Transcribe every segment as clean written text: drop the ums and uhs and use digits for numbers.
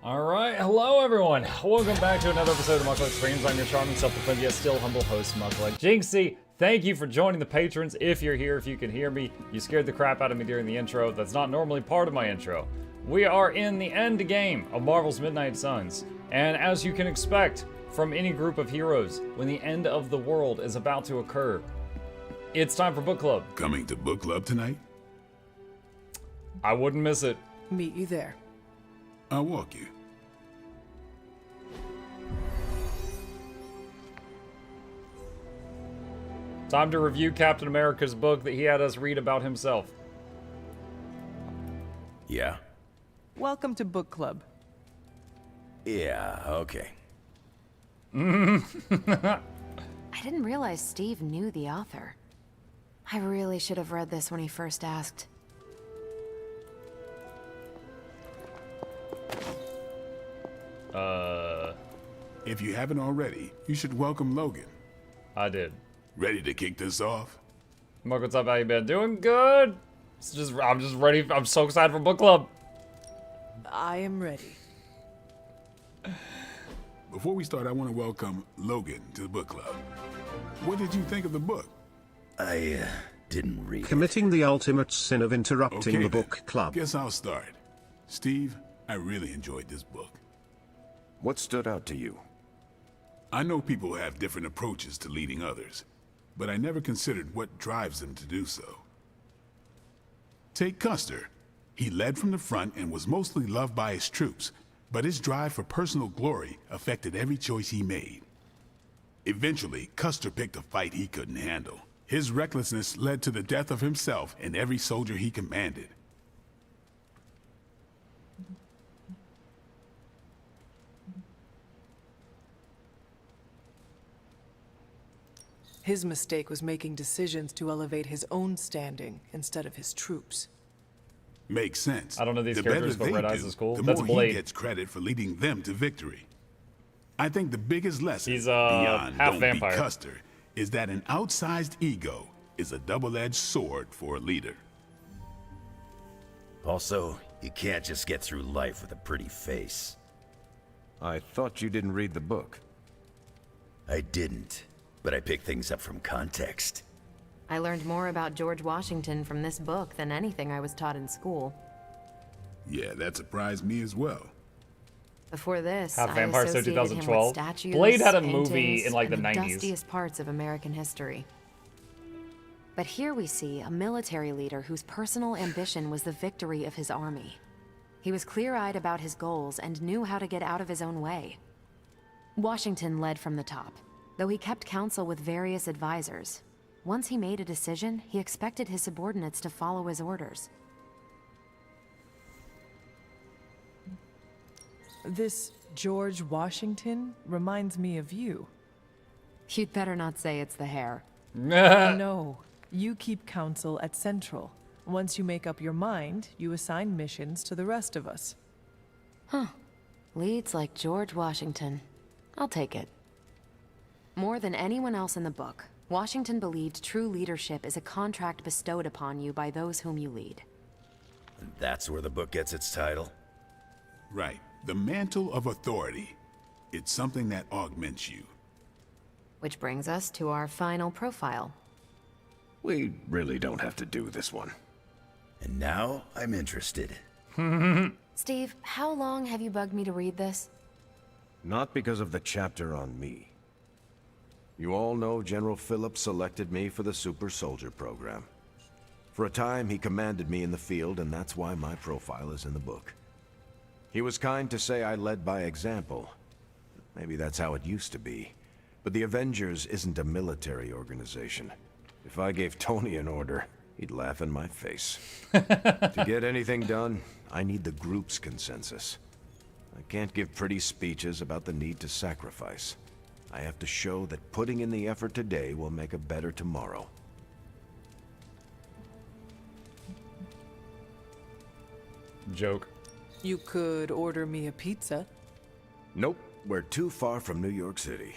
Alright, hello everyone. Welcome back to another episode of Mukluk Streams. I'm your charming, self-proclaimed, yet still humble host, Mukluk. Jinxie, thank you for joining the patrons. If you're here, if you can hear me, you scared the crap out of me during the intro. That's not normally part of my intro. We are in the end game of Marvel's Midnight Suns. And as you can expect from any group of heroes, when the end of the world is about to occur, it's time for book club. Coming to book club tonight? I wouldn't miss it. Meet you there. I'll walk you. Time to review Captain America's book that he had us read about himself. Yeah? Welcome to book club. Yeah, okay. I didn't realize Steve knew the author. I really should have read this when he first asked. If you haven't already, you should welcome Logan. I did. Ready to kick this off? Mark, what's up? How you been? Doing good. I'm just ready. I'm so excited for book club. I am ready. Before we start, I want to welcome Logan to the book club. What did you think of the book? I didn't read Committing the ultimate sin of interrupting Okay, the then. book club. Guess I'll start. Steve, I really enjoyed this book. What stood out to you? I know people have different approaches to leading others, but I never considered what drives them to do so. Take Custer. He led from the front and was mostly loved by his troops, but his drive for personal glory affected every choice he made. Eventually, Custer picked a fight he couldn't handle. His recklessness led to the death of himself and every soldier he commanded. His mistake was making decisions to elevate his own standing instead of his troops. Makes sense. I don't know these The characters, better but they Red Eyes do, is cool. the That's more Blade. he gets credit for leading them to victory. I think the biggest lesson He's, beyond half don't vampire. be Custer is that an outsized ego is a double-edged sword for a leader. Also, you can't just get through life with a pretty face. I thought you didn't read the book. I didn't, but I picked things up from context. I learned more about George Washington from this book than anything I was taught in school. Yeah, that surprised me as well. Before this, Half I Vampire, so associated him 2012. with statues, Blade had a paintings, movie in, like, the and 90s. dustiest parts of American history. But here we see a military leader whose personal ambition was the victory of his army. He was clear-eyed about his goals and knew how to get out of his own way. Washington led from the top, though he kept counsel with various advisors. Once he made a decision, he expected his subordinates to follow his orders. This George Washington reminds me of you. You'd better not say it's the hair. No, you keep counsel at Central. Once you make up your mind, you assign missions to the rest of us. Leads like George Washington. I'll take it. More than anyone else in the book, Washington believed true leadership is a contract bestowed upon you by those whom you lead. And that's where the book gets its title. Right. The mantle of authority. It's something that augments you. Which brings us to our final profile. We really don't have to do this one. And now I'm interested. Steve, how long have you bugged me to read this? Not because of the chapter on me. You all know General Phillips selected me for the Super Soldier program. For a time, he commanded me in the field, and that's why my profile is in the book. He was kind to say I led by example. Maybe that's how it used to be. But the Avengers isn't a military organization. If I gave Tony an order, he'd laugh in my face. To get anything done, I need the group's consensus. I can't give pretty speeches about the need to sacrifice. I have to show that putting in the effort today will make a better tomorrow. Joke. You could order me a pizza. Nope, we're too far from New York City.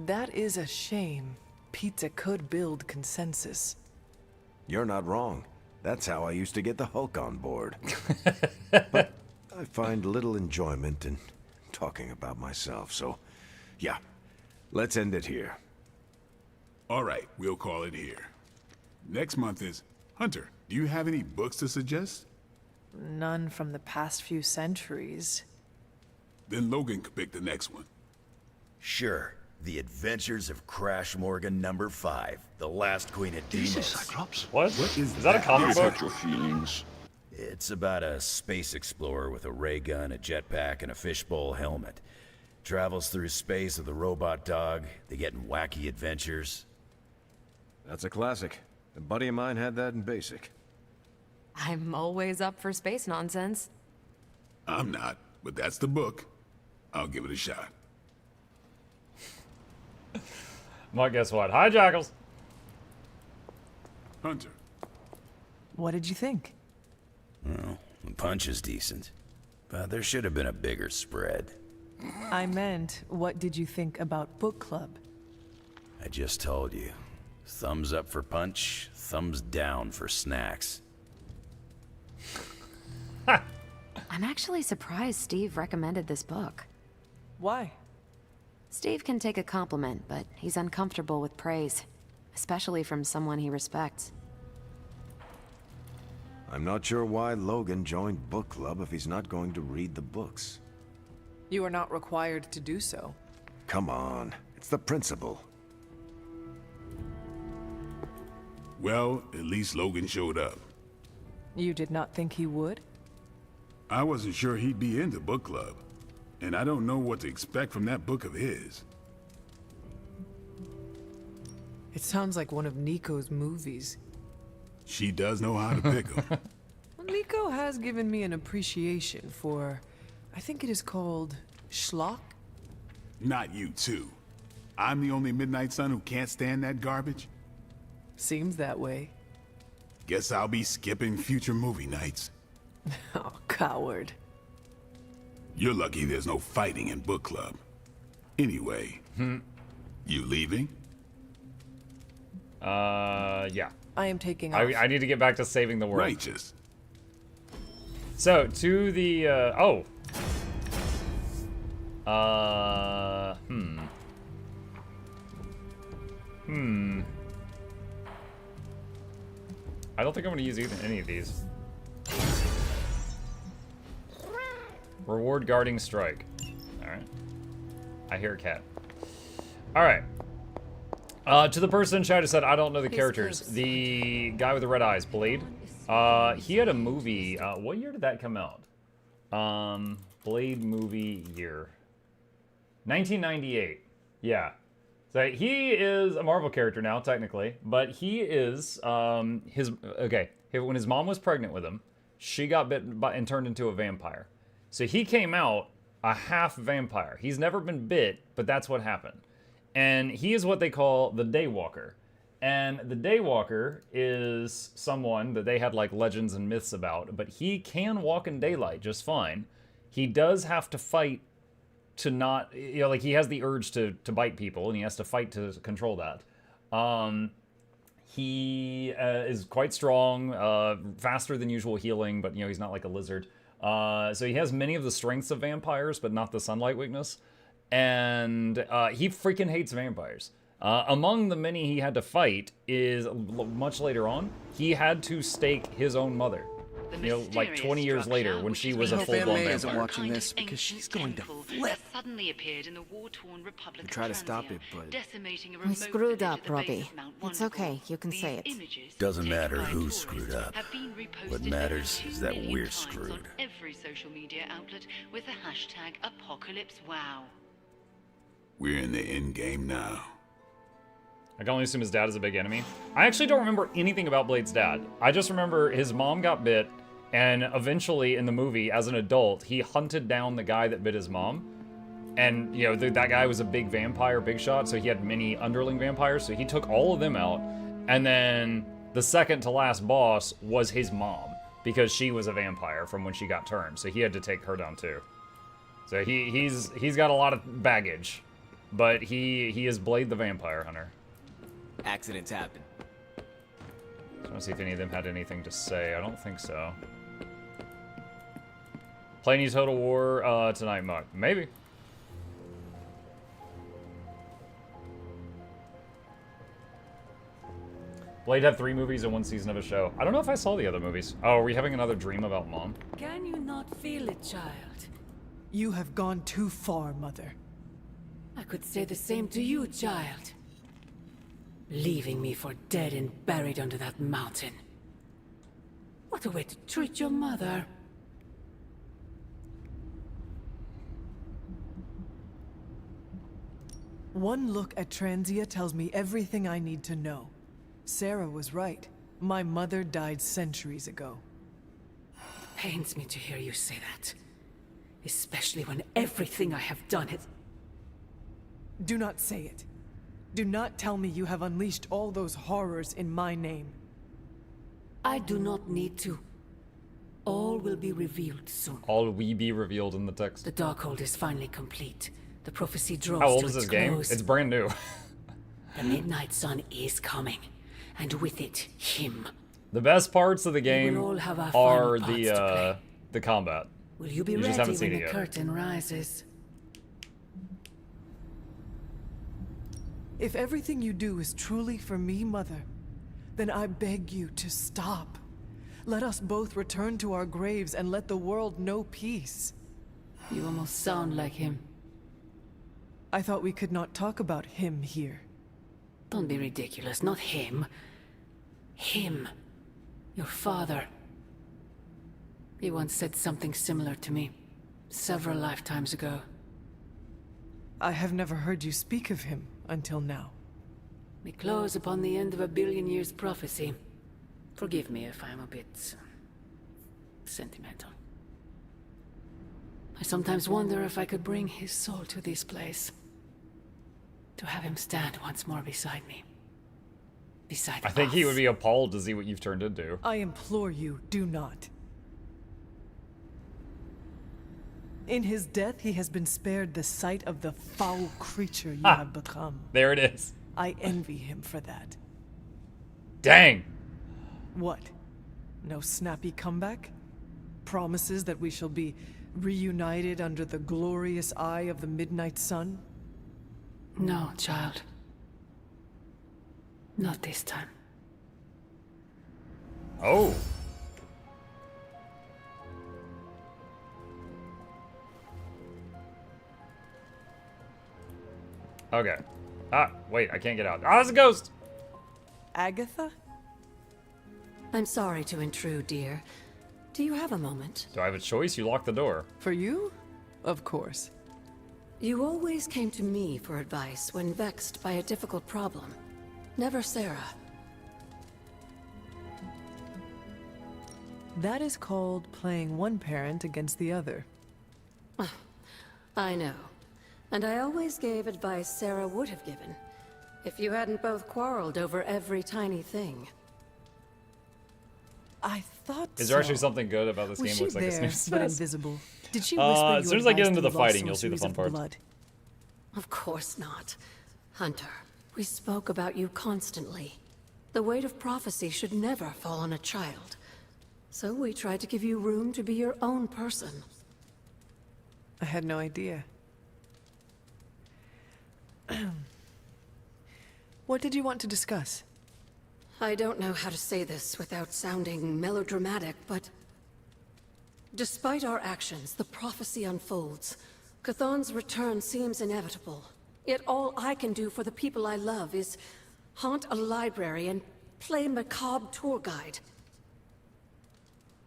That is a shame. Pizza could build consensus. You're not wrong. That's how I used to get the Hulk on board. But I find little enjoyment in talking about myself, so yeah, let's end it here. All right, we'll call it here. Next month is Hunter. Do you have any books to suggest? None from the past few centuries. Then Logan could pick the next one. Sure. The Adventures of Crash Morgan number 5, The Last Queen of Demos. Cyclops? What? Is that a comic book? Your feelings. It's about a space explorer with a ray gun, a jetpack, and a fishbowl helmet. Travels through space with a robot dog. They get in wacky adventures. That's a classic. A buddy of mine had that in basic. I'm always up for space nonsense. I'm not, but that's the book. I'll give it a shot. Well, guess what? Hi, Jackals. Hunter. What did you think? Well, the punch is decent, but there should have been a bigger spread. I meant, what did you think about book club? I just told you. Thumbs up for punch, thumbs down for snacks. I'm actually surprised Steve recommended this book. Why? Steve can take a compliment, but he's uncomfortable with praise, especially from someone he respects. I'm not sure why Logan joined book club if he's not going to read the books. You are not required to do so. Come on, it's the principle. Well, at least Logan showed up. You did not think he would? I wasn't sure he'd be into book club, and I don't know what to expect from that book of his. It sounds like one of Nico's movies. She does know how to pick 'em. Well, Nico has given me an appreciation for, I think it is called schlock? Not you, too. I'm the only Midnight Sun who can't stand that garbage? Seems that way. Guess I'll be skipping future movie nights. Oh, coward. You're lucky there's no fighting in book club. Anyway, you leaving? Yeah. I am taking off. I need to get back to saving the world. Righteous. So, to the, I don't think I'm gonna use any of these. Reward guarding strike. Alright. I hear a cat. Alright. To the person in chat who said, I don't know the characters. The guy with the red eyes, Blade. He had a movie. What year did that come out? Blade movie year. 1998. Yeah. So he is a Marvel character now, technically. But he is, okay. When his mom was pregnant with him, she got bit and turned into a vampire. So he came out a half vampire. He's never been bit, but that's what happened. And he is what they call the Daywalker. And the Daywalker is someone that they had like legends and myths about, but he can walk in daylight just fine. He does have to fight to not, you know, like he has the urge to bite people, and he has to fight to control that. He is quite strong, faster than usual healing, but, you know, he's not like a lizard. So he has many of the strengths of vampires, but not the sunlight weakness. And he freaking hates vampires. Among the many he had to fight is, much later on, he had to stake his own mother. You know, like 20 years later, when she was a full-blown vampire. Isn't watching this because she's going to flip. Suddenly appeared in the war-torn Republic We try to stop it, but I screwed up, Robbie. It's okay, you can say it. Doesn't matter who screwed up. What matters is that we're screwed. Every social media outlet with the hashtag #ApocalypseWow. We're in the endgame now. I can only assume his dad is a big enemy. I actually don't remember anything about Blade's dad. I just remember his mom got bit, and eventually in the movie, as an adult, he hunted down the guy that bit his mom. And, you know, that guy was a big vampire, big shot, so he had many underling vampires, so he took all of them out. And then the second to last boss was his mom, because she was a vampire from when she got turned, so he had to take her down too. So he's got a lot of baggage, but he is Blade the Vampire Hunter. accidents happen. I want to see if any of them had anything to say. I don't think so. Play any Total War tonight, Mug? Maybe. Blade had 3 movies and 1 season of a show. I don't know if I saw the other movies. Oh, are we having another dream about Mom? Can you not feel it, child? You have gone too far, Mother. I could say the same to you, child. Leaving me for dead and buried under that mountain. What a way to treat your mother. One look at Transia tells me everything I need to know. Sarah was right. My mother died centuries ago. It pains me to hear you say that. Especially when everything I have done has... Do not say it. Do not tell me you have unleashed all those horrors in my name. I do not need to. All will be revealed soon. All will be revealed in the text. The Darkhold is finally complete. The prophecy draws How old to is its this game? close. It's brand new. The Midnight Sun is coming, and with it, him. The best parts of the game will all have our are final parts to the combat. Will you be You just ready haven't when seen the it yet. curtain rises? If everything you do is truly for me, Mother, then I beg you to stop. Let us both return to our graves and let the world know peace. You almost sound like him. I thought we could not talk about him here. Don't be ridiculous, not him. Him. Your father. He once said something similar to me, several lifetimes ago. I have never heard you speak of him until now. We close upon the end of a billion years prophecy. Forgive me if I'm a bit... sentimental. I sometimes wonder if I could bring his soul to this place. To have him stand once more beside me. Beside I think us. he would be appalled to see what you've turned into. I implore you, do not. In his death, he has been spared the sight of the foul creature you have become. There it is. I envy him for that. Dang. What? No snappy comeback? Promises that we shall be reunited under the glorious eye of the Midnight Sun? No, child. Not this time. Oh. Okay. Ah, wait, I can't get out. Ah, there's a ghost! Agatha? I'm sorry to intrude, dear. Do you have a moment? Do I have a choice? You locked the door. For you? Of course. You always came to me for advice when vexed by a difficult problem. Never Sarah. That is called playing one parent against the other. I know. And I always gave advice Sarah would have given, if you hadn't both quarreled over every tiny thing. I thought Is there so. actually something good about this Was game? she Looks like there, a snooze but fest. invisible? Did she whisper you as soon as I get advice into the through lost fighting, you'll see the sorceries fun of parts. blood? Of course not. Hunter, we spoke about you constantly. The weight of prophecy should never fall on a child. So we tried to give you room to be your own person. I had no idea. What did you want to discuss? I don't know how to say this without sounding melodramatic, but... despite our actions, the prophecy unfolds. Chthon's return seems inevitable. Yet all I can do for the people I love is haunt a library and play macabre tour guide.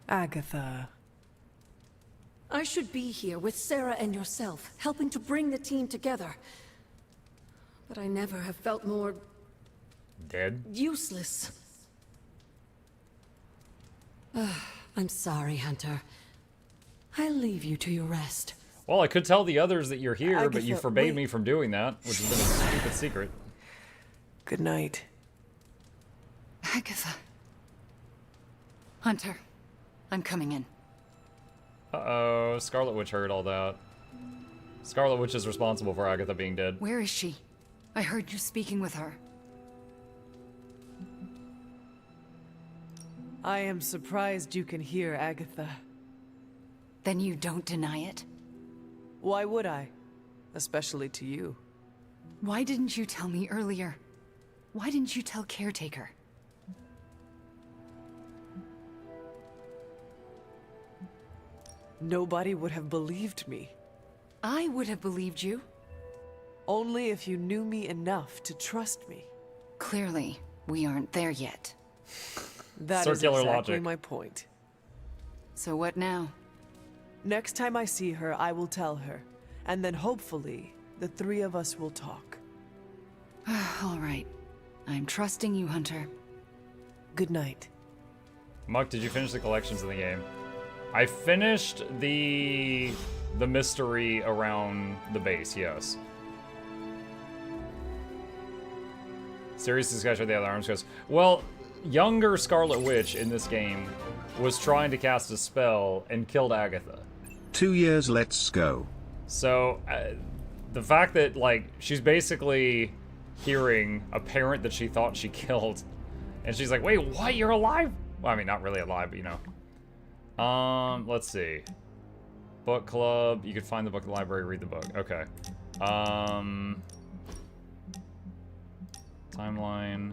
Agatha. I should be here with Sarah and yourself, helping to bring the team together. But I never have felt more... Dead? useless. I'm sorry, Hunter. I'll leave you to your rest. Well, I could tell the others that you're here, but you Agatha, forbade wait. me from doing that, which has been a stupid secret. Good night. Agatha. Hunter, I'm coming in. Uh-oh, Scarlet Witch heard all that. Scarlet Witch is responsible for Agatha being dead. Where is she? I heard you speaking with her. I am surprised you can hear Agatha. Then you don't deny it? Why would I? Especially to you. Why didn't you tell me earlier? Why didn't you tell Caretaker? Nobody would have believed me. I would have believed you. Only if you knew me enough to trust me. Clearly, we aren't there yet. That is Circular exactly logic. my point. So what now? Next time I see her, I will tell her. And then hopefully, the three of us will talk. All right. I'm trusting you, Hunter. Good night. Muck, did you finish the collections in the game? I finished the mystery around the base, yes. Serious discussion with the other arms goes, well, younger Scarlet Witch in this game was trying to cast a spell and killed Agatha. 2 years, let's go. So, the fact that, like, she's basically hearing a parent that she thought she killed, and she's like, wait, what? You're alive? Well, I mean, not really alive, but you know. Let's see. Book club. You could find the book in the library, read the book. Okay. Timeline.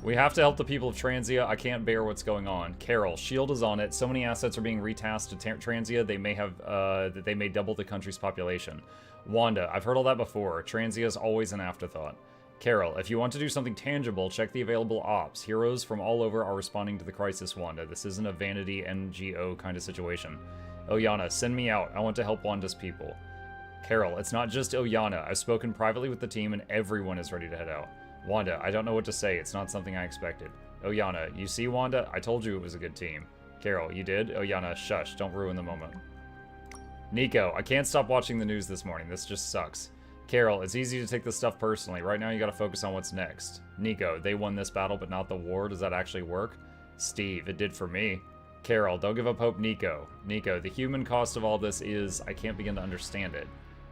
We have to help the people of Transia. I can't bear what's going on. Carol, S.H.I.E.L.D. is on it. So many assets are being retasked to Transia, they may have, that they may double the country's population. Wanda, I've heard all that before. Transia is always an afterthought. Carol, if you want to do something tangible, check the available ops. Heroes from all over are responding to the crisis, Wanda. This isn't a vanity NGO kind of situation. Oyana, send me out. I want to help Wanda's people. Carol, it's not just Oyana. I've spoken privately with the team and everyone is ready to head out. Wanda, I don't know what to say. It's not something I expected. Oyana, you see, Wanda? I told you it was a good team. Carol, you did? Oyana, shush. Don't ruin the moment. Nico, I can't stop watching the news this morning. This just sucks. Carol, it's easy to take this stuff personally. Right now you gotta focus on what's next. Nico, they won this battle but not the war. Does that actually work? Steve, it did for me. Carol, don't give up hope, Nico. Nico, the human cost of all this is, I can't begin to understand it.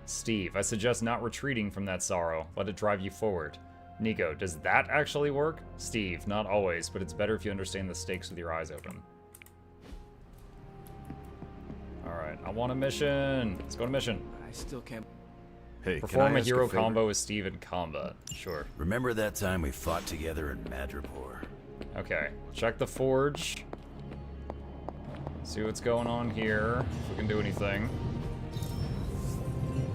Steve, I suggest not retreating from that sorrow. Let it drive you forward. Nico, does that actually work? Steve, not always, but it's better if you understand the stakes with your eyes open. Alright, I want a mission. Let's go to mission. I still can't. Hey, Perform a hero combo with Steve in combat. Sure. Remember that time we fought together in Madripoor? Okay, check the forge. See what's going on here, if we can do anything.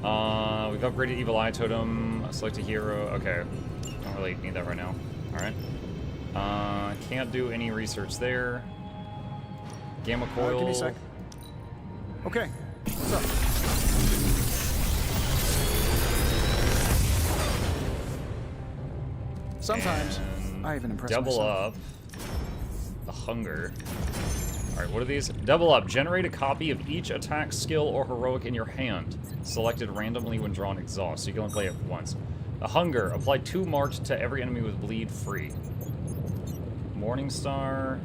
We've upgraded Evil Eye Totem, select a hero. Okay, don't really need that right now. Alright. Can't do any research there. Gamma Coil. Give me a sec. Okay, what's up? Sometimes I even impress Double myself. up. The hunger. Alright, what are these? Double up. Generate a copy of each attack, skill, or heroic in your hand. Selected randomly when drawn exhaust, so you can only play it once. The hunger. Apply 2 marked to every enemy with bleed free. Morningstar.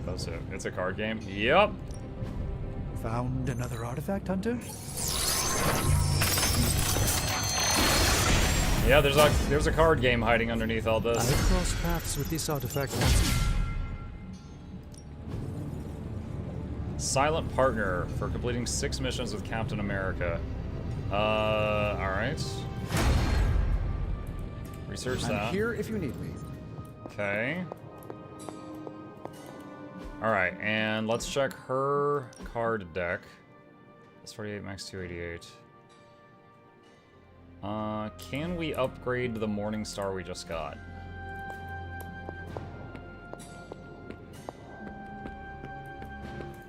That's it. It's a card game. Yep. Found another artifact, Hunter? Yeah, there's a card game hiding underneath all this. I crossed paths with this artifact once. Silent Partner for completing 6 missions with Captain America. Alright. Research that. I'm here if you need me. Okay. Alright, and let's check her card deck. That's 48, max 288. Can we upgrade the Morningstar we just got?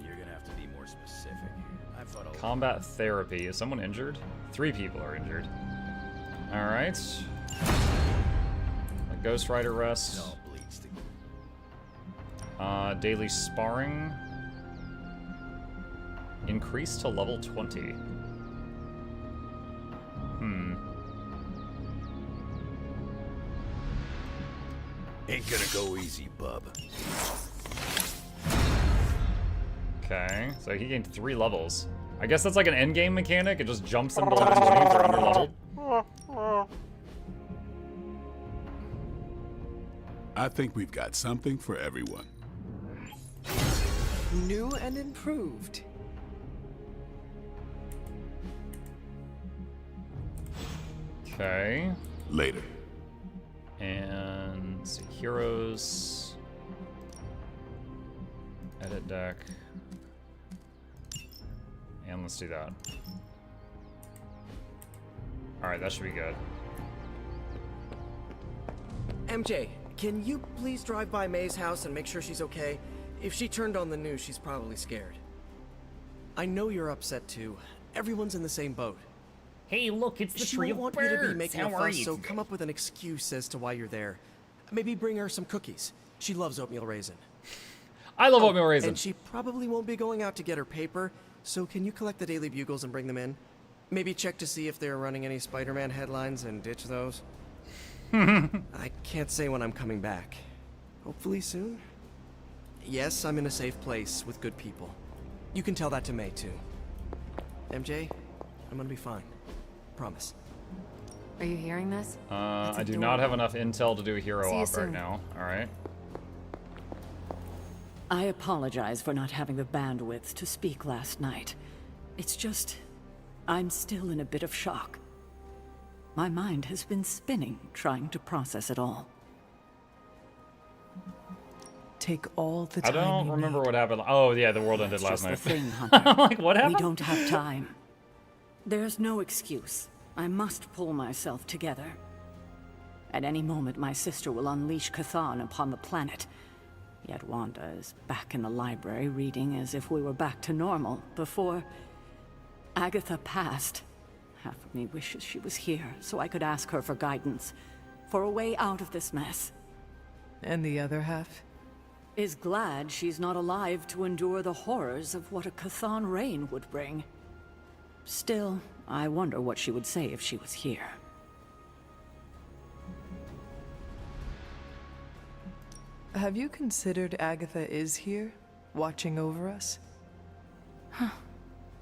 You're gonna have to be more specific. I thought I'll... Combat Therapy. Is someone injured? 3 people are injured. Alright. Ghost Rider Rest. No, bleeds to... Daily Sparring. Increased to level 20. Ain't gonna go easy, bub. Okay, so he gained 3 levels. I guess that's like an endgame mechanic. It just jumps them below 20 if they're under leveled. I think we've got something for everyone. New and improved. Okay. Later. And let's see, heroes. Edit deck. And let's do that. Alright, that should be good. MJ, can you please drive by May's house and make sure she's okay? If she turned on the news, she's probably scared. I know you're upset too. Everyone's in the same boat. Hey, look, it's the She tree won't of want you to be birds. making How a are fuss, you so today? come up with an excuse as to why you're there. Maybe bring her some cookies. She loves oatmeal raisin. I love oatmeal raisin. And she probably won't be going out to get her paper, so can you collect the Daily Bugles and bring them in? Maybe check to see if they're running any Spider-Man headlines and ditch those. I can't say when I'm coming back. Hopefully soon? Yes, I'm in a safe place with good people. You can tell that to May, too. MJ, I'm gonna be fine. Promise. Are you hearing this? I do not have enough intel to do a hero See you op right soon. now. Alright. I apologize for not having the bandwidth to speak last night. It's just, I'm still in a bit of shock. My mind has been spinning trying to process it all. Take all the I time. don't remember what happened. Oh, yeah, the world ended That's last just night. the thing, Hunter. I'm like, what happened? We don't have time. There's no excuse. I must pull myself together. At any moment, my sister will unleash Chthon upon the planet. Yet Wanda is back in the library reading as if we were back to normal before Agatha passed. Half of me wishes she was here so I could ask her for guidance, for a way out of this mess. And the other half? Is glad she's not alive to endure the horrors of what a Chthon reign would bring. Still, I wonder what she would say if she was here. Have you considered Agatha is here, watching over us?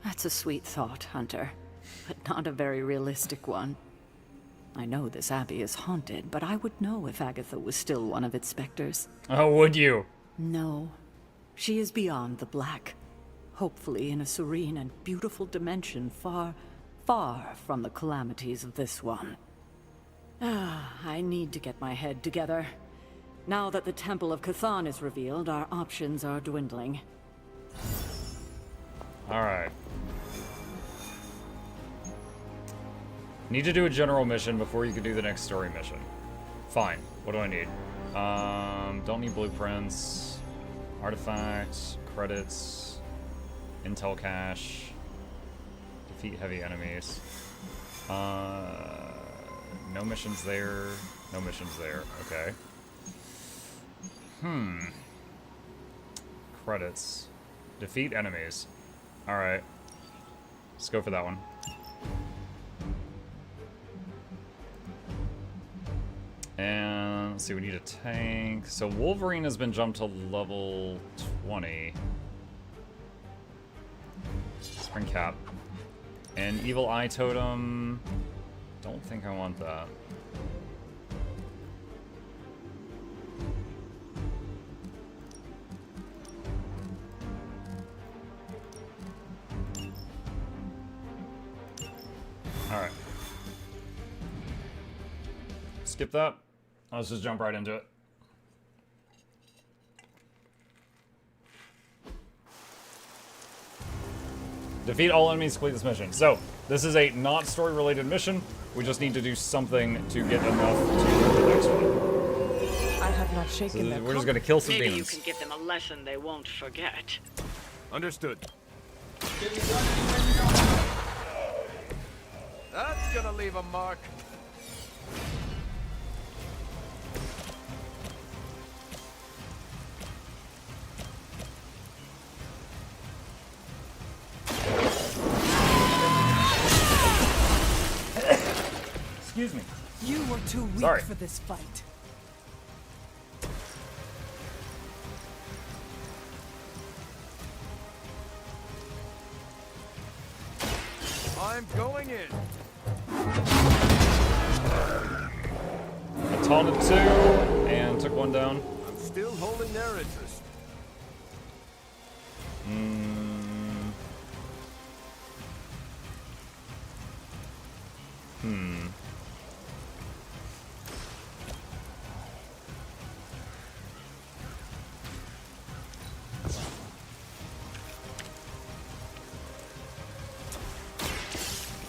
That's a sweet thought, Hunter, but not a very realistic one. I know this abbey is haunted, but I would know if Agatha was still one of its specters. Oh, would you? No. She is beyond the black. Hopefully in a serene and beautiful dimension far, far from the calamities of this one. I need to get my head together. Now that the Temple of Chthon is revealed, our options are dwindling. Alright. Need to do a general mission before you can do the next story mission. Fine. What do I need? Don't need blueprints. Artifacts. Credits. Intel cache. Defeat heavy enemies. No missions there. No missions there. Okay. Credits. Defeat enemies. Alright. Let's go for that one. And let's see, we need a tank. So Wolverine has been jumped to level 20. Spring Cap. And Evil Eye Totem. Don't think I want that. Alright. Skip that. Let's just jump right into it. Defeat all enemies, complete this mission. So, this is a not story related mission. We just need to do something to get enough to go to the next one. I have not shaken So their we're just gonna kill some Maybe demons. you can give them a lesson they won't forget. Understood. That's gonna leave a mark. Excuse me. You were too weak Sorry. for this fight. I'm going in. I taunted 2 and took 1 down. I'm still holding their interest.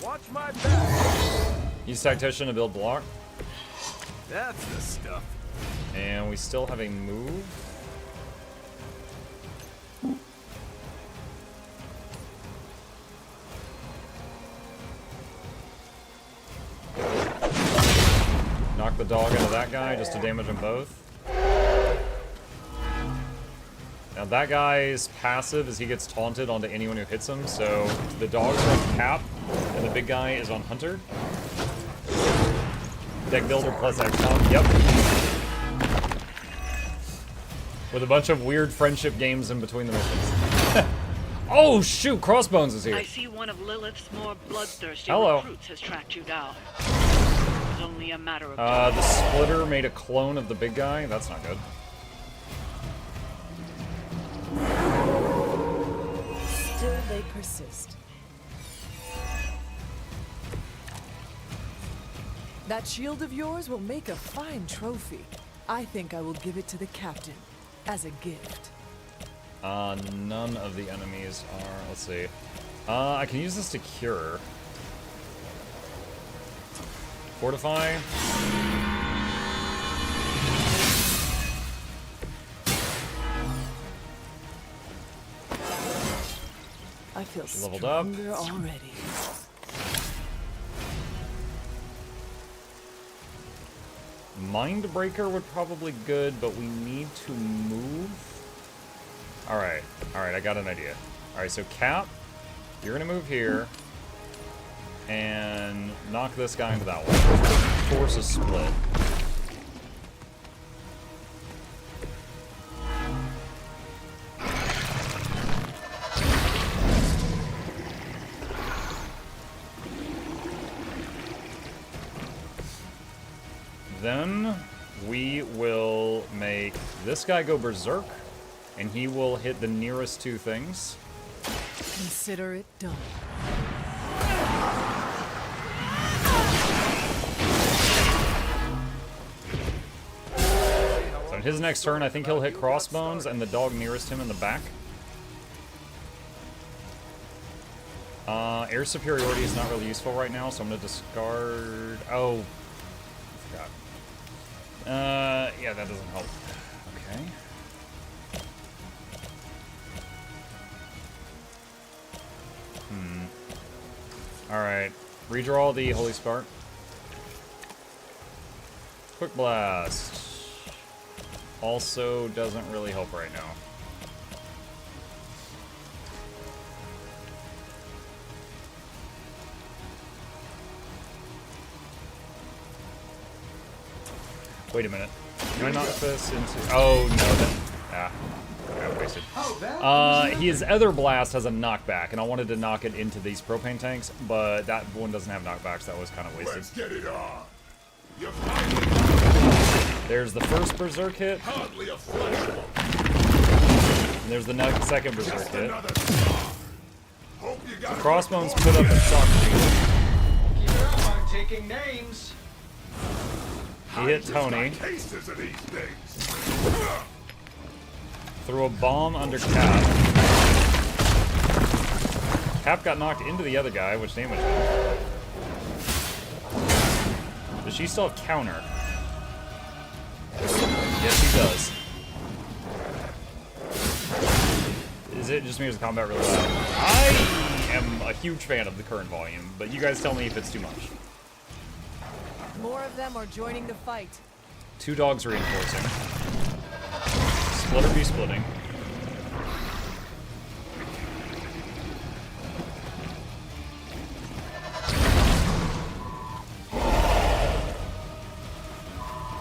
Watch my back. Use Tactician to build block. That's the stuff. And we still have a move. Knock the dog into that guy just to damage them both. Now that guy's passive is he gets taunted onto anyone who hits him, so the dogs are on Cap, and the big guy is on Hunter. Deck builder plus XCOM, yep. With a bunch of weird friendship games in between the missions. Oh shoot, Crossbones is here. I see one of Lilith's more bloodthirsty Hello. recruits has tracked you down. It's only a matter of time. The splitter made a clone of the big guy. That's not good. Still they persist. That shield of yours will make a fine trophy. I think I will give it to the captain as a gift. None of the enemies are. Let's see. I can use this to cure. Fortify. I feel She leveled up. stronger already. Mindbreaker would probably good, but we need to move. Alright, I got an idea. Alright, so Cap, you're gonna move here and knock this guy into that one. Force a split. Then we will make this guy go berserk, and he will hit the nearest 2 things. Consider it done. So in his next turn, I think he'll hit Crossbones and the dog nearest him in the back. Air superiority is not really useful right now, so I'm gonna discard. Oh, I forgot. Yeah, that doesn't help. Okay. Alright. Redraw the Holy Spark. Quick Blast. Also doesn't really help right now. Wait a minute. Can I knock this into... Oh, no. That... I wasted. His Ether Blast has a knockback, and I wanted to knock it into these propane tanks, but that one doesn't have knockbacks. That was kind of wasted. Let's get it on. There's the first Berserk hit. Hardly a flesh wound. And there's the second Berserk hit. Hope you got Crossbones put up a shock shield. Keep it up, I'm taking names. He hit Tony. Cases of these things. Threw a bomb under Cap. Cap got knocked into the other guy, which damaged him. Does she still have counter? Yes, she does. Is it just me or is the combat really loud? I am a huge fan of the current volume, but you guys tell me if it's too much. More of them are joining the fight. 2 dogs reinforcing. Splitter be splitting.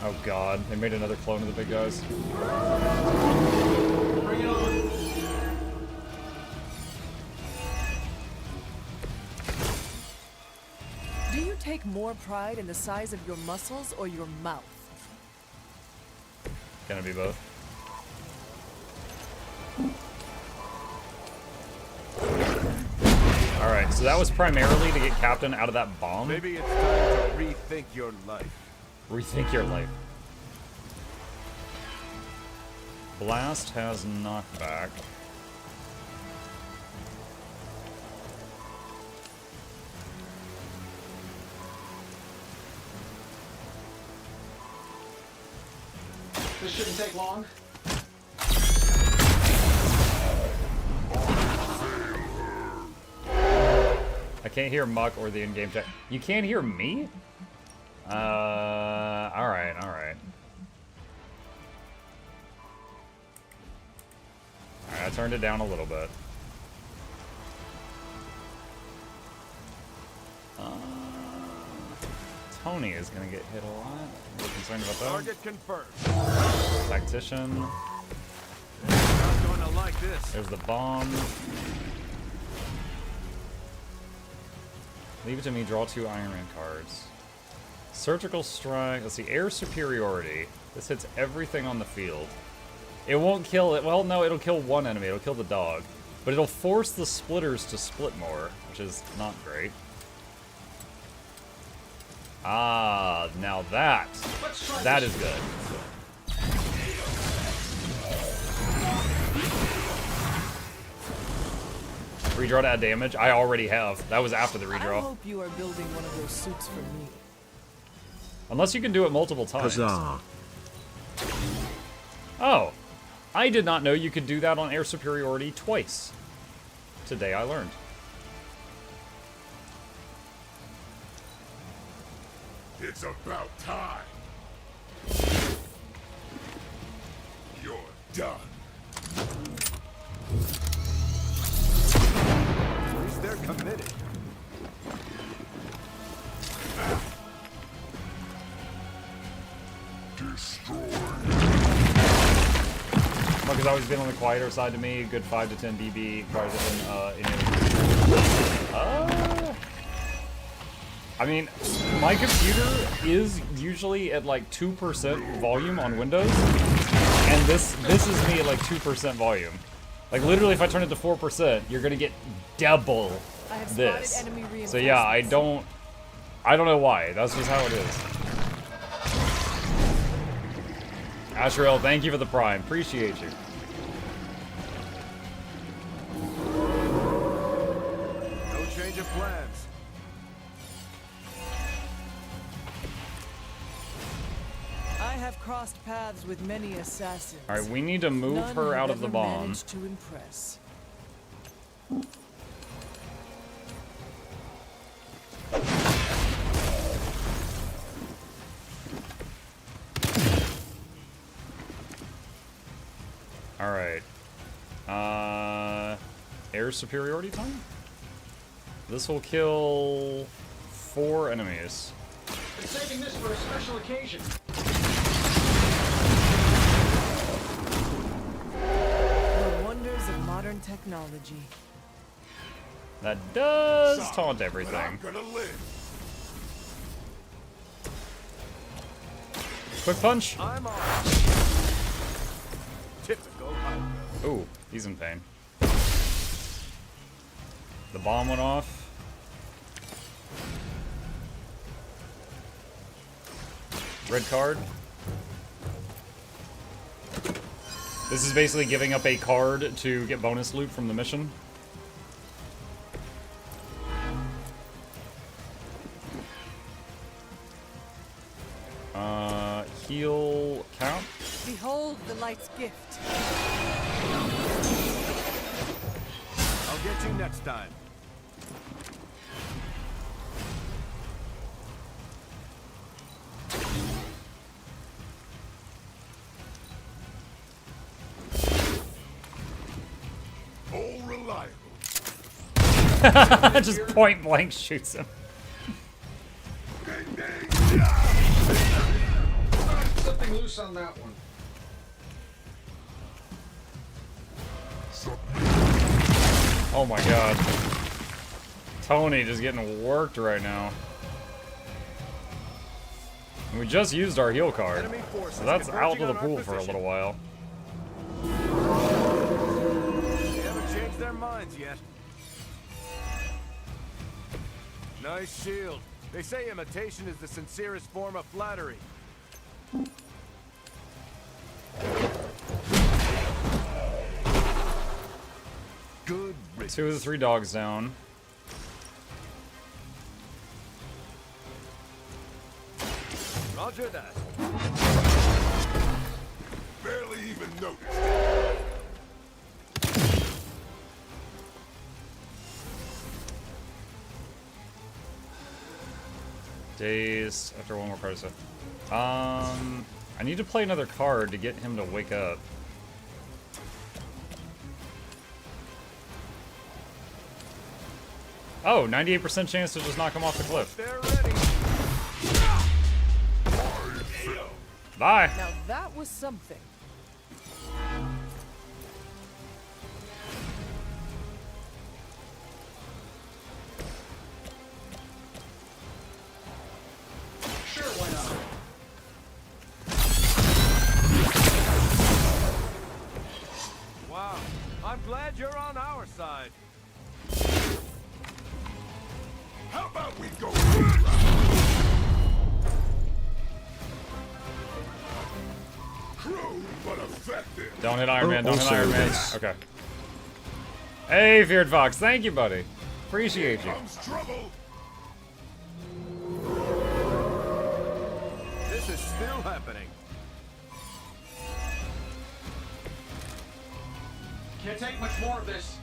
Oh god, they made another clone of the big guys. Bring it on. take more pride in the size of your muscles or your mouth? Can it be both? Alright, so that was primarily to get Captain out of that bomb. Maybe it's time to rethink your life. Rethink your life. Blast has knockback. This shouldn't take long. I can't hear Muck or the in-game chat. You can't hear me? Alright, alright. Alright, I turned it down a little bit. Tony is gonna get hit a lot. I'm really concerned about that. Target confirmed. Tactician. Not gonna like this. There's the bomb. Leave it to me, draw 2 Iron Man cards. Surgical strike, let's see, air superiority. This hits everything on the field. It won't kill it, well no, it'll kill one enemy, it'll kill the dog. But it'll force the splitters to split more, which is not great. Ah, now that is good. Redraw to add damage? I already have. That was after the redraw. I hope you are building one of those suits for me. Unless you can do it multiple times. Huzzah. Oh. I did not know you could do that on air superiority twice. Today I learned. It's about time. You're done. At least they're committed. Muck has always been on the quieter side to me. Good 5 to 10 dB. Quieter than I mean, my computer is usually at like 2% volume on Windows, and this is me at like 2% volume. Like literally, if I turn it to 4%, you're gonna get double this. So yeah, I don't know why. That's just how it is. Asherel, thank you for the Prime. Appreciate you. No change of plans. I have crossed paths with many assassins. All right, we need to move None her have out of the ever bomb. managed to impress. All right. Air superiority time? This will kill 4 enemies. Been saving this for a special occasion. The wonders of modern technology. That does taunt everything. I'm gonna live. Quick punch. I'm on. Typical. Ooh, he's in pain. The bomb went off. Red card. This is basically giving up a card to get bonus loot from the mission. Heal count. Behold the light's gift. I'll get you next time. All reliable. Just point blank shoots him. Something loose on that one. Oh my god. Tony just getting worked right now. We just used our heal card, so that's out of the pool for a little while. They haven't changed their minds yet. Nice shield. They say imitation is the sincerest form of flattery. Good riddance. 2 of the 3 dogs down. Roger that. Barely even noticed. Dazed after one more card. I need to play another card to get him to wake up. Oh, 98% chance to just knock him off the cliff. They're ready. Bye. Now that was something. Sure, why not? Wow. I'm glad you're on our side. How about we go? Crude but effective. Don't hit Iron Man, don't hit Iron Man. Okay. Hey, Feared Fox, thank you, buddy. Appreciate you. Comes trouble. This is still happening. Can't take much more of this.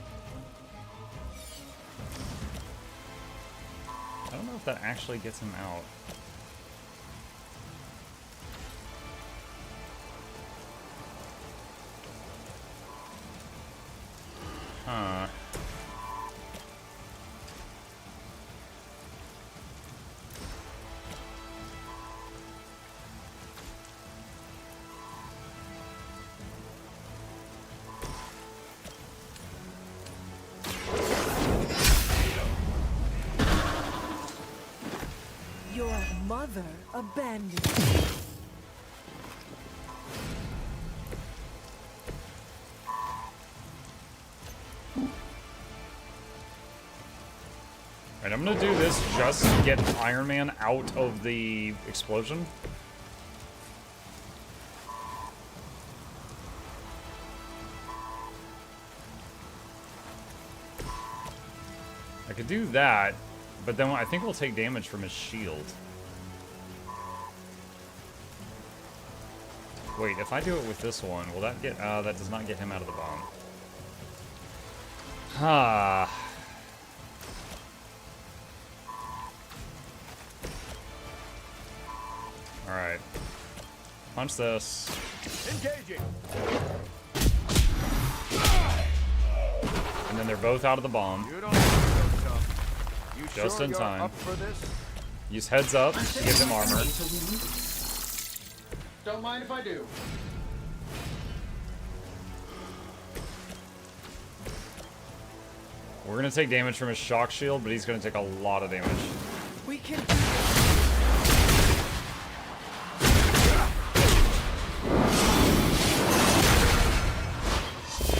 I don't know if that actually gets him out. Huh. Your mother abandoned you. Alright, I'm gonna do this just to get Iron Man out of the explosion. I could do that, but then I think we'll take damage from his shield. Wait, if I do it with this one, will that get, that does not get him out of the bomb. Ah. Alright. Punch this. Engaging. And then they're both out of the bomb. You don't have to go tough. You Just sure in you're time. up for this? Use heads up, give him armor. Don't mind if I do. We're gonna take damage from his shock shield, but he's gonna take a lot of damage. We can.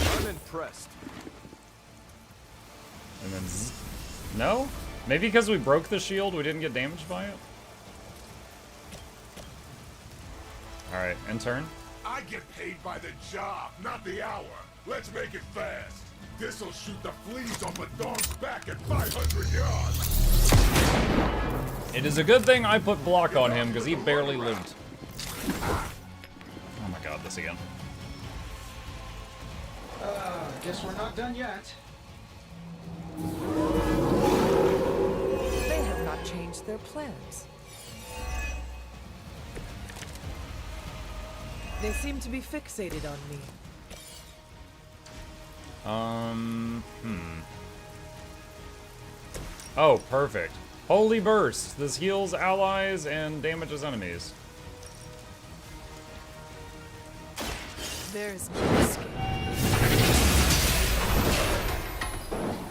I'm impressed. And then no? Maybe because we broke the shield, we didn't get damaged by it? Alright, end turn. I get paid by the job, not the hour. Let's make it fast. This'll shoot the fleas off a dog's back at 500 yards. It is a good thing I put block on him, because he barely lived. Oh my god, this again. Guess we're not done yet. They have not changed their plans. They seem to be fixated on me. Oh, perfect. Holy Burst. This heals allies and damages enemies. There's no escape.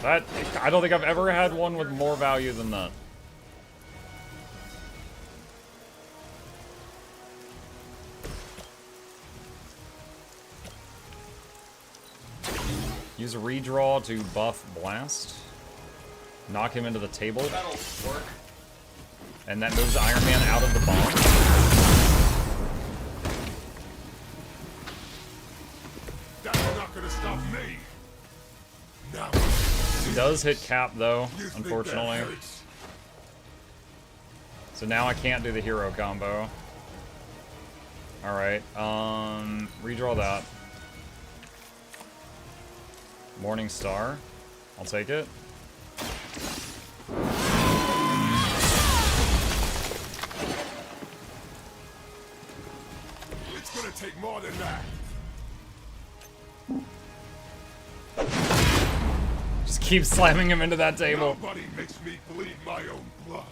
That, I don't think I've ever had one with more value than that. Use a redraw to buff Blast. Knock him into the table. That'll work. And that moves Iron Man out of the bomb. That's not gonna stop me. Now. He does hit Cap though, unfortunately. So now I can't do the hero combo. Alright, redraw that. Morning Star. I'll take it. It's gonna take more than that. Just keep slamming him into that table. Nobody makes me bleed my own blood.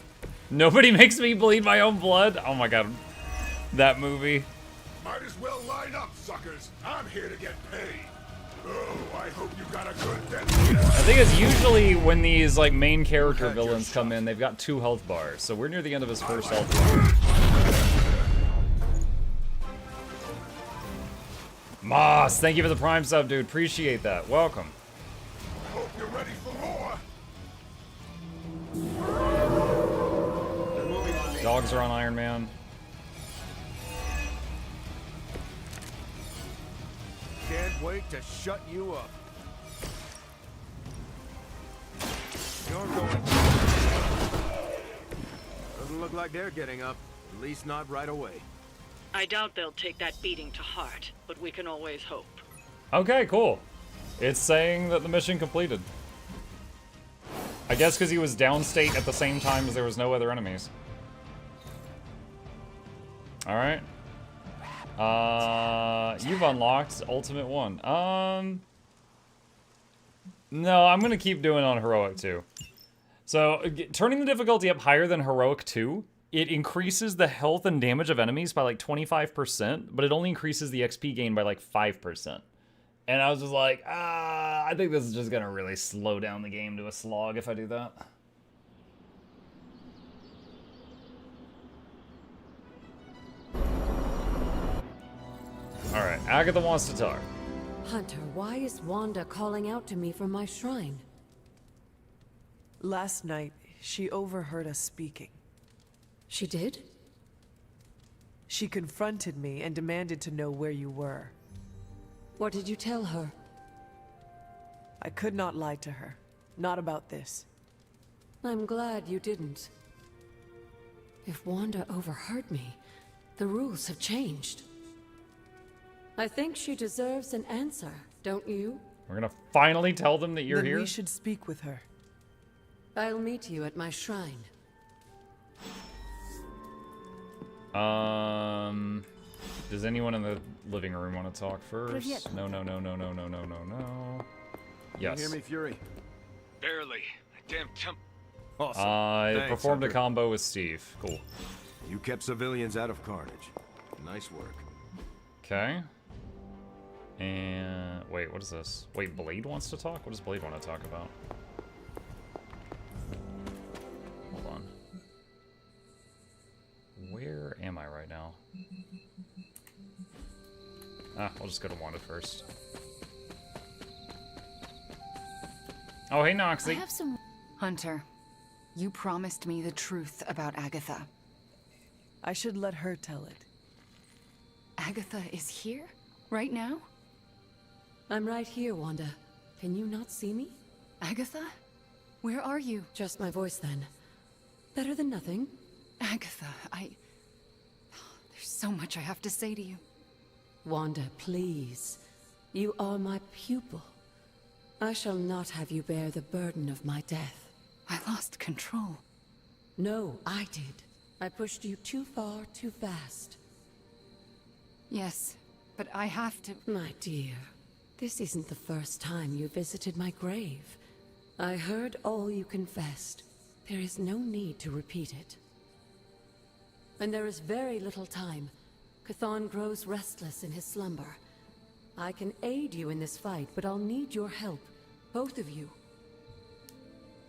Nobody makes me bleed my own blood? Oh my god. That movie. Might as well line up, suckers. I'm here to get paid. Oh, I hope you got a good death. I think it's usually when these like main character villains come in, they've got 2 health bars. So we're near the end of his first health bar. Moss, thank you for the Prime sub, dude. Appreciate that. Welcome. I hope you're ready for more. Dogs are on Iron Man. Can't wait to shut you up. You're going. Doesn't look like they're getting up. At least not right away. I doubt they'll take that beating to heart, but we can always hope. Okay, cool. It's saying that the mission completed. I guess because he was downstate at the same time as there was no other enemies. Alright. You've unlocked Ultimate 1. No, I'm gonna keep doing on Heroic 2. So, turning the difficulty up higher than Heroic 2, it increases the health and damage of enemies by like 25%, but it only increases the XP gain by like 5%. And I was just like, I think this is just gonna really slow down the game to a slog if I do that. Alright, Agatha wants to talk. Hunter, why is Wanda calling out to me from my shrine? Last night, she overheard us speaking. She did? She confronted me and demanded to know where you were. What did you tell her? I could not lie to her. Not about this. I'm glad you didn't. If Wanda overheard me, the rules have changed. I think she deserves an answer, don't you? We're gonna finally tell them that you're Then here? we should speak with her. I'll meet you at my shrine. Does anyone in the living room want to talk first? No. Yes. You hear me, Fury? Barely. Damn temp. Awesome. I Thanks, performed a Hunter. combo with Steve. Cool. You kept civilians out of carnage. Nice work. Okay. And wait, what is this? Wait, Blade wants to talk? What does Blade want to talk about? Hold on. Where am I right now? I'll just go to Wanda first. Oh, hey, Noxxi. I have some... Hunter, you promised me the truth about Agatha. I should let her tell it. Agatha is here? Right now? I'm right here, Wanda. Can you not see me? Agatha? Where are you? Just my voice, then. Better than nothing. Agatha, there's so much I have to say to you. Wanda, please. You are my pupil. I shall not have you bear the burden of my death. I lost control. No, I did. I pushed you too far, too fast. Yes, but I have to... My dear, this isn't the first time you visited my grave. I heard all you confessed. There is no need to repeat it. And there is very little time. Chthon grows restless in his slumber. I can aid you in this fight, but I'll need your help. Both of you.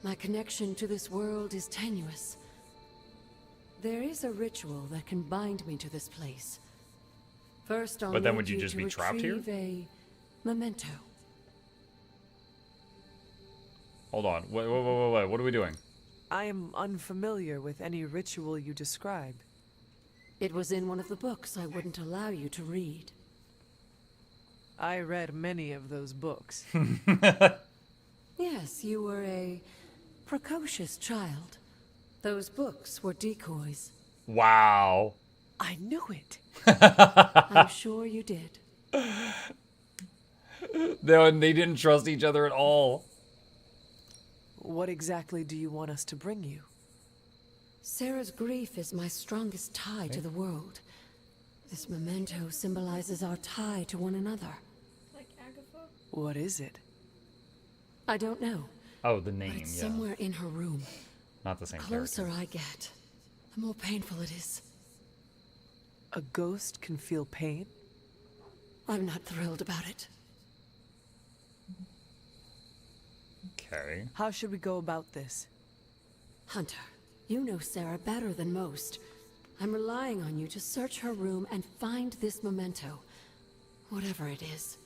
My connection to this world is tenuous. There is a ritual that can bind me to this place. First, I'll But then need would you just to be trapped here? retrieve a memento. Hold on. Wait. What are we doing? I am unfamiliar with any ritual you describe. It was in one of the books I wouldn't allow you to read. I read many of those books. Yes, you were a precocious child. Those books were decoys. Wow. I knew it. I'm sure you did. They didn't trust each other at all. What exactly do you want us to bring you? Sarah's grief is my strongest tie to the world. This memento symbolizes our tie to one another. Like Agatha? What is it? I don't know. Oh, the name, But it's yeah. somewhere in her room. Not the same The closer character. I get, the more painful it is. A ghost can feel pain? I'm not thrilled about it. Okay. How should we go about this? Hunter, you know Sarah better than most. I'm relying on you to search her room and find this memento. Whatever it is.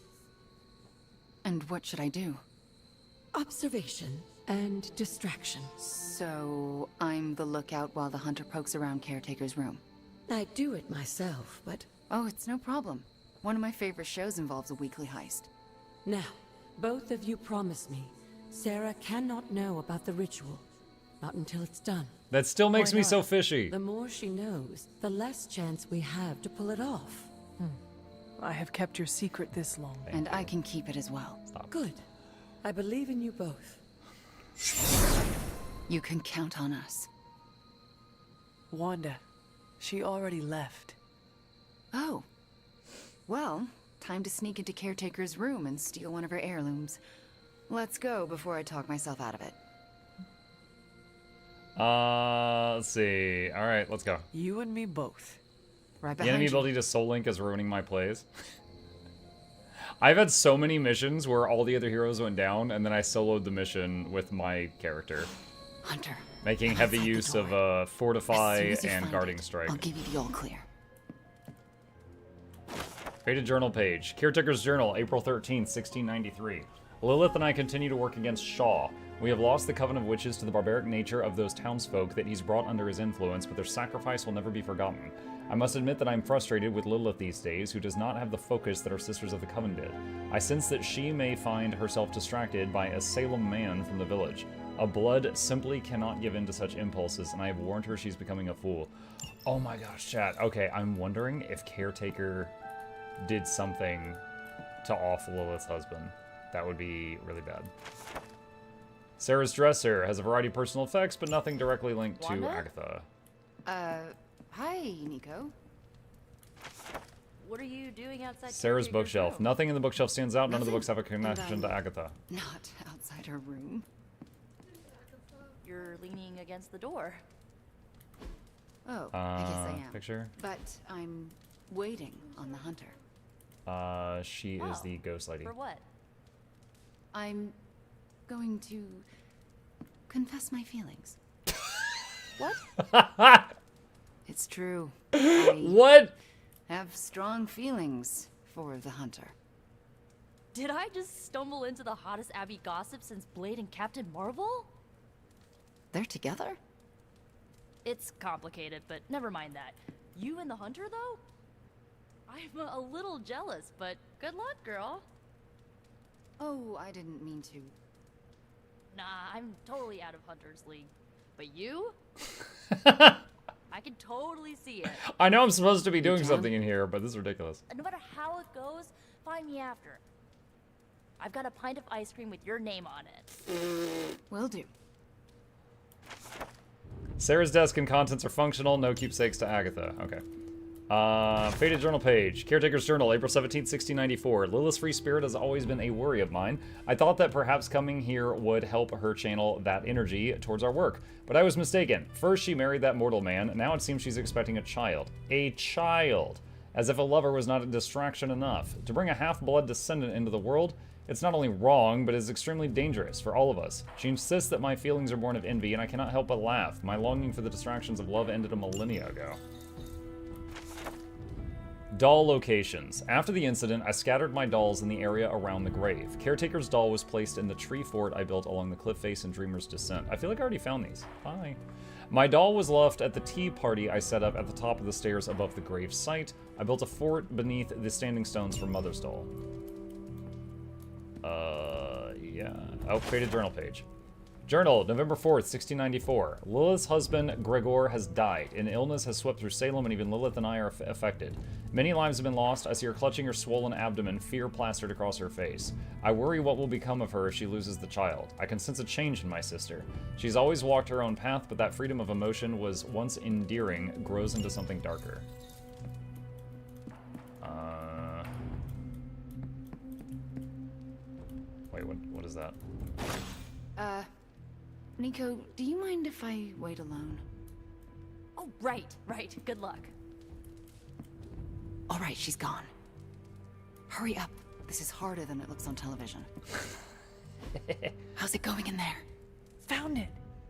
And what should I do? Observation and distraction. So, I'm the lookout while the hunter pokes around Caretaker's room. I do it myself, but... Oh, it's no problem. One of my favorite shows involves a weekly heist. Now, both of you promise me Sarah cannot know about the ritual. Not until it's done. That still makes Why me not? so fishy. The more she knows, the less chance we have to pull it off. I have kept your secret this long. And I can keep it as well. Good. I believe in you both. You can count on us. Wanda, she already left. Oh. Well, time to sneak into Caretaker's room and steal one of her heirlooms. Let's go before I talk myself out of it. Let's see. All right, let's go. You and me both. Right The behind enemy you. ability to Soul Link is ruining my plays. I've had so many missions where all the other heroes went down, and then I soloed the mission with my character. Hunter. Making heavy outside the use door. of Fortify As soon as you and find Guarding it, Strike. I'll give you the all clear. Faded Journal page. Caretaker's Journal, April 13th, 1693. Lilith and I continue to work against Shaw. We have lost the coven of witches to the barbaric nature of those townsfolk that he's brought under his influence, but their sacrifice will never be forgotten. I must admit that I'm frustrated with Lilith these days, who does not have the focus that our sisters of the coven did. I sense that she may find herself distracted by a Salem man from the village. A blood simply cannot give in to such impulses, and I have warned her she's becoming a fool. Oh my gosh, chat. Okay, I'm wondering if Caretaker did something to off Lilith's husband. That would be really bad. Sarah's dresser has a variety of personal effects, but nothing directly linked to Wanda? Agatha. Hi, Nico. What are you doing outside Sarah's Caretaker's bookshelf. room? Nothing in the bookshelf stands out. None of the Nothing. books have a connection And to Agatha. Not outside her room. You're leaning against the door. Oh, I guess I am. Picture? But I'm waiting on the hunter. She is Oh, the ghost lady. For what? I'm going to confess my feelings. What? It's true. I What? have strong feelings for the hunter. Did I just stumble into the hottest Abbey gossip since Blade and Captain Marvel? They're together? It's complicated, but never mind that. You and the hunter, though? I'm a little jealous, but good luck, girl. Oh, I didn't mean to. Nah, I'm totally out of Hunter's League. But you? I can totally see it. I know I'm supposed to be doing John? something in here, but this is ridiculous. And no matter how it goes, find me after. I've got a pint of ice cream with your name on it. Will do. Sarah's desk and contents are functional. No keepsakes to Agatha. Okay. Faded Journal page. Caretaker's Journal, April 17th, 1694. Lilith's free spirit has always been a worry of mine. I thought that perhaps coming here would help her channel that energy towards our work, but I was mistaken. First she married that mortal man, now it seems she's expecting a child. A child! As if a lover was not a distraction enough. To bring a half-blood descendant into the world, it's not only wrong, but is extremely dangerous for all of us. She insists that my feelings are born of envy, and I cannot help but laugh. My longing for the distractions of love ended a millennia ago. Doll locations. After the incident, I scattered my dolls in the area around the grave. Caretaker's doll was placed in the tree fort I built along the cliff face in Dreamer's Descent. I feel like I already found these. Bye. My doll was left at the tea party I set up at the top of the stairs above the grave site. I built a fort beneath the standing stones for Mother's doll. Yeah. Oh, create a journal page. Journal, November 4th, 1694. Lilith's husband, Gregor, has died. An illness has swept through Salem, and even Lilith and I are affected. Many lives have been lost. I see her clutching her swollen abdomen, fear plastered across her face. I worry what will become of her if she loses the child. I can sense a change in my sister. She's always walked her own path, but that freedom of emotion was once endearing grows into something darker. Wait, what is that? Nico, do you mind if I wait alone? Oh, right. Good luck. All right, she's gone. Hurry up. This is harder than it looks on television. How's it going in there? Found it.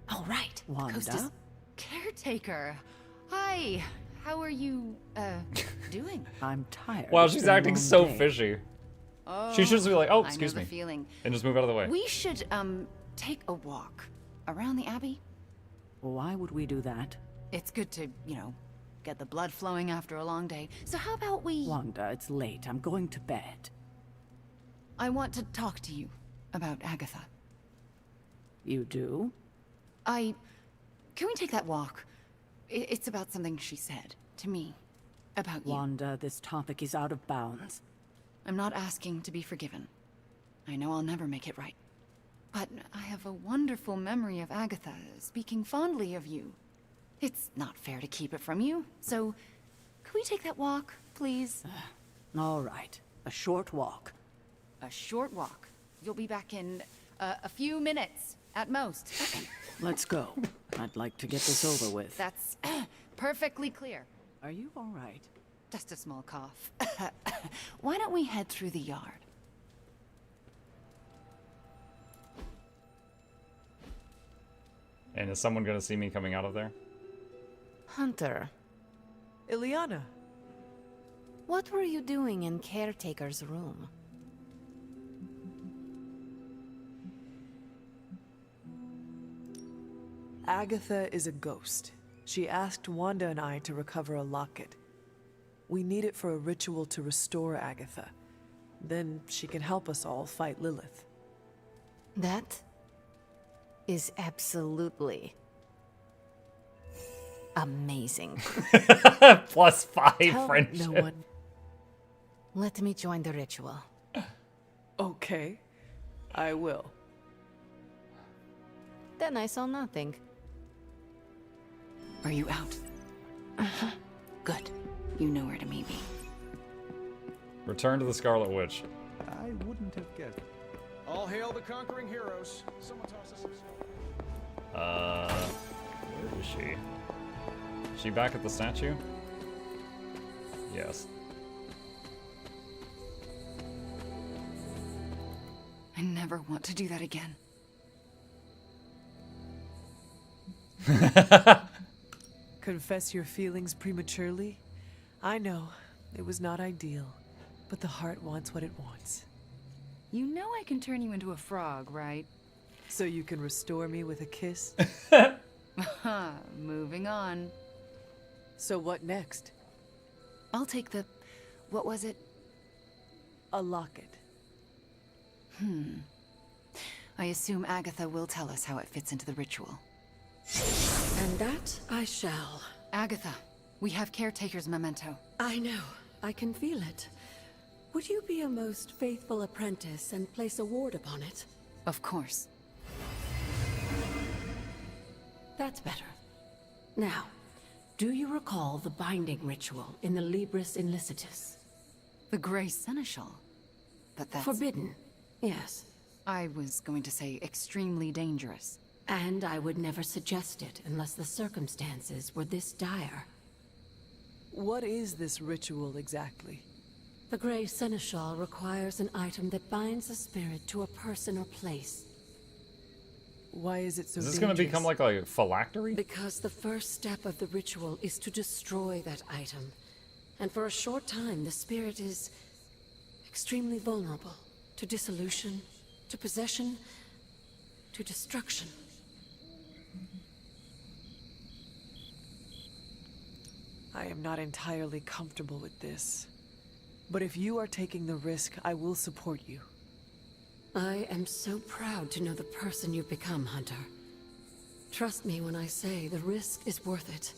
All right. Wanda? Coast is caretaker. Hi. How are you, doing? I'm tired. Wow, she's acting so fishy. Oh, She should just be like, oh, I excuse know me. the feeling. And just move out of the way. We should, take a walk around the abbey. Why would we do that? It's good to, you know, get the blood flowing after a long day. So how about we... Wanda, it's late. I'm going to bed. I want to talk to you about Agatha. You do? Can we take that walk? It's about something she said to me. About you. Wanda, this topic is out of bounds. I'm not asking to be forgiven. I know I'll never make it right. But I have a wonderful memory of Agatha speaking fondly of you. It's not fair to keep it from you, so could we take that walk, please? All right. A short walk. A short walk. You'll be back in a few minutes, at most. Let's go. I'd like to get this over with. That's perfectly clear. Are you all right? Just a small cough. Why don't we head through the yard? And is someone gonna see me coming out of there? Hunter, Ileana. what were you doing in Caretaker's room? Agatha is a ghost. She asked Wanda and I to recover a locket. We need it for a ritual to restore Agatha. Then she can help us all fight Lilith. That is absolutely amazing. +5 Tell friendship. no one. Let me join the ritual. Okay, I will. Then I saw nothing. Are you out? Good. You know where to meet me. Return to the Scarlet Witch. I wouldn't have guessed. All hail the conquering heroes. Someone toss us some Where is she? Is she back at the statue? Yes. I never want to do that again. Confess your feelings prematurely? I know, it was not ideal, but the heart wants what it wants. You know I can turn you into a frog, right? So you can restore me with a kiss? Moving on. So what next? I'll take the... what was it? A locket. I assume Agatha will tell us how it fits into the ritual. And that I shall. Agatha, we have Caretaker's memento. I know. I can feel it. Would you be a most faithful apprentice and place a ward upon it? Of course. That's better. Now, do you recall the binding ritual in the Libris Inlicitus? The Grey Seneschal. But that's... Forbidden, yes. I was going to say extremely dangerous. And I would never suggest it unless the circumstances were this dire. What is this ritual exactly? The Grey Seneschal requires an item that binds a spirit to a person or place. Why is it so Is this dangerous? going to become like a phylactery? Because the first step of the ritual is to destroy that item. And for a short time, the spirit is extremely vulnerable to dissolution, to possession, to destruction. I am not entirely comfortable with this. But if you are taking the risk, I will support you. I am so proud to know the person you've become, Hunter. Trust me when I say the risk is worth it.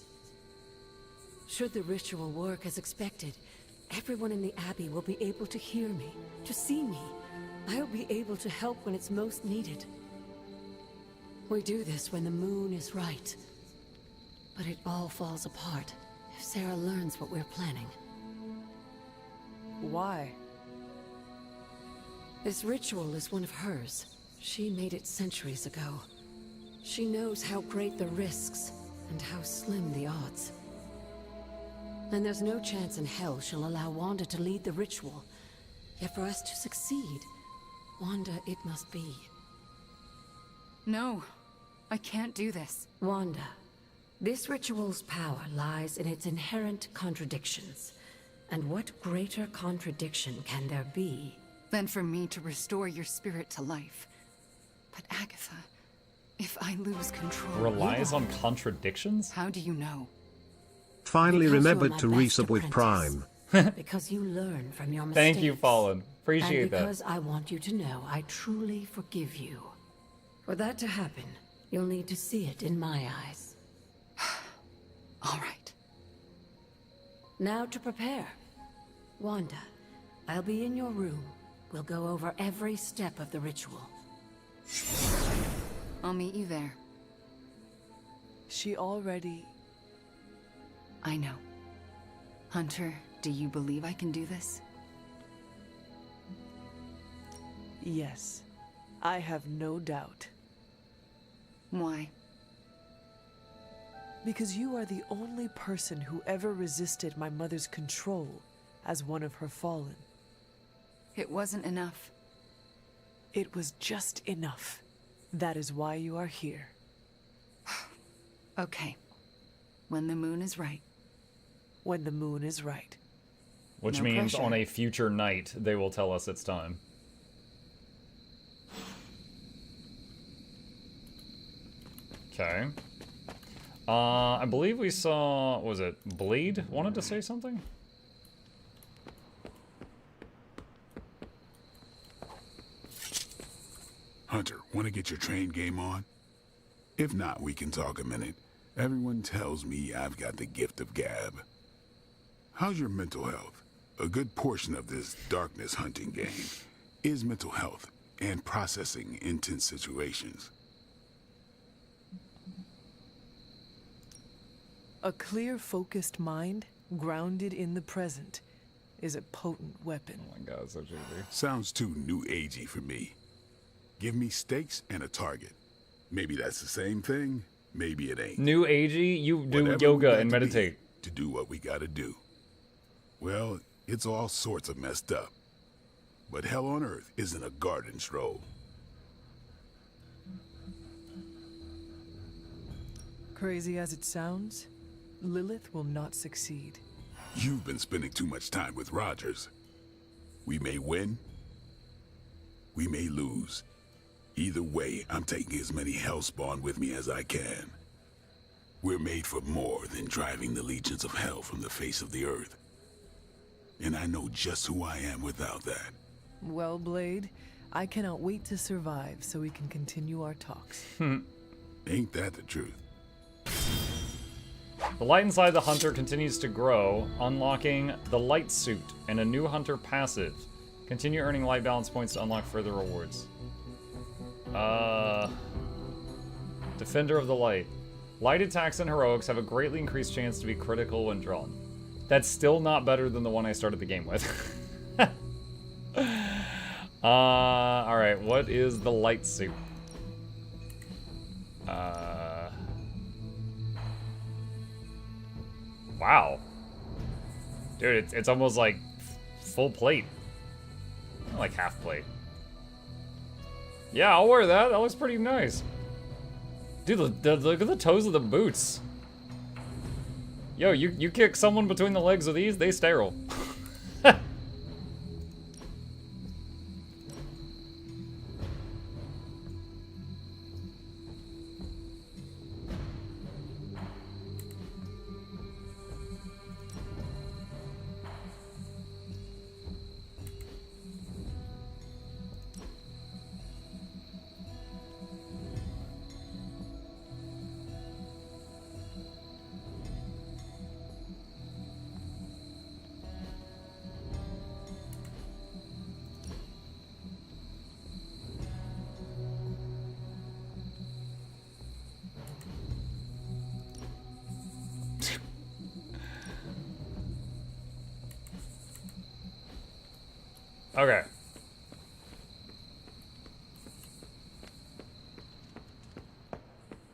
Should the ritual work as expected, everyone in the Abbey will be able to hear me, to see me. I'll be able to help when it's most needed. We do this when the moon is right. But it all falls apart if Sarah learns what we're planning. Why? This ritual is one of hers. She made it centuries ago. She knows how great the risks and how slim the odds. And there's no chance in hell she'll allow Wanda to lead the ritual. Yet for us to succeed, Wanda it must be. No, I can't do this. Wanda, this ritual's power lies in its inherent contradictions. And what greater contradiction can there be than for me to restore your spirit to life? But Agatha, if I lose control... Relies on contradictions? How do you know? Finally Because remembered you're to my resub best with apprentice. Prime. Because you learn from your mistakes. Thank you, Fallen. Appreciate and that. because I want you to know I truly forgive you. For that to happen, you'll need to see it in my eyes. All right. Now to prepare. Wanda, I'll be in your room. We'll go over every step of the ritual. I'll meet you there. She already... I know. Hunter, do you believe I can do this? Yes. I have no doubt. Why? Because you are the only person who ever resisted my mother's control as one of her fallen. It wasn't enough. It was just enough. That is why you are here. Okay. When the moon is right. When the moon is right. Which No means pressure. on a future night, they will tell us it's time. Okay. I believe we saw, what was it, Bleed wanted to say something? Hunter, want to get your train game on? If not, we can talk a minute. Everyone tells me I've got the gift of gab. How's your mental health? A good portion of this darkness hunting game is mental health and processing intense situations. A clear, focused mind, grounded in the present, is a potent weapon. Oh my god, so cheesy. Sounds too new agey for me. Give me stakes and a target. Maybe that's the same thing, maybe it ain't. New agey, you do Whatever we yoga got and to be meditate. to do what we gotta do. Well, it's all sorts of messed up. But hell on earth isn't a garden stroll. Crazy as it sounds, Lilith will not succeed. You've been spending too much time with Rogers. We may win, we may lose. Either way, I'm taking as many Hellspawn with me as I can. We're made for more than driving the legions of hell from the face of the earth. And I know just who I am without that. Well, Blade, I cannot wait to survive so we can continue our talks. Ain't that the truth? The light inside the hunter continues to grow, unlocking the light suit and a new hunter passive. Continue earning light balance points to unlock further rewards. Defender of the Light. Light attacks and heroics have a greatly increased chance to be critical when drawn. That's still not better than the one I started the game with. Alright, what is the light suit? Wow. Dude, it's almost like full plate. Not like half plate. Yeah, I'll wear that. That looks pretty nice. Dude, look at the toes of the boots. Yo, you kick someone between the legs with these, they sterile. Okay.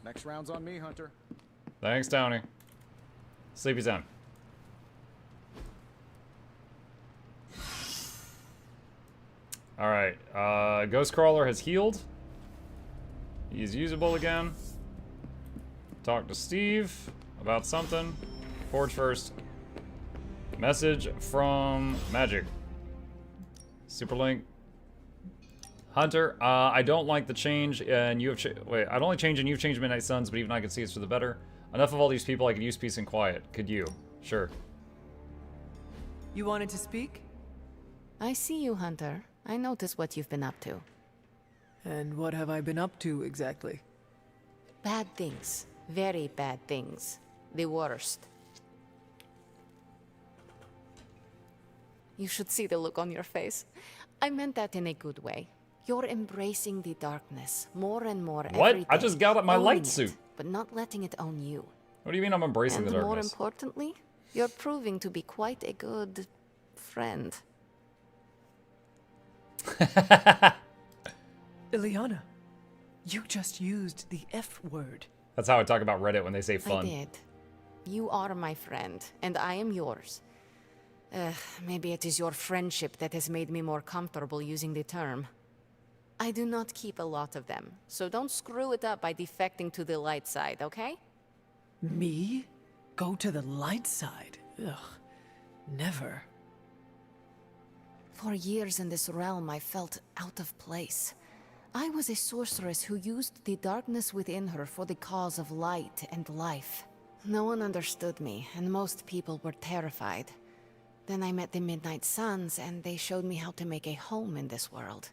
Next round's on me, Hunter. Thanks, Tony. Sleepy time. Alright, Ghost Crawler has healed. He's usable again. Talk to Steve about something. Forge first. Message from Magic. Superlink. Hunter, I don't like the change, and you have wait. I don't like change, and you've changed Midnight Suns, but even I can see it's for the better. Enough of all these people. I could use peace and quiet. Could you? Sure. You wanted to speak? I see you, Hunter. I notice what you've been up to. And what have I been up to exactly? Bad things. Very bad things. The worst. You should see the look on your face. I meant that in a good way. You're embracing the darkness more and more every What? day. I just got up my light suit. But not letting it own you. What do you mean I'm embracing the And more darkness? importantly, you're proving to be quite a good friend. Ileana, you just used the F word. That's how I talk about Reddit when they say fun. I did. You are my friend, and I am yours. Maybe it is your friendship that has made me more comfortable using the term. I do not keep a lot of them, so don't screw it up by defecting to the light side, okay? Me? Go to the light side? Ugh. Never. For years in this realm, I felt out of place. I was a sorceress who used the darkness within her for the cause of light and life. No one understood me, and most people were terrified. Then I met the Midnight Suns, and they showed me how to make a home in this world.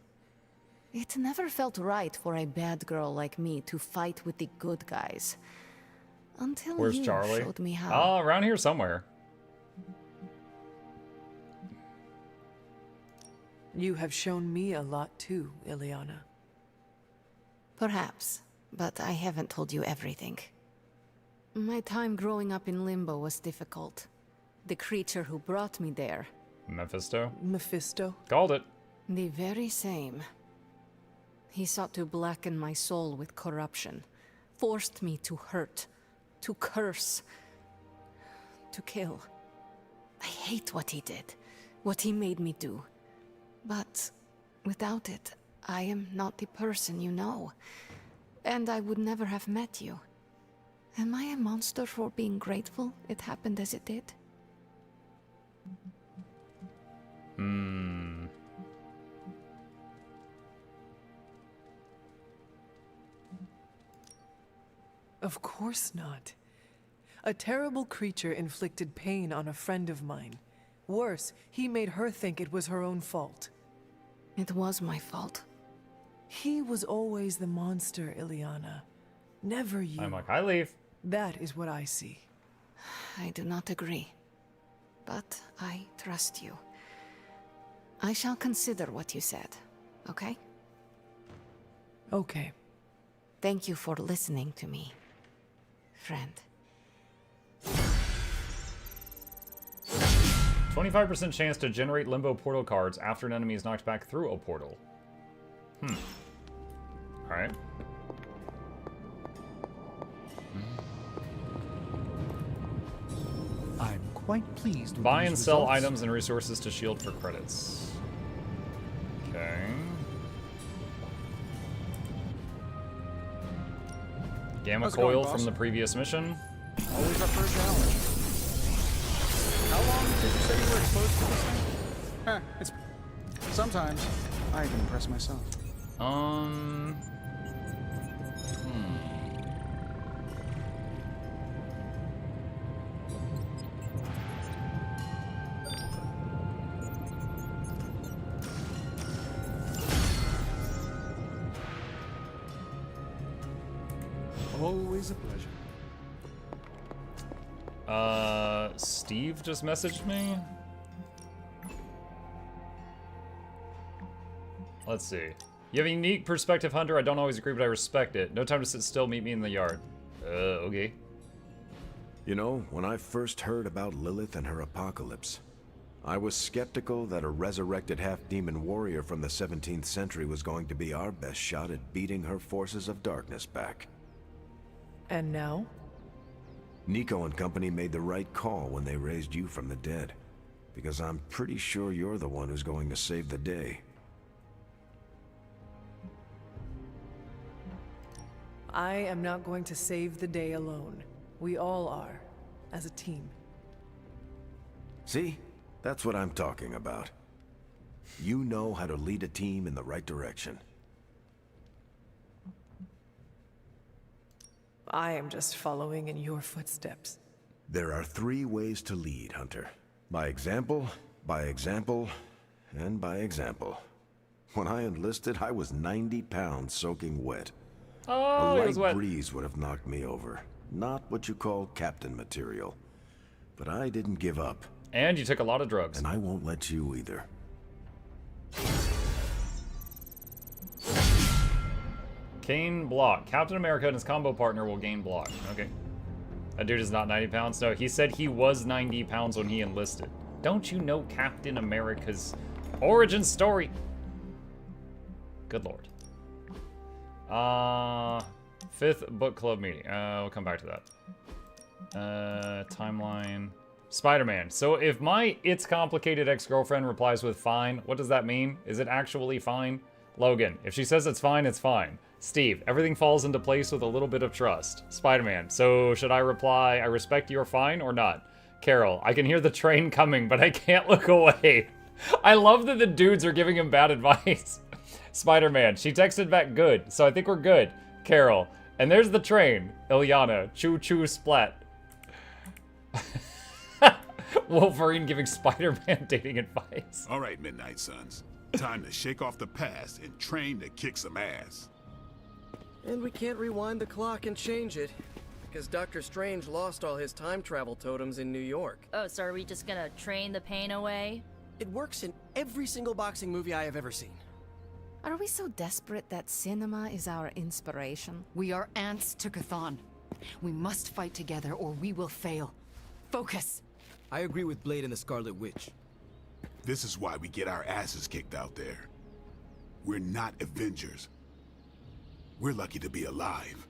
It never felt right for a bad girl like me to fight with the good guys. Until Where's you Charlie? showed me how. Oh, around here somewhere. You have shown me a lot too, Ileana. Perhaps, but I haven't told you everything. My time growing up in Limbo was difficult. The creature who brought me there. Mephisto? Mephisto? Called it. The very same. He sought to blacken my soul with corruption, forced me to hurt, to curse, to kill. I hate what he did, what he made me do. But without it, I am not the person you know, and I would never have met you. Am I a monster for being grateful it happened as it did? Of course not. A terrible creature inflicted pain on a friend of mine. Worse, he made her think it was her own fault. It was my fault. He was always the monster, Ileana. Never you. I'm like, I leave. That is what I see. I do not agree. But I trust you. I shall consider what you said, okay? Okay. Thank you for listening to me, friend. 25% chance to generate limbo portal cards after an enemy is knocked back through a portal. Alright. I'm quite pleased with Buy these and sell results. items and resources to shield for credits. Okay. Gamma How's it going, coil boss? from the previous mission. Always up for a challenge. Did you say you were exposed to this thing? It's... Sometimes, I can impress myself. Always a pleasure. Steve just messaged me. Let's see. You have a unique perspective, Hunter. I don't always agree, but I respect it. No time to sit still. Meet me in the yard. Okay. You know, when I first heard about Lilith and her apocalypse, I was skeptical that a resurrected half-demon warrior from the 17th century was going to be our best shot at beating her forces of darkness back. And now? Nico and company made the right call when they raised you from the dead. Because I'm pretty sure you're the one who's going to save the day. I am not going to save the day alone. We all are, as a team. See? That's what I'm talking about. You know how to lead a team in the right direction. I am just following in your footsteps. There are 3 ways to lead, Hunter. By example, and by example. When I enlisted, I was 90 pounds soaking wet. Oh, a it was light wet. breeze would have knocked me over. Not what you call captain material. But I didn't give up. And you took a lot of drugs. And I won't let you either. Gain block. Captain America and his combo partner will gain block. Okay. That dude is not 90 pounds. No, he said he was 90 pounds when he enlisted. Don't you know Captain America's origin story? Good lord. 5th book club meeting. We'll come back to that. Timeline. Spider-Man. So if my it's complicated ex-girlfriend replies with fine, what does that mean? Is it actually fine? Logan. If she says it's fine, it's fine. Steve. Everything falls into place with a little bit of trust. Spider-Man. So should I reply, I respect you're fine or not? Carol. I can hear the train coming, but I can't look away. I love that the dudes are giving him bad advice. Spider-Man. She texted back good, so I think we're good. Carol. And there's the train. Ilyana. Choo-choo splat. Wolverine giving Spider-Man dating advice. All right, Midnight Suns. Time to shake off the past and train to kick some ass. And we can't rewind the clock and change it, because Dr. Strange lost all his time travel totems in New York. Oh, so are we just gonna train the pain away? It works in every single boxing movie I have ever seen. Are we so desperate that cinema is our inspiration? We are ants to Chthon. We must fight together or we will fail. Focus! I agree with Blade and the Scarlet Witch. This is why we get our asses kicked out there. We're not Avengers. We're lucky to be alive.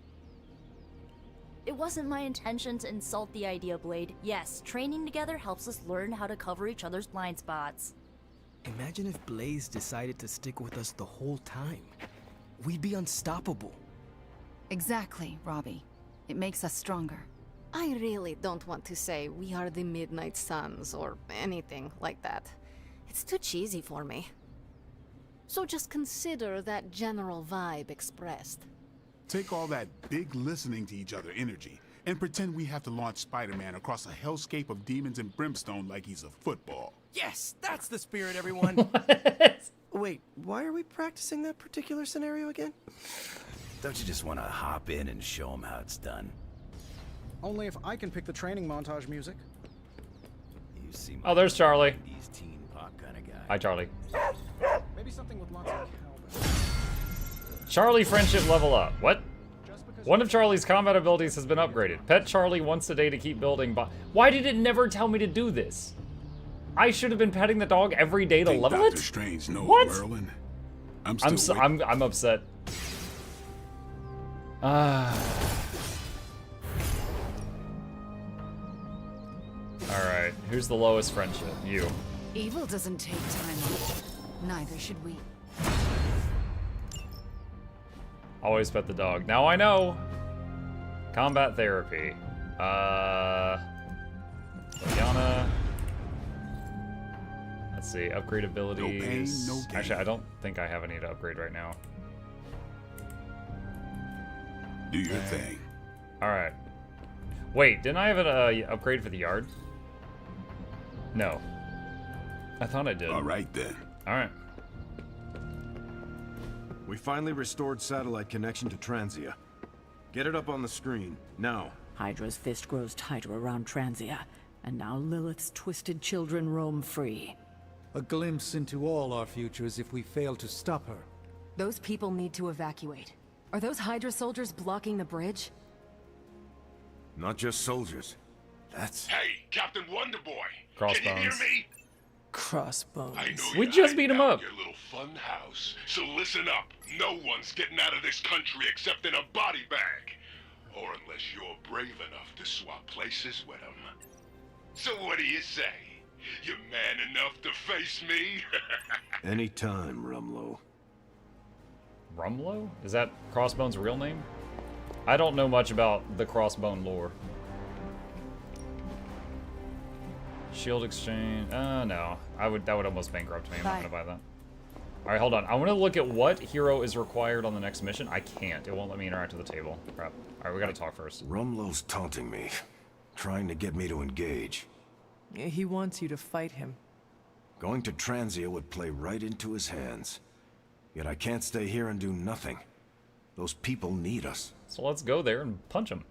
It wasn't my intention to insult the idea, Blade. Yes, training together helps us learn how to cover each other's blind spots. Imagine if Blaze decided to stick with us the whole time. We'd be unstoppable. Exactly, Robbie. It makes us stronger. I really don't want to say we are the Midnight Suns or anything like that. It's too cheesy for me. So just consider that general vibe expressed. Take all that big listening to each other energy and pretend we have to launch Spider-Man across a hellscape of demons and brimstone like he's a football. Yes, that's the spirit, everyone. Wait, why are we practicing that particular scenario again? Don't you just want to hop in and show them how it's done? Only if I can pick the training montage music. You seem Oh, there's Charlie. He's teen pop kind of guy. Hi, Charlie. Maybe something with lots of cowbell. Charlie friendship level up. What? One of Charlie's combat abilities has been upgraded. Pet Charlie once a day to keep building. Why did it never tell me to do this? I should have been petting the dog every day to level Dr. it? Strange knows What? Merlin. I'm upset. Alright, who's the lowest friendship? You. Evil doesn't take time off. Neither should we. Always pet the dog. Now I know. Combat therapy. Liliana. Let's see, upgrade abilities. No pain, no gain. Actually, I don't think I have any to upgrade right now. Do your thing. All right. Wait, didn't I have an upgrade for the yard? No. I thought I did. All right then. All right. We finally restored satellite connection to Transia. Get it up on the screen, now. Hydra's fist grows tighter around Transia, and now Lilith's twisted children roam free. A glimpse into all our futures if we fail to stop her. Those people need to evacuate. Are those Hydra soldiers blocking the bridge? Not just soldiers. That's... Hey, Captain Wonderboy! Crossbones. Can you hear me? Crossbones. I know We you're just beat him hiding out up. in your little fun house. So listen up. No one's getting out of this country except in a body bag. Or unless you're brave enough to swap places with them. So what do you say? You man enough to face me? Anytime, Rumlow. Rumlow? Is that Crossbone's real name? I don't know much about the Crossbone lore. Shield exchange. No. That would almost bankrupt me. I'm not gonna buy that. Alright, hold on. I want to look at what hero is required on the next mission. I can't. It won't let me interact with the table. Crap. Alright, we gotta talk first. Rumlow's taunting me, trying to get me to engage. He wants you to fight him. Going to Transia would play right into his hands. Yet I can't stay here and do nothing. Those people need us. So let's go there and punch him.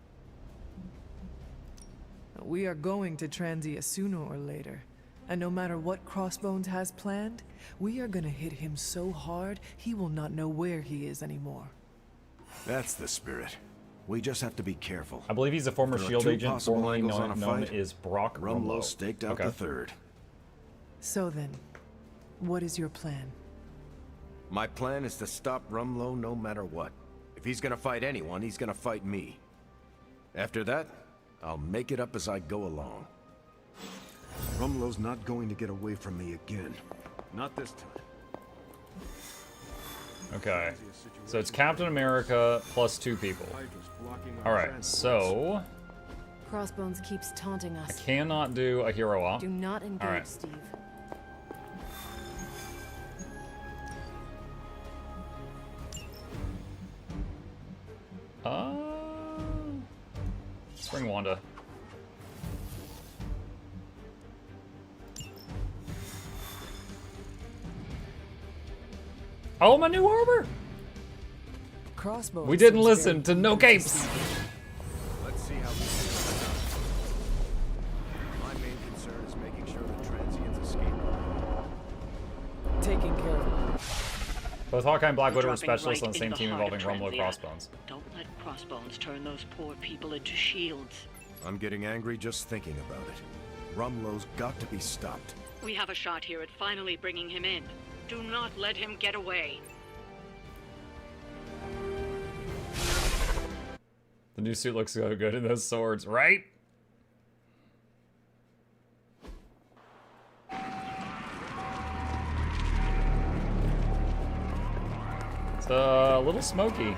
We are going to Transia sooner or later. And no matter what Crossbones has planned, we are gonna hit him so hard, he will not know where he is anymore. That's the spirit. We just have to be careful. I believe he's a former There are SHIELD two agent, possible formerly angles on a known fight. as Brock Rumlow Rumlow. staked out the third. So then, what is your plan? My plan is to stop Rumlow no matter what. If he's gonna fight anyone, he's gonna fight me. After that, I'll make it up as I go along. Rumlow's not going to get away from me again. Not this time. Okay. So it's Captain America plus 2 people. Alright, so... Crossbones keeps taunting us. I cannot do a hero op. Do not engage, Alright. Steve. Spring Wanda. Oh, my new armor! Crossbones. We didn't seems listen to very no eager capes. Let's see how this goes. My main concern is making sure the Transients escape. Taking care of him. Both Hawkeye and Black Widow are Dropping specialists right on the same into team heart of involving Rumlow Transia. Crossbones. Don't let Crossbones turn those poor people into shields. I'm getting angry just thinking about it. Rumlow's got to be stopped. We have a shot here at finally bringing him in. Do not let him get away. The new suit looks so good in those swords, right? It's a little smoky.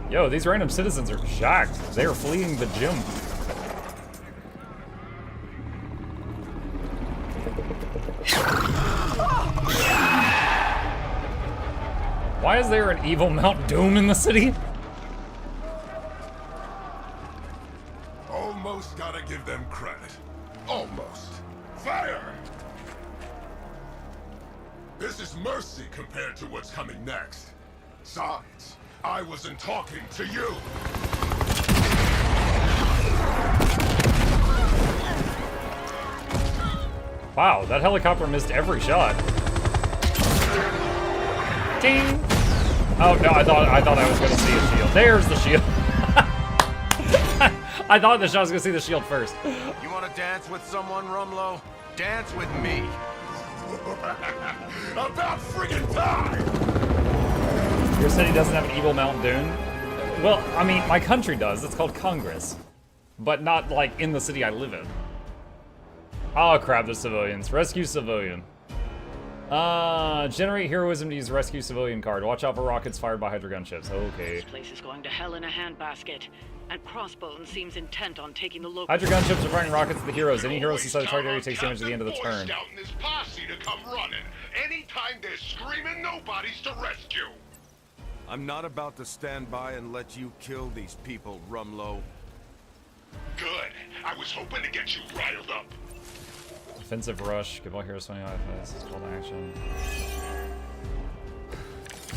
Yo, these random citizens are shocked. They are fleeing the gym. Why is there an evil Mount Doom in the city? Almost gotta give them credit. Almost. Fire! This is mercy compared to what's coming next. Besides, I wasn't talking to you. Wow, that helicopter missed every shot. Ding! Oh no, I thought I was gonna see a shield. There's the shield. I thought I was gonna see the shield first. You want to dance with someone, Rumlow? Dance with me. About friggin' time! Your city doesn't have an evil Mount Doom? Well, I mean, my country does. It's called Congress. But not, like, in the city I live in. Oh crap, the civilians. Rescue civilian. Generate heroism to use rescue civilian card. Watch out for rockets fired by Hydra gunships. Okay. This place is going to hell in a handbasket. and Crossbones seems intent on taking the local. Hydra gunships are firing rockets at the heroes. Any heroes inside the target area takes damage at the end of the turn. Scouting his posse to come running. Anytime they're screaming, nobody's to rescue. I'm not about to stand by and let you kill these people, Rumlow. Good. I was hoping to get you riled up. Offensive rush. Give all heroes 25 minutes. It's called action.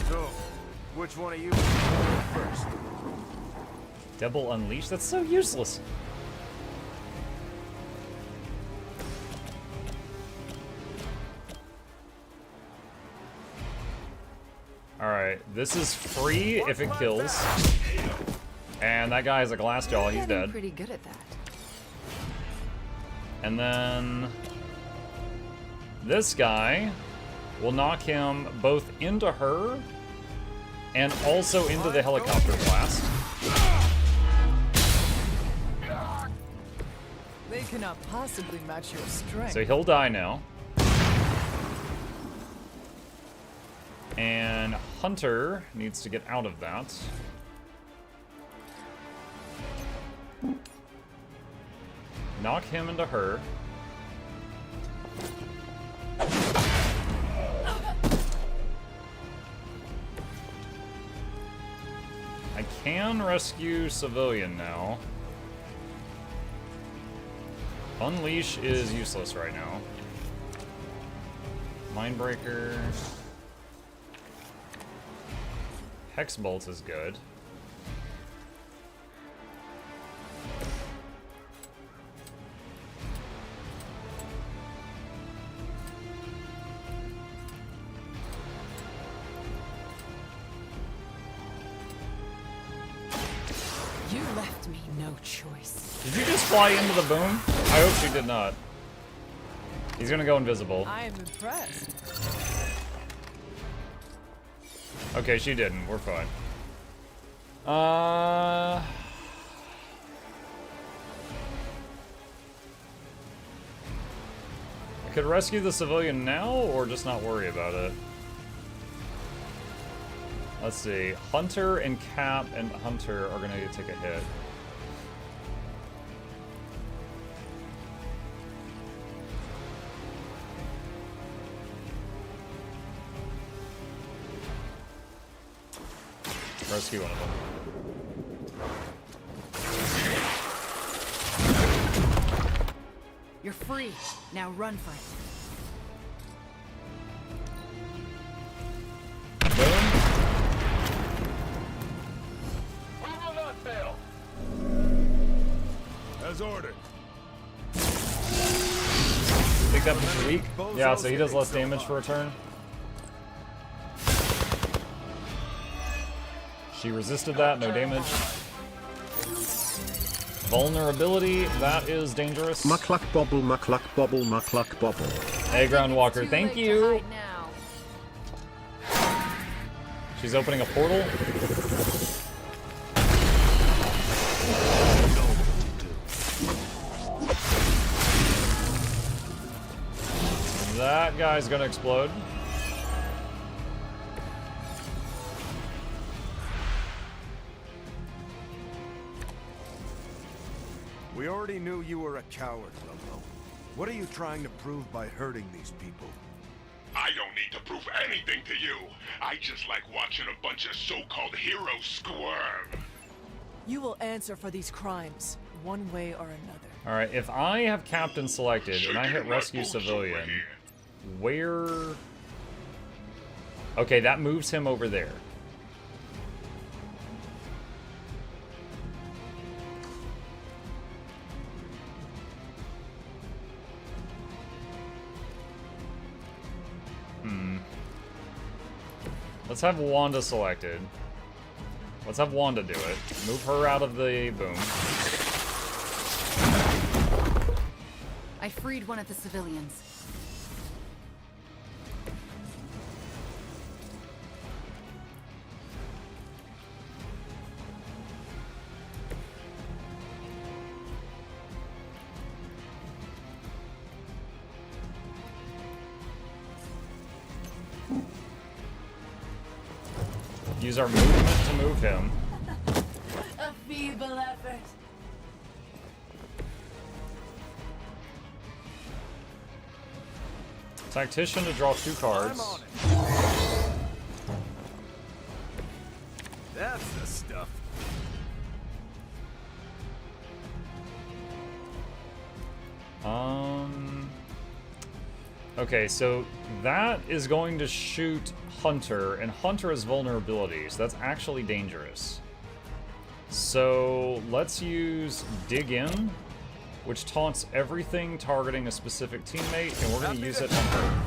So, which one of you first? Double unleash? That's so useless. Alright, this is free if it kills. And that guy has a glass jaw, he's dead. Pretty good at that. And then this guy will knock him both into her and also into the helicopter blast. They cannot possibly match your strength. So he'll die now. And Hunter needs to get out of that. Knock him into her. I can rescue civilian now. Unleash is useless right now. Mindbreaker. Hex Bolt is good. You left me no choice. Did you just fly into the boom? I hope she did not. He's gonna go invisible. I am impressed. Okay, she didn't. We're fine. I could rescue the civilian now, or just not worry about it. Let's see. Hunter and Cap and Hunter are gonna take a hit. Rescue one of them. You're free. Now run for it. We will not fail. As ordered. Think that was weak? Yeah, so he does less damage for a turn. She resisted that, no damage. Vulnerability, that is dangerous. Mukluk bobble, mukluk bobble, mukluk bobble. Hey, Groundwalker, thank you. She's opening a portal. That guy's gonna explode. We already knew you were a coward, Lobo. What are you trying to prove by hurting these people? I don't need to prove anything to you. I just like watching a bunch of so-called heroes squirm. You will answer for these crimes, one way or another. Alright, if I have Captain selected and I hit Rescue Civilian, where... Okay, that moves him over there. Let's have Wanda selected. Let's have Wanda do it. Move her out of the boom. I freed one of the civilians. Use our movement to move him. feeble effort. Tactician to draw 2 cards. I'm on it. That's the stuff. Okay, so that is going to shoot Hunter, and Hunter has vulnerabilities. That's actually dangerous. So let's use Dig In, which taunts everything targeting a specific teammate, and we're going to use it on her.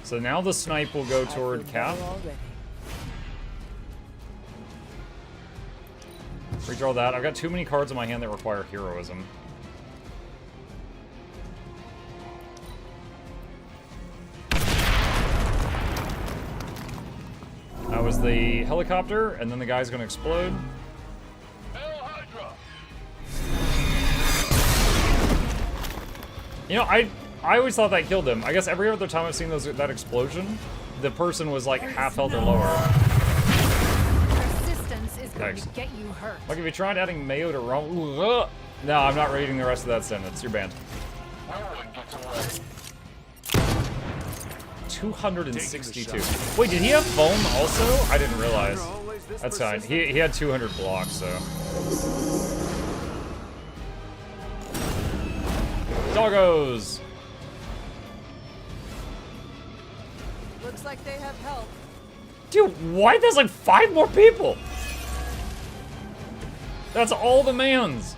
So now the snipe will go toward Cap. Redraw that. I've got too many cards in my hand that require heroism. That was the helicopter, and then the guy's gonna explode. You know, I always thought that killed him. I guess every other time I've seen that explosion, the person was like half health or lower. Persistence is going to get you hurt. Like, if you tried adding mayo to rum... No, I'm not reading the rest of that sentence. You're banned. 262. Wait, did he have foam also? I didn't realize. That's fine. He had 200 blocks, so... Doggos! Looks like they have help. Dude, why? There's like 5 more people! That's all the mans!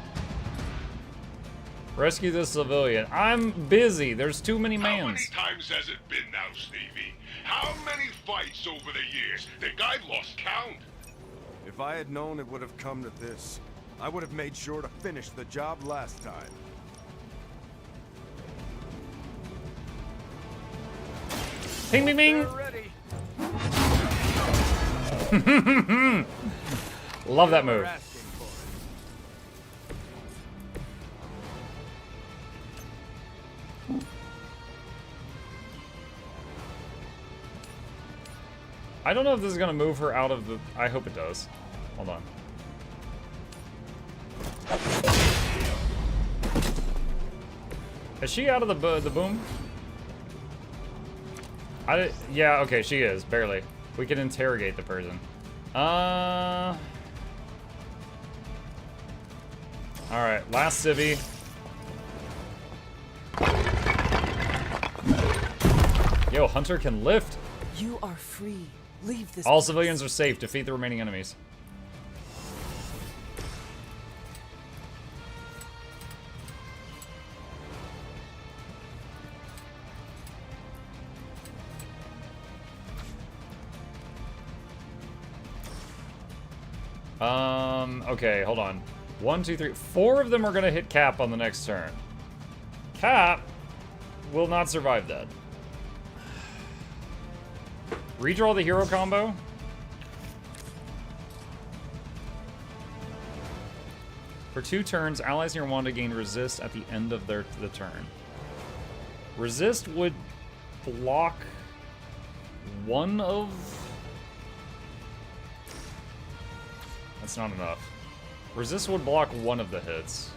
Rescue the civilian. I'm busy. There's too many mans. How many times has it been now, Stevie? How many fights over the years? Think I've lost count? If I had known it would have come to this, I would have made sure to finish the job last time. Ping, ping, ping! Love that move. I don't know if this is gonna move her out of the... I hope it does. Hold on. Is she out of the boom? Yeah, okay, she is, barely. We can interrogate the person. Alright, last civvy. Yo, Hunter can lift. You are free. Leave this. All civilians are safe. Defeat the remaining enemies. Okay, hold on. 1, 2, 3. 4 of them are gonna hit Cap on the next turn. Cap will not survive that. Redraw the hero combo. For 2 turns, allies near Wanda gain resist at the end of the turn. Resist would block one of... That's not enough. Resist would block one of the hits.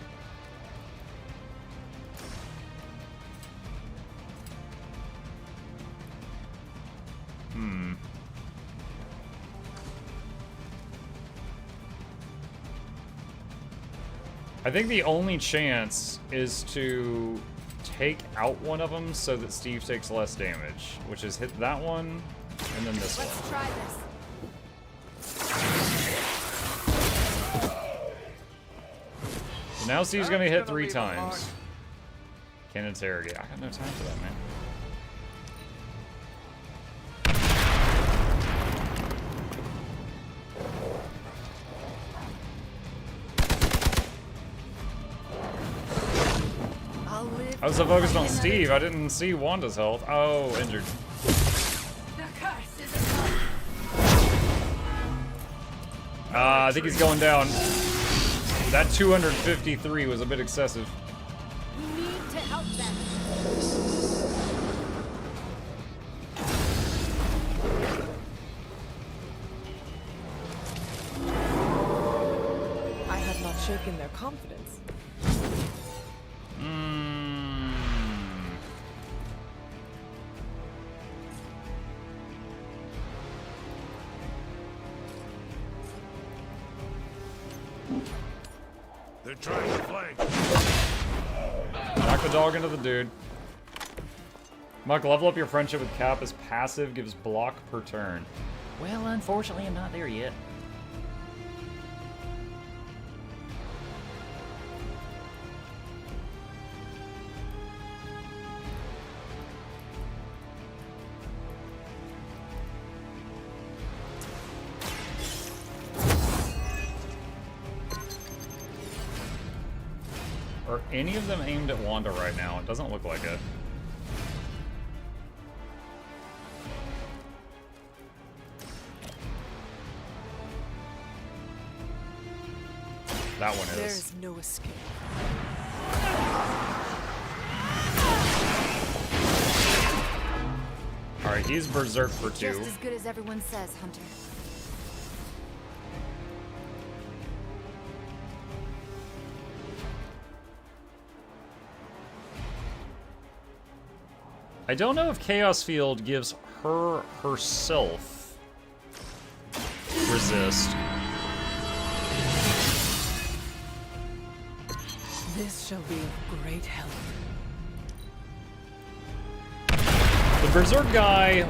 I think the only chance is to take out one of them so that Steve takes less damage, which is hit that one and then this one. Let's try this. So now Steve's gonna hit 3 times. Can't interrogate. I got no time for that, man. I was so focused on Steve, I didn't see Wanda's health. Oh, injured. I think he's going down. That 253 was a bit excessive. We need to help them. shaken their confidence. They're trying to flank. Knock the dog into the dude. Muck, level up your friendship with Cap as passive gives block per turn. Well, unfortunately, I'm not there yet. Are any of them aimed at Wanda right now? It doesn't look like it. That one is. There is no escape. Alright, he's berserk for 2. Just as good as everyone says, Hunter. I don't know if Chaos Field gives her herself resist. This shall be of great help. The Berserk guy,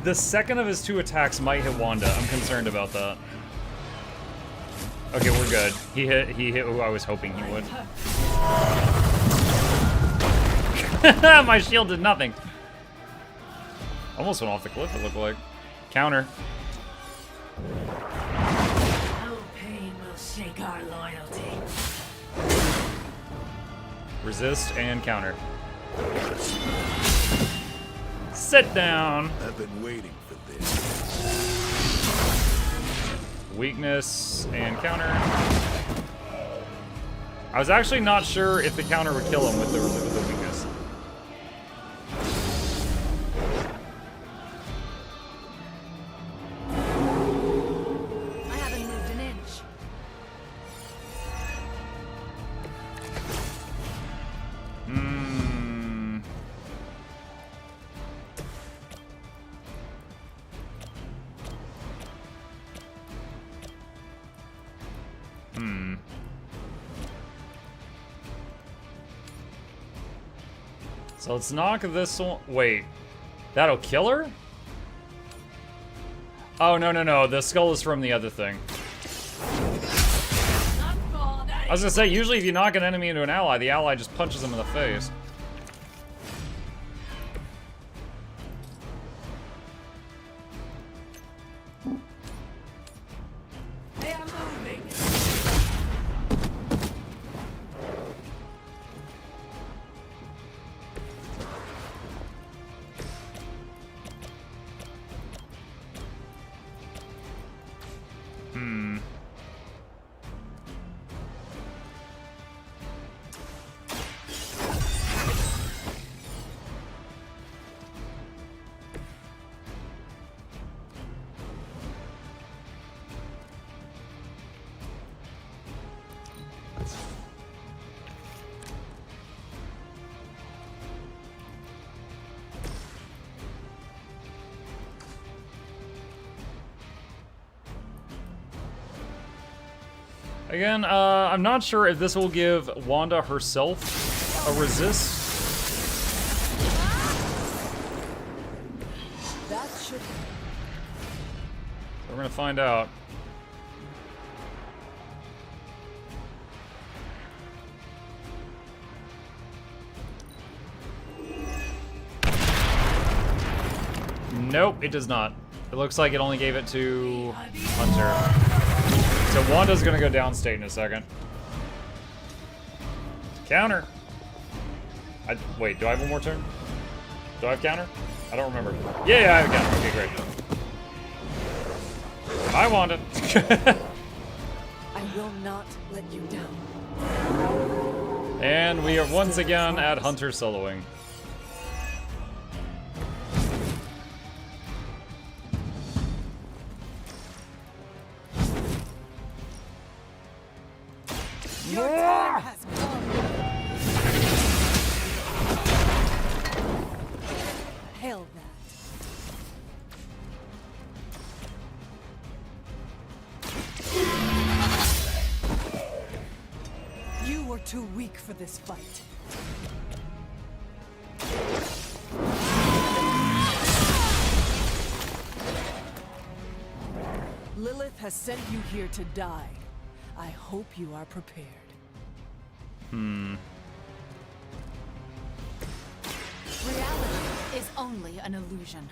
the second of his 2 attacks might hit Wanda. I'm concerned about that. Okay, we're good. He hit who I was hoping he would. My shield did nothing. Almost went off the cliff, it looked like. Counter. No pain will shake our loyalty. Resist and counter. Sit down. I've been waiting for this. Weakness and counter. I was actually not sure if the counter would kill him with the weakness. I haven't moved an inch. So let's knock this one. Wait, that'll kill her? Oh, no. The skull is from the other thing. I was gonna say, usually if you knock an enemy into an ally, the ally just punches them in the face. They are moving. Again, I'm not sure if this will give Wanda herself a resist. That should. We're gonna find out. Nope, it does not. It looks like it only gave it to Hunter. So Wanda's gonna go downstate in a second. Counter. Wait, do I have one more turn? Do I have counter? I don't remember. Yeah, I have a counter. Okay, great. Bye, Wanda. I will not let you down. And we are once again at Hunter soloing. weak for this fight. Lilith has sent you here to die. I hope you are prepared. Reality is only an illusion.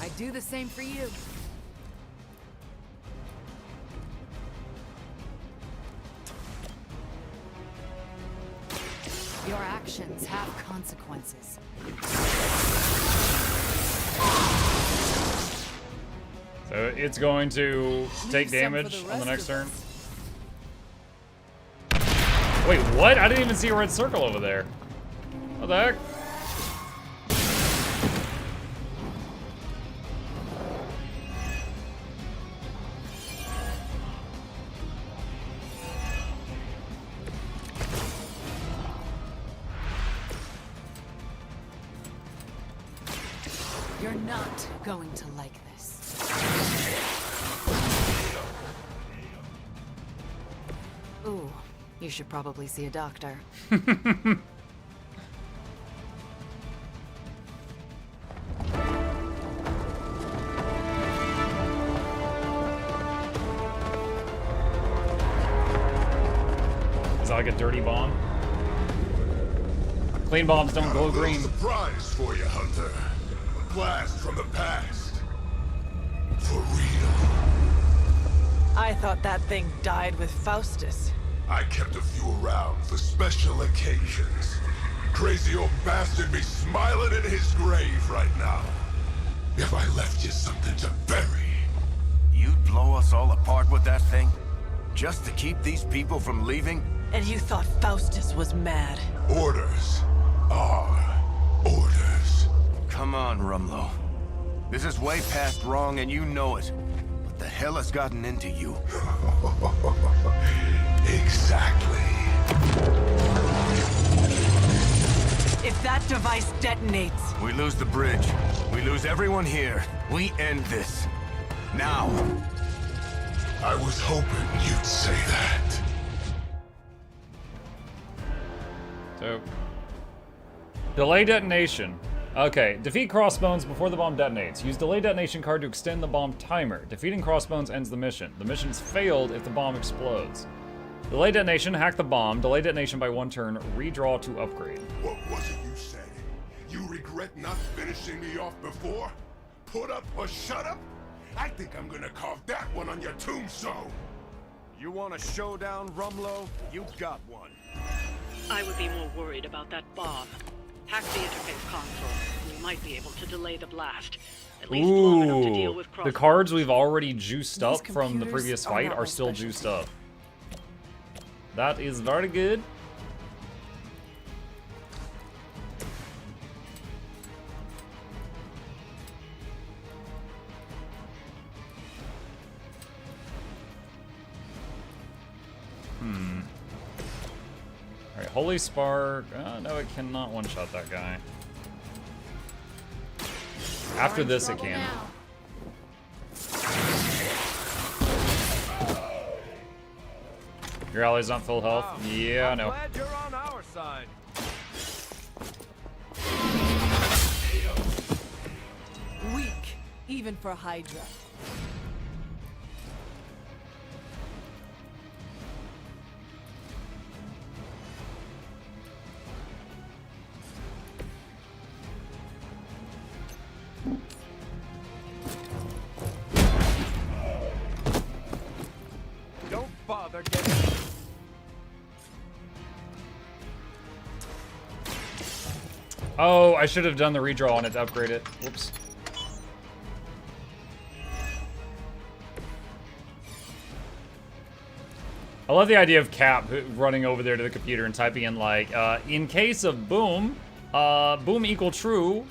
I do the same for you. Your actions have consequences. So it's going to take damage on the next turn. Wait, what? I didn't even see a red circle over there. What the heck? You're not going to like this. Ooh, you should probably see a doctor. Is that like a dirty bomb? Clean bombs don't glow green. Surprise for you, Hunter. A blast from the past. For real. I thought that thing died with Faustus. I kept a few around for special occasions. Crazy old bastard be smiling in his grave right now. If I left you something to bury. You'd blow us all apart with that thing? Just to keep these people from leaving? And you thought Faustus was mad. Orders are orders. Come on, Rumlow. This is way past wrong and you know it. What the hell has gotten into you? Exactly. If that device detonates... We lose the bridge. We lose everyone here. We end this. Now. I was hoping you'd say that. So, delay detonation. Okay, defeat Crossbones before the bomb detonates. Use delay detonation card to extend the bomb timer. Defeating Crossbones ends the mission. The mission's failed if the bomb explodes. Delay detonation, hack the bomb. Delay detonation by 1 turn. Redraw to upgrade. What was it you said? You regret not finishing me off before? Put up or shut up? I think I'm gonna carve that one on your tombstone. You want a showdown, Rumlow? You got one. I would be more worried about that bomb. Hack the interface console. You might be able to delay the blast. At least long enough to deal with The cards we've already juiced up from the previous fight are still juiced up. That is very good. Alright, Holy Spark. No, it cannot one-shot that guy. After this, it can. Your ally's not full health? Yeah, I know. Glad you're on our side. Weak, even for Hydra. Don't bother getting... Oh, I should have done the redraw on it to upgrade it. Whoops. I love the idea of Cap running over there to the computer and typing in like, in case of boom, boom equal true,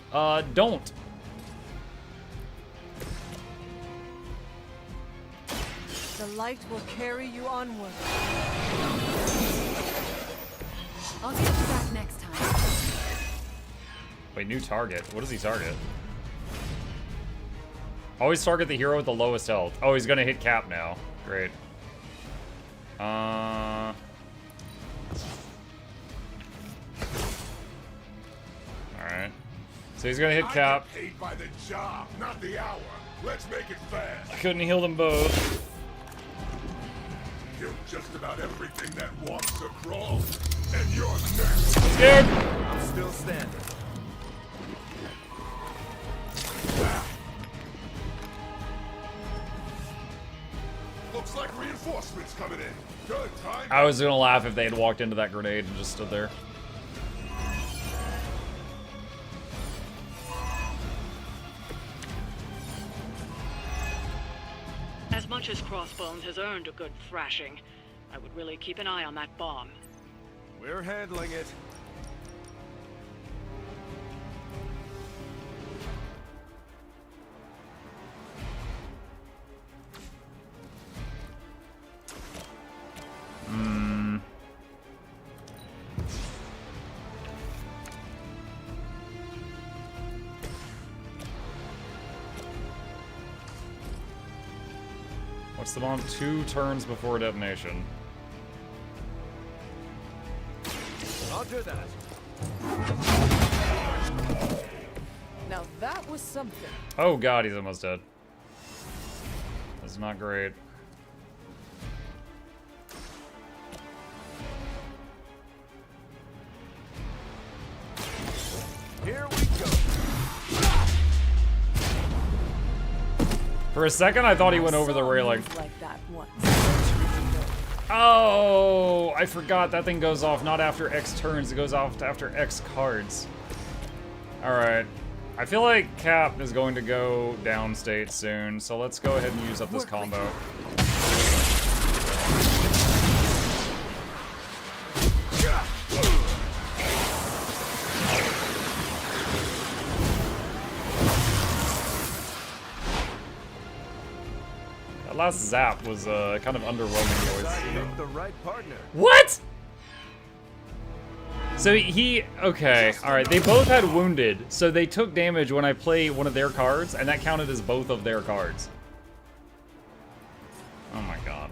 don't. The light will carry you onward. I'll get you back next time. Wait, new target. What does he target? Always target the hero with the lowest health. Oh, he's gonna hit Cap now. Great. So he's gonna hit Cap. I get paid by the job, not the hour. Let's make it fast. I couldn't heal them both. Killed just about everything that walks or crawls, and you're next. Scared. I'm still standing. Looks like reinforcements coming in. Good time. I was gonna laugh if they had walked into that grenade and just stood there. As much as Crossbones has earned a good thrashing, I would really keep an eye on that bomb. We're handling it. What's the bomb? 2 turns before detonation. Roger that. Now that was something. Oh god, he's almost dead. That's not great. Here we go. For a second, I thought he went over the railing. Like that once. Oh, I forgot that thing goes off not after X turns, it goes off after X cards. Alright. I feel like Cap is going to go downstate soon, so let's go ahead and use up this combo. That last zap was kind of underwhelming. I picked the right partner. What? So he, okay, alright, they both had wounded, so they took damage when I play one of their cards, and that counted as both of their cards. Oh my god.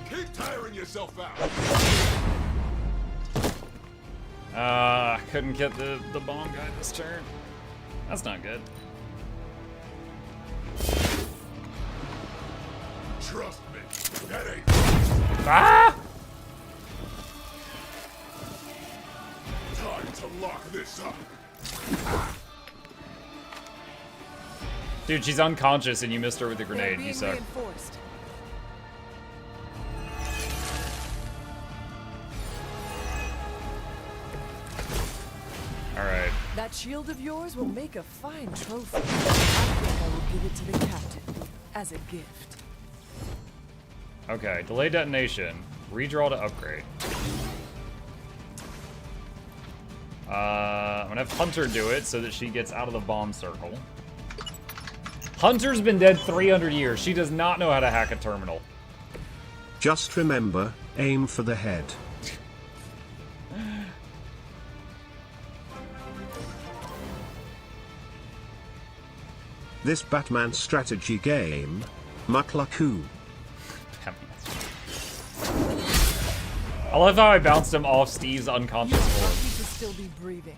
Keep tiring yourself out. Couldn't get the bomb guy this turn. That's not good. Trust me, that ain't. Ah! Time to lock this up. Dude, she's unconscious and you missed her with the grenade. You suck. Reinforced. Alright. That shield of yours will make a fine trophy. I think I will give it to the captain as a gift. Okay, delay detonation. Redraw to upgrade. I'm gonna have Hunter do it so that she gets out of the bomb circle. Hunter's been dead 300 years. She does not know how to hack a terminal. Just remember, aim for the head. This Batman strategy game, MuklukYoutube. I love how I bounced him off Steve's unconscious form. Lucky to still be breathing.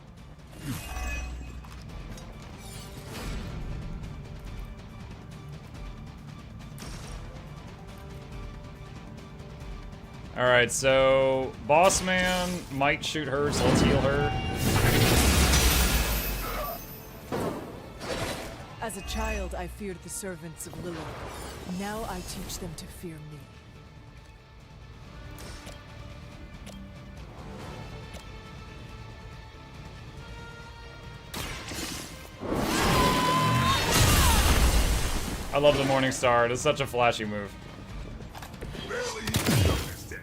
Alright, so Boss Man might shoot her, so let's heal her. As a child, I feared the servants of Lilith. Now I teach them to fear me. I love the Morning Star. It is such a flashy move. Barely even noticed it.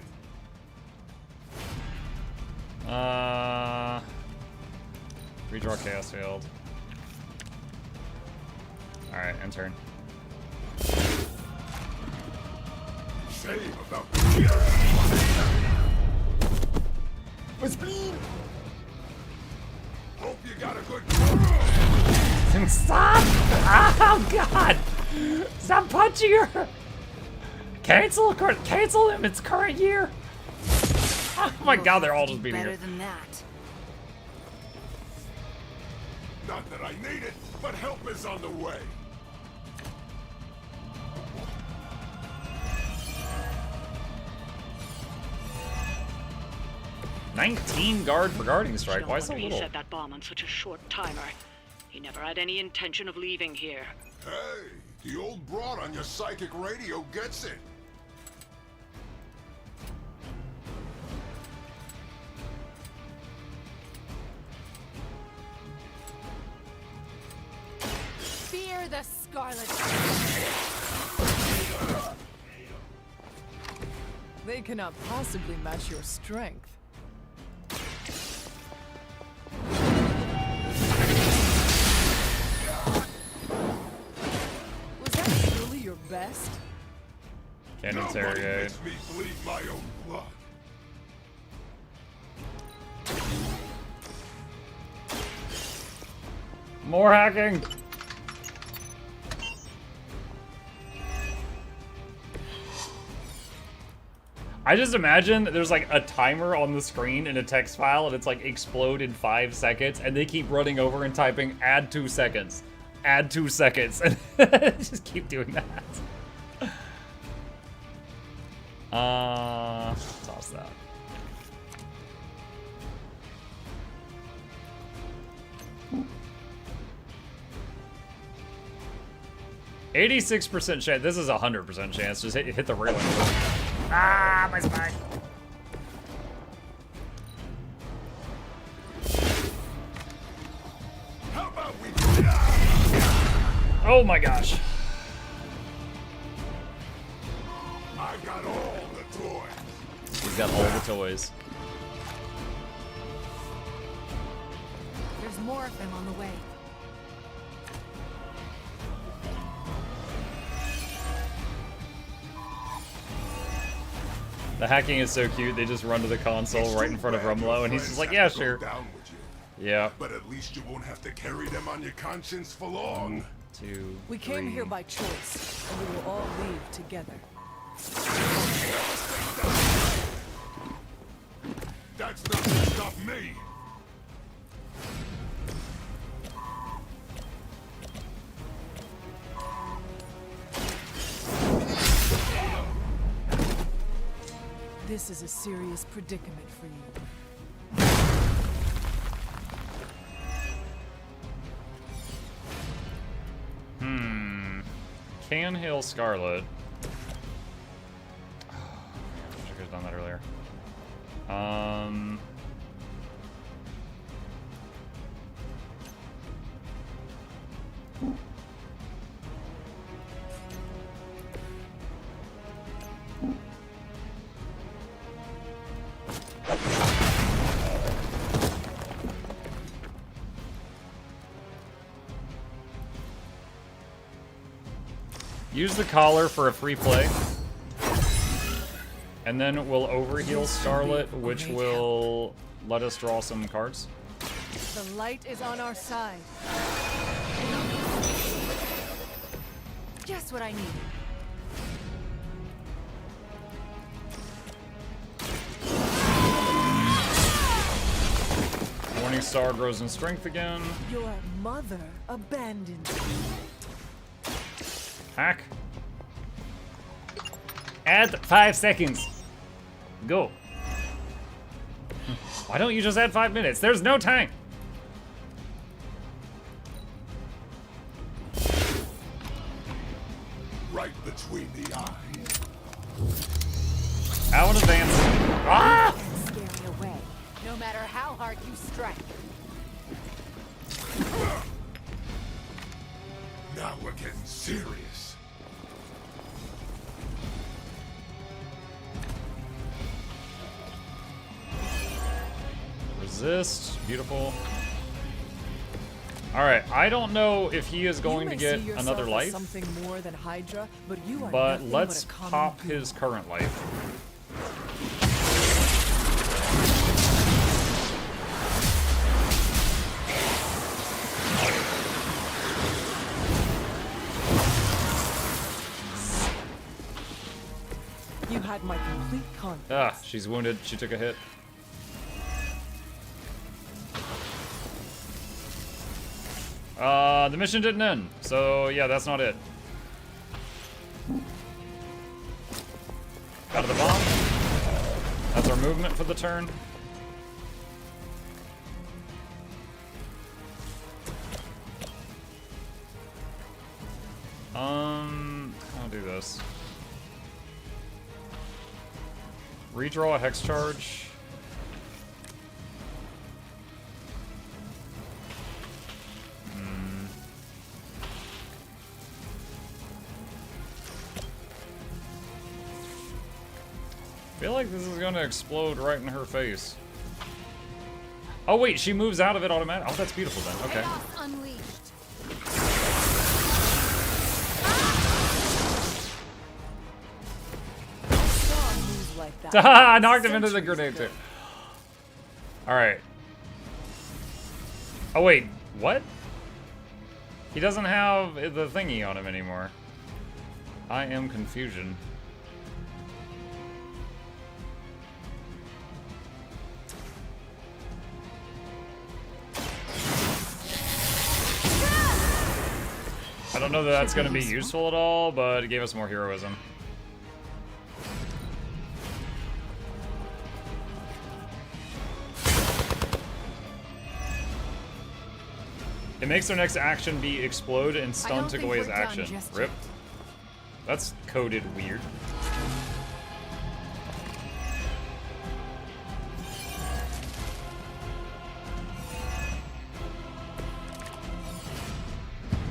Redraw Chaos Field. Alright, end turn. Shame about My spleen! Hope you got a good. Stop! Oh god! Stop punching her! Cancel him, it's current year! Oh my god, they're all just beating her. Better than that. Not that I need it, but help is on the way. $19 guard for guarding strike. No Why so wonder he little? set that bomb on such a short timer. He never had any intention of leaving here. Hey, the old broad on your psychic radio gets it. Fear the Scarlet. They cannot possibly match your strength. Was that truly your best? Can't Nobody interrogate. makes me bleed my own blood. More hacking! I just imagine there's like a timer on the screen in a text file and it's like explode in 5 seconds and they keep running over and typing add 2 seconds. Add 2 seconds. And just keep doing that. Toss that. %86 chance. This is 100% chance. Just hit the railing. Ah, my spine. How about we... Oh my gosh. I got all the toys. He's got all the toys. There's more of them on the way. The hacking is so cute. They just run to the console right in front of Rumlow, and he's just like, yeah, sure. Yeah. But at least you won't have to carry them on your conscience for long. 2, We came here by choice, and we will all leave together. That's not gonna stop me. This is a serious predicament for you. Can hail Scarlet. I wish I could have done that earlier. Use the collar for a free play. And then we'll overheal Scarlet, which will let us draw some cards. The light is on our side. Just what I need. Morning Star grows in strength again. Your mother abandoned you. Hack. Add 5 seconds. Go. Why don't you just add 5 minutes? There's no time. Right between the eyes. Out in advance. Ah! Scare me away, no matter how hard you strike. Now we're getting serious. Resist. Beautiful. Alright, I don't know if he is going to get another life, Something more than Hydra, but you are but nothing let's but a common pop ghoul. his current life. had my complete confidence. Ah, she's wounded. She took a hit. The mission didn't end, so yeah, that's not it. Out of the bomb. That's our movement for the turn. I'll do this. Redraw a hex charge. I feel like this is gonna explode right in her face. Oh wait, she moves out of it automatically. Oh, that's beautiful then. Okay. I knocked him into the grenade too. Alright. Oh wait, what? He doesn't have the thingy on him anymore. I am confusion. I don't know that that's going to be useful at all, but it gave us more heroism. It makes their next action be explode and stun took away his action. Rip. That's coded weird.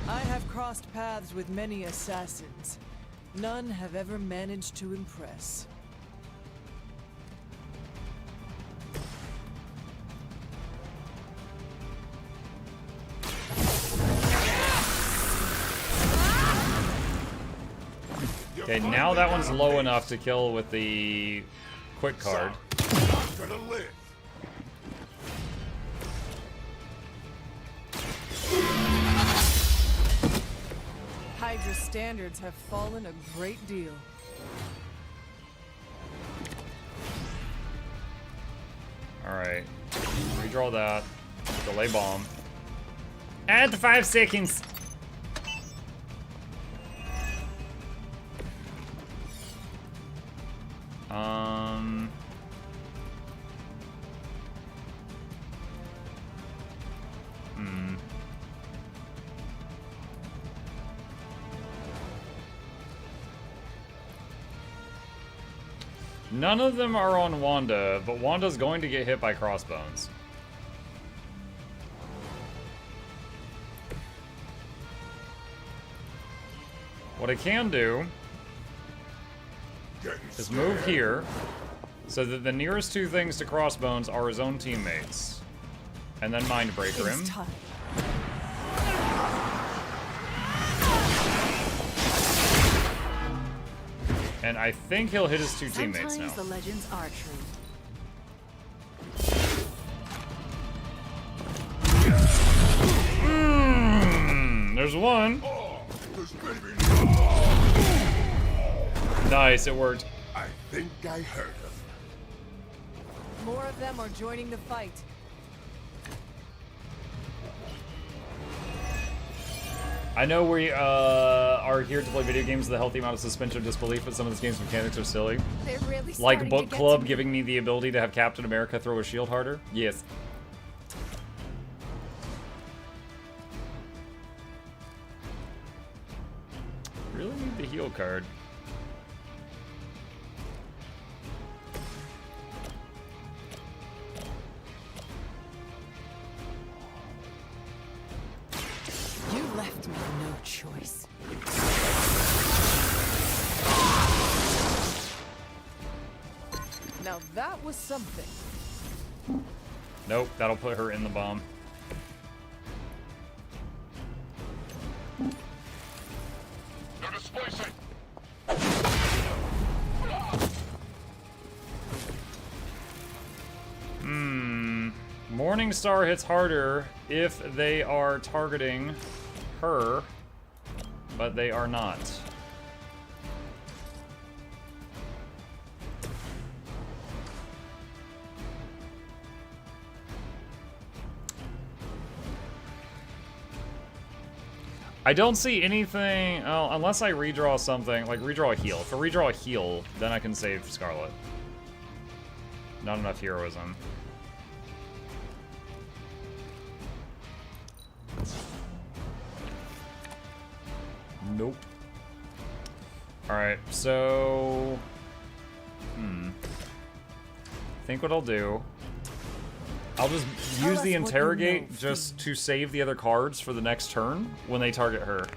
I have crossed paths with many assassins. None have ever managed to impress. Okay, now that one's low enough to kill with the quick card. Hydra's standards have fallen a great deal. Alright. Redraw that. Delay bomb. Add 5 seconds! None of them are on Wanda, but Wanda's going to get hit by crossbones. What I can do is move here so that the nearest 2 things to crossbones are his own teammates. And then Mindbreaker him. And I think he'll hit his 2 teammates now. Sometimes the legends are true. There's one. Nice, it worked. I think I heard him. More of them are joining the fight. I know we are here to play video games with a healthy amount of suspension of disbelief, but some of this game's mechanics are silly. They're really Like Book Club giving me the ability to have Captain America throw a shield harder? Yes. Really need the heal card. You left me no choice. Now that was something. Nope, that'll put her in the bomb. They're displacing. Morningstar hits harder if they are targeting her, but they are not. I don't see anything, unless I redraw something, like redraw a heal. If I redraw a heal, then I can save Scarlet. Not enough heroism. Nope. Alright, so... I think what I'll do... I'll just use the interrogate just to save the other cards for the next turn when they target her.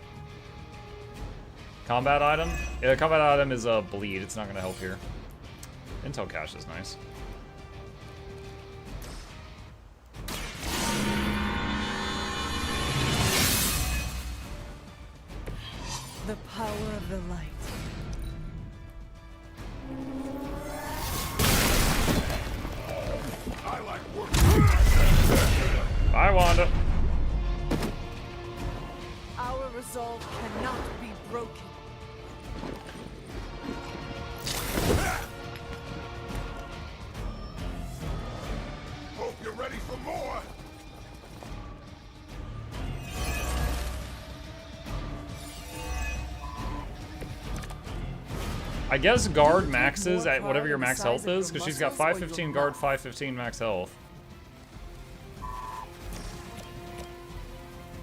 Combat item? Yeah, the combat item is a bleed. It's not going to help here. Intel cache is nice. The power of the light. I like working. Bye, Wanda. Our resolve cannot be broken. Hope you're ready for more. I guess guard maxes at whatever your max health is, because she's got 515 guard, 515 max health.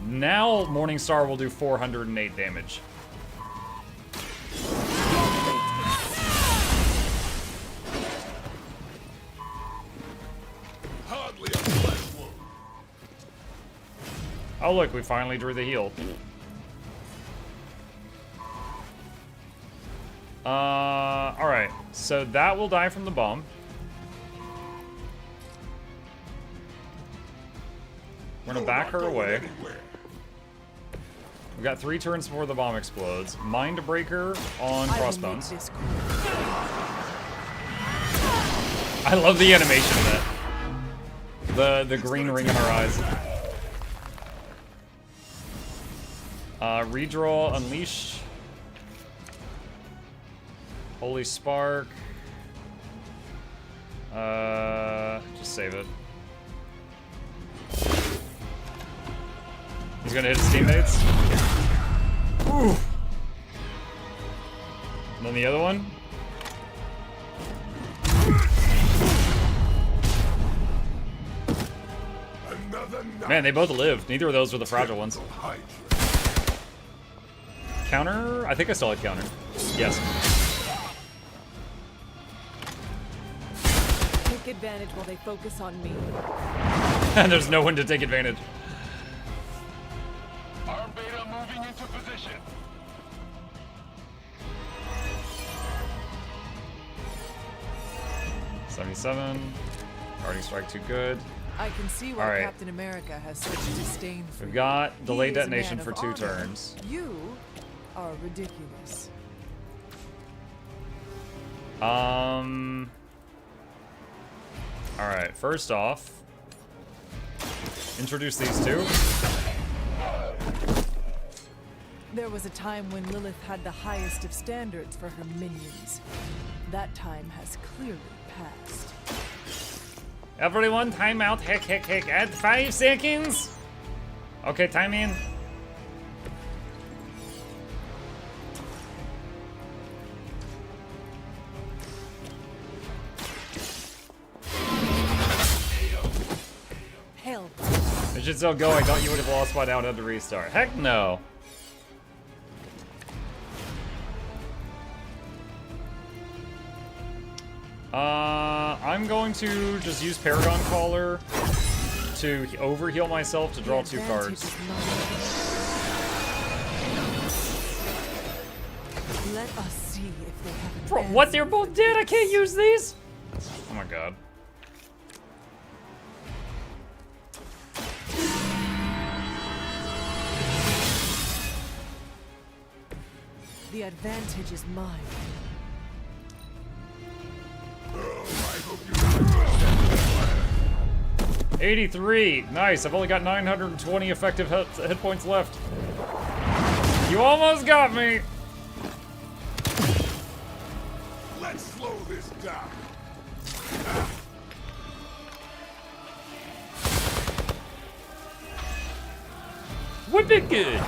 Now Morningstar will do 408 damage. Hardly a flesh wound. Oh look, we finally drew the heal. Alright, so that will die from the bomb. We're gonna back her away. We've got 3 turns before the bomb explodes. Mindbreaker on Crossbones. I love the animation of that. The green ring in her eyes. Redraw, Unleash. Holy Spark. Just save it. He's gonna hit his teammates. Ooh. And then the other one. Man, they both lived. Neither of those were the fragile ones. Counter? I think I still had counter. Yes. Take advantage while they focus on me. And there's no one to take advantage. Our beta moving into position. $77. Guarding strike too good. I can see why All right. Captain America has switched to stain free. We've got delayed He is a detonation man for of 2 honor. turns. You are ridiculous. Alright, first off, introduce these two. There was a time when Lilith had the highest of standards for her minions. That time has clearly passed. Everyone, time out. Heck, add 5 seconds. Okay, time in. Hell. It should still go. I thought you would have lost by now and had to restart. Heck no. I'm going to just use Paragon Caller to overheal myself to draw 2 cards. Let us see if they have Bro, what? They're both dead? I can't use these? Oh my god. The advantage is mine. 83. Nice. I've only got 920 effective hit points left. You almost got me. Let's slow this down. Whip it good.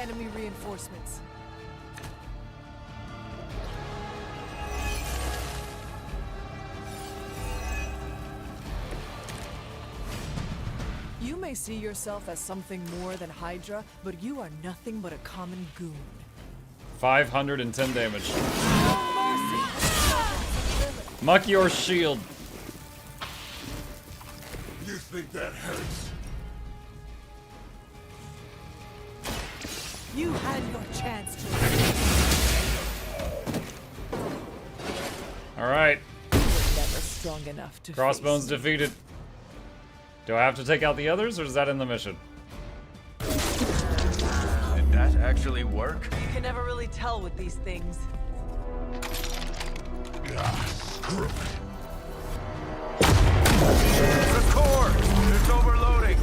enemy reinforcements. You may see yourself as something more than Hydra, but you are nothing but a common goon. 510 damage. Muck your shield. You think that hurts? You had your chance to. All right. You were never strong enough to. Crossbones face defeated. Do I have to take out the others, or is that in the mission? Did that actually work? You can never really tell with these things. Screw it. The core! It's overloading!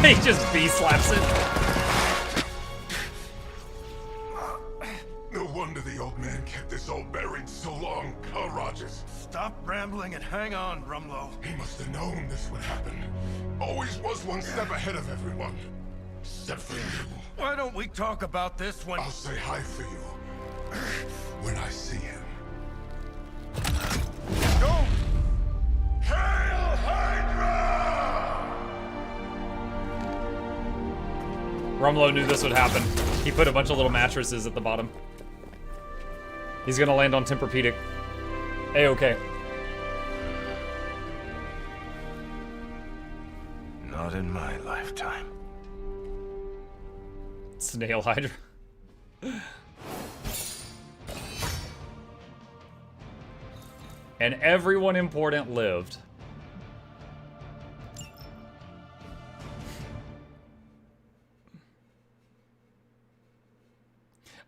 He just B-slaps it. No wonder the old man kept this all buried so long, huh, Rogers? Stop rambling and hang on, Rumlow. He must have known this would happen. Always was one step ahead of everyone. Except for you. Why don't we talk about this when... I'll say hi for you. When I see him. Go! Hail Hydra! Rumlow knew this would happen. He put a bunch of little mattresses at the bottom. He's gonna land on Tempur-Pedic. A-okay. Not in my lifetime. Snail Hydra. And everyone important lived.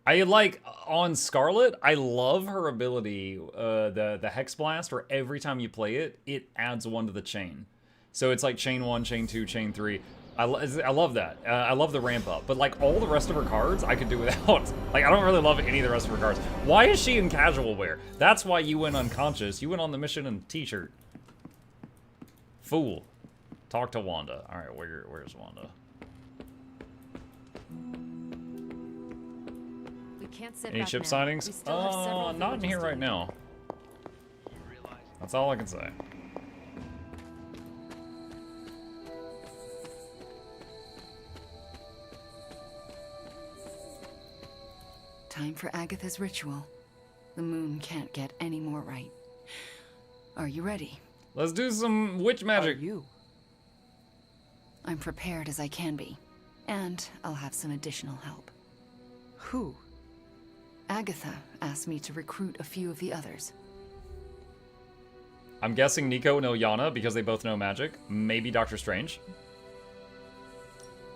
I like, on Scarlet, I love her ability, the Hex Blast, where every time you play it, it adds one to the chain. So it's like chain 1, chain 2, chain 3. I love that. I love the ramp up. But like all the rest of her cards, I could do without. Like I don't really love any of the rest of her cards. Why is she in casual wear? That's why you went unconscious. You went on the mission in t-shirt. Fool. Talk to Wanda. All right, where's Wanda? We can't sit Any back ship now. signings? We still have several Not in here villages right now. That's all I can say. Time for Agatha's ritual. The moon can't get any more right. Are you ready? Let's do some witch magic. I'm prepared as I can be. And I'll have some additional help. Who? Agatha asked me to recruit a few of the others. I'm guessing Nico and Ilyana because they both know magic. Maybe Doctor Strange.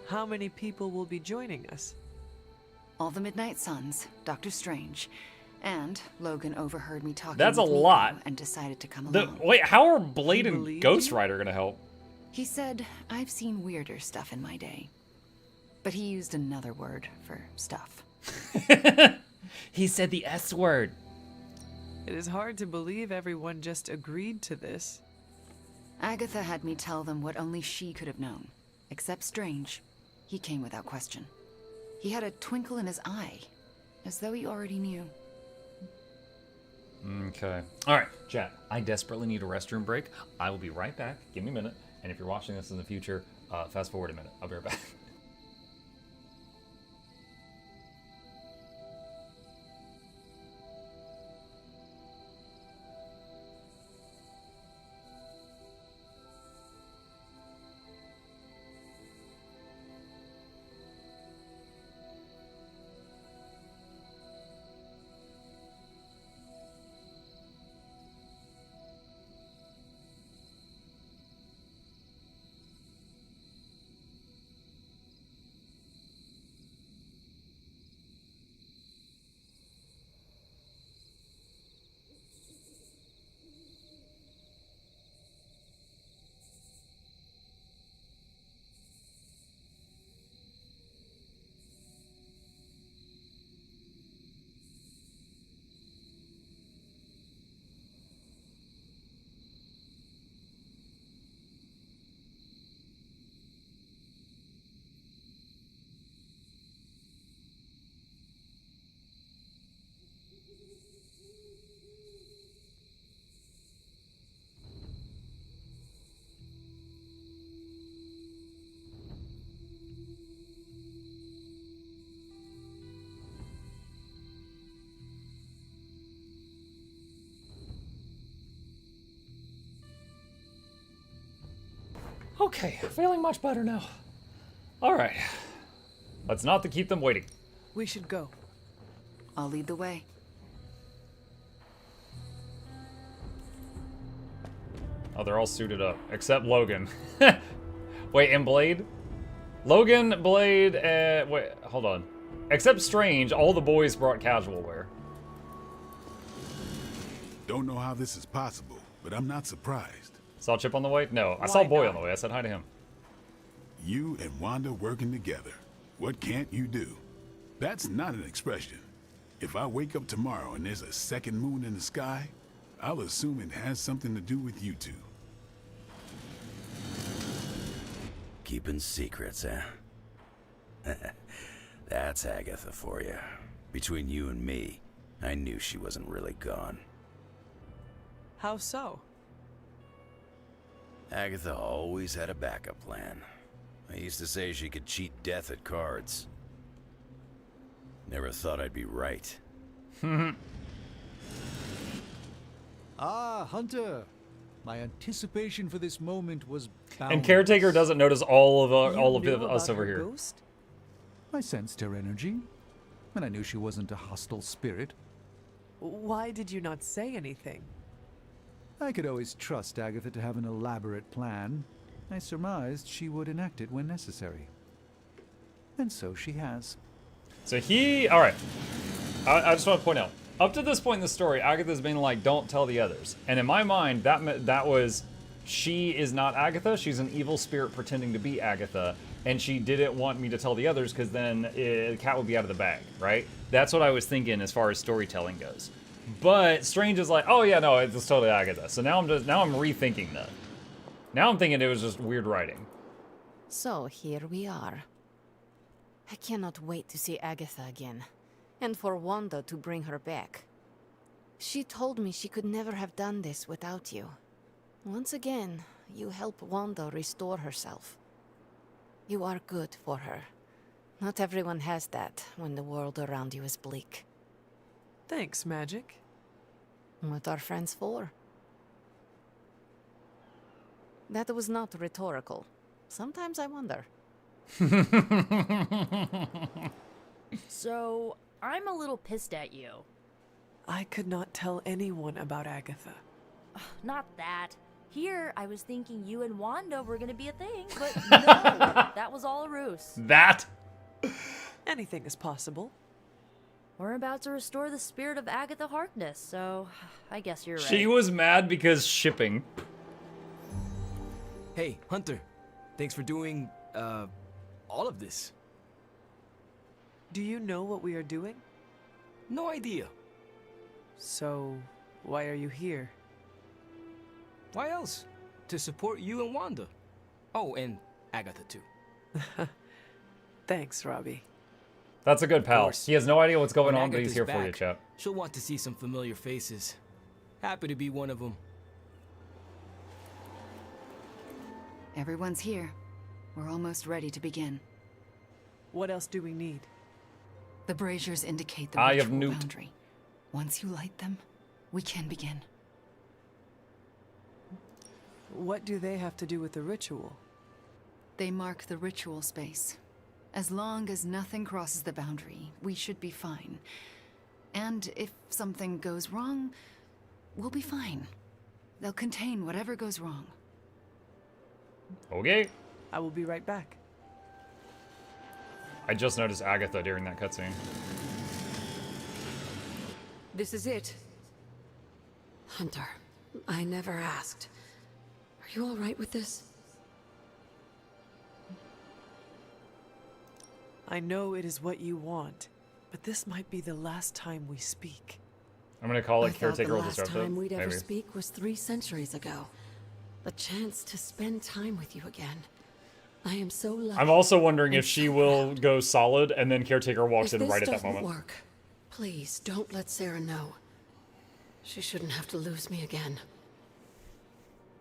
How many people will be joining us? All the Midnight Suns, Doctor Strange, and Logan overheard me talking That's a with Nico lot. and decided to come along. Wait, how are Blade and Ghost Rider gonna help? He said, I've seen weirder stuff in my day. But he used another word for stuff. He said the S word. It is hard to believe everyone just agreed to this. Agatha had me tell them what only she could have known. Except Strange. He came without question. He had a twinkle in his eye, as though he already knew. Okay. All right, chat. I desperately need a restroom break. I will be right back. Give me a minute. And if you're watching this in the future, fast forward a minute. I'll be right back. Okay, feeling much better now. Alright. Let's not to keep them waiting. We should go. I'll lead the way. Oh, they're all suited up. Except Logan. Wait, and Blade? Logan, Blade, wait, hold on. Except Strange, all the boys brought casual wear. Don't know how this is possible, but I'm not surprised. Saw Chip on the way? No, I saw Boy on the way. I said hi to him. You and Wanda working together. What can't you do? That's not an expression. If I wake up tomorrow and there's a second moon in the sky, I'll assume it has something to do with you two. Keeping secrets, huh? That's Agatha for you. Between you and me, I knew she wasn't really gone. How so? Agatha always had a backup plan. I used to say she could cheat death at cards. Never thought I'd be right. Ah, Hunter. My anticipation for this moment was boundless. And Caretaker doesn't notice all of us over here. Ghost? I sensed her energy, and I knew she wasn't a hostile spirit. Why did you not say anything? I could always trust Agatha to have an elaborate plan. I surmised she would enact it when necessary. And so she has. So alright. I just want to point out, up to this point in the story, Agatha's been like, don't tell the others. And in my mind, that was, she is not Agatha, she's an evil spirit pretending to be Agatha, and she didn't want me to tell the others because then the cat would be out of the bag, right? That's what I was thinking as far as storytelling goes. But Strange is like, oh yeah, no, it's totally Agatha. So now I'm rethinking that. Now I'm thinking it was just weird writing. So here we are. I cannot wait to see Agatha again, and for Wanda to bring her back. She told me she could never have done this without you. Once again, you help Wanda restore herself. You are good for her. Not everyone has that when the world around you is bleak. Thanks, Magic. What are friends for? That was not rhetorical. Sometimes I wonder. So, I'm a little pissed at you. I could not tell anyone about Agatha. Not that. Here, I was thinking you and Wanda were gonna be a thing, but no, that was all a ruse. That? Anything is possible. We're about to restore the spirit of Agatha Harkness, so I guess you're right. She was mad because shipping. Hey, Hunter. Thanks for doing, all of this. Do you know what we are doing? No idea. So, why are you here? Why else? To support you and Wanda. Oh, and Agatha too. Thanks, Robbie. That's a good pal. He has no idea what's going When on, but he's Agatha's here for you, back, chap. She'll want to see some familiar faces. Happy to be one of them. Everyone's here. We're almost ready to begin. What else do we need? The braziers indicate the Eye of ritual Newt. boundary. Once you light them, we can begin. What do they have to do with the ritual? They mark the ritual space. As long as nothing crosses the boundary, we should be fine. And if something goes wrong, we'll be fine. They'll contain whatever goes wrong. Okay. I will be right back. I just noticed Agatha during that cutscene. This is it. Hunter, I never asked. Are you all right with this? I know it is what you want, but this might be the last time we speak. I'm gonna call it I thought Caretaker the will last disrupt it. time we'd ever Maybe. speak was 3 centuries ago. The chance to spend time with you again. I am so lucky. I'm also wondering and if she so will proud. go solid and then Caretaker walks If in right this at that doesn't moment. work, please don't let Sarah know. She shouldn't have to lose me again.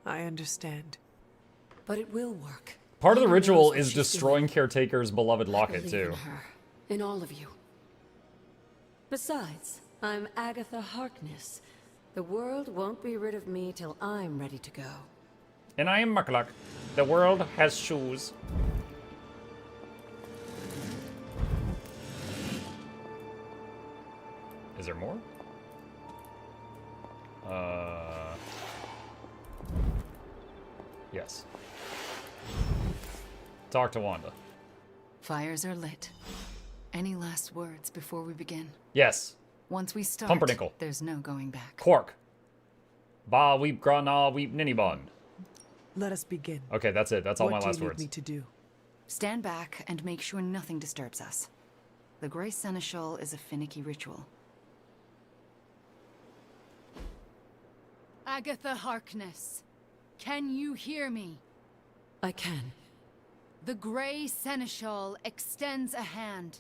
I understand. But it will work. Part of the Who ritual knows what is she's destroying Caretaker's beloved I locket, believe too. in her, in all of you. Besides, I'm Agatha Harkness. The world won't be rid of me till I'm ready to go. And I am Mukluk. The world has shoes. Is there more? Yes. Talk to Wanda. Fires are lit. Any last words before we begin? Yes. Once we start, Pumpernickel. there's no going back. Quark. Ba weep grana weep ninny-bun. Let us begin. Okay, that's it. That's all my last What do you words. need me to do? Stand back and make sure nothing disturbs us. The Grey Seneschal is a finicky ritual. Agatha Harkness, can you hear me? I can. The Grey Seneschal extends a hand.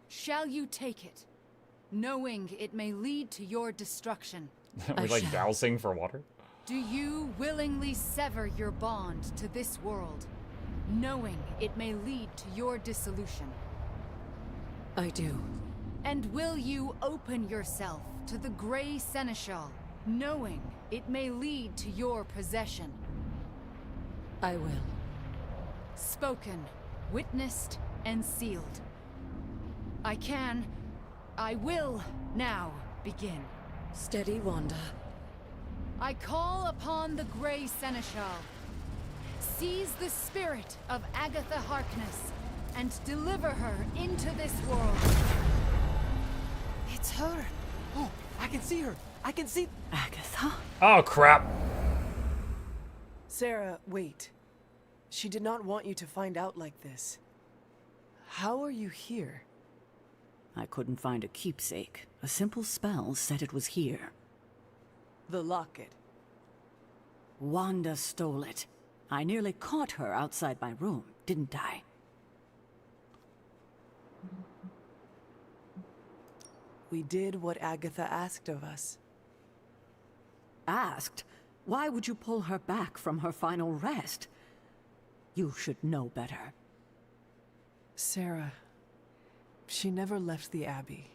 Shall you take it, knowing it may lead to your destruction? Are we like dousing for water? Do you willingly sever your bond to this world, knowing it may lead to your dissolution? I do. And will you open yourself to the Grey Seneschal, knowing it may lead to your possession? I will. Spoken, witnessed, and sealed. I will now begin. Steady, Wanda. I call upon the Grey Seneschal. Seize the spirit of Agatha Harkness and deliver her into this world. It's her. Oh, I can see her. I can see Agatha? Oh, crap. Sarah, wait. She did not want you to find out like this. How are you here? I couldn't find a keepsake. A simple spell said it was here. The locket. Wanda stole it. I nearly caught her outside my room, didn't I? We did what Agatha asked of us. Asked? Why would you pull her back from her final rest? You should know better. Sarah, she never left the abbey.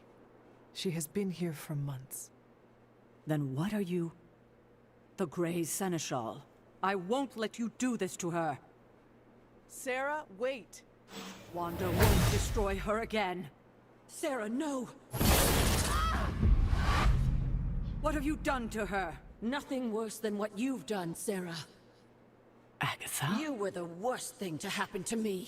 She has been here for months. Then what are you? The Grey Seneschal. I won't let you do this to her. Sarah, wait. Wanda won't destroy her again. Sarah, no! What have you done to her? Nothing worse than what you've done, Sarah. Agatha? You were the worst thing to happen to me.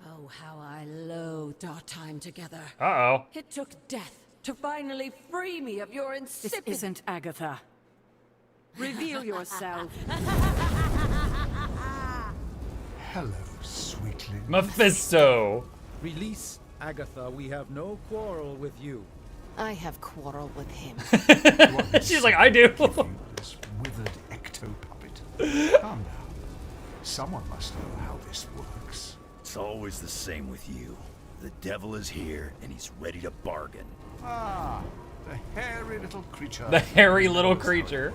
Oh, how I loathed our time together. Uh-oh. It took death to finally free me of your insipid... This isn't Agatha. Reveal yourself. Hello, sweetling. Mephisto. Release Agatha. We have no quarrel with you. I have quarrel with him. She's like, I do. This withered ecto-puppet. Calm down. Someone must know how this works. It's always the same with you. The devil is here, and he's ready to bargain. Ah, the hairy little creature. The hairy little creature.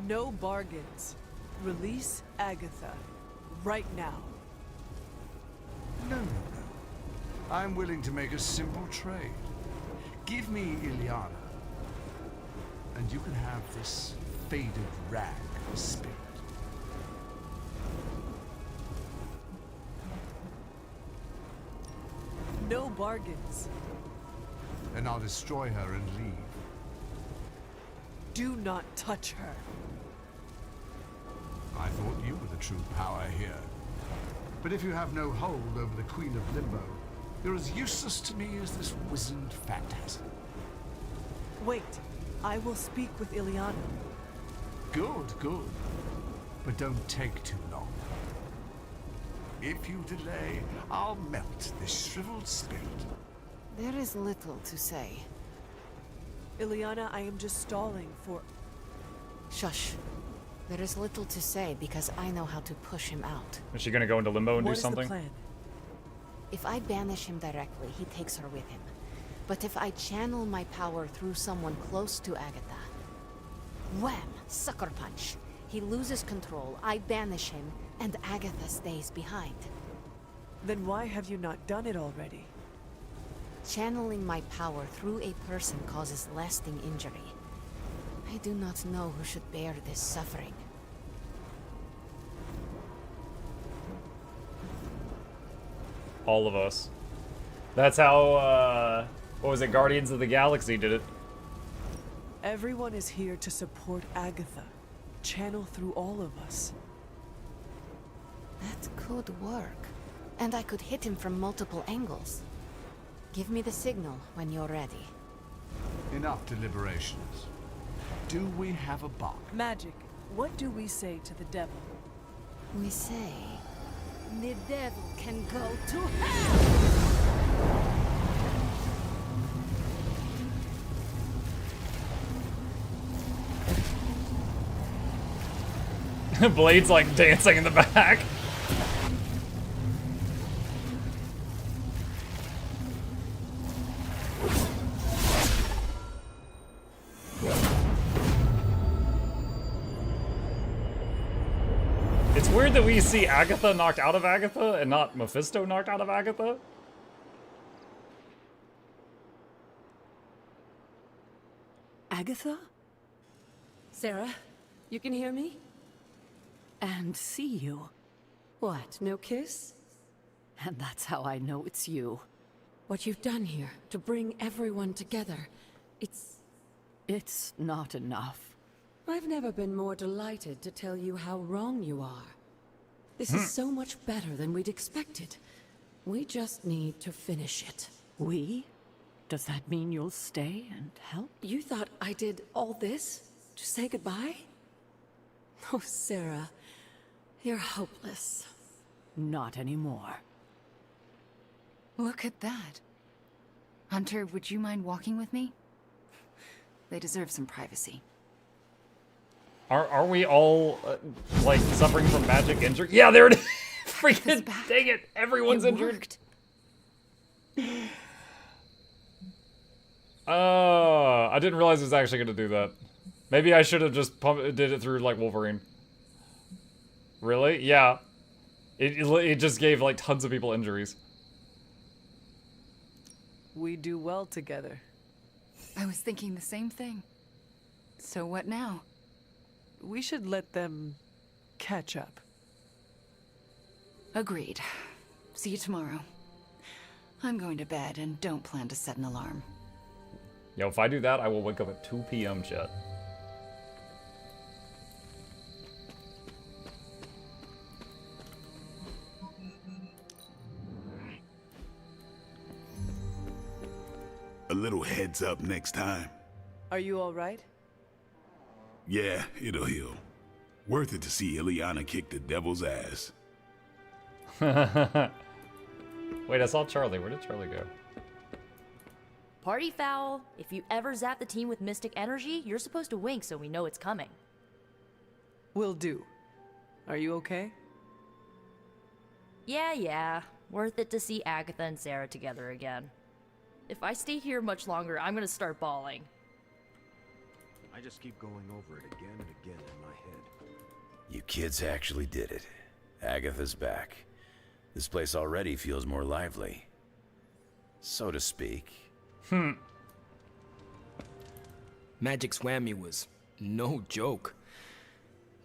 No bargains. Release Agatha. Right now. No. I'm willing to make a simple trade. Give me Ileana, and you can have this faded rag of spirit. No bargains. Then I'll destroy her and leave. Do not touch her. I thought you were the true power here. But if you have no hold over the Queen of Limbo, you're as useless to me as this wizened phantasm. Wait. I will speak with Ileana. Good. But don't take too long. If you delay, I'll melt this shriveled spirit. There is little to say. Ileana, I am just stalling for... Shush. There is little to say because I know how to push him out. Is she gonna go into limbo and What do is something? the plan? If I banish him directly, he takes her with him. But if I channel my power through someone close to Agatha... Wham! Sucker punch. He loses control, I banish him, and Agatha stays behind. Then why have you not done it already? Channeling my power through a person causes lasting injury. I do not know who should bear this suffering. All of us. That's how, what was it, Guardians of the Galaxy did it. Everyone is here to support Agatha. Channel through all of us. That could work. And I could hit him from multiple angles. Give me the signal when you're ready. Enough deliberations. Do we have a bot? Magic, what do we say to the devil? We say, the devil can go to hell! Blade's like dancing in the back. It's weird that we see Agatha knocked out of Agatha and not Mephisto knocked out of Agatha. Agatha? Sarah, you can hear me? And see you. What, no kiss? And that's how I know it's you. What you've done here, to bring everyone together, It's not enough. I've never been more delighted to tell you how wrong you are. This is so much better than we'd expected. We just need to finish it. We? Does that mean you'll stay and help? You thought I did all this to say goodbye? Oh, Sarah, you're hopeless. Not anymore. Look at that. Hunter, would you mind walking with me? They deserve some privacy. Are we all, like, suffering from magic injury? Yeah, there it is! Freaking dang it! Everyone's injured! I didn't realize it was actually gonna do that. Maybe I should have just did it through, like, Wolverine. Really? Yeah. It just gave, like, tons of people injuries. We do well together. I was thinking the same thing. So what now? We should let them catch up. Agreed. See you tomorrow. I'm going to bed and don't plan to set an alarm. Yo, if I do that, I will wake up at 2 p.m. chat. A little heads up next time. Are you all right? Yeah, it'll heal. Worth it to see Ileana kick the devil's ass. Wait, I saw Charlie. Where did Charlie go? Party foul. If you ever zap the team with mystic energy, you're supposed to wink so we know it's coming. Will do. Are you okay? Yeah. Worth it to see Agatha and Sarah together again. If I stay here much longer, I'm gonna start bawling. I just keep going over it again and again in my head. You kids actually did it. Agatha's back. This place already feels more lively. So to speak. Magic's whammy was no joke.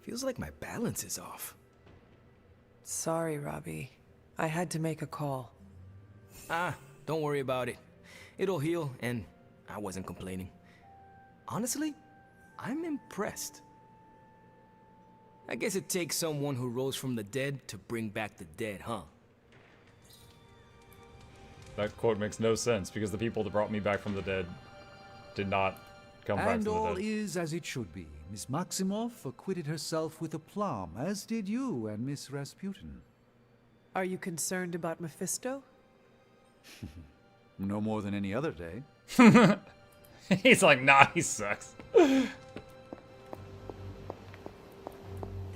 Feels like my balance is off. Sorry, Robbie. I had to make a call. Don't worry about it. It'll heal, and I wasn't complaining. Honestly, I'm impressed. I guess it takes someone who rose from the dead to bring back the dead, huh? That quote makes no sense, because the people that brought me back from the dead did not come back from And the all dead. is as it should be. Miss Maximoff acquitted herself with aplomb, as did you and Miss Rasputin. Are you concerned about Mephisto? No more than any other day. He's like, nah, he sucks. Then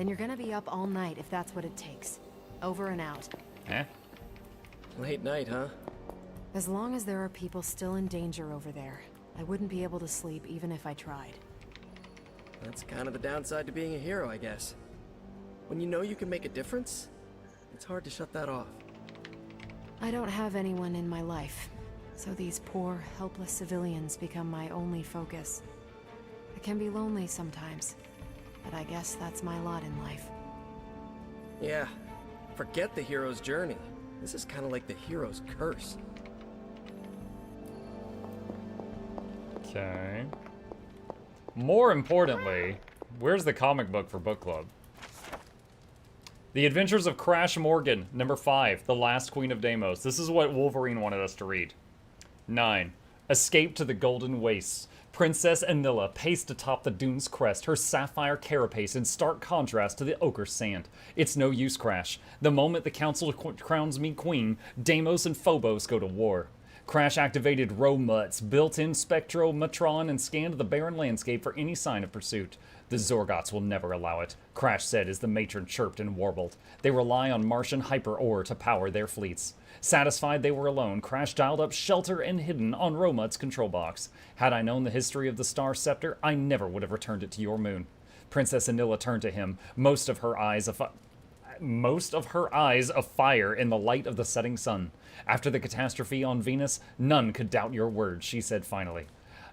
you're gonna be up all night if that's what it takes. Over and out. Late night, huh? As long as there are people still in danger over there, I wouldn't be able to sleep even if I tried. That's kind of the downside to being a hero, I guess. When you know you can make a difference, it's hard to shut that off. I don't have anyone in my life, so these poor, helpless civilians become my only focus. It can be lonely sometimes, but I guess that's my lot in life. Yeah, forget the hero's journey. This is kind of like the hero's curse. Okay. More importantly, where's the comic book for book club? The Adventures of Crash Morgan, number 5, The Last Queen of Deimos. This is what Wolverine wanted us to read. 9. Escape to the Golden Wastes. Princess Anilla paced atop the dune's crest, her sapphire carapace in stark contrast to the ochre sand. It's no use, Crash. The moment the council crowns me queen, Deimos and Phobos go to war. Crash activated Romut's built-in spectrometron and scanned the barren landscape for any sign of pursuit. The Zorgots will never allow it, Crash said as the matron chirped and warbled. They rely on Martian hyper-ore to power their fleets. Satisfied they were alone, Crash dialed up shelter and hidden on Romut's control box. Had I known the history of the Star Scepter, I never would have returned it to your moon. Princess Anilla turned to him, most of her eyes afire in the light of the setting sun. After the catastrophe on Venus, none could doubt your words, she said finally.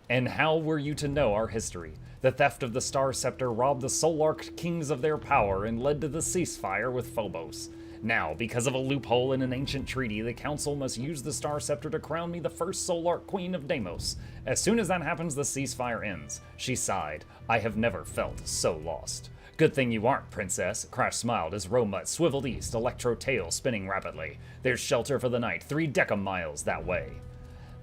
And how were you to know our history? The theft of the Star Scepter robbed the Solarch kings of their power and led to the ceasefire with Phobos. Now, because of a loophole in an ancient treaty, the Council must use the Star Scepter to crown me the first Solarch Queen of Deimos. As soon as that happens, the ceasefire ends. She sighed. I have never felt so lost. Good thing you aren't, Princess. Crash smiled as Romut swiveled east, electro tail spinning rapidly. There's shelter for the night, 3 decamiles that way.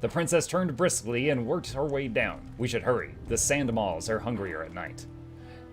The princess turned briskly and worked her way down. We should hurry. The sand malls are hungrier at night.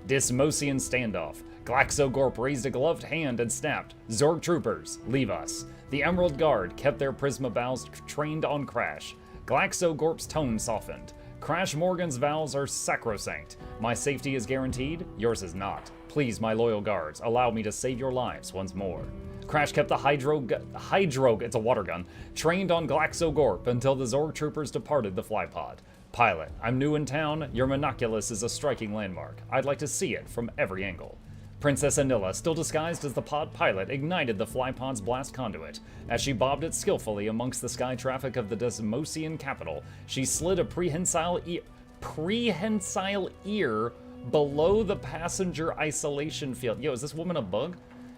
Dismosian standoff. Glaxogorp raised a gloved hand and snapped. Zorg troopers, leave us. The Emerald Guard kept their Prisma bows trained on Crash. Glaxogorp's tone softened. Crash Morgan's vows are sacrosanct. My safety is guaranteed, yours is not. Please, my loyal guards, allow me to save your lives once more. Crash kept the hydro, it's a water gun, trained on Glaxogorp until the Zorg troopers departed the flypod. Pilot, I'm new in town. Your monoculus is a striking landmark. I'd like to see it from every angle. Princess Anilla, still disguised as the pod pilot, ignited the flypod's blast conduit. As she bobbed it skillfully amongst the sky traffic of the Desmosian capital, she slid a prehensile ear below the passenger isolation field. Yo, is this woman a bug?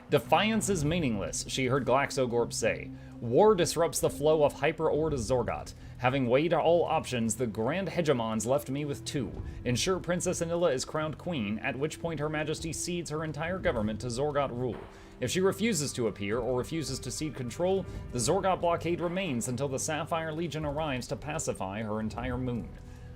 Defiance is meaningless, she heard Glaxogorp say. War disrupts the flow of hyper-ore to Zorgot. Having weighed all options, the Grand Hegemons left me with 2. Ensure Princess Anilla is crowned queen, at which point Her Majesty cedes her entire government to Zorgot rule. If she refuses to appear or refuses to cede control, the Zorgot blockade remains until the Sapphire Legion arrives to pacify her entire moon.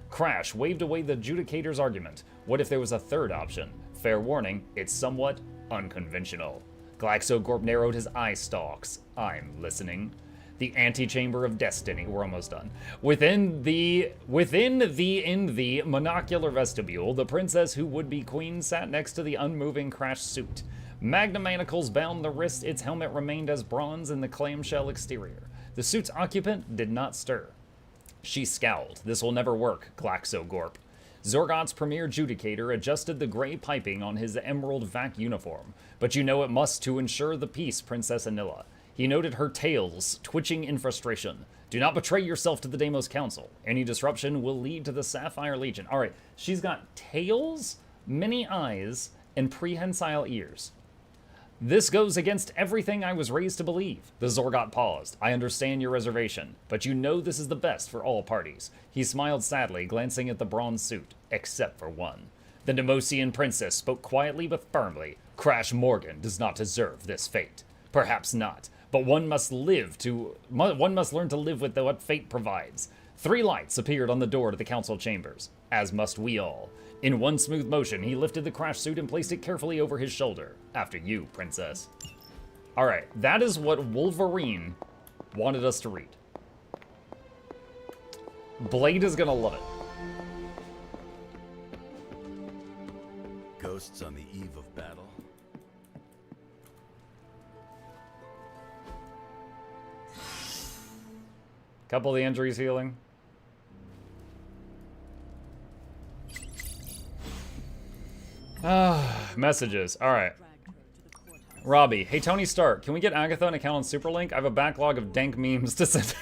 Crash waved away the Judicator's argument. What if there was a third option? Fair warning, it's somewhat unconventional. Glaxogorp narrowed his eye stalks. I'm listening. The antechamber of destiny. We're almost done. Within the monocular vestibule, the princess who would be queen sat next to the unmoving Crash suit. Magna manacles bound the wrist. Its helmet remained as bronze in the clamshell exterior. The suit's occupant did not stir. She scowled. This will never work, Glaxogorp. Zorgot's premier judicator adjusted the gray piping on his emerald vac uniform. But you know it must to ensure the peace, Princess Anilla. He noted her tails twitching in frustration. Do not betray yourself to the Deimos Council. Any disruption will lead to the Sapphire Legion. All right, she's got tails, many eyes, and prehensile ears. This goes against everything I was raised to believe. The Zorgot paused. I understand your reservation, but you know this is the best for all parties. He smiled sadly, glancing at the bronze suit, except for one. The Nemosian princess spoke quietly but firmly. Crash Morgan does not deserve this fate. Perhaps not, but one must learn to live with what fate provides. 3 lights appeared on the door to the council chambers, as must we all. In one smooth motion, he lifted the Crash suit and placed it carefully over his shoulder. After you, princess. All right, that is what Wolverine wanted us to read. Blade is gonna love it. Ghosts on the eve of battle. Couple of the injuries healing. Messages. All right. Robbie, hey Tony Stark, can we get Agatha an account on Superlink? I have a backlog of dank memes to send.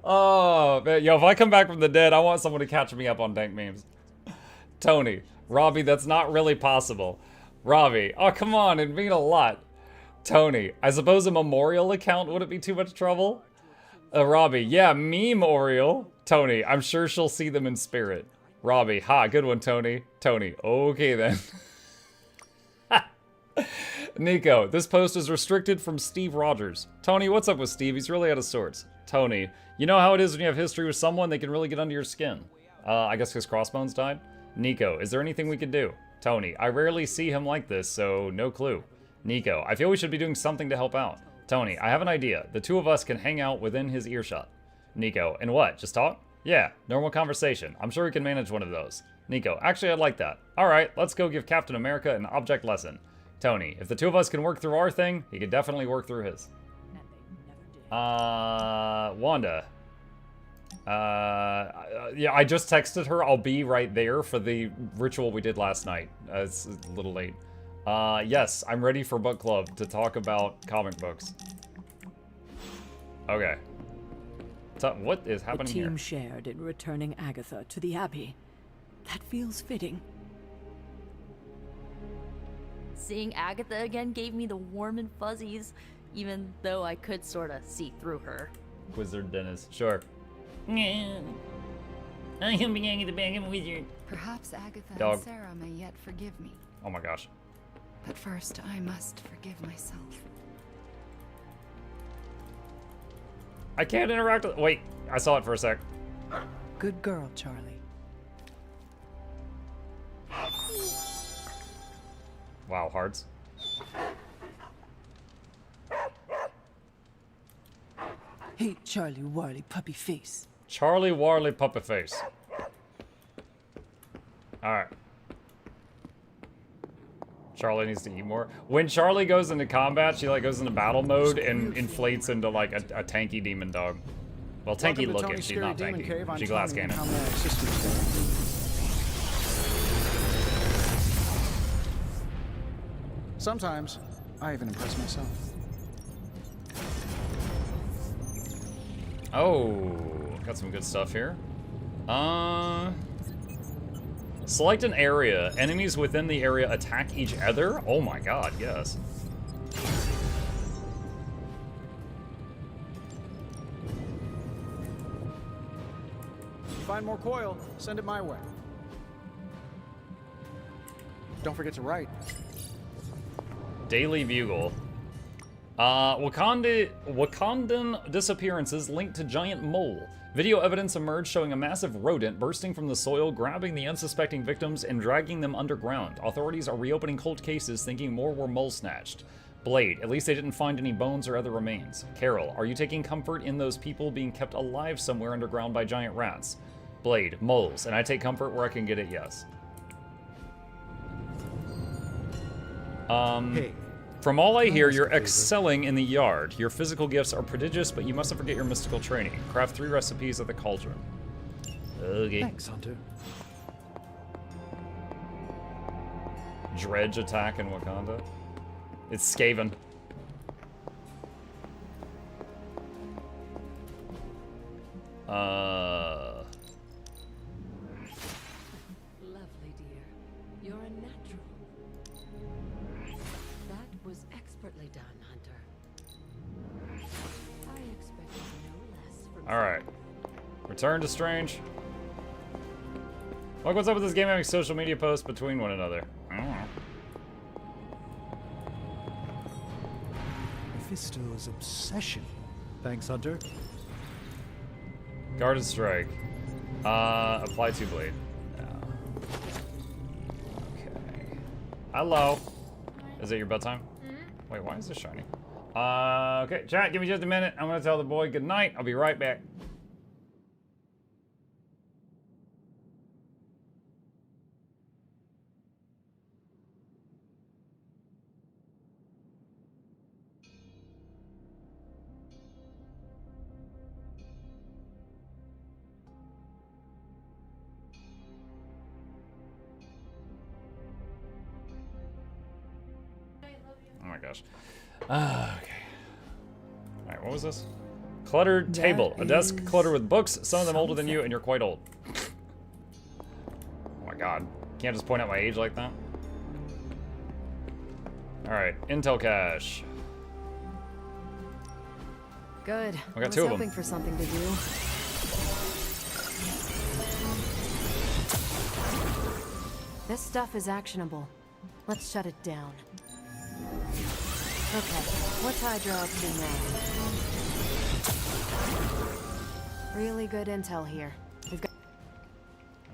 Oh, man. Yo, if I come back from the dead, I want someone to catch me up on dank memes. Tony. Robbie, that's not really possible. Robbie, oh come on, it'd mean a lot. Tony, I suppose a memorial account wouldn't be too much trouble? Robbie, yeah, meme Oriole. Tony, I'm sure she'll see them in spirit. Robbie, ha, good one, Tony. Tony, okay then. Nico, this post is restricted from Steve Rogers. Tony, what's up with Steve? He's really out of sorts. Tony, you know how it is when you have history with someone, they can really get under your skin. I guess his crossbones died? Nico, is there anything we could do? Tony, I rarely see him like this, so no clue. Nico, I feel we should be doing something to help out. Tony, I have an idea. The two of us can hang out within his earshot. Nico, and what, just talk? Yeah, normal conversation. I'm sure we can manage one of those. Nico, actually I'd like that. Alright, let's go give Captain America an object lesson. Tony, if the two of us can work through our thing, he can definitely work through his. Wanda. Yeah, I just texted her. I'll be right there for the ritual we did last night. It's a little late. Yes, I'm ready for book club to talk about comic books. Okay. So, what is happening here? The team shared in returning Agatha to the Abbey. That feels fitting. Seeing Agatha again gave me the warm and fuzzies, even though I could sorta see through her. Wizard Dennis, sure. I am being the bag of wizard. Perhaps Agatha Dog. and Sarah may yet forgive me. Oh my gosh. But first, I must forgive myself. I can't interact with— wait, I saw it for a sec. Good girl, Charlie. Wow, hearts. Hey, Charlie Warley puppy face. Charlie Warley puppy face. Alright. Charlie needs to eat more. When Charlie goes into combat, she like goes into battle mode and inflates into like a tanky demon dog. Well, tanky looking. She's not tanky. She's glass cannon. Sometimes, I even impress myself. Oh, got some good stuff here. Select an area. Enemies within the area attack each other? Oh my god, yes. Find more coil, send it my way. Don't forget to write. Daily Bugle. Wakandan disappearances linked to giant mole. Video evidence emerged showing a massive rodent bursting from the soil, grabbing the unsuspecting victims and dragging them underground. Authorities are reopening cold cases, thinking more were mole snatched. Blade, at least they didn't find any bones or other remains. Carol, are you taking comfort in those people being kept alive somewhere underground by giant rats? Blade, moles, and I take comfort where I can get it, yes. Hey. From all I hear, you're excelling in the yard. Your physical gifts are prodigious, but you mustn't forget your mystical training. Craft 3 recipes at the cauldron. Okay. Thanks, Hunter. Dredge attack in Wakanda. It's Skaven. Lovely, dear. You're a natural. That was expertly done, Hunter. I expected no less from Alright. Return to Strange. Look, what's up with this game having social media posts between one another? I don't know. Mephisto's obsession. Thanks, Hunter. Guarded Strike. Apply to blade. Okay. Hello. Is it your bedtime? Wait, why is this shiny? Okay, chat, give me just a minute. I'm gonna tell the boy good night. I'll be right back. Oh my gosh. Okay. Alright, what was this? Cluttered table. A desk cluttered with books, some of them older than you, and you're quite old. Oh my god. Can't just point out my age like that. Alright, intel cache. Good. We got I was two of them. hoping for something to do. This stuff is actionable. Let's shut it down. Okay, what's Hydra up to now? Really good intel here. We've got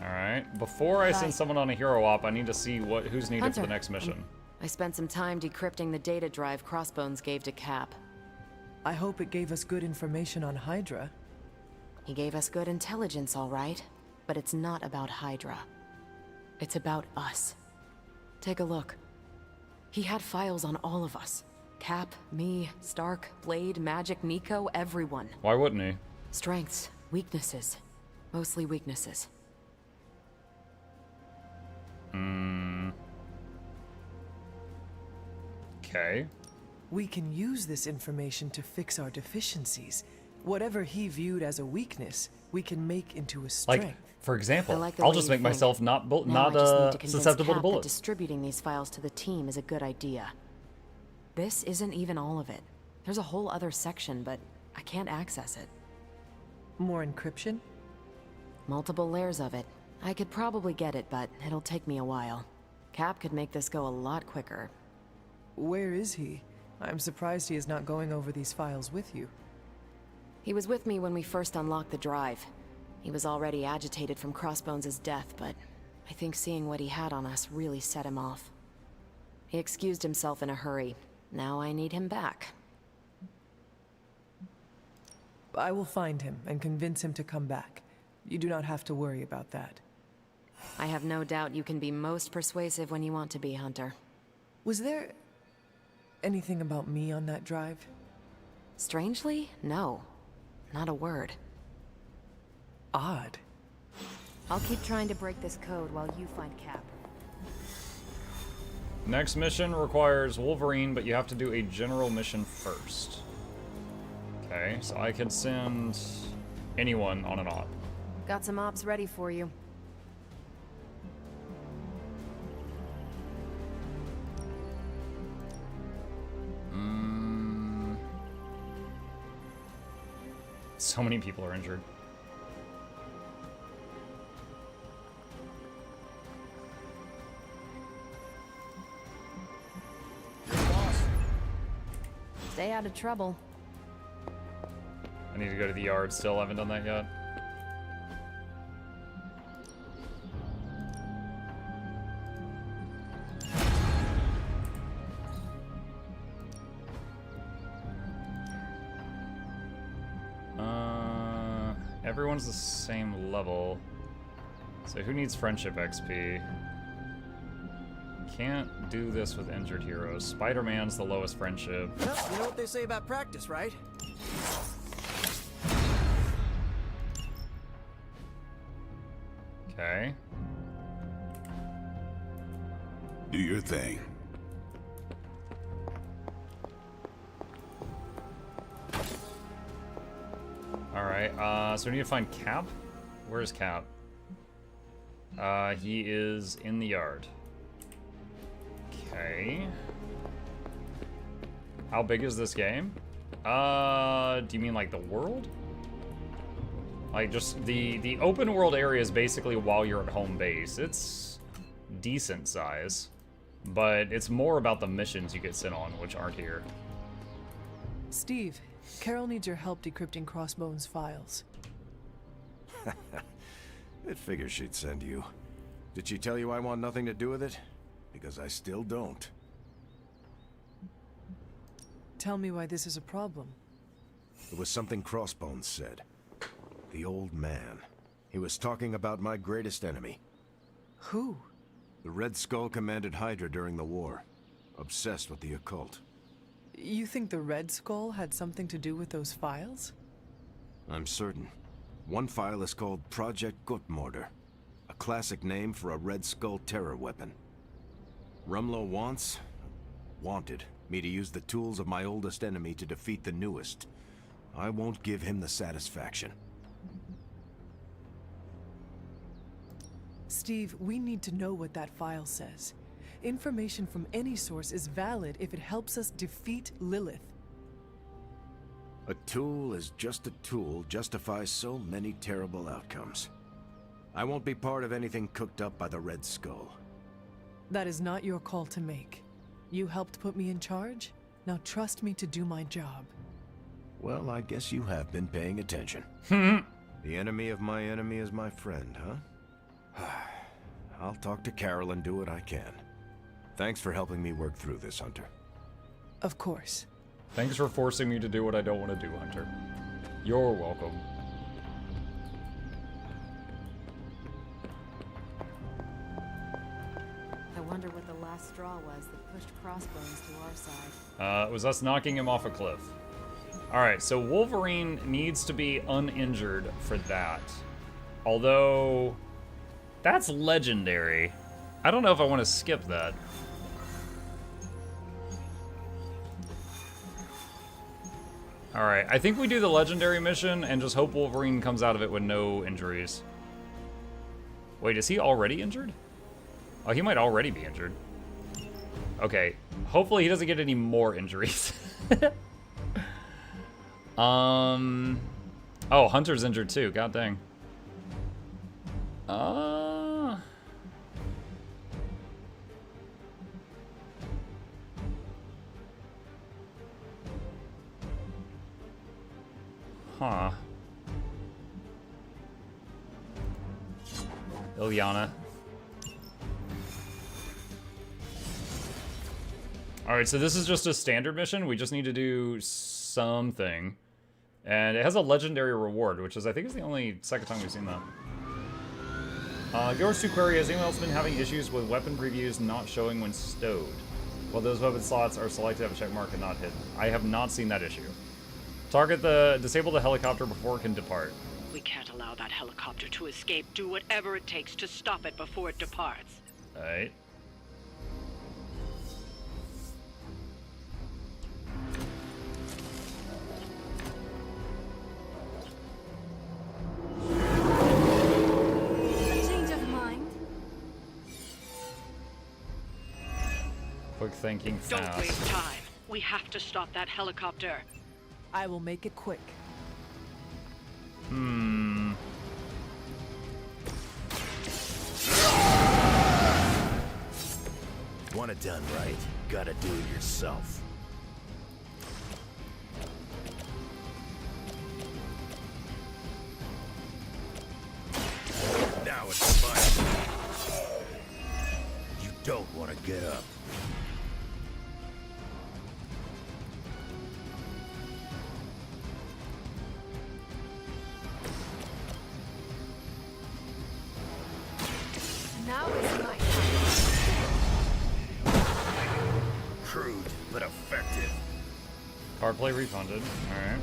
Alright, before I send someone on a hero op, I need to see who's needed Hunter. for the next mission. I spent some time decrypting the data drive Crossbones gave to Cap. I hope it gave us good information on Hydra. He gave us good intelligence, all right, but it's not about Hydra. It's about us. Take a look. He had files on all of us. Cap, me, Stark, Blade, Magic, Nico, everyone. Why wouldn't he? Strengths, weaknesses. Mostly weaknesses. Okay. We can use this information to fix our deficiencies. Whatever he viewed as a weakness, we can make into a strength. Like, for example, I like the I'll way just you make think. myself not Now I just need to convince susceptible to Cap that bullets. distributing these files to the team is a good idea. This isn't even all of it. There's a whole other section, but I can't access it. More encryption? Multiple layers of it. I could probably get it, but it'll take me a while. Cap could make this go a lot quicker. Where is he? I'm surprised he is not going over these files with you. He was with me when we first unlocked the drive. He was already agitated from Crossbones' death, but I think seeing what he had on us really set him off. He excused himself in a hurry. Now I need him back. I will find him and convince him to come back. You do not have to worry about that. I have no doubt you can be most persuasive when you want to be, Hunter. Was there anything about me on that drive? Strangely, no. Not a word. Odd. I'll keep trying to break this code while you find Cap. Next mission requires Wolverine, but you have to do a general mission first. Okay, so I can send anyone on an op. Got some ops ready for you. So many people are injured. Stay out of trouble. I need to go to the yard still, I haven't done that yet. Everyone's the same level. So who needs friendship XP? Can't do this with injured heroes. Spider-Man's the lowest friendship. Well, you know what they say about practice, right? Okay. Do your thing. Alright, so we need to find Cap. Where is Cap? He is in the yard. Okay. How big is this game? Do you mean like the world? Like just the open world area is basically while you're at home base. It's decent size, but it's more about the missions you get sent on, which aren't here. Steve, Carol needs your help decrypting Crossbones' files. It figures she'd send you. Did she tell you I want nothing to do with it? Because I still don't. Tell me why this is a problem. It was something Crossbones said. The old man. He was talking about my greatest enemy. Who? The Red Skull commanded Hydra during the war. Obsessed with the occult. You think the Red Skull had something to do with those files? I'm certain. One file is called Project Gutmorder, a classic name for a Red Skull terror weapon. Rumlow wanted me to use the tools of my oldest enemy to defeat the newest. I won't give him the satisfaction. Steve, we need to know what that file says. Information from any source is valid if it helps us defeat Lilith. A tool is just a tool justifies so many terrible outcomes. I won't be part of anything cooked up by the Red Skull. That is not your call to make. You helped put me in charge. Now trust me to do my job. Well, I guess you have been paying attention. The enemy of my enemy is my friend, huh? I'll talk to Carol and do what I can. Thanks for helping me work through this, Hunter. Of course. Thanks for forcing me to do what I don't want to do, Hunter. You're welcome. I wonder what the last straw was that pushed Crossbones to our side. It was us knocking him off a cliff. Alright, so Wolverine needs to be uninjured for that. Although, that's legendary. I don't know if I want to skip that. Alright, I think we do the legendary mission and just hope Wolverine comes out of it with no injuries. Wait, is he already injured? Oh, he might already be injured. Okay, hopefully he doesn't get any more injuries. Oh, Hunter's injured too, god dang. Huh. Ilyana. Alright, so this is just a standard mission. We just need to do something. And it has a legendary reward, which is, I think, is the only second time we've seen that. Yours to query, has anyone else been having issues with weapon previews not showing when stowed? While those weapon slots are selected, have a check mark and not hidden. I have not seen that issue. Disable the helicopter before it can depart. We can't allow that helicopter to escape. Do whatever it takes to stop it before it departs. Alright. A change of mind? Quick thinking fast. Don't waste time. We have to stop that helicopter. I will make it quick. Want it done right, gotta do it yourself. Now it's fine. You don't want to get up. Now is my Crude, but effective. Card play refunded. Alright.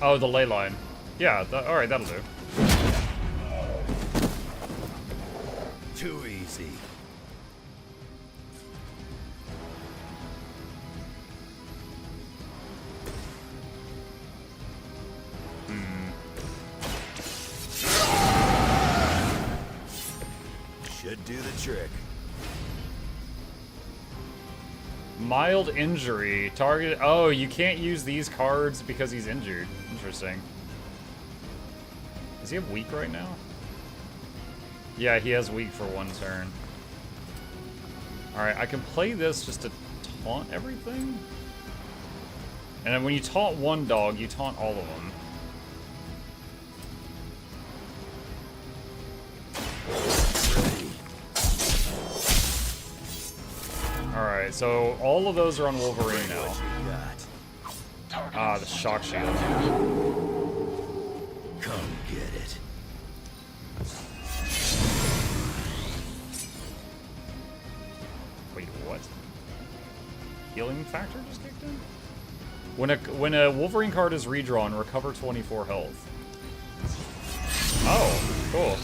Oh, the ley line. Yeah, alright, that'll do. Too easy. Should do the trick. Mild injury. Target. Oh, you can't use these cards because he's injured. Interesting. Does he have weak right now? Yeah, he has weak for one turn. Alright, I can play this just to taunt everything. And then when you taunt one dog, you taunt all of them. Alright, so all of those are on Wolverine now. Ah, the shock shield. Come get it. Wait, what? Healing factor just kicked in? When a Wolverine card is redrawn, recover 24 health. Oh, cool.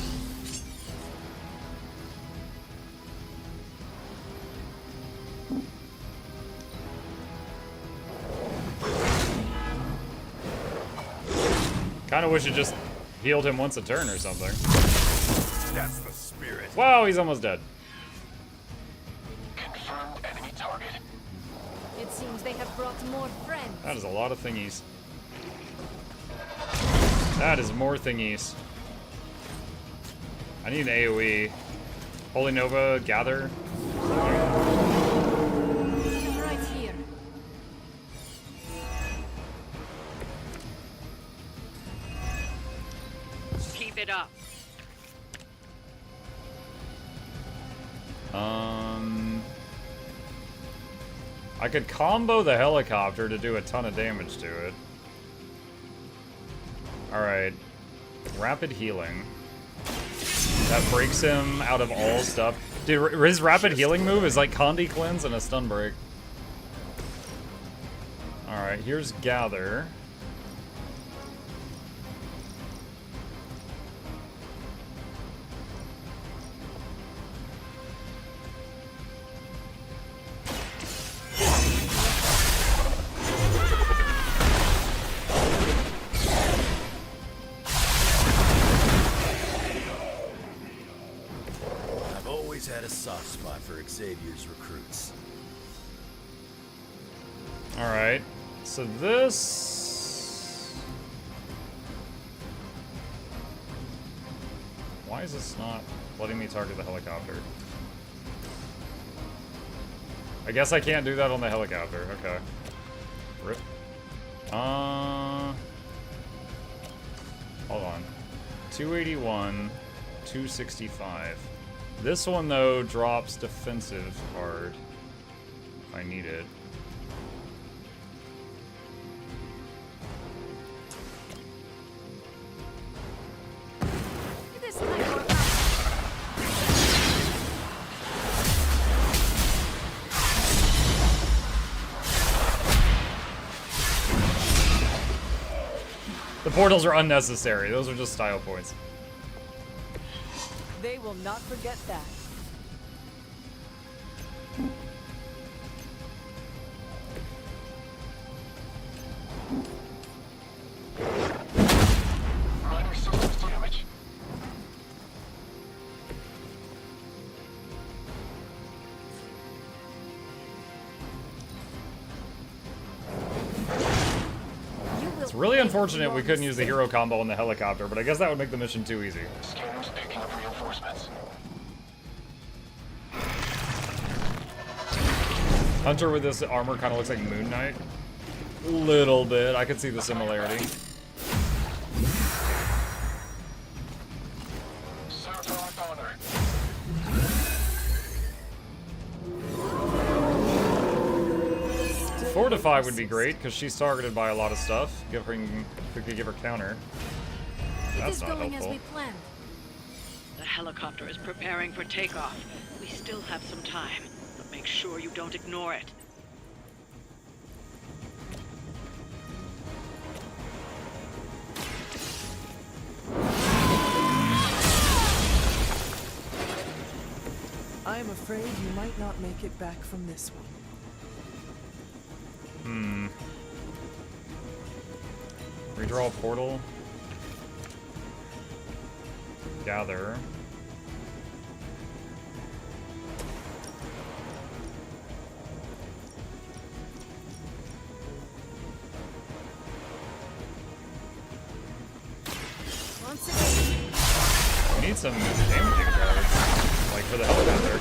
Kind of wish it just healed him once a turn or something. That's the spirit. Wow, he's almost dead. Confirmed enemy target. It seems they have brought more friends. That is a lot of thingies. That is more thingies. I need an AoE. Holy Nova, gather. Right here. Keep it up. I could combo the helicopter to do a ton of damage to it. Alright. Rapid healing. That breaks him out of all stuff. Dude, his rapid healing move is like Condi Cleanse and a stun break. Alright, here's Gather. Had a soft spot for Xavier's recruits. Alright, so this... Why is this not letting me target the helicopter? I guess I can't do that on the helicopter, okay. Rip. Hold on. 281, 265. This one, though, drops defensive hard. If I need it. The portals are unnecessary. Those are just style points. They will not forget that. Minor systems damage. It's really unfortunate we couldn't use the hero combo on the helicopter, but I guess that would make the mission too easy. Scanners picking up reinforcements. Hunter with this armor kind of looks like Moon Knight. Little bit. I could see the similarity. Fortify would be great because she's targeted by a lot of stuff. We could give her counter. That's not helpful. The helicopter is preparing for takeoff. We still have some time, but make sure you don't ignore it. I am afraid you might not make it back from this one. Redraw a portal. Gather. We need some damaging cards, like for the helicopter.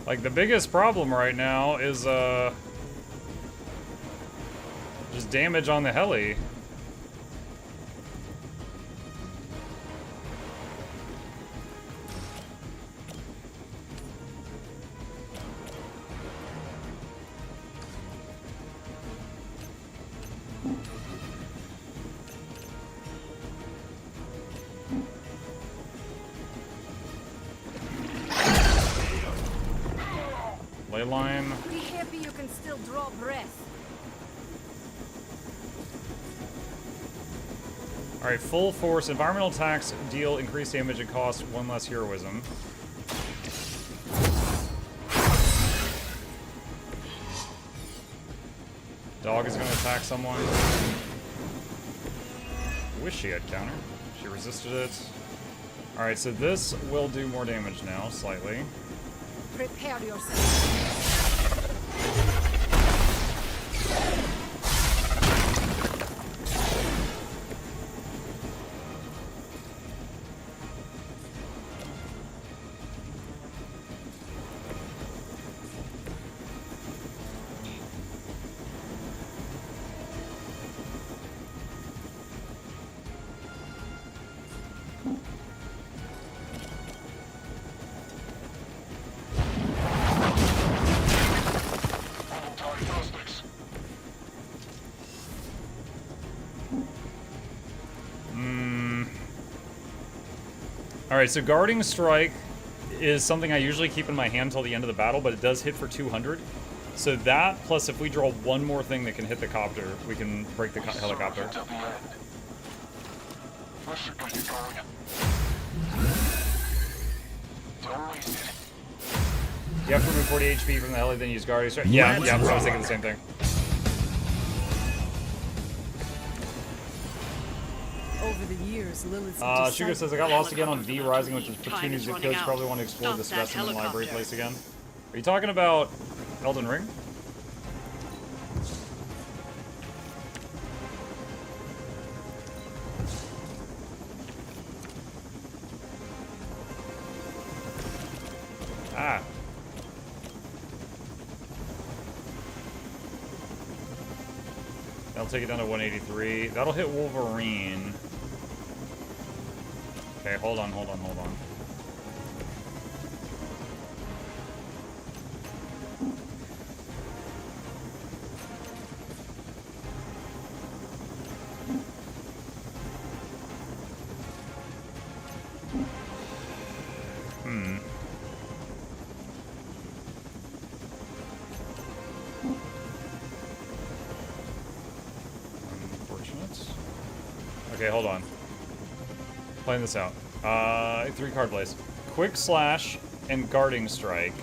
Like, the biggest problem right now is, just damage on the heli. Ley line. Be happy you can still draw breath. Alright, full force. Environmental attacks deal increased damage and cost 1 less heroism. Dog is going to attack someone. Wish she had counter. She resisted it. Alright, so this will do more damage now, slightly. Prepare yourself. Alright, so Guarding Strike is something I usually keep in my hand until the end of the battle, but it does hit for 200. So that, plus if we draw one more thing that can hit the copter, we can break the helicopter. You have to remove 40 HP from the heli, then use Guarding Strike. Yeah, I was thinking the same thing. Over the years, Lilith's Sugar says, I got lost again on V Rising, which is Platoon's zip codes. Probably want to explore the specimen library place again. Are you talking about Elden Ring? Ah. That'll take it down to 183. That'll hit Wolverine. Okay, hold on. Unfortunate. Okay, hold on. Playing this out. 3 card plays. Quick Slash and Guarding Strike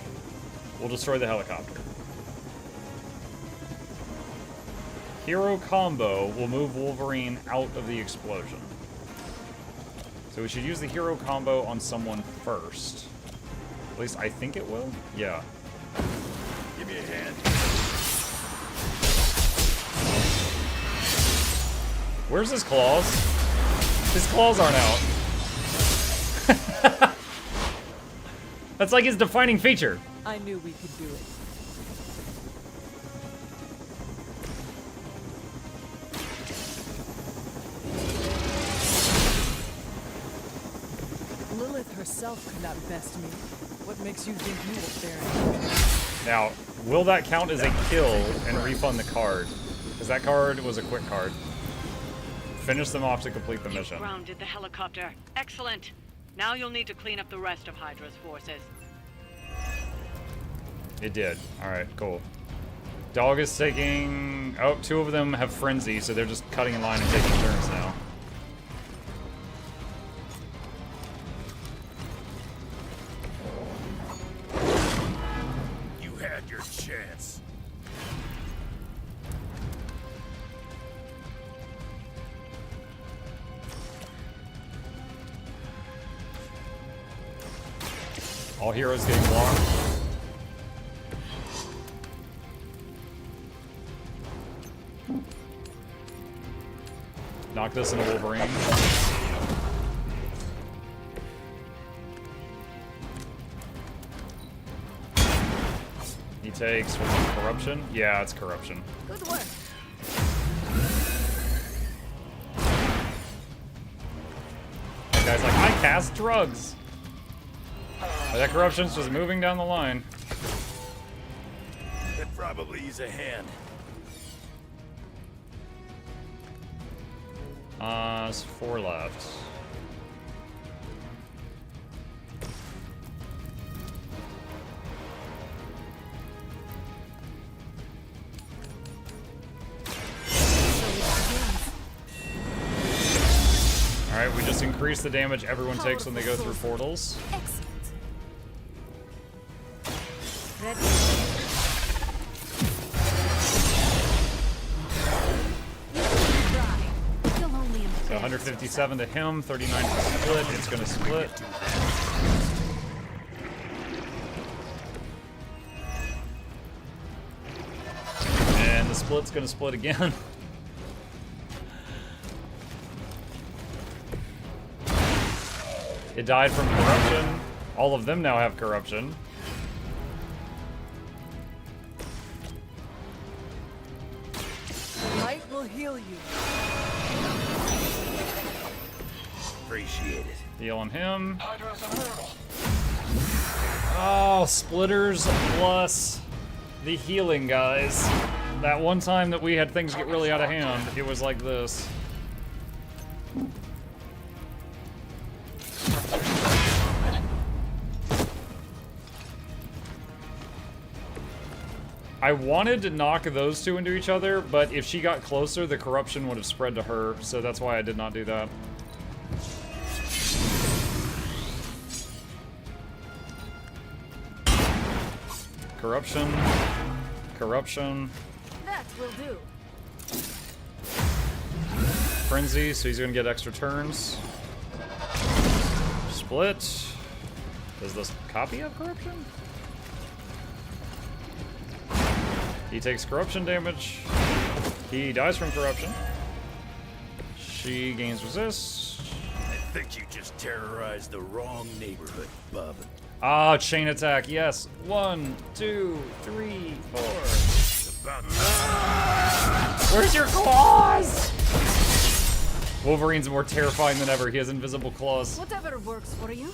will destroy the helicopter. Hero Combo will move Wolverine out of the explosion. So we should use the Hero Combo on someone first. At least I think it will. Yeah. Give me a hand. Where's his claws? His claws aren't out. That's like his defining feature. I knew we could do it. Lilith herself could not best me. What makes you think you will fare? Now, will that count as a kill and refund the card? Because that card was a quick card. Finish them off to complete the mission. Grounded the helicopter. Excellent. Now you'll need to clean up the rest of Hydra's forces. It did. Alright, cool. Dog is taking... Oh, 2 of them have Frenzy, so they're just cutting in line and taking turns now. You had your chance. All heroes getting blocked. Knock this into Wolverine. He takes corruption? Yeah, it's corruption. Good work. That guy's like, I cast drugs. But that corruption's just moving down the line. Could probably use a hand. It's 4 left. increase the damage everyone takes when they go through portals. Excellent. Ready? So 157 to him, 39 to split. It's gonna split. And the split's gonna split again. It died from corruption. All of them now have corruption. Light will heal you. Appreciate it. Healing him. Oh, splitters plus the healing, guys. That one time that we had things get really out of hand, it was like this. I wanted to knock those two into each other, but if she got closer, the corruption would have spread to her, so that's why I did not do that. Corruption. Corruption. That will do. Frenzy, so he's gonna get extra turns. Split. Does this copy have corruption? He takes corruption damage. He dies from corruption. She gains resist. I think you just terrorized the wrong neighborhood, bub. Ah, chain attack, yes. 1, 2, 3, 4. Where's your claws? Wolverine's more terrifying than ever. He has invisible claws. Whatever works for you.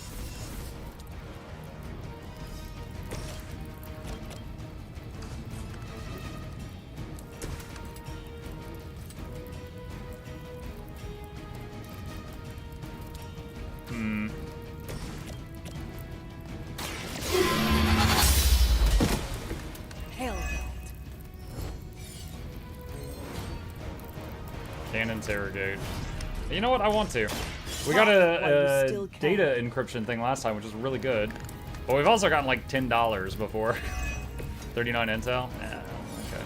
Can interrogate. You know what? I want to. We got a data encryption thing last time, which is really good. But we've also gotten like $10 before. 39 intel? Yeah, okay.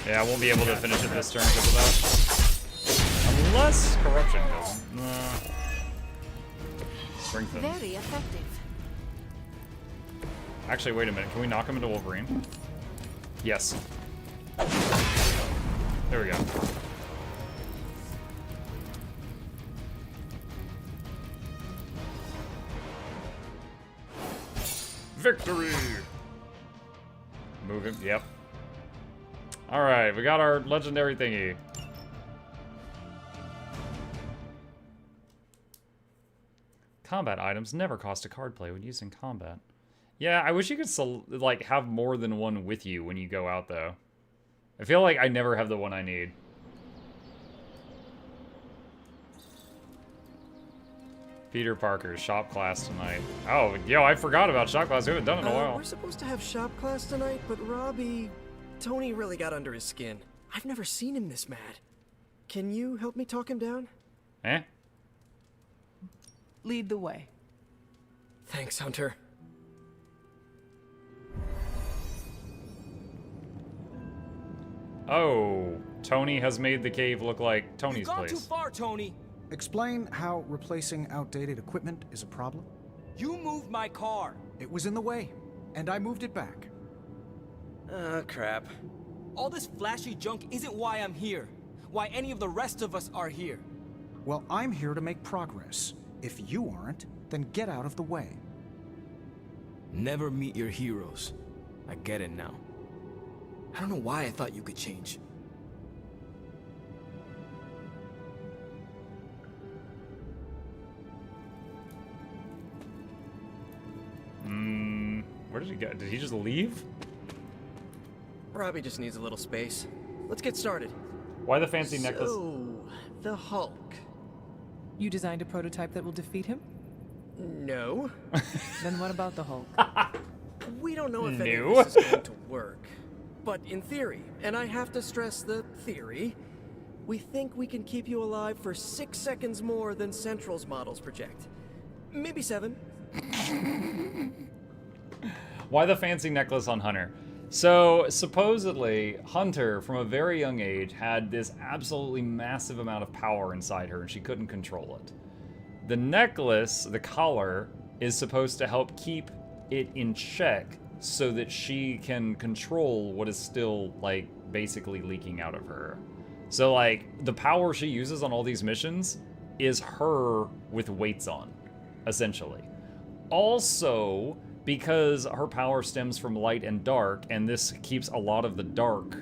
Yeah, I won't be able to finish it this turn because of that. Unless corruption goes. Strengthen. Very effective. Actually, wait a minute. Can we knock him into Wolverine? Yes. There we go. Victory! Move him. Yep. Alright, we got our legendary thingy. Combat items never cost a card play when used in combat. Yeah, I wish you could like have more than one with you when you go out, though. I feel like I never have the one I need. Peter Parker's shop class tonight. Oh, yo, I forgot about shop class. We haven't done it in a while. We're supposed to have shop class tonight, but Tony really got under his skin. I've never seen him this mad. Can you help me talk him down? Eh? Lead the way. Thanks, Hunter. Oh, Tony has made the cave look like Tony's You've gone place. too far, Tony. Explain how replacing outdated equipment is a problem. You moved my car. It was in the way, and I moved it back. Crap. All this flashy junk isn't why I'm here. Why any of the rest of us are here. Well, I'm here to make progress. If you aren't, then get out of the way. Never meet your heroes. I get it now. I don't know why I thought you could change. Where did he go? Did he just leave? Robbie just needs a little space. Let's get started. Why the fancy necklace? So, the Hulk. You designed a prototype that will defeat him? No. Then what about the Hulk? We don't know if any No. of this is going to work. But in theory, and I have to stress the theory, we think we can keep you alive for 6 seconds more than Central's models project. Maybe 7. Why the fancy necklace on Hunter? So, supposedly, Hunter, from a very young age, had this absolutely massive amount of power inside her, and she couldn't control it. The necklace, the collar, is supposed to help keep it in check so that she can control what is still, like, basically leaking out of her. So, like, the power she uses on all these missions is her with weights on, essentially. Also, because her power stems from light and dark, and this keeps a lot of the dark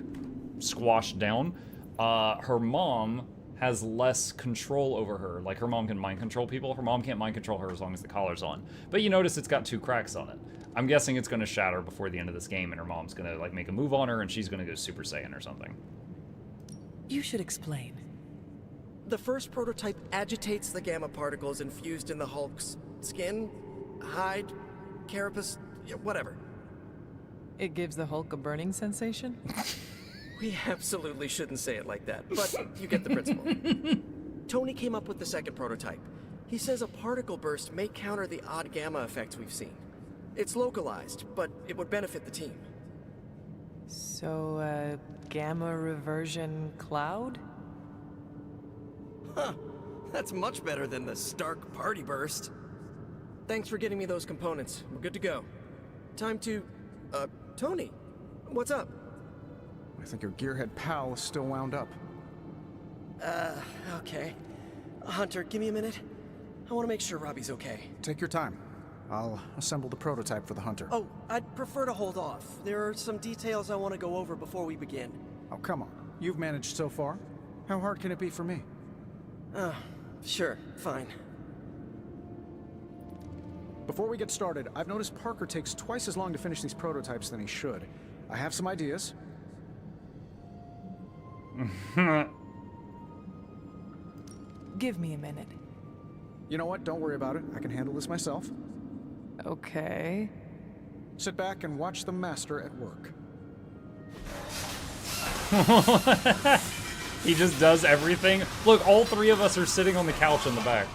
squashed down, her mom has less control over her. Like, her mom can mind control people. Her mom can't mind control her as long as the collar's on. But you notice it's got 2 cracks on it. I'm guessing it's going to shatter before the end of this game, and her mom's going to, like, make a move on her, and she's going to go Super Saiyan or something. You should explain. The first prototype agitates the gamma particles infused in the Hulk's skin, hide, carapace, whatever. It gives the Hulk a burning sensation? We absolutely shouldn't say it like that, but you get the principle. Tony came up with the second prototype. He says a particle burst may counter the odd gamma effects we've seen. It's localized, but it would benefit the team. So, gamma reversion cloud? Huh. That's much better than the Stark party burst. Thanks for getting me those components. We're good to go. Time to... Tony, what's up? I think your gearhead pal is still wound up. Okay. Hunter, give me a minute. I want to make sure Robbie's okay. Take your time. I'll assemble the prototype for the Hunter. Oh, I'd prefer to hold off. There are some details I want to go over before we begin. Oh, come on. You've managed so far. How hard can it be for me? Sure, fine. Before we get started, I've noticed Parker takes twice as long to finish these prototypes than he should. I have some ideas. Give me a minute. You know what? Don't worry about it. I can handle this myself. Okay. Sit back and watch the master at work. He just does everything. Look, all 3 of us are sitting on the couch in the back.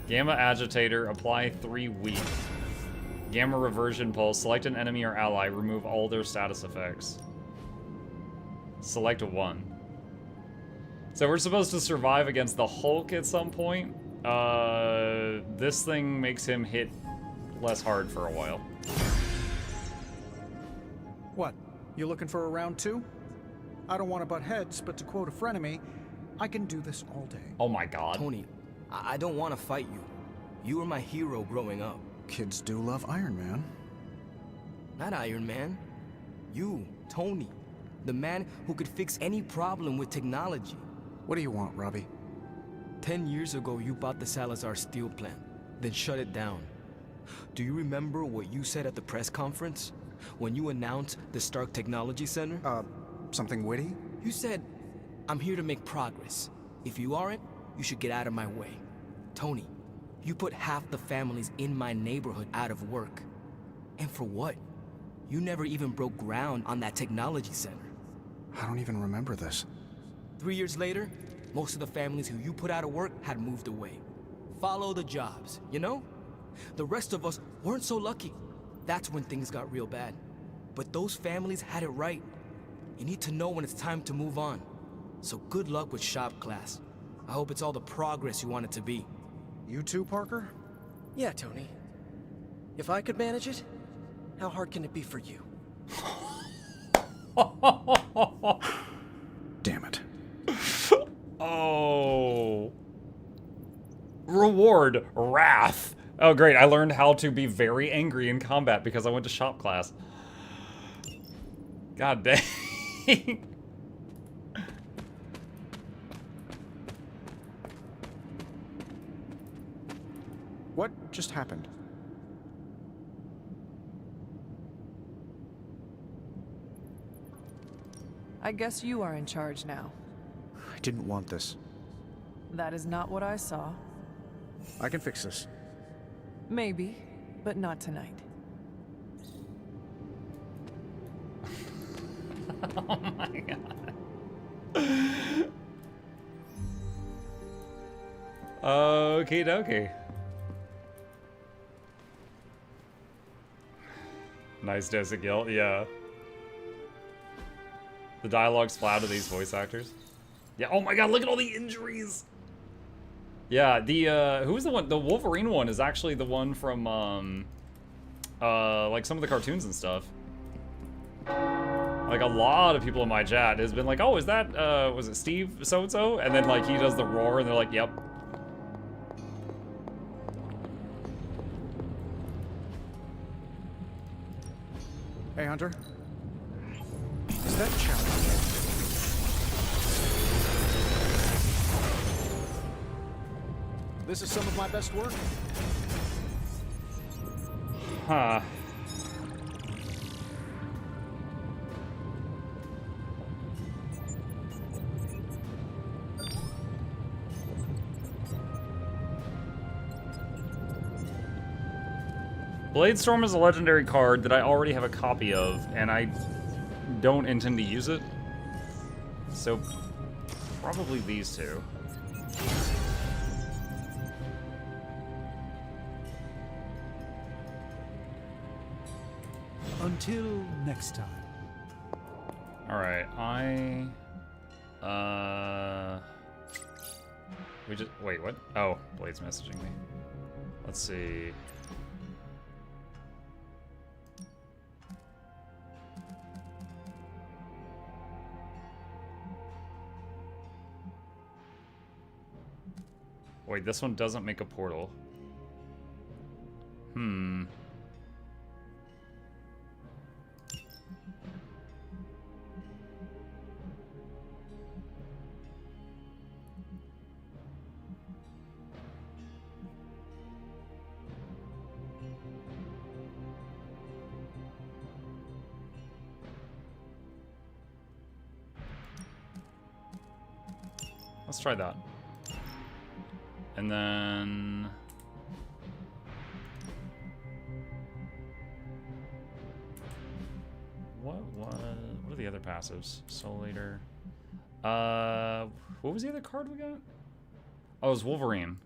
Gamma agitator, apply 3 weak. Gamma reversion pulse, select an enemy or ally, remove all their status effects. Select 1. So we're supposed to survive against the Hulk at some point. This thing makes him hit less hard for a while. What? You looking for a round 2? I don't want to butt heads, but to quote a frenemy, I can do this all day. Oh my god. Tony, I don't want to fight you. You were my hero growing up. Kids do love Iron Man. Not Iron Man. You, Tony. The man who could fix any problem with technology. What do you want, Robbie? 10 years ago, you bought the Salazar steel plant, then shut it down. Do you remember what you said at the press conference? When you announced the Stark Technology Center? Something witty? You said, I'm here to make progress. If you aren't, you should get out of my way. Tony, you put half the families in my neighborhood out of work. And for what? You never even broke ground on that technology center. I don't even remember this. 3 years later, most of the families who you put out of work had moved away. Follow the jobs, you know? The rest of us weren't so lucky. That's when things got real bad. But those families had it right. You need to know when it's time to move on. So good luck with shop class. I hope it's all the progress you want it to be. You too, Parker? Yeah, Tony. If I could manage it, how hard can it be for you? Damn it. Oh. Reward, wrath. Oh great, I learned how to be very angry in combat because I went to shop class. God dang. What just happened? I guess you are in charge now. I didn't want this. That is not what I saw. I can fix this. Maybe, but not tonight. Oh my god. Okie dokie. Nice dose of guilt, yeah. The dialogue's flat of these voice actors. Yeah, oh my god, look at all the injuries! Yeah, the, who was the one? The Wolverine one is actually the one from, like some of the cartoons and stuff. Like, a lot of people in my chat has been like, oh, is that, was it Steve so-and-so? And then, like, he does the roar, and they're like, yep. Hey, Hunter. Is that challenge? This is some of my best work. Huh. Bladestorm is a legendary card that I already have a copy of, and I don't intend to use it. So, probably these two. Until next time. Alright, we just, wait, what? Oh, Blade's messaging me. Let's see. Wait, this one doesn't make a portal. Hmm. Let's try that. And then... What are the other passives? Soul Eater. What was the other card we got? Oh, it was Wolverine.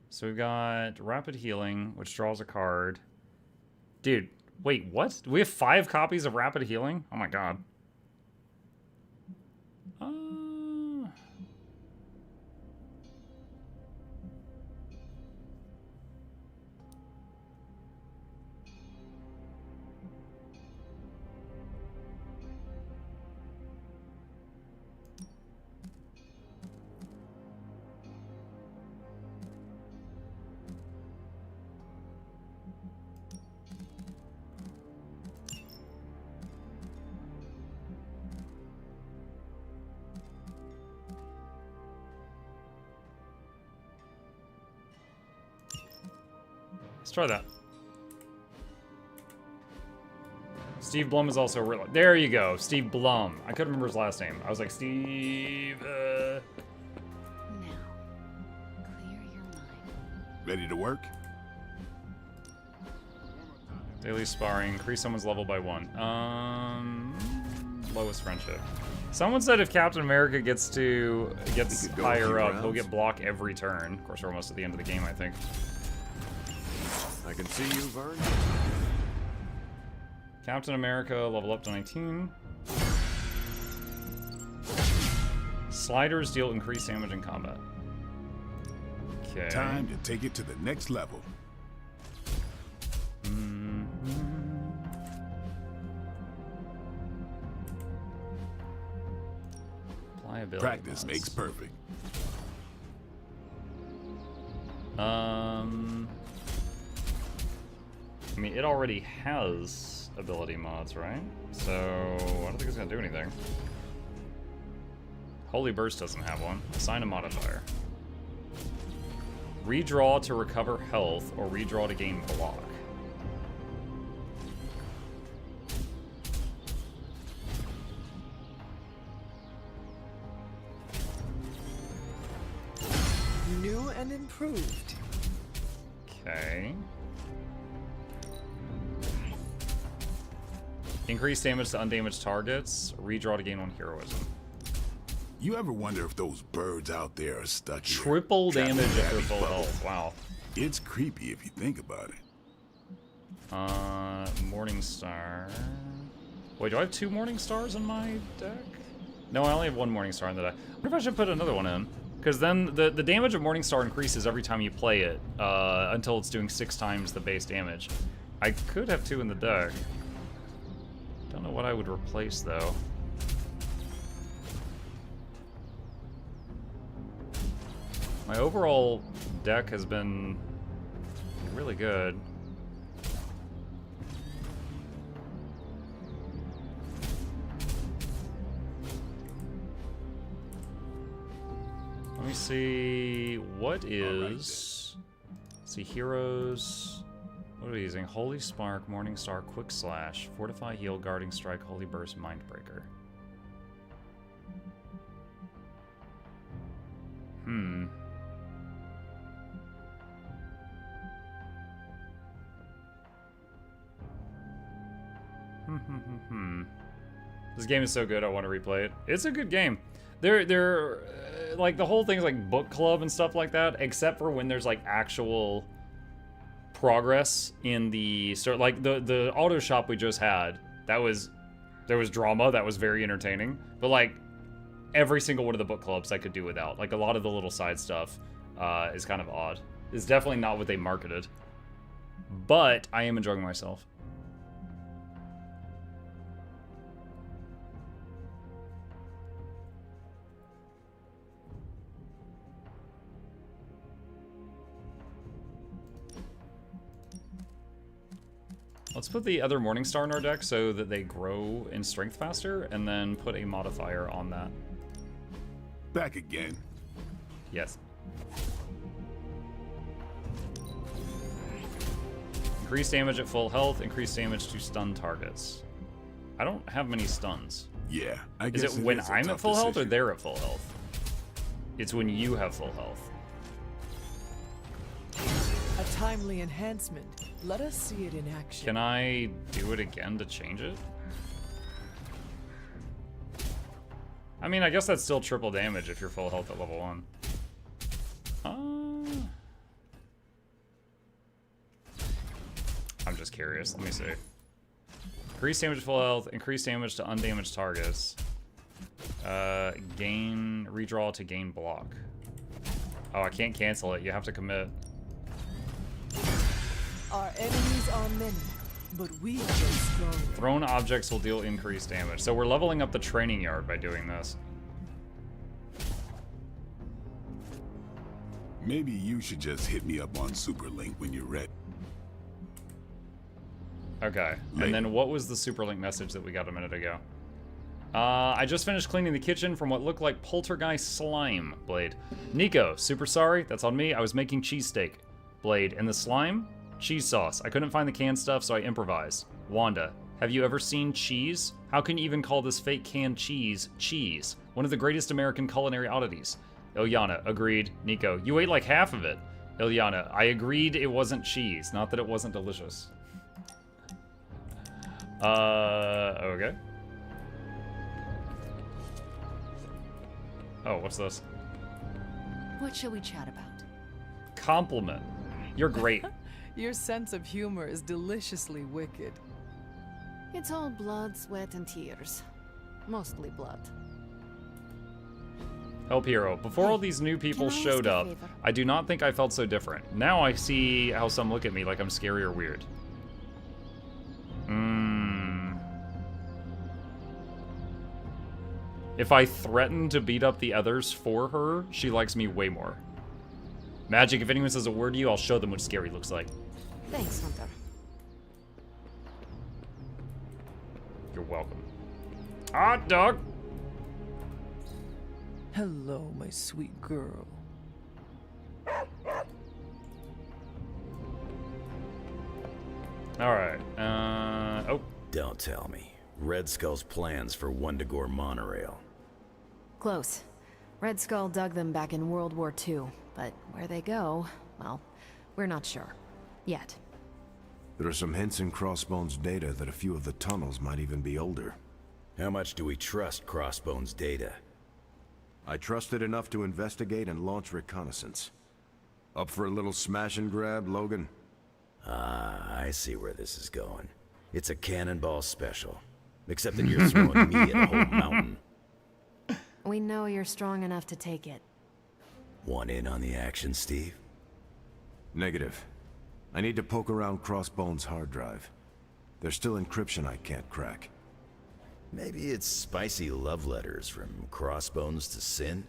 So we've got Rapid Healing, which draws a card. Dude, wait, what? We have 5 copies of Rapid Healing? Oh my god. Let's try that. Steve Blum is also real. There you go, Steve Blum. I couldn't remember his last name. I was like, Steve. Now, clear your mind. Ready to work? Daily sparring. Increase someone's level by 1. Lowest friendship. Someone said if Captain America gets higher up, he'll get block every turn. Of course, we're almost at the end of the game, I think. I can see you, Vern. Captain America, level up to 19. Sliders deal increased damage in combat. Okay. Time to take it to the next level. Pliability. Practice makes perfect. I mean, it already has ability mods, right? So, I don't think it's gonna do anything. Holy Burst doesn't have one. Assign a modifier. Redraw to recover health, or redraw to gain block. New and improved. Okay. Increase damage to undamaged targets. Redraw to gain 1 heroism. You ever wonder if those birds out there are stuck here? Triple Trapped in damage the if they're abbey full bubble? health. Wow. It's creepy if you think about it. Morningstar. Wait, do I have 2 morning stars in my deck? No, I only have 1 morning star in the deck. I wonder if I should put another one in. Because then the damage of Morningstar increases every time you play it, until it's doing 6 times the base damage. I could have 2 in the deck. Don't know what I would replace, though. My overall deck has been really good. Let me see, what is, let's see, heroes, what are we using? Holy Spark, Morningstar, Quick Slash, Fortify, Heal, Guarding Strike, Holy Burst, Mindbreaker. This game is so good, I want to replay it. It's a good game. They're like, the whole thing's like book club and stuff like that, except for when there's like actual progress in the, so like the auto shop we just had, there was drama, that was very entertaining, but like every single one of the book clubs I could do without. Like a lot of the little side stuff is kind of odd. It's definitely not what they marketed, but I am enjoying myself. Let's put the other Morningstar in our deck so that they grow in strength faster, and then put a modifier on that. Back again. Yes. Increase damage at full health, increase damage to stun targets. I don't have many stuns. Yeah, I Is guess it when is a I'm tough at full health or decision. they're at full health? It's when you have full health. A timely enhancement. Let us see it in action. Can I do it again to change it? I mean, I guess that's still triple damage if you're full health at level 1. I'm just curious. Let me see. Increase damage to full health, increase damage to undamaged targets. Gain redraw to gain block. Oh, I can't cancel it. You have to commit. Our enemies are many, but we are strong. Thrown objects will deal increased damage. So we're leveling up the training yard by doing this. Maybe you should just hit me up on Superlink when you're ready. Okay, and then what was the Superlink message that we got a minute ago? I just finished cleaning the kitchen from what looked like poltergeist slime, Blade. Nico, super sorry, that's on me. I was making cheesesteak. Blade, and the slime? Cheese sauce. I couldn't find the canned stuff, so I improvised. Wanda, have you ever seen cheese? How can you even call this fake canned cheese cheese? One of the greatest American culinary oddities. Ilyana, agreed. Nico, you ate like half of it. Ilyana, I agreed it wasn't cheese, not that it wasn't delicious. Okay. Oh, what's this? What shall we chat about? Compliment. You're great. Your sense of humor is deliciously wicked. It's all blood, sweat, and tears. Mostly blood. Help Hero. Before all these new people showed up, I do not think I felt so different. Now I see how some look at me like I'm scary or weird. If I threaten to beat up the others for her, she likes me way more. Magic, if anyone says a word to you, I'll show them what scary looks like. Thanks, Hunter. You're welcome. Hot dog! Hello, my sweet girl. Alright, oh. Don't tell me. Red Skull's plans for Wundagore monorail. Close. Red Skull dug them back in World War II, but where they go, well, we're not sure. Yet. There are some hints in Crossbones' data that a few of the tunnels might even be older. How much do we trust Crossbones' data? I trust it enough to investigate and launch reconnaissance. Up for a little smash and grab, Logan? Ah, I see where this is going. It's a cannonball special. Except that you're throwing me at a whole mountain. We know you're strong enough to take it. Want in on the action, Steve? Negative. I need to poke around Crossbones' hard drive. There's still encryption I can't crack. Maybe it's spicy love letters from Crossbones to Sin?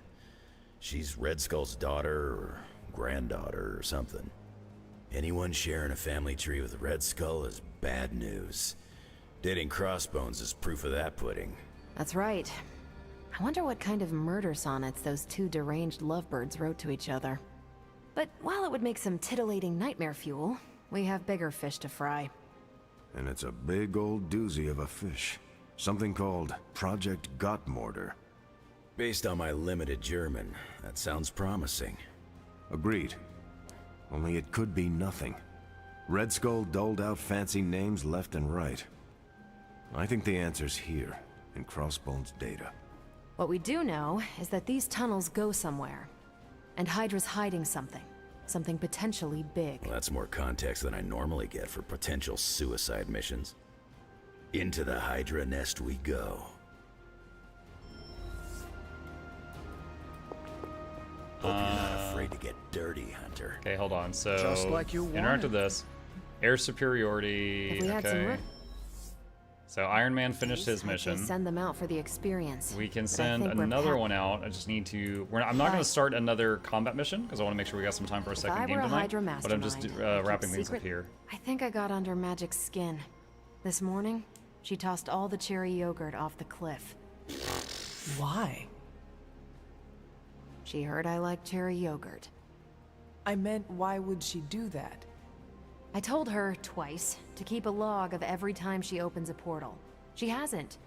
She's Red Skull's daughter or granddaughter or something. Anyone sharing a family tree with Red Skull is bad news. Dating Crossbones is proof of that pudding. That's right. I wonder what kind of murder sonnets those two deranged lovebirds wrote to each other. But while it would make some titillating nightmare fuel, we have bigger fish to fry. And it's a big old doozy of a fish. Something called Project Gottmorder. Based on my limited German, that sounds promising. Agreed. Only it could be nothing. Red Skull doled out fancy names left and right. I think the answer's here, in Crossbones' data. What we do know is that these tunnels go somewhere. And Hydra's hiding something. Something potentially big. Well, that's more context than I normally get for potential suicide missions. Into the Hydra nest we go. Hope you're not afraid to get dirty, Hunter. Okay, hold on. So, Just like you interact with wanted. this. Air superiority. If we had some Okay. So Iron Man finished his I'd say mission. send them out for the experience. We can But I send think we're another pa- one out. I just need to. I'm not going to start another combat mission because I want to make sure we got some time for a If second I game were a tonight. Hydra But I'm just mastermind, I'd keep wrapping things up secret- here. I think I got under Magic's skin. This morning, she tossed all the cherry yogurt off the cliff. Why? She heard I like cherry yogurt. I meant, why would she do that? I told her twice to keep a log of every time she opens a portal. She hasn't.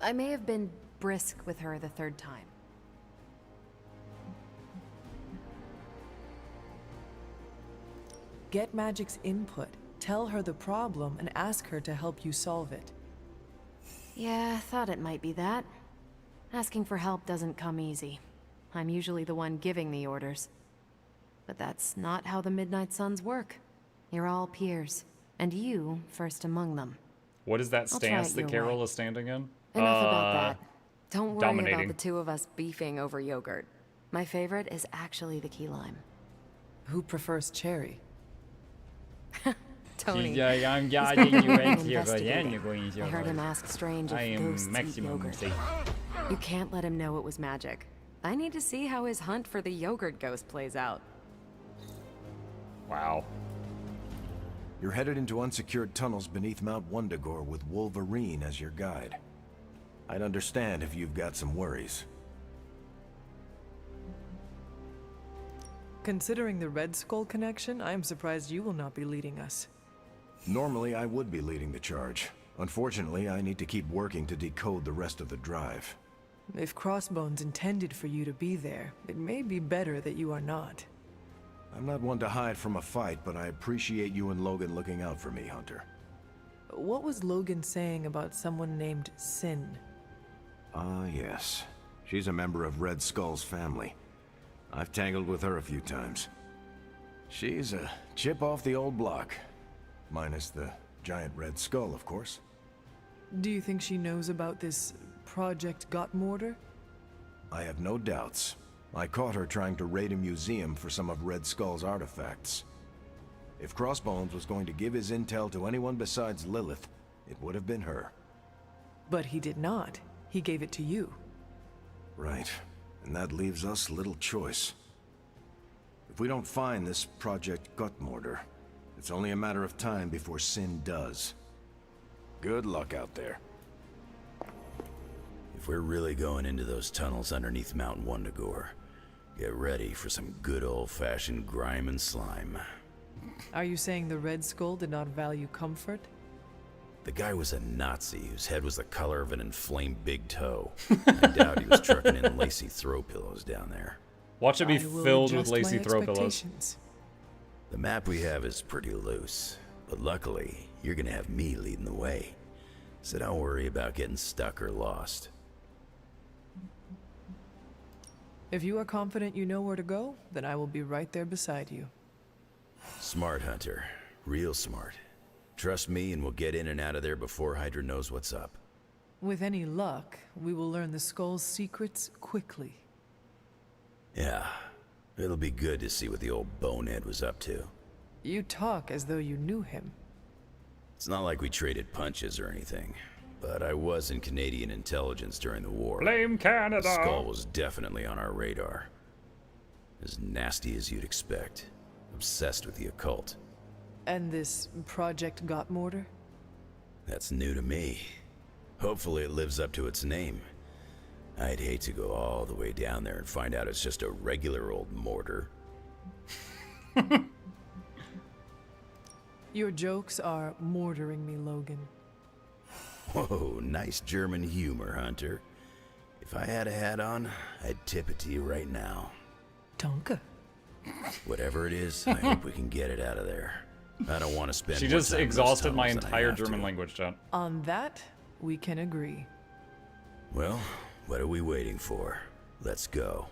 I may have been brisk with her the third time. Get Magic's input. Tell her the problem and ask her to help you solve it. Yeah, thought it might be that. Asking for help doesn't come easy. I'm usually the one giving the orders. But that's not how the Midnight Suns work. You're all peers, and you first among them. What is that I'll try stance it that your Carol way. is standing in? Enough about that. Don't worry dominating. about the two of us beefing over yogurt. My favorite is actually the key lime. Who prefers cherry? Tony. Yeah, I'm guiding you right here, but Investigating. then you're going to. I heard him ask Strange if I am ghosts eat maximum yogurt. safe. You can't let him know it was magic. I need to see how his hunt for the yogurt ghost plays out. Wow. You're headed into unsecured tunnels beneath Mount Wundagore with Wolverine as your guide. I'd understand if you've got some worries. Considering the Red Skull connection, I am surprised you will not be leading us. Normally, I would be leading the charge. Unfortunately, I need to keep working to decode the rest of the drive. If Crossbones intended for you to be there, it may be better that you are not. I'm not one to hide from a fight, but I appreciate you and Logan looking out for me, Hunter. What was Logan saying about someone named Sin? Ah, yes. She's a member of Red Skull's family. I've tangled with her a few times. She's a chip off the old block. Minus the giant Red Skull, of course. Do you think she knows about this Project Gottmorder? I have no doubts. I caught her trying to raid a museum for some of Red Skull's artifacts. If Crossbones was going to give his intel to anyone besides Lilith, it would have been her. But he did not. He gave it to you. Right. And that leaves us little choice. If we don't find this Project Gottmorder, it's only a matter of time before Sin does. Good luck out there. If we're really going into those tunnels underneath Mount Wundagore, get ready for some good old-fashioned grime and slime. Are you saying the Red Skull did not value comfort? The guy was a Nazi whose head was the color of an inflamed big toe. I doubt he was trucking in lacy throw pillows down there. Watch it be I will filled with adjust lacy my throw pillows. expectations. The map we have is pretty loose, but luckily, you're gonna have me leading the way. So don't worry about getting stuck or lost. If you are confident you know where to go, then I will be right there beside you. Smart, Hunter. Real smart. Trust me and we'll get in and out of there before Hydra knows what's up. With any luck, we will learn the Skull's secrets quickly. Yeah. It'll be good to see what the old bonehead was up to. You talk as though you knew him. It's not like we traded punches or anything, but I was in Canadian intelligence during the war. Blame Canada! The Skull was definitely on our radar. As nasty as you'd expect. Obsessed with the occult. And this Project Got Mortar? That's new to me. Hopefully it lives up to its name. I'd hate to go all the way down there and find out it's just a regular old mortar. Your jokes are mortaring me, Logan. Whoa, nice German humor, Hunter. If I had a hat on, I'd tip it to you right now. Danke. Whatever it is, I hope we can get it out of there. I don't want to spend She more just time in those exhausted my tunnels than I entire have German to. language, John. On that, we can agree. Well, what are we waiting for? Let's go.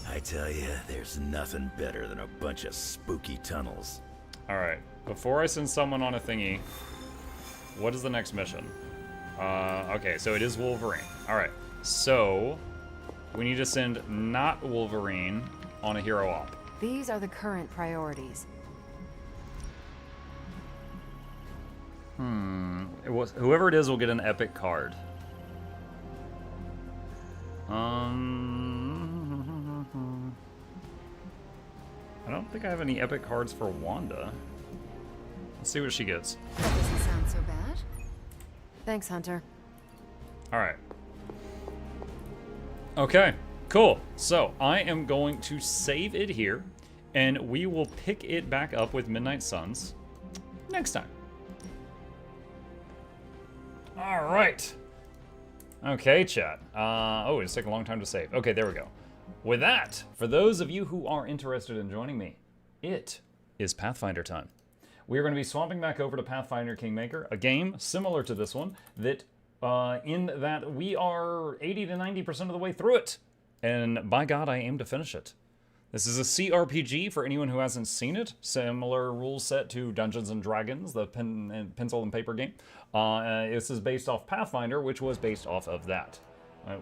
I tell you, there's nothing better than a bunch of spooky tunnels. Alright, before I send someone on a thingy, what is the next mission? Okay, so it is Wolverine. Alright, so we need to send not Wolverine on a hero op. These are the current priorities. Whoever it is will get an epic card. I don't think I have any epic cards for Wanda. Let's see what she gets. That doesn't sound so bad. Thanks, Hunter. Alright. Okay, cool. So, I am going to save it here, and we will pick it back up with Midnight Suns next time. Alright. Okay, chat. Oh, it's taking a long time to save. Okay, there we go. With that, for those of you who are interested in joining me, it is Pathfinder time. We are going to be swapping back over to Pathfinder Kingmaker, a game similar to this one, that in that we are 80 to 90% of the way through it. And by God, I aim to finish it. This is a CRPG for anyone who hasn't seen it. Similar rule set to Dungeons and Dragons, the pencil and paper game. This is based off Pathfinder, which was based off of that.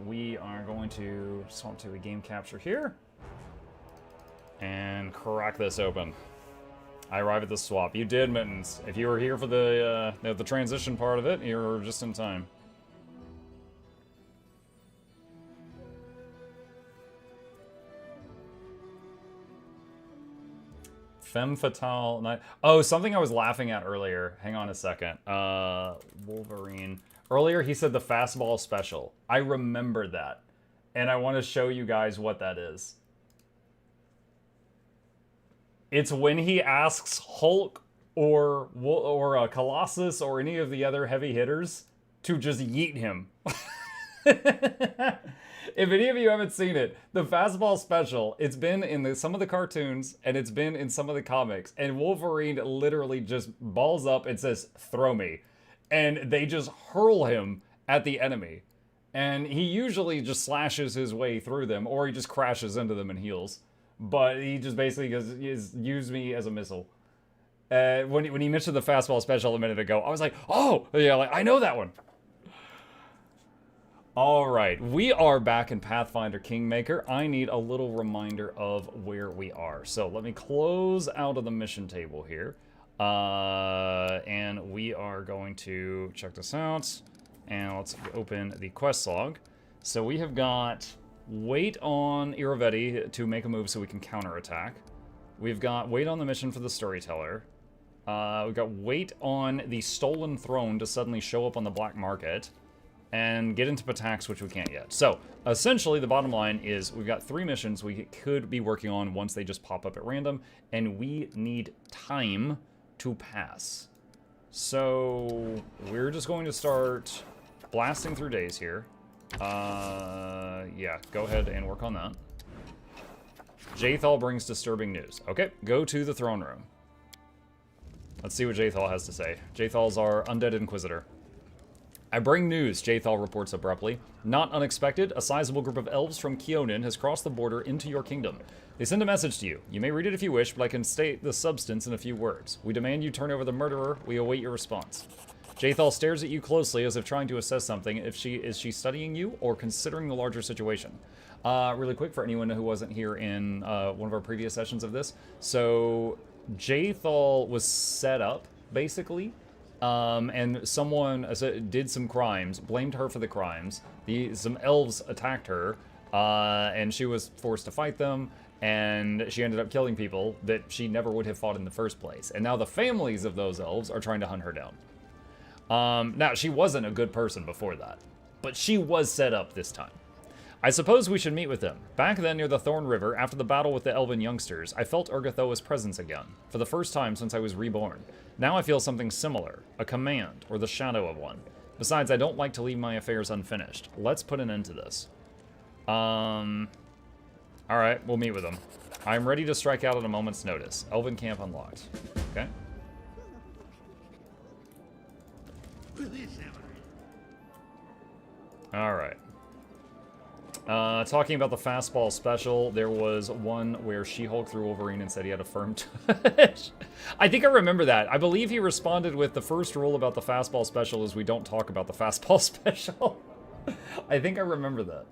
We are going to swap to a game capture here and crack this open. I arrive at the swap. You did, Mittens. If you were here for the transition part of it, you're just in time. Femme Fatale Night. Oh, something I was laughing at earlier. Hang on a second. Wolverine. Earlier he said the fastball special. I remember that. And I want to show you guys what that is. It's when he asks Hulk or Colossus or any of the other heavy hitters to just yeet him. If any of you haven't seen it, the fastball special, it's been in some of the cartoons and it's been in some of the comics. And Wolverine literally just balls up and says, "Throw me." And they just hurl him at the enemy. And he usually just slashes his way through them, or he just crashes into them and heals. But he just basically goes, use me as a missile. When he mentioned the fastball special a minute ago, I was like, oh, yeah, like, I know that one. All right, we are back in Pathfinder Kingmaker. I need a little reminder of where we are. So let me close out of the mission table here. And we are going to check this out. And let's open the quest log. So we have got wait on Iravetti to make a move so we can counterattack. We've got wait on the mission for the storyteller. We've got wait on the stolen throne to suddenly show up on the black market. And get into Patax, which we can't yet. So, essentially, the bottom line is we've got 3 missions we could be working on once they just pop up at random, and we need time to pass. So, we're just going to start blasting through days here. Yeah, go ahead and work on that. Jaethal brings disturbing news. Okay, go to the throne room. Let's see what Jaethal has to say. Jaethal's our undead inquisitor. I bring news, Jaethal reports abruptly. Not unexpected, a sizable group of elves from Keonin has crossed the border into your kingdom. They send a message to you. You may read it if you wish, but I can state the substance in a few words. We demand you turn over the murderer. We await your response. Jaethal stares at you closely as if trying to assess something. Is she studying you or considering the larger situation? Really quick for anyone who wasn't here in one of our previous sessions of this. So Jaethal was set up, basically. And someone did some crimes, blamed her for the crimes. Some elves attacked her, and she was forced to fight them, and she ended up killing people that she never would have fought in the first place. And now the families of those elves are trying to hunt her down. Now, she wasn't a good person before that, but she was set up this time. I suppose we should meet with them. Back then near the Thorn River, after the battle with the elven youngsters, I felt Urgathoa's presence again, for the first time since I was reborn. Now I feel something similar, a command, or the shadow of one. Besides, I don't like to leave my affairs unfinished. Let's put an end to this. Alright, we'll meet with them. I'm ready to strike out at a moment's notice. Elven camp unlocked. Okay. Alright. Talking about the fastball special, there was one where She-Hulk threw Wolverine and said he had a firm touch. I think I remember that. I believe he responded with the first rule about the fastball special is we don't talk about the fastball special. I think I remember that.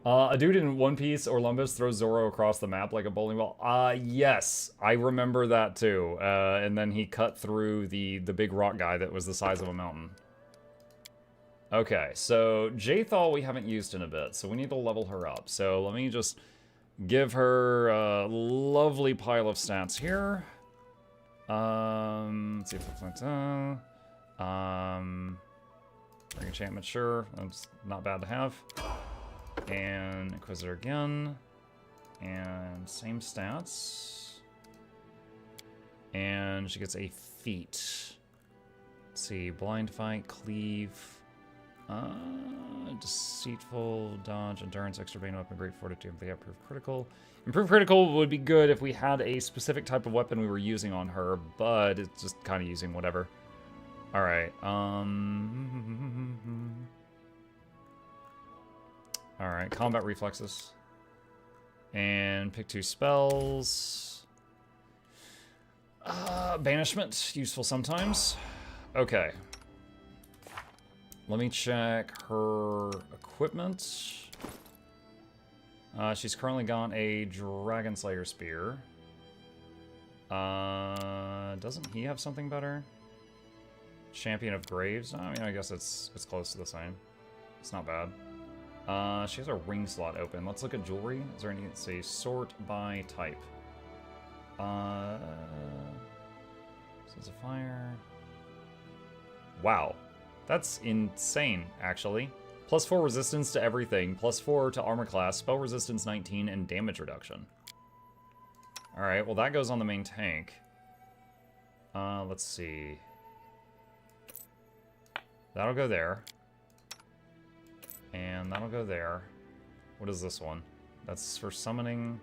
A dude in One Piece or Lumbus throws Zoro across the map like a bowling ball. Yes, I remember that too. And then he cut through the big rock guy that was the size of a mountain. Okay, so Jaethal we haven't used in a bit, so we need to level her up. So let me just give her a lovely pile of stats here. Let's see if it's like that. Bring enchantment, sure. That's not bad to have. And Inquisitor again. And same stats. And she gets a feat. Let's see, blind fight, cleave. Deceitful, dodge, endurance, extra bane weapon, great fortitude, they have improved critical. Improved critical would be good if we had a specific type of weapon we were using on her, but it's just kind of using whatever. Alright, alright, combat reflexes. And pick 2 spells. Banishment, useful sometimes. Okay. Let me check her equipment. She's currently got a Dragon Slayer Spear. Doesn't he have something better? Champion of Graves? I mean, I guess it's close to the same. It's not bad. She has a ring slot open. Let's look at jewelry. Is there any, let's see, sort by type. Sense of Fire. Wow. That's insane, actually. +4 resistance to everything, +4 to armor class, spell resistance 19, and damage reduction. Alright, well that goes on the main tank. Let's see. That'll go there. And that'll go there. What is this one? That's for summoning...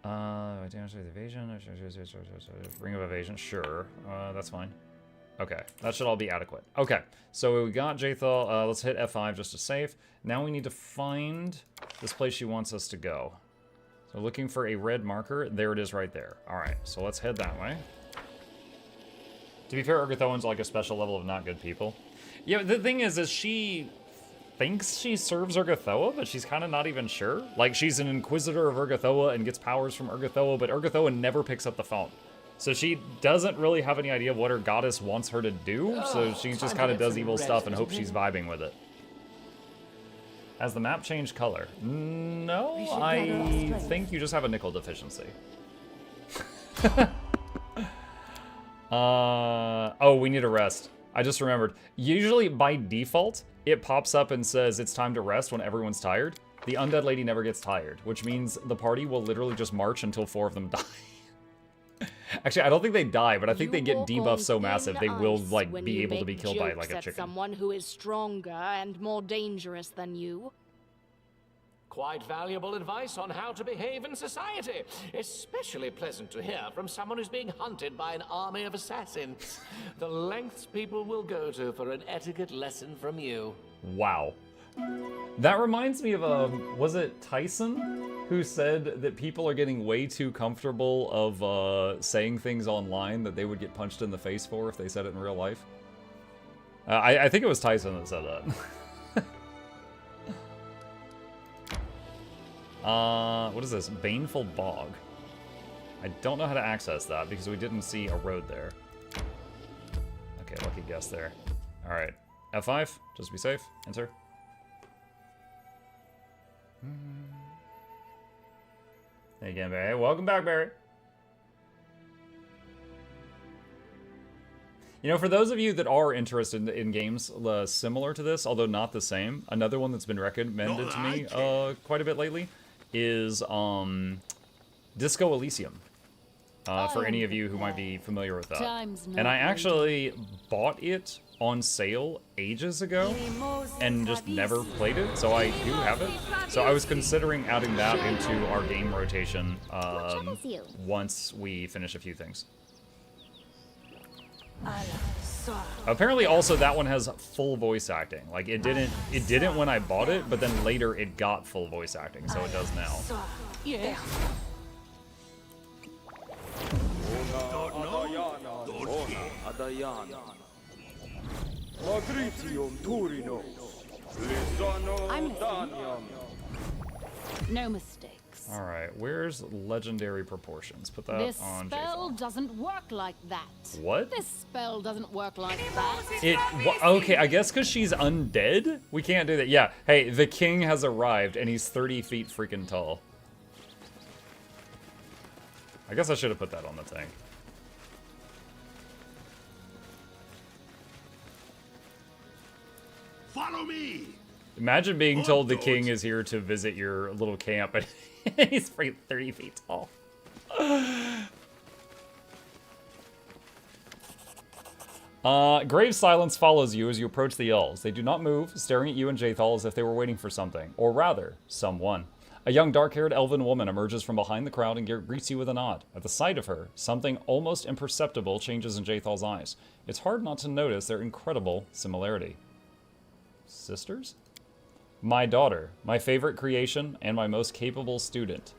damage with evasion. Ring of evasion, sure. That's fine. Okay, that should all be adequate. Okay, so we got Jaethal. Let's hit F5 just to save. Now we need to find this place she wants us to go. So looking for a red marker. There it is right there. All right, so let's head that way. To be fair, Urgathoan's like a special level of not good people. Yeah, the thing is she thinks she serves Urgathoa, but she's kind of not even sure. Like, she's an Inquisitor of Urgathoa and gets powers from Urgathoa, but Urgathoa never picks up the phone. So she doesn't really have any idea of what her goddess wants her to do, so she just kind of does evil stuff and hopes she's vibing with it. Has the map changed color? No, I think you just have a nickel deficiency. Oh, we need a rest. I just remembered. Usually, by default, it pops up and says it's time to rest when everyone's tired. The undead lady never gets tired, which means the party will literally just march until 4 of them die. Actually, I don't think they die, but I think they get debuffed so massive they will like be able to be killed by like a chicken. Someone who is stronger and more dangerous than you. Quite valuable advice on how to behave in society. Especially pleasant to hear from someone who's being hunted by an army of assassins. The lengths people will go to for an etiquette lesson from you. Wow. That reminds me of, was it Tyson who said that people are getting way too comfortable of saying things online that they would get punched in the face for if they said it in real life? I think it was Tyson that said that. What is this? Baneful Bog. I don't know how to access that because we didn't see a road there. Okay, lucky guess there. Alright. F5, just to be safe. Enter. Hey again, Barry. Welcome back, Barry. You know, for those of you that are interested in games similar to this, although not the same, another one that's been recommended to me quite a bit lately is Disco Elysium. For any of you who might be familiar with that. And I actually bought it on sale ages ago and just never played it, so I do have it. So I was considering adding that into our game rotation once we finish a few things. Apparently also that one has full voice acting. Like it didn't when I bought it, but then later it got full voice acting, so it does now. Yeah. No mistakes. Alright, where's legendary proportions? Put that This on spell doesn't work like that. What? This spell doesn't work like that. Okay, I guess because she's undead? We can't do that. Yeah, hey, the king has arrived and he's 30 feet freaking tall. I guess I should have put that on the thing. Follow me! Imagine being told the king is here to visit your little camp and he's 30 feet tall. Grave silence follows you as you approach the elves. They do not move, staring at you and Jathal as if they were waiting for something. Or rather, someone. A young dark-haired elven woman emerges from behind the crowd and greets you with a nod. At the sight of her, something almost imperceptible changes in Jathal's eyes. It's hard not to notice their incredible similarity. Sisters? My daughter, my favorite creation, and my most capable student.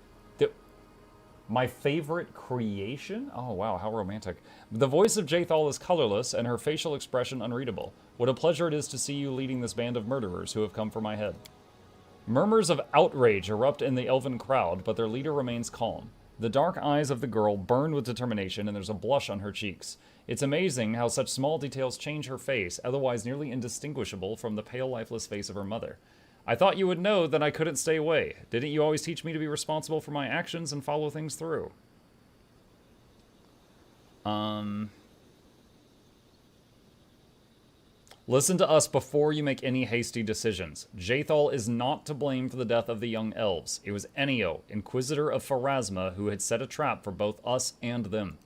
My favorite creation? Oh wow, how romantic. The voice of Jathal is colorless and her facial expression unreadable. What a pleasure it is to see you leading this band of murderers who have come for my head. Murmurs of outrage erupt in the elven crowd, but their leader remains calm. The dark eyes of the girl burn with determination and there's a blush on her cheeks. It's amazing how such small details change her face, otherwise nearly indistinguishable from the pale, lifeless face of her mother. I thought you would know that I couldn't stay away. Didn't you always teach me to be responsible for my actions and follow things through? Listen to us before you make any hasty decisions. Jathal is not to blame for the death of the young elves. It was Enio, Inquisitor of Pharasma, who had set a trap for both us and them.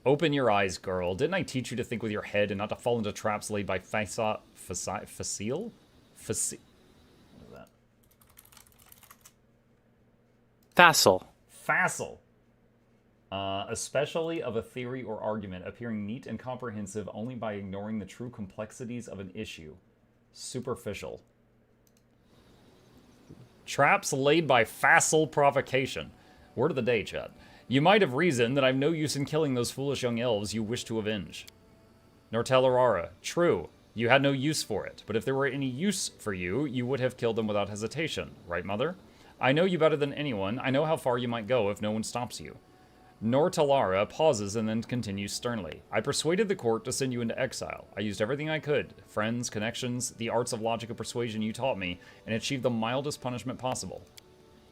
Open your eyes, girl. Didn't I teach you to think with your head and not to fall into traps laid by Facile? What is that? Facile. Especially of a theory or argument appearing neat and comprehensive only by ignoring the true complexities of an issue. Superficial. Traps laid by facile provocation. Word of the day, Chad. You might have reasoned that I've no use in killing those foolish young elves you wish to avenge. Nortellarara. True. You had no use for it, but if there were any use for you, you would have killed them without hesitation. Right, Mother? I know you better than anyone. I know how far you might go if no one stops you. Nortellara pauses and then continues sternly. I persuaded the court to send you into exile. I used everything I could. Friends, connections, the arts of logic and persuasion you taught me, and achieved the mildest punishment possible.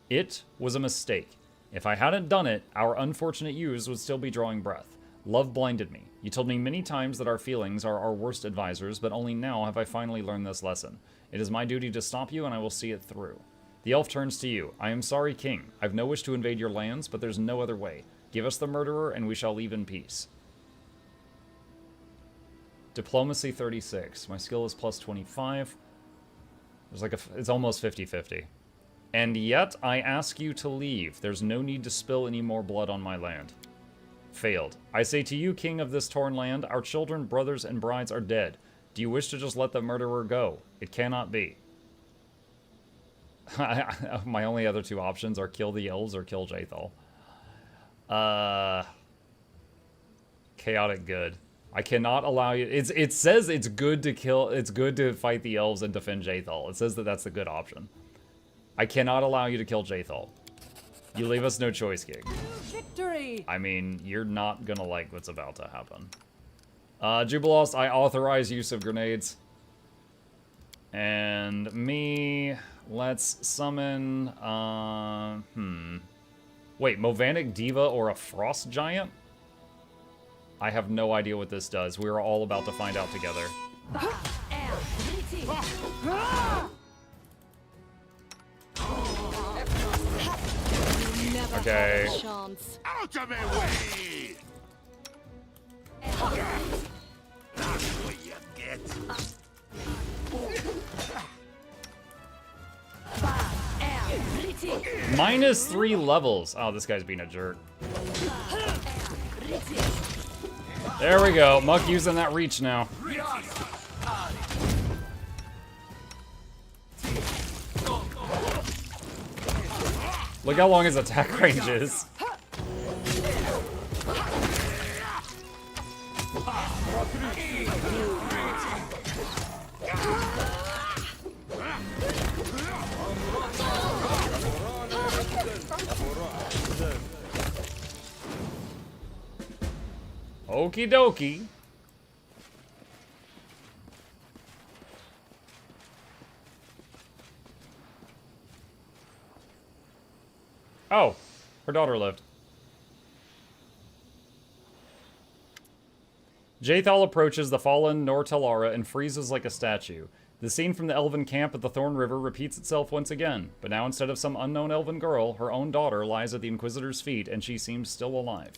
It was a mistake. If I hadn't done it, our unfortunate youths would still be drawing breath. Love blinded me. You told me many times that our feelings are our worst advisors, but only now have I finally learned this lesson. It is my duty to stop you, and I will see it through. The elf turns to you. I am sorry, King. I've no wish to invade your lands, but there's no other way. Give us the murderer, and we shall leave in peace. Diplomacy 36. My skill is plus 25. There's like it's almost 50-50. And yet, I ask you to leave. There's no need to spill any more blood on my land. Failed. I say to you, king of this torn land, our children, brothers, and brides are dead. Do you wish to just let the murderer go? It cannot be. My only other two options are kill the elves or kill Jaethal. Chaotic good. I cannot allow you... It says it's good to kill... It's good to fight the elves and defend Jaethal. It says that that's the good option. I cannot allow you to kill Jaethal. You leave us no choice, King. Victory! I mean, you're not gonna like what's about to happen. Jubilost, I authorize use of grenades. And me... Let's summon... Wait, Movanic Diva or a Frost Giant? I have no idea what this does. We're all about to find out together. Okay. Out of my way! That's what you get. -3 levels. Oh, this guy's being a jerk. There we go. Muck using that reach now. Look how long his attack range is. Okie dokie. Oh, her daughter lived. Jaethal approaches the fallen Nor Talara and freezes like a statue. The scene from the elven camp at the Thorn River repeats itself once again, but now instead of some unknown elven girl, her own daughter lies at the Inquisitor's feet and she seems still alive.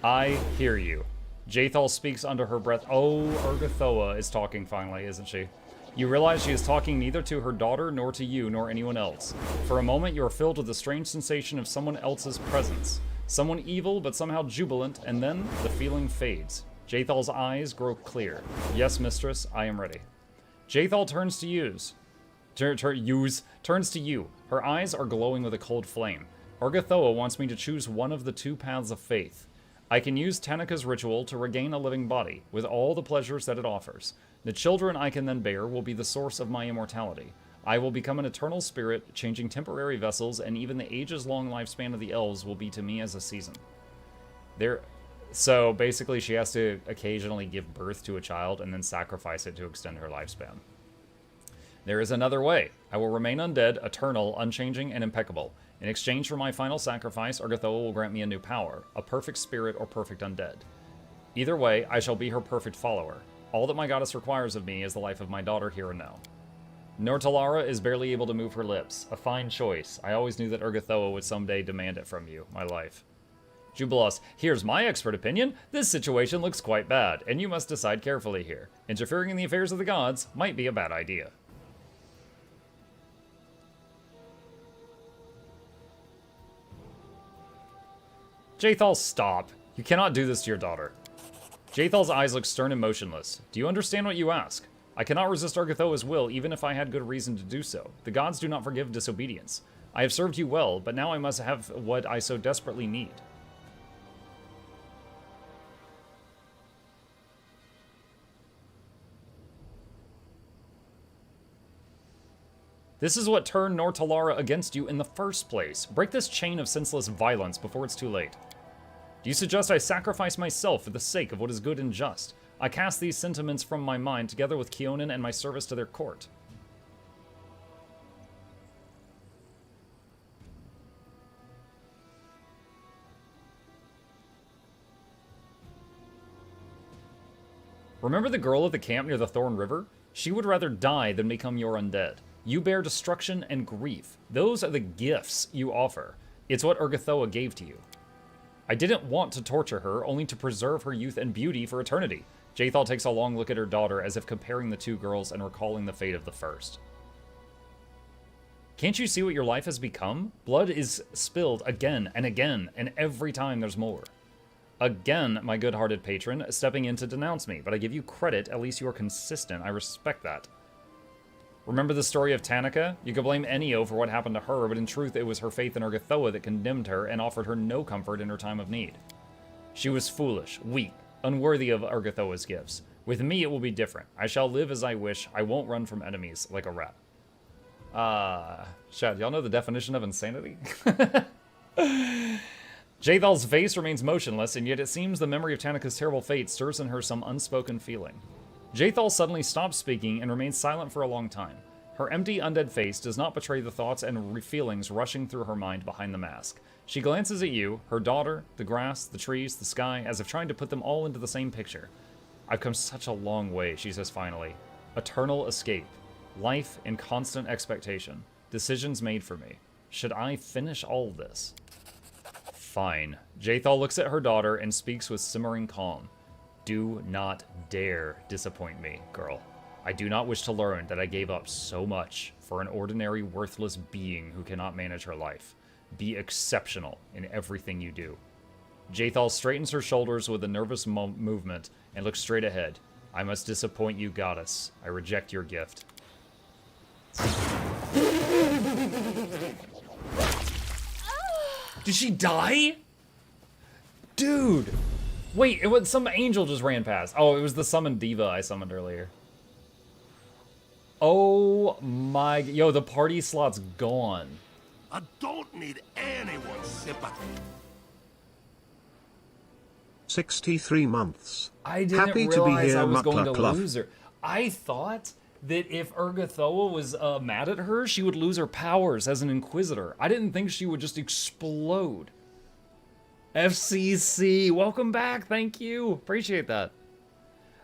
I hear you. Jaethal speaks under her breath. Oh, Urgathoa is talking finally, isn't she? You realize she is talking neither to her daughter, nor to you, nor anyone else. For a moment, you are filled with the strange sensation of someone else's presence. Someone evil, but somehow jubilant, and then the feeling fades. Jaethal's eyes grow clear. Yes, mistress, I am ready. Jaethal turns to turns to you. Her eyes are glowing with a cold flame. Urgathoa wants me to choose one of the two paths of faith. I can use Tanaka's ritual to regain a living body, with all the pleasures that it offers. The children I can then bear will be the source of my immortality. I will become an eternal spirit, changing temporary vessels, and even the ages-long lifespan of the elves will be to me as a season. So basically she has to occasionally give birth to a child and then sacrifice it to extend her lifespan. There is another way. I will remain undead, eternal, unchanging, and impeccable. In exchange for my final sacrifice, Urgathoa will grant me a new power, a perfect spirit or perfect undead. Either way, I shall be her perfect follower. All that my goddess requires of me is the life of my daughter here and now. Nor Talara is barely able to move her lips. A fine choice. I always knew that Urgathoa would someday demand it from you, my life. Jubilost, here's my expert opinion. This situation looks quite bad, and you must decide carefully here. Interfering in the affairs of the gods might be a bad idea. Jaethal, stop. You cannot do this to your daughter. Jaethal's eyes look stern and motionless. Do you understand what you ask? I cannot resist Urgathoa's will, even if I had good reason to do so. The gods do not forgive disobedience. I have served you well, but now I must have what I so desperately need. This is what turned Nor Talara against you in the first place. Break this chain of senseless violence before it's too late. Do you suggest I sacrifice myself for the sake of what is good and just? I cast these sentiments from my mind together with Kionin and my service to their court. Remember the girl at the camp near the Thorn River? She would rather die than become your undead. You bear destruction and grief. Those are the gifts you offer. It's what Urgathoa gave to you. I didn't want to torture her, only to preserve her youth and beauty for eternity. Jaethal takes a long look at her daughter, as if comparing the two girls and recalling the fate of the first. Can't you see what your life has become? Blood is spilled again and again, and every time there's more. Again, my good-hearted patron, stepping in to denounce me, but I give you credit, at least you are consistent. I respect that. Remember the story of Tanaka? You could blame Enio for what happened to her, but in truth it was her faith in Agatha that condemned her and offered her no comfort in her time of need. She was foolish, weak, unworthy of Agatha's gifts. With me it will be different. I shall live as I wish. I won't run from enemies like a rat. Chad, y'all know the definition of insanity? Jathal's face remains motionless, and yet it seems the memory of Tanaka's terrible fate stirs in her some unspoken feeling. Jathal suddenly stops speaking and remains silent for a long time. Her empty, undead face does not betray the thoughts and feelings rushing through her mind behind the mask. She glances at you, her daughter, the grass, the trees, the sky, as if trying to put them all into the same picture. I've come such a long way, she says finally. Eternal escape. Life in constant expectation. Decisions made for me. Should I finish all this? Fine. Jathal looks at her daughter and speaks with simmering calm. Do not dare disappoint me, girl. I do not wish to learn that I gave up so much for an ordinary, worthless being who cannot manage her life. Be exceptional in everything you do. Jathal straightens her shoulders with a nervous movement and looks straight ahead. I must disappoint you, goddess. I reject your gift. Did she die? Dude. Wait, it was some angel just ran past. Oh, it was the summoned diva I summoned earlier. Oh my, yo, the party slot's gone. I don't need anyone's sympathy. 63 months. I didn't Happy to be realize here, I was going to MuklukYoutube. lose her. I thought that if Agatha was mad at her, she would lose her powers as an Inquisitor. I didn't think she would just explode. FCC, welcome back. Thank you. Appreciate that.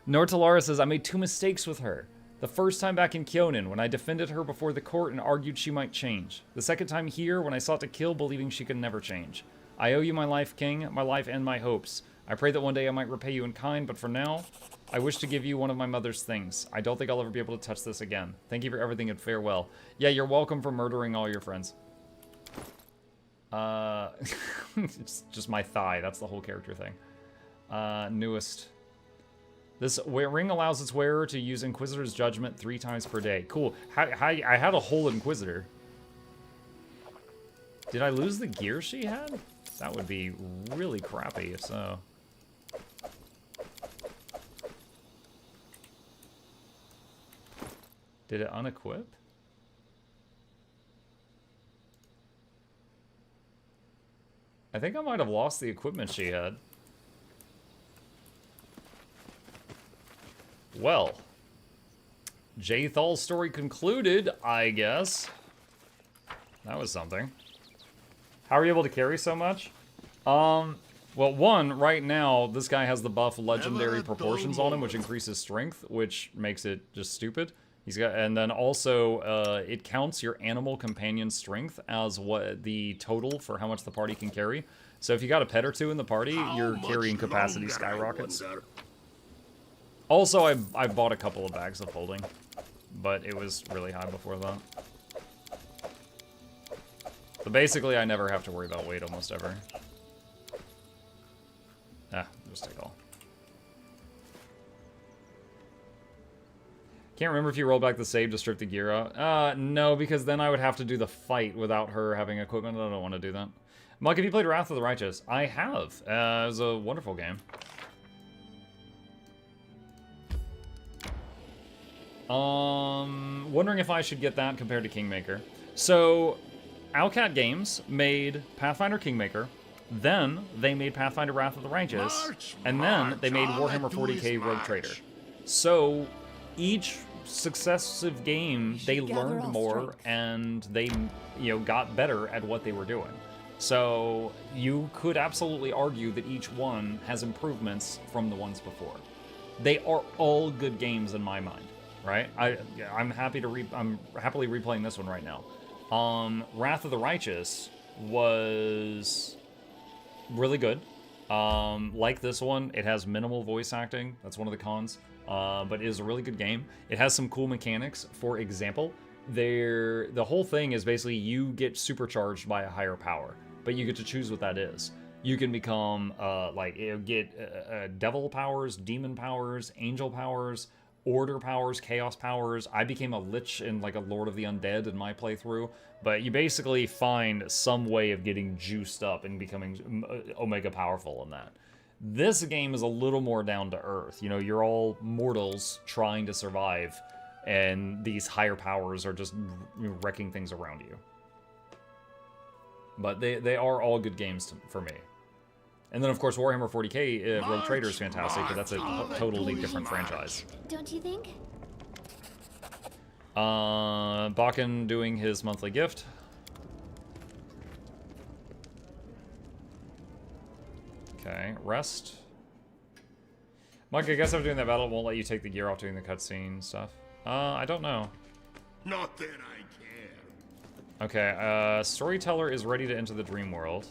Nortalara says, I made 2 mistakes with her. The first time back in Kyonin, when I defended her before the court and argued she might change. The second time here, when I sought to kill, believing she could never change. I owe you my life, King, my life and my hopes. I pray that one day I might repay you in kind, but for now, I wish to give you one of my mother's things. I don't think I'll ever be able to touch this again. Thank you for everything and farewell. Yeah, you're welcome for murdering all your friends. It's just my thigh. That's the whole character thing. Newest. This ring allows its wearer to use Inquisitor's Judgment 3 times per day. Cool. I had a whole Inquisitor. Did I lose the gear she had? That would be really crappy if so. Did it unequip? I think I might have lost the equipment she had. Well, Jathal's story concluded, I guess. That was something. How are you able to carry so much? Well, one, right now, this guy has the buff Legendary Proportions on him, which increases strength, which makes it just stupid. He's got, and then also, it counts your animal companion strength as what the total for how much the party can carry. So if you got a pet or 2 in the party, your carrying capacity skyrockets. Also, I bought a couple of bags of holding, but it was really high before that. So basically, I never have to worry about weight almost ever. Ah, just take all. Can't remember if you rolled back the save to strip the gear out. No, because then I would have to do the fight without her having equipment. I don't want to do that. Mike, have you played Wrath of the Righteous? I have. It was a wonderful game. Wondering if I should get that compared to Kingmaker. So, Owlcat Games made Pathfinder Kingmaker, then they made Pathfinder Wrath of the Righteous, and then they made Warhammer 40k Rogue Trader. So, each successive game, they learned more, and they, got better at what they were doing. So, you could absolutely argue that each one has improvements from the ones before. They are all good games in my mind, right? I'm happily replaying this one right now. Wrath of the Righteous was really good. Like this one, it has minimal voice acting. That's one of the cons. But it is a really good game. It has some cool mechanics. For example, the whole thing is basically you get supercharged by a higher power, but you get to choose what that is. You can become get devil powers, demon powers, angel powers, order powers, chaos powers. I became a lich and like a Lord of the Undead in my playthrough, but you basically find some way of getting juiced up and becoming omega powerful in that. This game is a little more down to earth. You know, you're all mortals trying to survive, and these higher powers are just wrecking things around you. But they are all good games for me. And then, of course, Warhammer 40k Rogue Trader is fantastic, but that's a totally different franchise. Don't you think? Bakken doing his monthly gift. Okay, rest. Mike, I guess after doing that battle, it won't let you take the gear off doing the cutscene stuff. I don't know. Not that I care. Okay, Storyteller is ready to enter the dream world.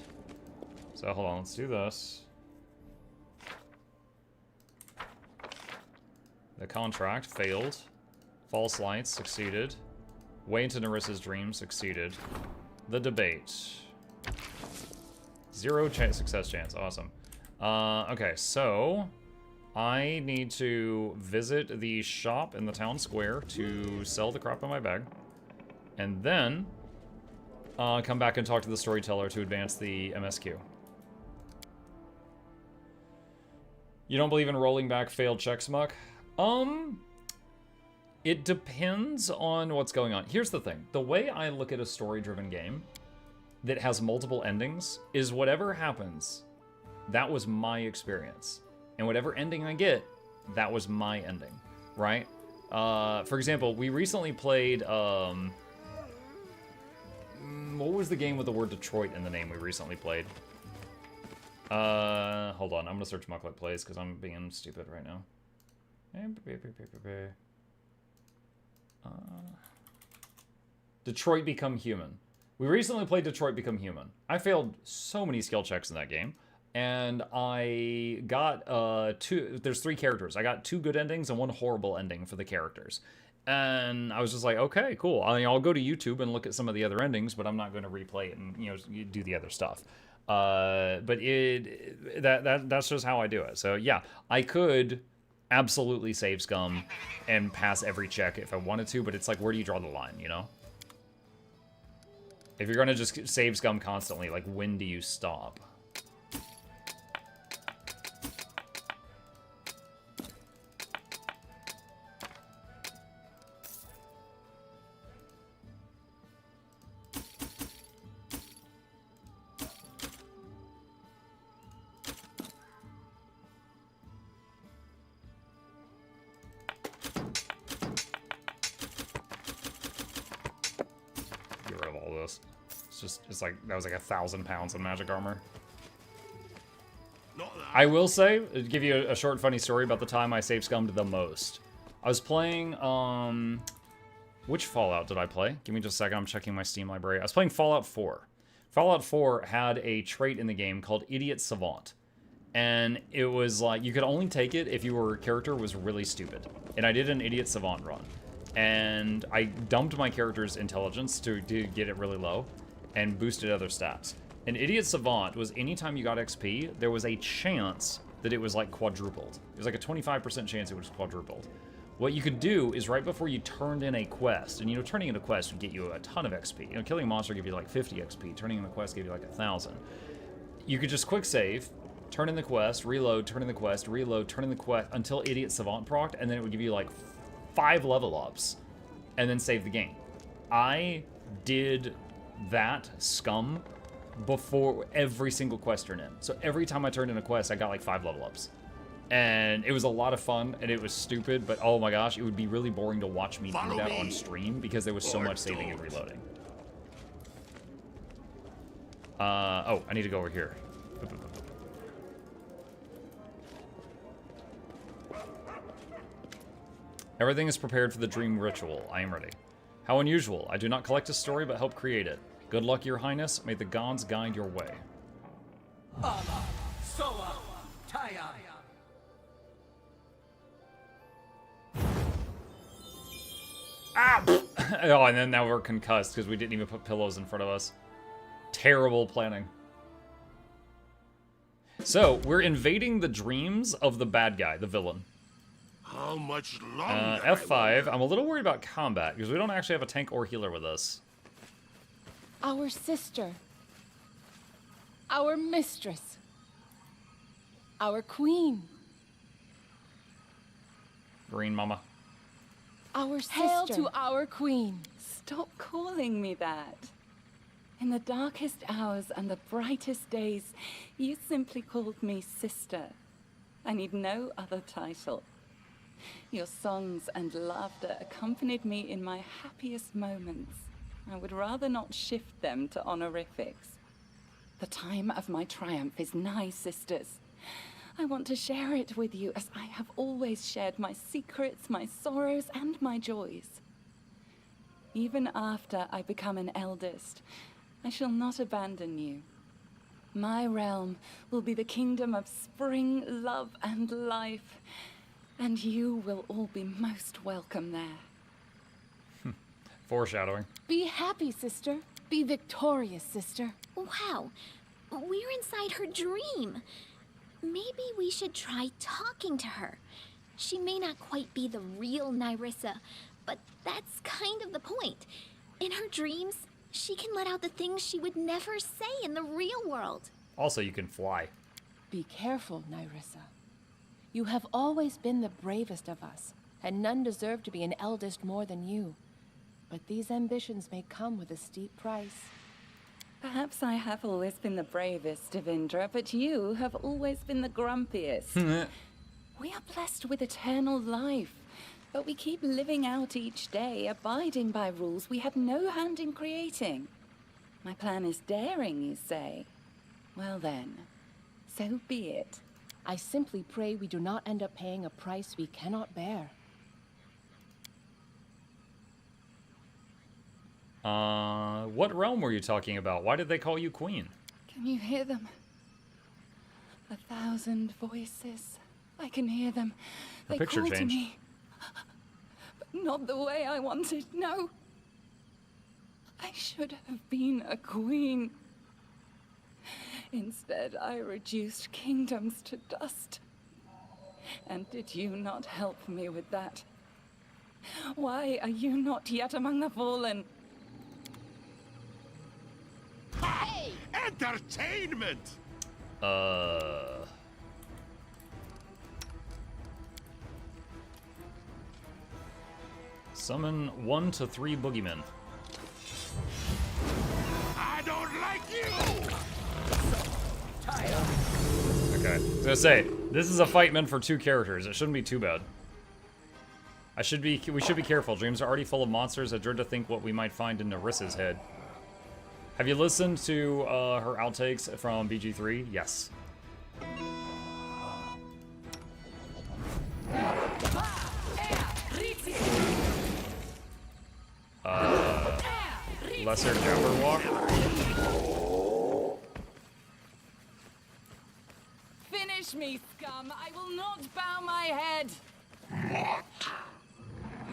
So hold on, let's do this. The contract failed. False lights succeeded. Way into Nerissa's dream succeeded. The debate. 0 success chance, awesome. Okay, so I need to visit the shop in the town square to sell the crap in my bag. And then come back and talk to the Storyteller to advance the MSQ. You don't believe in rolling back failed checks, Muck? It depends on what's going on. Here's the thing. The way I look at a story-driven game that has multiple endings is whatever happens, that was my experience. And whatever ending I get, that was my ending, right? For example, we recently played, what was the game with the word Detroit in the name we recently played? Hold on, I'm gonna search Mukluk Plays because I'm being stupid right now. Detroit Become Human. We recently played Detroit Become Human. I failed so many skill checks in that game, and I got there's 3 characters. I got 2 good endings and 1 horrible ending for the characters. And I was just like, okay, cool. I'll go to YouTube and look at some of the other endings, but I'm not going to replay it and do the other stuff. But that's just how I do it. So yeah, I could absolutely save scum and pass every check if I wanted to, but it's like, where do you draw the line, you know? If you're gonna just save scum constantly, like, when do you stop? It's like, that was like 1,000 pounds of magic armor. I will say, give you a short funny story about the time I save scummed the most. I was playing, which Fallout did I play? Give me just a second, I'm checking my Steam library. I was playing Fallout 4. Fallout 4 had a trait in the game called Idiot Savant. And it was like, you could only take it if your character was really stupid. And I did an Idiot Savant run. And I dumped my character's intelligence to get it really low, and boosted other stats. An Idiot Savant was anytime you got XP, there was a chance that it was like quadrupled. It was like a 25% chance it was quadrupled. What you could do is right before you turned in a quest, and turning in a quest would get you a ton of XP. Killing a monster gave you like 50 XP, turning in the quest gave you like 1,000. You could just quick save, turn in the quest, reload, turn in the quest, reload, turn in the quest, until Idiot Savant procced, and then it would give you like 5 level ups, and then save the game. I did that scum before every single quest turned in. So every time I turned in a quest, I got like 5 level ups. And it was a lot of fun, and it was stupid, but oh my gosh, it would be really boring to watch me do that on stream because there was so much saving and reloading. Oh, I need to go over here. Everything is prepared for the dream ritual. I am ready. How unusual. I do not collect a story, but help create it. Good luck, Your Highness. May the gods guide your way. Ah! Oh, and then now we're concussed because we didn't even put pillows in front of us. Terrible planning. So, we're invading the dreams of the bad guy, the villain. How much longer? F5. I'm a little worried about combat because we don't actually have a tank or healer with us. Our sister. Our mistress. Our queen. Green mama. Our sister. Hail to our queen. Stop calling me that. In the darkest hours and the brightest days, you simply called me sister. I need no other title. Your songs and laughter accompanied me in my happiest moments. I would rather not shift them to honorifics. The time of my triumph is nigh, sisters. I want to share it with you as I have always shared my secrets, my sorrows, and my joys. Even after I become an eldest, I shall not abandon you. My realm will be the kingdom of spring, love, and life, and you will all be most welcome there. Foreshadowing. Be happy, sister. Be victorious, sister. Wow, we're inside her dream. Maybe we should try talking to her. She may not quite be the real Nyrissa, but that's kind of the point. In her dreams, she can let out the things she would never say in the real world. Also, you can fly. Be careful, Nyrissa. You have always been the bravest of us, and none deserve to be an eldest more than you. But these ambitions may come with a steep price. Perhaps I have always been the bravest, Devindra, but you have always been the grumpiest. We are blessed with eternal life, but we keep living out each day, abiding by rules we have no hand in creating. My plan is daring, you say? Well then, so be it. I simply pray we do not end up paying a price we cannot bear. What realm were you talking about? Why did they call you queen? Can you hear them? 1,000 voices. I can hear them. Her They picture call to changed. me. But not the way I wanted, no. I should have been a queen. Instead, I reduced kingdoms to dust. And did you not help me with that? Why are you not yet among the fallen? Hey! Entertainment! Summon 1 to 3 boogeymen. I don't like you! Okay, I was gonna say, this is a fight meant for 2 characters. It shouldn't be too bad. We should be careful. Dreams are already full of monsters. I dread to think what we might find in Narissa's head. Have you listened to her outtakes from BG3? Yes. Lesser Jabberwock. Finish me, scum! I will not bow my head! What?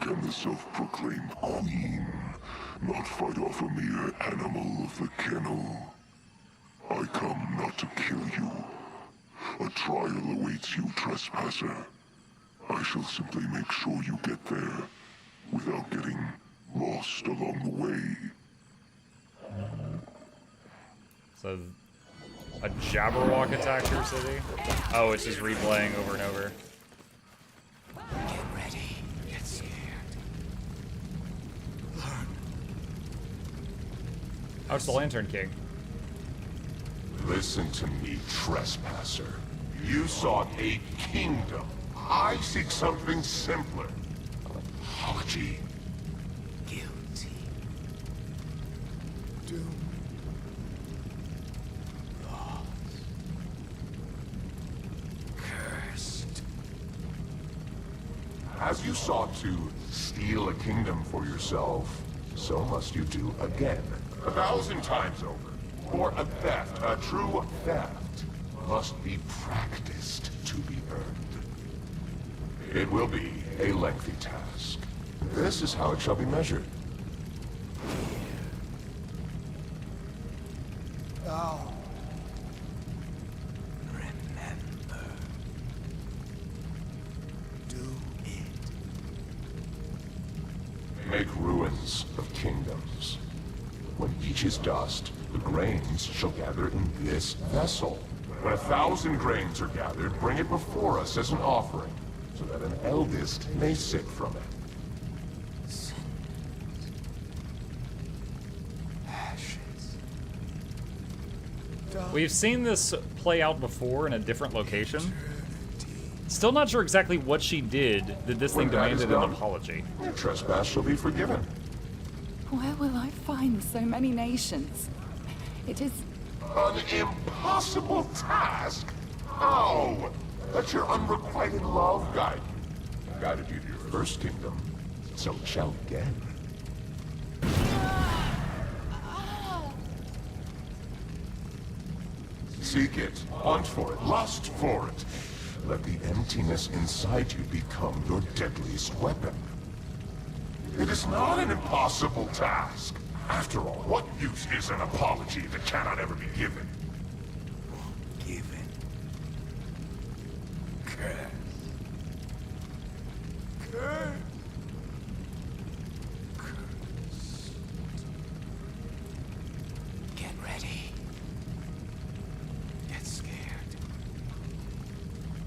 Can the self-proclaimed queen not fight off a mere animal of the kennel? I come not to kill you. A trial awaits you, trespasser. I shall simply make sure you get there without getting lost along the way. So, a Jabberwock attacked your city? Oh, it's just replaying over and over. Get ready. Get scared. Learn. Oh, it's the Lantern King. Listen to me, trespasser. You sought a kingdom. I seek something simpler. Haughty. Guilty. Doomed. Lost. Cursed. As you sought to steal a kingdom for yourself, so must you do again. 1,000 times over. For a theft, a true theft, must be practiced to be earned. It will be a lengthy task, This is how it shall be measured. Oh. Remember. Do it. Make ruins of kingdoms. When each is dust, the grains shall gather in this vessel. When 1,000 grains are gathered, bring it before us as an offering, so that an eldest may sip from it. We've seen this play out before in a different location. Still not sure exactly what she did that this thing demanded an apology. Your trespass shall be forgiven. Where will I find so many nations? It is... An impossible task? How? Let your unrequited love guide you. Guided you to your first kingdom, so it shall again. Seek it, hunt for it, lust for it. Let the emptiness inside you become your deadliest weapon. It is not an impossible task. After all, what use is an apology that cannot ever be given? Given. Curse. Curse. Curse. Get ready. Get scared.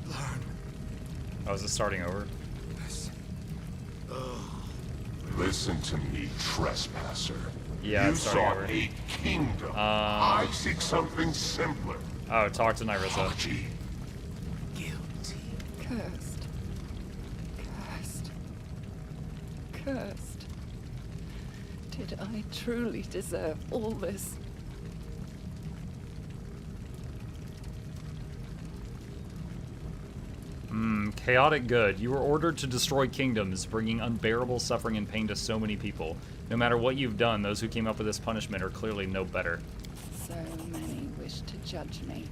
Learn. Oh, is it starting over? Listen to me, trespasser. Yeah, you it's starting sought over. a kingdom. I seek something simpler. Oh, talk to Nyrissa. Apology. Cursed. Cursed. Cursed. Did I truly deserve all this? Chaotic good. You were ordered to destroy kingdoms, bringing unbearable suffering and pain to so many people. No matter what you've done, those who came up with this punishment are clearly no better. So many wish to judge me.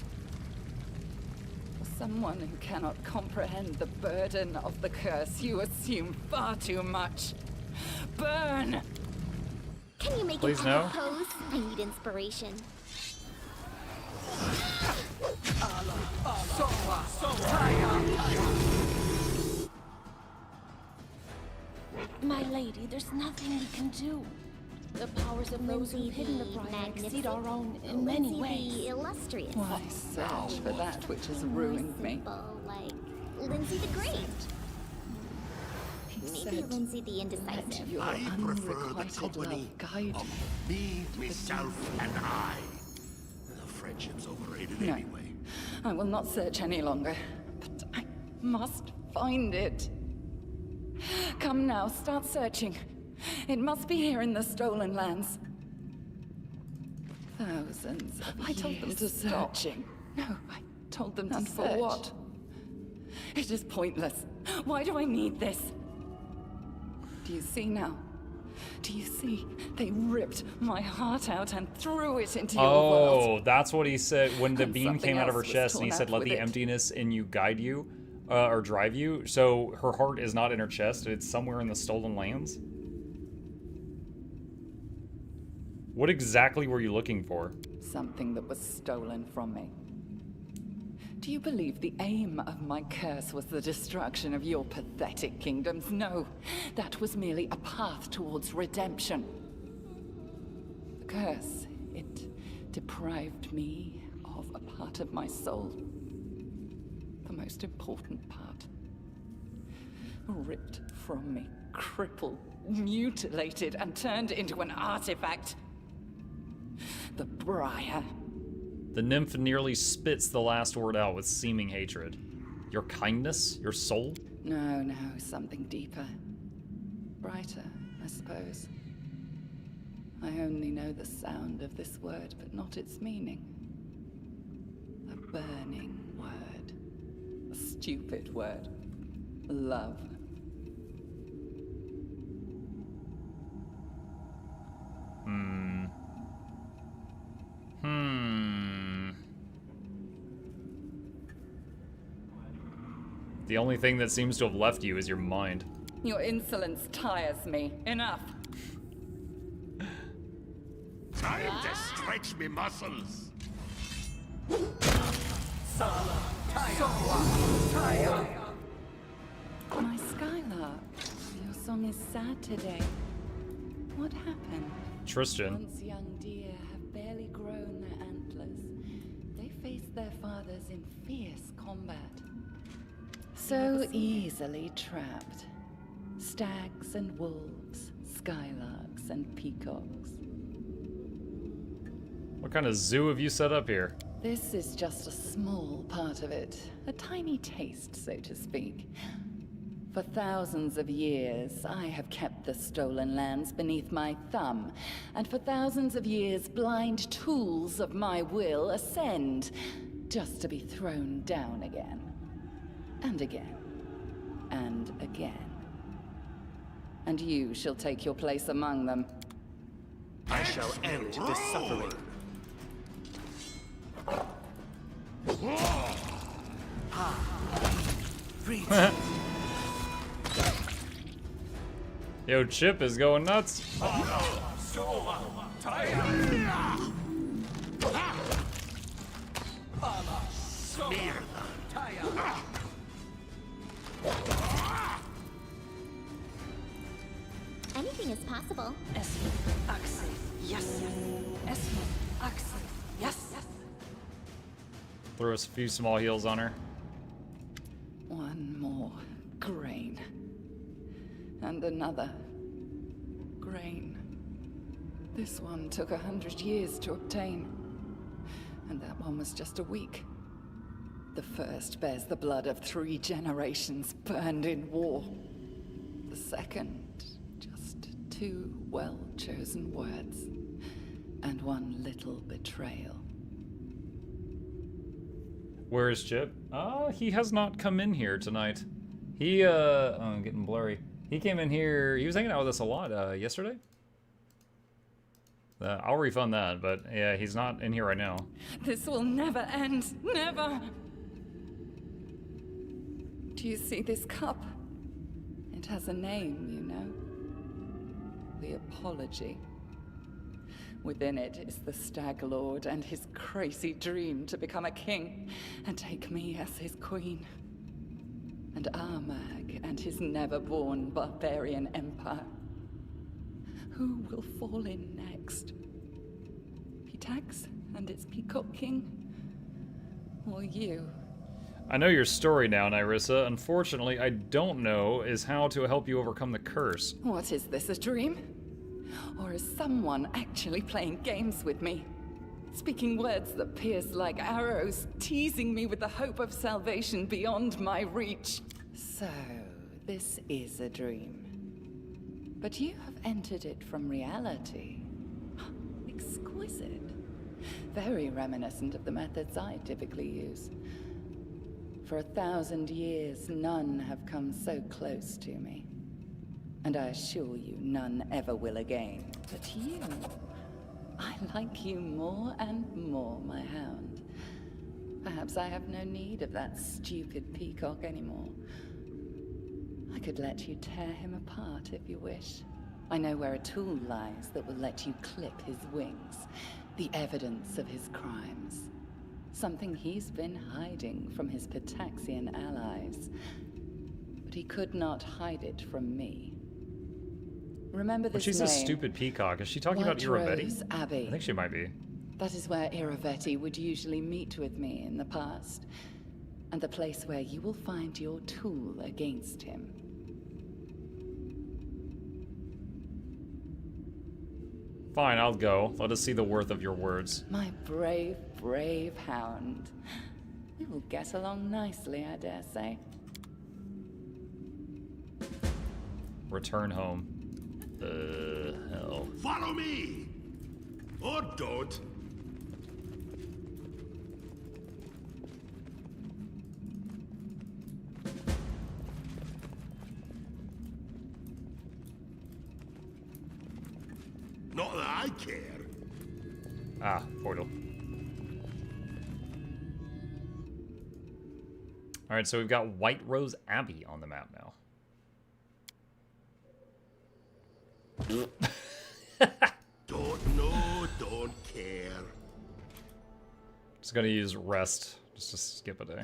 For someone who cannot comprehend the burden of the curse, you assume far too much. Burn! Can you make Please an no. pose? I need inspiration. My lady, there's nothing we can do. The powers of those who've hidden the Briar exceed our own in many ways. The illustrious. Why search for that which has ruined me? Simple, like Lindsay the Great. Maybe said, Lindsay the Indecisive. Your I prefer the unrequited company love guide of me, myself, and I. The friendship's overrated No. anyway. I will not search any longer, but I must find it. Come now, start searching. It must be here in the stolen lands. Thousands of I told them to stop. Searching. No, I told them to search. And for what? It is pointless. Why do I need this? Do you see now? Do you see? They ripped my heart out and threw it into your world. Oh, that's what he said when the And beam something came out of her else was chest and he torn said, out let with the it. emptiness in you guide you, or drive you. So her heart is not in her chest, it's somewhere in the stolen lands? What exactly were you looking for? Something that was stolen from me. Do you believe the aim of my curse was the destruction of your pathetic kingdoms? No, that was merely a path towards redemption. The curse, it deprived me of a part of my soul. The most important part. Ripped from me, crippled, mutilated, and turned into an artifact. The Briar. The nymph nearly spits the last word out with seeming hatred. Your kindness? Your soul? No, something deeper. Brighter, I suppose. I only know the sound of this word, but not its meaning. A burning word. A stupid word. Love. The only thing that seems to have left you is your mind. Your insolence tires me. Enough. Time to stretch me muscles. My Skylark, your song is sad today. What happened? Tristan. Once young deer have barely grown their antlers. They faced their fathers in fierce combat. So easily trapped. Stags and wolves, skylarks and peacocks. What kind of zoo have you set up here? This is just a small part of it. A tiny taste, so to speak. For thousands of years, I have kept the stolen lands beneath my thumb. And for thousands of years, blind tools of my will ascend, just to be thrown down again. And again. And again. And you shall take your place among them. I shall end this suffering. Yo, Chip is going nuts. Anything is possible. Throw us a few small heals on her. One more grain. And another grain. This one took 100 years to obtain. And that one was just a week. The first bears the blood of 3 generations burned in war. The second, just 2 well-chosen words. And 1 little betrayal. Where is Chip? He has not come in here tonight. He, oh, I'm getting blurry. He came in here, he was hanging out with us a lot, yesterday? I'll refund that, but yeah, he's not in here right now. This will never end. Never! Do you see this cup? It has a name, you know. The Apology. Within it is the Stag Lord and his crazy dream to become a king and take me as his queen. And Armag and his never-born barbarian empire. Who will fall in next? Pitax and its Peacock King? Or you? I know your story now, Nyrissa. Unfortunately, I don't know is how to help you overcome the curse. What is this, a dream? Or is someone actually playing games with me? Speaking words that pierce like arrows, teasing me with the hope of salvation beyond my reach. So, this is a dream. But you have entered it from reality. Exquisite. Very reminiscent of the methods I typically use. For 1,000 years, none have come so close to me. And I assure you, none ever will again. But you... I like you more and more, my hound. Perhaps I have no need of that stupid peacock anymore. I could let you tear him apart if you wish. I know where a tool lies that will let you clip his wings. The evidence of his crimes. Something he's been hiding from his Pitaxian allies. But he could not hide it from me. Remember this She's name? a stupid peacock. Is she talking about Iravetti? Abbey. I think she might be. That is where Iravetti would usually meet with me in the past. And the place where you will find your tool against him. Fine, I'll go. Let us see the worth of your words. My brave, brave hound. We will get along nicely, I dare say. Return home. Hell. Follow me! Or don't. Not that I care. Ah, portal. Alright, so we've got White Rose Abbey on the map now. Don't know, don't care. Just gonna use rest just to skip a day.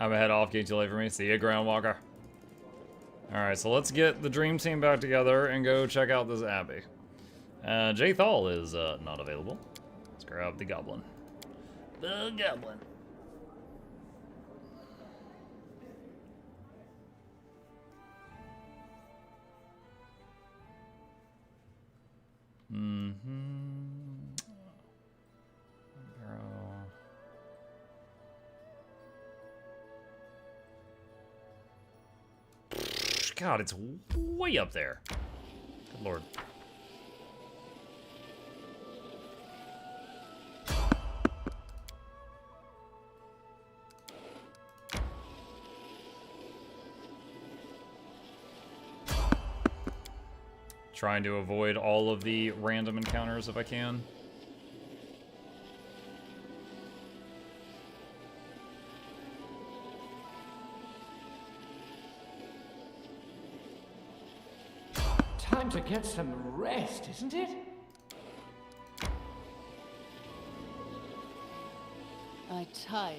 I'm head off. Getting too late for me. See ya, Groundwalker. Alright, so let's get the dream team back together and go check out this abbey. Jay Thal is not available. Let's grab the goblin. The goblin. God, it's way up there. Good lord. Trying to avoid all of the random encounters if I can. Time to get some rest, isn't it? I tire.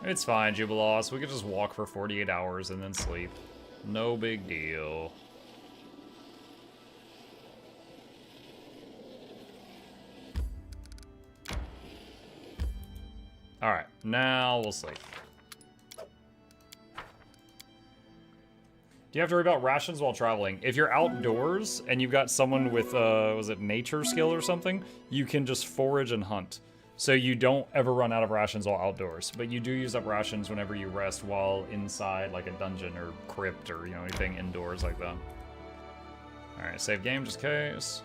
It's fine, Jubilos. We could just walk for 48 hours and then sleep. No big deal. Alright, now we'll sleep. Do you have to worry about rations while traveling? If you're outdoors and you've got someone with, was it nature skill or something? You can just forage and hunt. So you don't ever run out of rations while outdoors. But you do use up rations whenever you rest while inside, like a dungeon or crypt or, you know, anything indoors like that. Alright, save game just in case.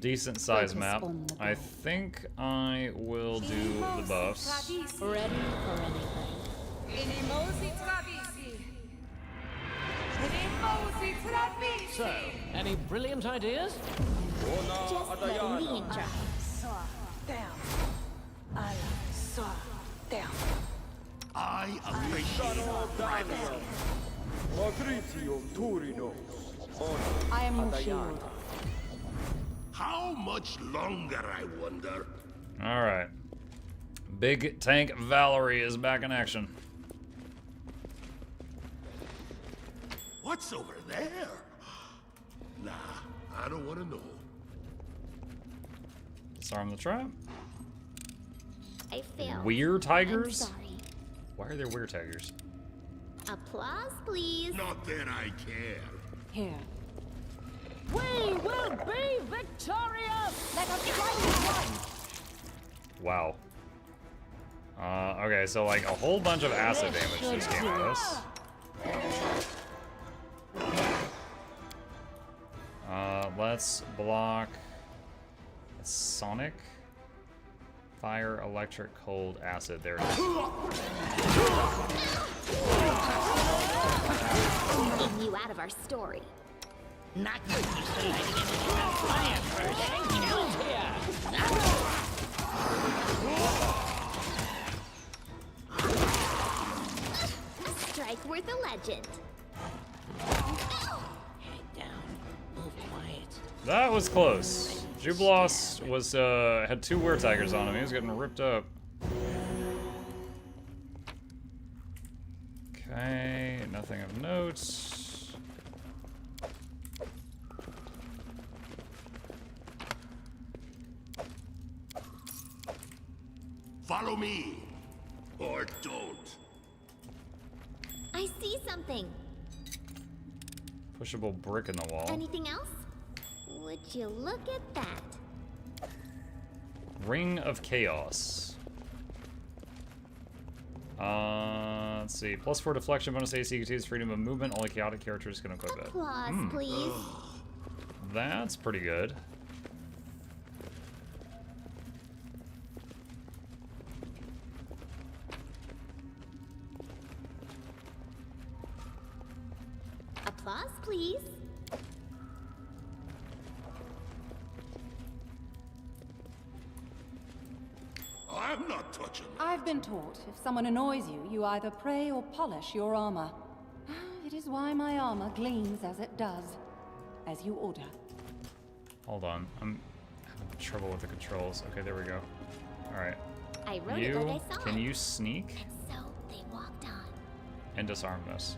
Decent size map. I think I will do the buffs. Ready for anything. So, any brilliant ideas? Just let me enjoy. I appreciate privacy. I am your shield. How much longer, I wonder? Alright. Big Tank Valerie is back in action. What's over there? Nah, I don't want to know. Disarm the trap. I failed. Weird tigers? I'm sorry. Why are there weird tigers? Applause, please. Not that I care. Here. We will be victorious! Let us try this one! Wow. Okay, so like a whole bunch of acid damage just came at us. Let's block Sonic, Fire, Electric, Cold, Acid. There it is. Leaving you out of our story. Not good use to lighting anything on fire first. Killed here! A strike worth a legend. Head down. Move quiet. That was close. Jubilos was had 2 weird tigers on him. He was getting ripped up. Okay, nothing of note. Follow me, or don't. I see something. Pushable brick in the wall. Anything else? Would you look at that? Ring of Chaos. Let's see. +4 deflection, bonus AC, continues freedom of movement. Only chaotic characters can equip it. Applause, please. That's pretty good. please. I'm not touching it. I've been taught if someone annoys you, you either pray or polish your armor. It is why my armor gleams as it does. As you order. Hold on, I'm having trouble with the controls. Okay, there we go. Alright. I wrote it like I saw Can it. you sneak? And so they walked on. And disarm this.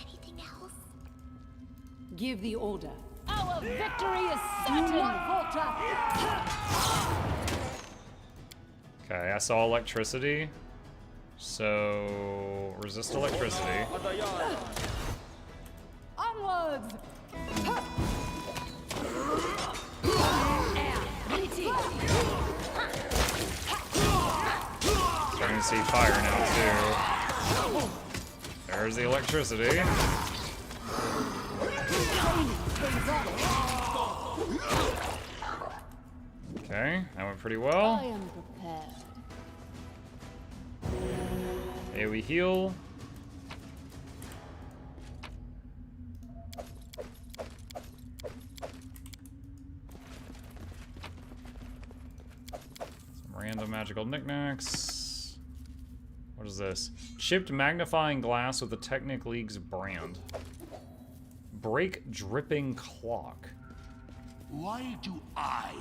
Anything else? Give the order. Our victory is Do certain! not falter! Okay, I saw electricity. So resist electricity. Onwards! Starting to see fire now too. There's the electricity. Okay, that went pretty well. I am prepared. Okay, we heal. Some random magical knickknacks. What is this? Chipped magnifying glass with the Technic League's brand. Break dripping clock. Why do I?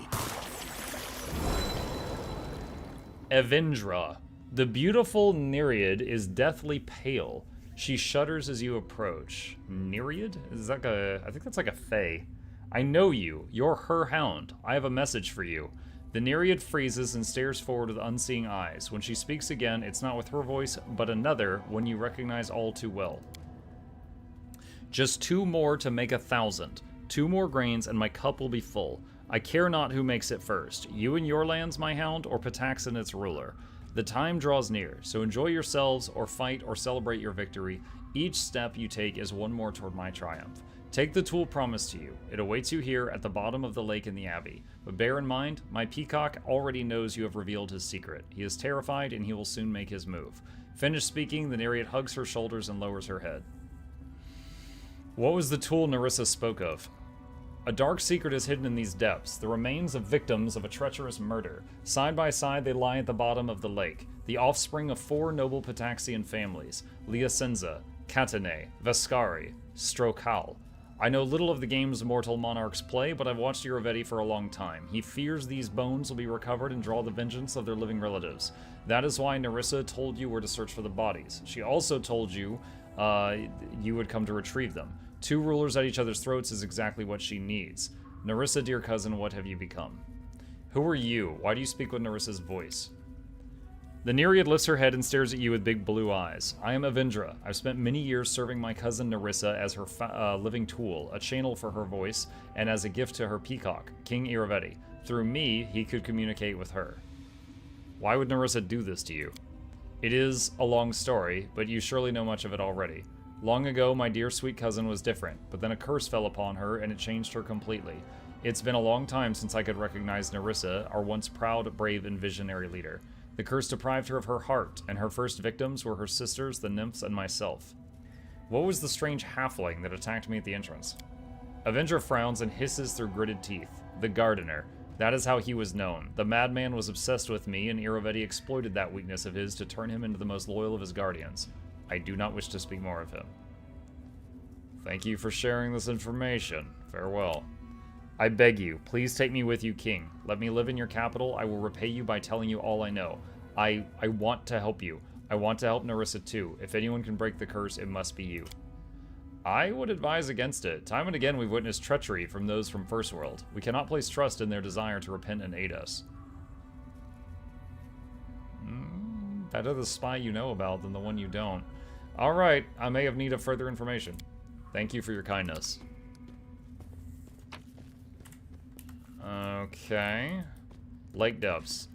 Evindra. The beautiful Nereid is deathly pale. She shudders as you approach. Nereid? Is that I think that's like a fae. I know you. You're her hound. I have a message for you. The Nereid freezes and stares forward with unseeing eyes. When she speaks again, it's not with her voice, but another, one you recognize all too well. Just 2 more to make 1,000. 2 more grains and my cup will be full. I care not who makes it first. You and your lands, my hound, or Patax and its ruler. The time draws near, so enjoy yourselves, or fight, or celebrate your victory. Each step you take is one more toward my triumph. Take the tool promised to you. It awaits you here at the bottom of the lake in the Abbey. But bear in mind, my peacock already knows you have revealed his secret. He is terrified, and he will soon make his move. Finished speaking, the Nereid hugs her shoulders and lowers her head. What was the tool Nerissa spoke of? A dark secret is hidden in these depths, the remains of victims of a treacherous murder. Side by side, they lie at the bottom of the lake, the offspring of 4 noble Pataxian families, Liacenza, Catane, Vescari, Strokal. I know little of the games mortal monarchs play, but I've watched Iravetti for a long time. He fears these bones will be recovered and draw the vengeance of their living relatives. That is why Nerissa told you where to search for the bodies. She also told you you would come to retrieve them. 2 rulers at each other's throats is exactly what she needs. Nerissa, dear cousin, what have you become? Who are you? Why do you speak with Nerissa's voice? The Nereid lifts her head and stares at you with big blue eyes. I am Evindra. I've spent many years serving my cousin Nerissa as her living tool, a channel for her voice, and as a gift to her peacock, King Iravetti. Through me, he could communicate with her. Why would Nerissa do this to you? It is a long story, but you surely know much of it already. Long ago, my dear sweet cousin was different, but then a curse fell upon her and it changed her completely. It's been a long time since I could recognize Nerissa, our once proud, brave, and visionary leader. The curse deprived her of her heart, and her first victims were her sisters, the nymphs, and myself. What was the strange halfling that attacked me at the entrance? Avenger frowns and hisses through gritted teeth. The gardener. That is how he was known. The madman was obsessed with me, and Iravetti exploited that weakness of his to turn him into the most loyal of his guardians. I do not wish to speak more of him. Thank you for sharing this information. Farewell. I beg you, please take me with you, King. Let me live in your capital. I will repay you by telling you all I know. I want to help you. I want to help Nerissa too. If anyone can break the curse, it must be you. I would advise against it. Time and again we've witnessed treachery from those from First World. We cannot place trust in their desire to repent and aid us. Better the spy you know about than the one you don't. Alright, I may have need of further information. Thank you for your kindness. Okay. Lake depths.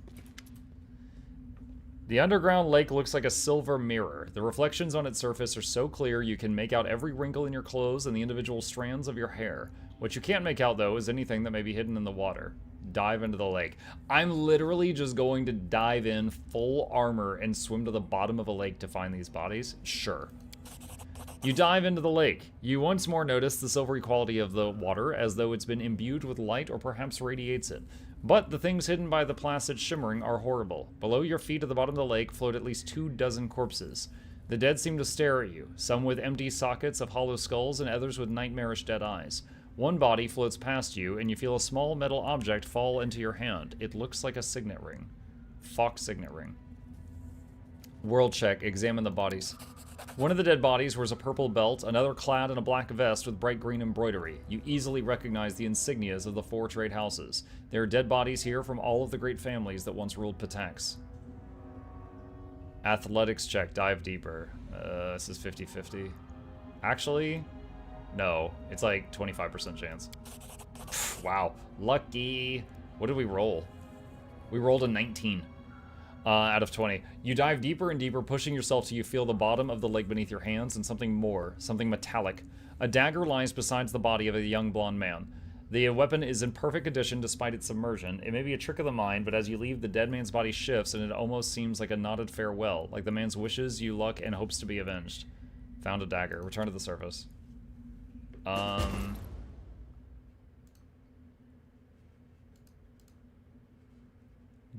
The underground lake looks like a silver mirror. The reflections on its surface are so clear you can make out every wrinkle in your clothes and the individual strands of your hair. What you can't make out, though, is anything that may be hidden in the water. Dive into the lake. I'm literally just going to dive in full armor and swim to the bottom of a lake to find these bodies? Sure. You dive into the lake. You once more notice the silvery quality of the water, as though it's been imbued with light or perhaps radiates it. But the things hidden by the placid shimmering are horrible. Below your feet at the bottom of the lake float at least 24 corpses. The dead seem to stare at you, some with empty sockets of hollow skulls and others with nightmarish dead eyes. One body floats past you, and you feel a small metal object fall into your hand. It looks like a signet ring. Fox signet ring. World check. Examine the bodies. One of the dead bodies wears a purple belt, another clad in a black vest with bright green embroidery. You easily recognize the insignias of the 4 trade houses. There are dead bodies here from all of the great families that once ruled Patax. Athletics check. Dive deeper. This is 50-50. Actually, no. It's like 25% chance. Wow. Lucky. What did we roll? We rolled a 19. Out of 20. You dive deeper and deeper, pushing yourself till you feel the bottom of the lake beneath your hands and something more, something metallic. A dagger lies beside the body of a young blonde man. The weapon is in perfect condition despite its submersion. It may be a trick of the mind, but as you leave, the dead man's body shifts and it almost seems like a nodded farewell, like the man's wishes you luck and hopes to be avenged. Found a dagger. Return to the surface.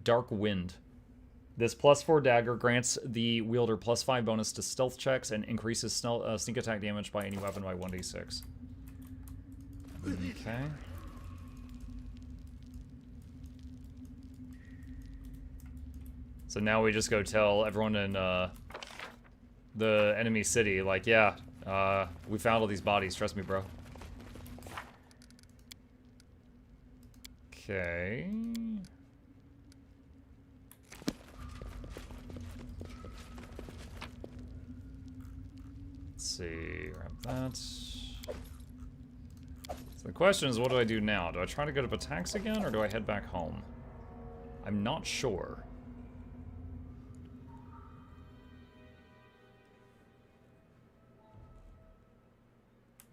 Dark Wind. This +4 dagger grants the wielder +5 bonus to stealth checks and increases sneak attack damage by any weapon by 1d6. Okay. So now we just go tell everyone in the enemy city, like, yeah, we found all these bodies, trust me, bro. Okay. Let's see, grab that. So the question is, what do I do now? Do I try to go to Patax again, or do I head back home? I'm not sure.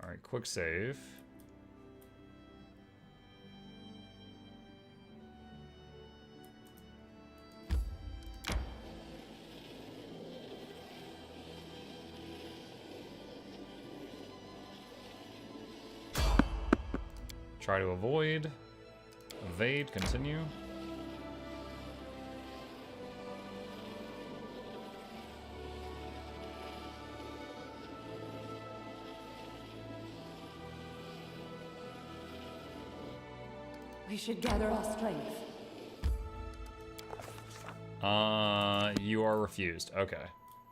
Alright, quick save. Try to avoid. Evade, continue. We should gather our strength. You are refused. Okay.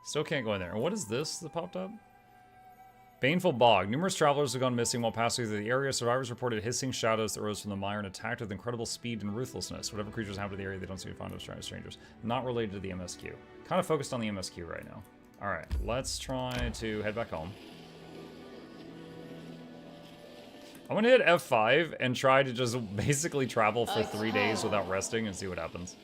Still can't go in there. And what is this that popped up? Baneful Bog. Numerous travelers have gone missing while passing through the area. Survivors reported hissing shadows that rose from the mire and attacked with incredible speed and ruthlessness. Whatever creatures happen to the area, they don't seem to find those strangers. Not related to the MSQ. Kind of focused on the MSQ right now. Alright, let's try to head back home. I'm gonna hit F5 and try to just basically travel for 3 days without resting and see what happens.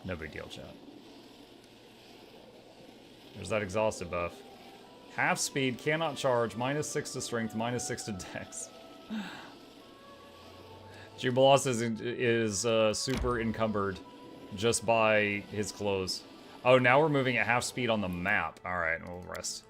No big deal, chat. There's that exhausted buff. Half speed, cannot charge, -6 to strength, -6 to dex. Jubilos is super encumbered just by his clothes. Oh, now we're moving at half speed on the map. Alright, we'll rest.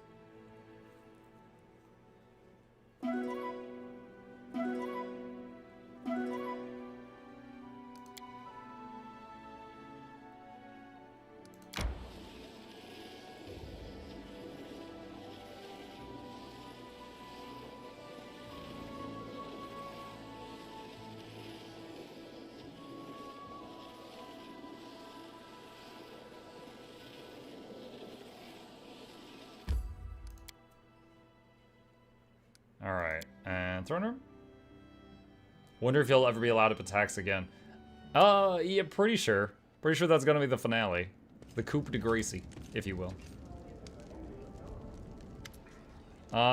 Alright, and throne room? Wonder if you'll ever be allowed to Patax again. Yeah, pretty sure. Pretty sure that's gonna be the finale. The coup de grace, if you will.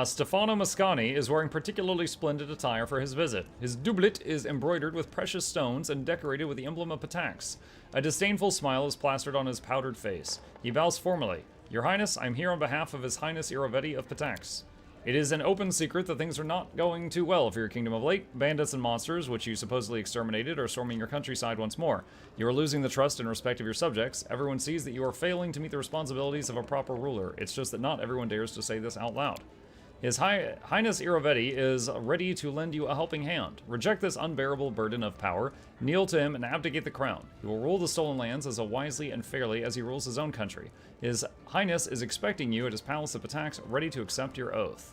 Stefano Mascani is wearing particularly splendid attire for his visit. His doublet is embroidered with precious stones and decorated with the emblem of Patax. A disdainful smile is plastered on his powdered face. He bows formally. Your Highness, I'm here on behalf of His Highness Iravetti of Patax. It is an open secret that things are not going too well for your kingdom of late. Bandits and monsters, which you supposedly exterminated, are storming your countryside once more. You are losing the trust and respect of your subjects. Everyone sees that you are failing to meet the responsibilities of a proper ruler. It's just that not everyone dares to say this out loud. His Highness Irovetti is ready to lend you a helping hand. Reject this unbearable burden of power, kneel to him, and abdicate the crown. He will rule the stolen lands as wisely and fairly as he rules his own country. His Highness is expecting you at his Palace of Patax, ready to accept your oath.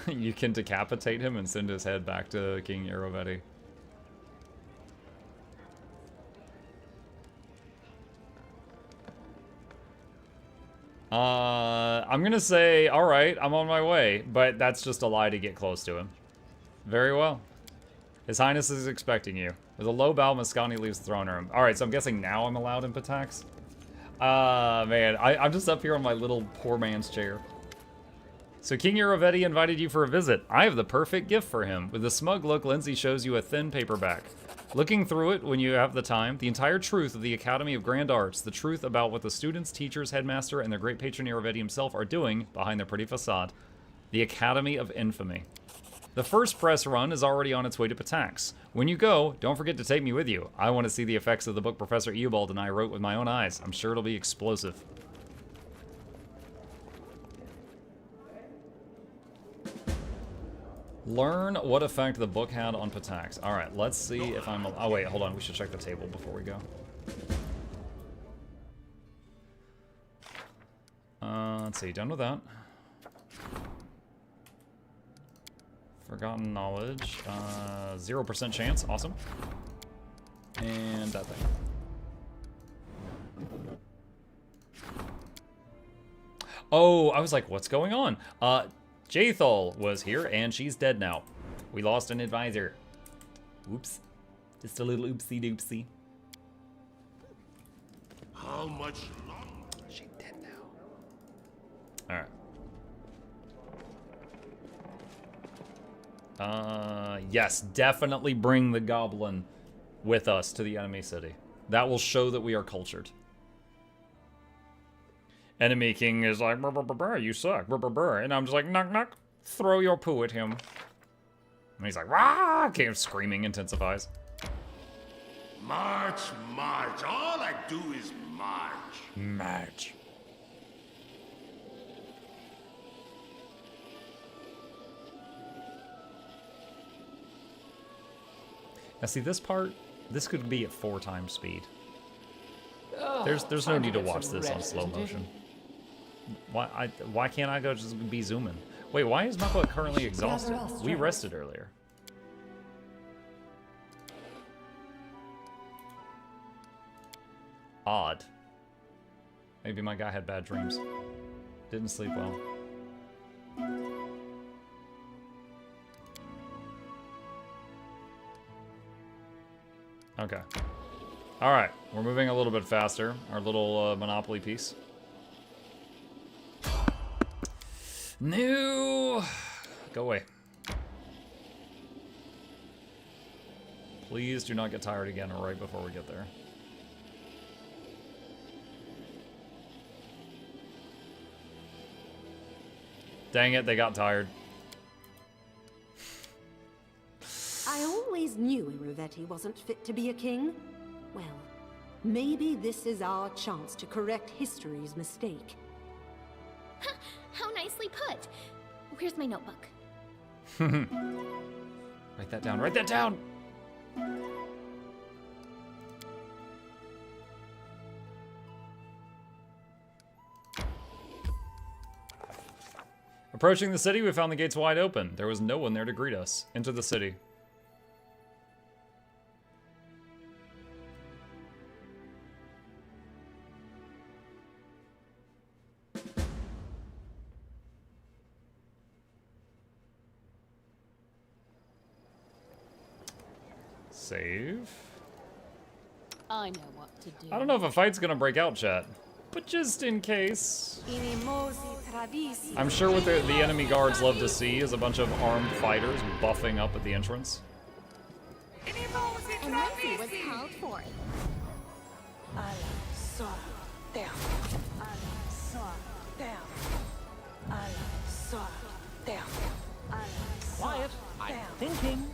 You can decapitate him and send his head back to King Irovetti. I'm gonna say, alright, I'm on my way, but that's just a lie to get close to him. Very well. His Highness is expecting you. With a low bow, Moscani leaves the throne room. Alright, so I'm guessing now I'm allowed in Patax? Man, I'm just up here on my little poor man's chair. So King Irovetti invited you for a visit. I have the perfect gift for him. With a smug look, Lindsay shows you a thin paperback. Looking through it when you have the time, the entire truth of the Academy of Grand Arts, the truth about what the students, teachers, headmaster, and their great patron Irovetti himself are doing behind their pretty facade. The Academy of Infamy. The first press run is already on its way to Patax. When you go, don't forget to take me with you. I want to see the effects of the book Professor Eobald and I wrote with my own eyes. I'm sure it'll be explosive. Learn what effect the book had on Patax. Alright, let's see if I'm... Oh wait, hold on, we should check the table before we go. Let's see, done with that. Forgotten knowledge. 0% chance, awesome. And that thing. Oh, I was like, what's going on? Jaethal was here, and she's dead now. We lost an advisor. Oops. Just a little oopsie doopsie. How much longer? She's dead now. Alright. Yes, definitely bring the goblin with us to the enemy city. That will show that we are cultured. Enemy king is like, brr, brr, brr, brr, you suck, brr, brr, brr. And I'm just like, knock, knock, throw your poo at him. And he's like, rah, screaming intensifies. March, march. All I do is march. March. Now see this part, this could be at 4 times speed. There's no need to watch this on slow motion. Why can't I go just be zooming? Wait, why is Mukluk currently exhausted? We rested earlier. Odd. Maybe my guy had bad dreams. Didn't sleep well. Okay. Alright, we're moving a little bit faster. Our little Monopoly piece. No! Go away. Please do not get tired again right before we get there. Dang it, they got tired. I always knew Irovetti wasn't fit to be a king. Well, maybe this is our chance to correct history's mistake. How nicely put. Where's my notebook? Write that down. Write that down! Approaching the city, we found the gates wide open. There was no one there to greet us. Into the city. Save. I know what to do. I don't know if a fight's gonna break out, chat. But just in case. I'm sure what the enemy guards love to see is a bunch of armed fighters buffing up at the entrance. And Noxxi was called for. Quiet. I'm thinking.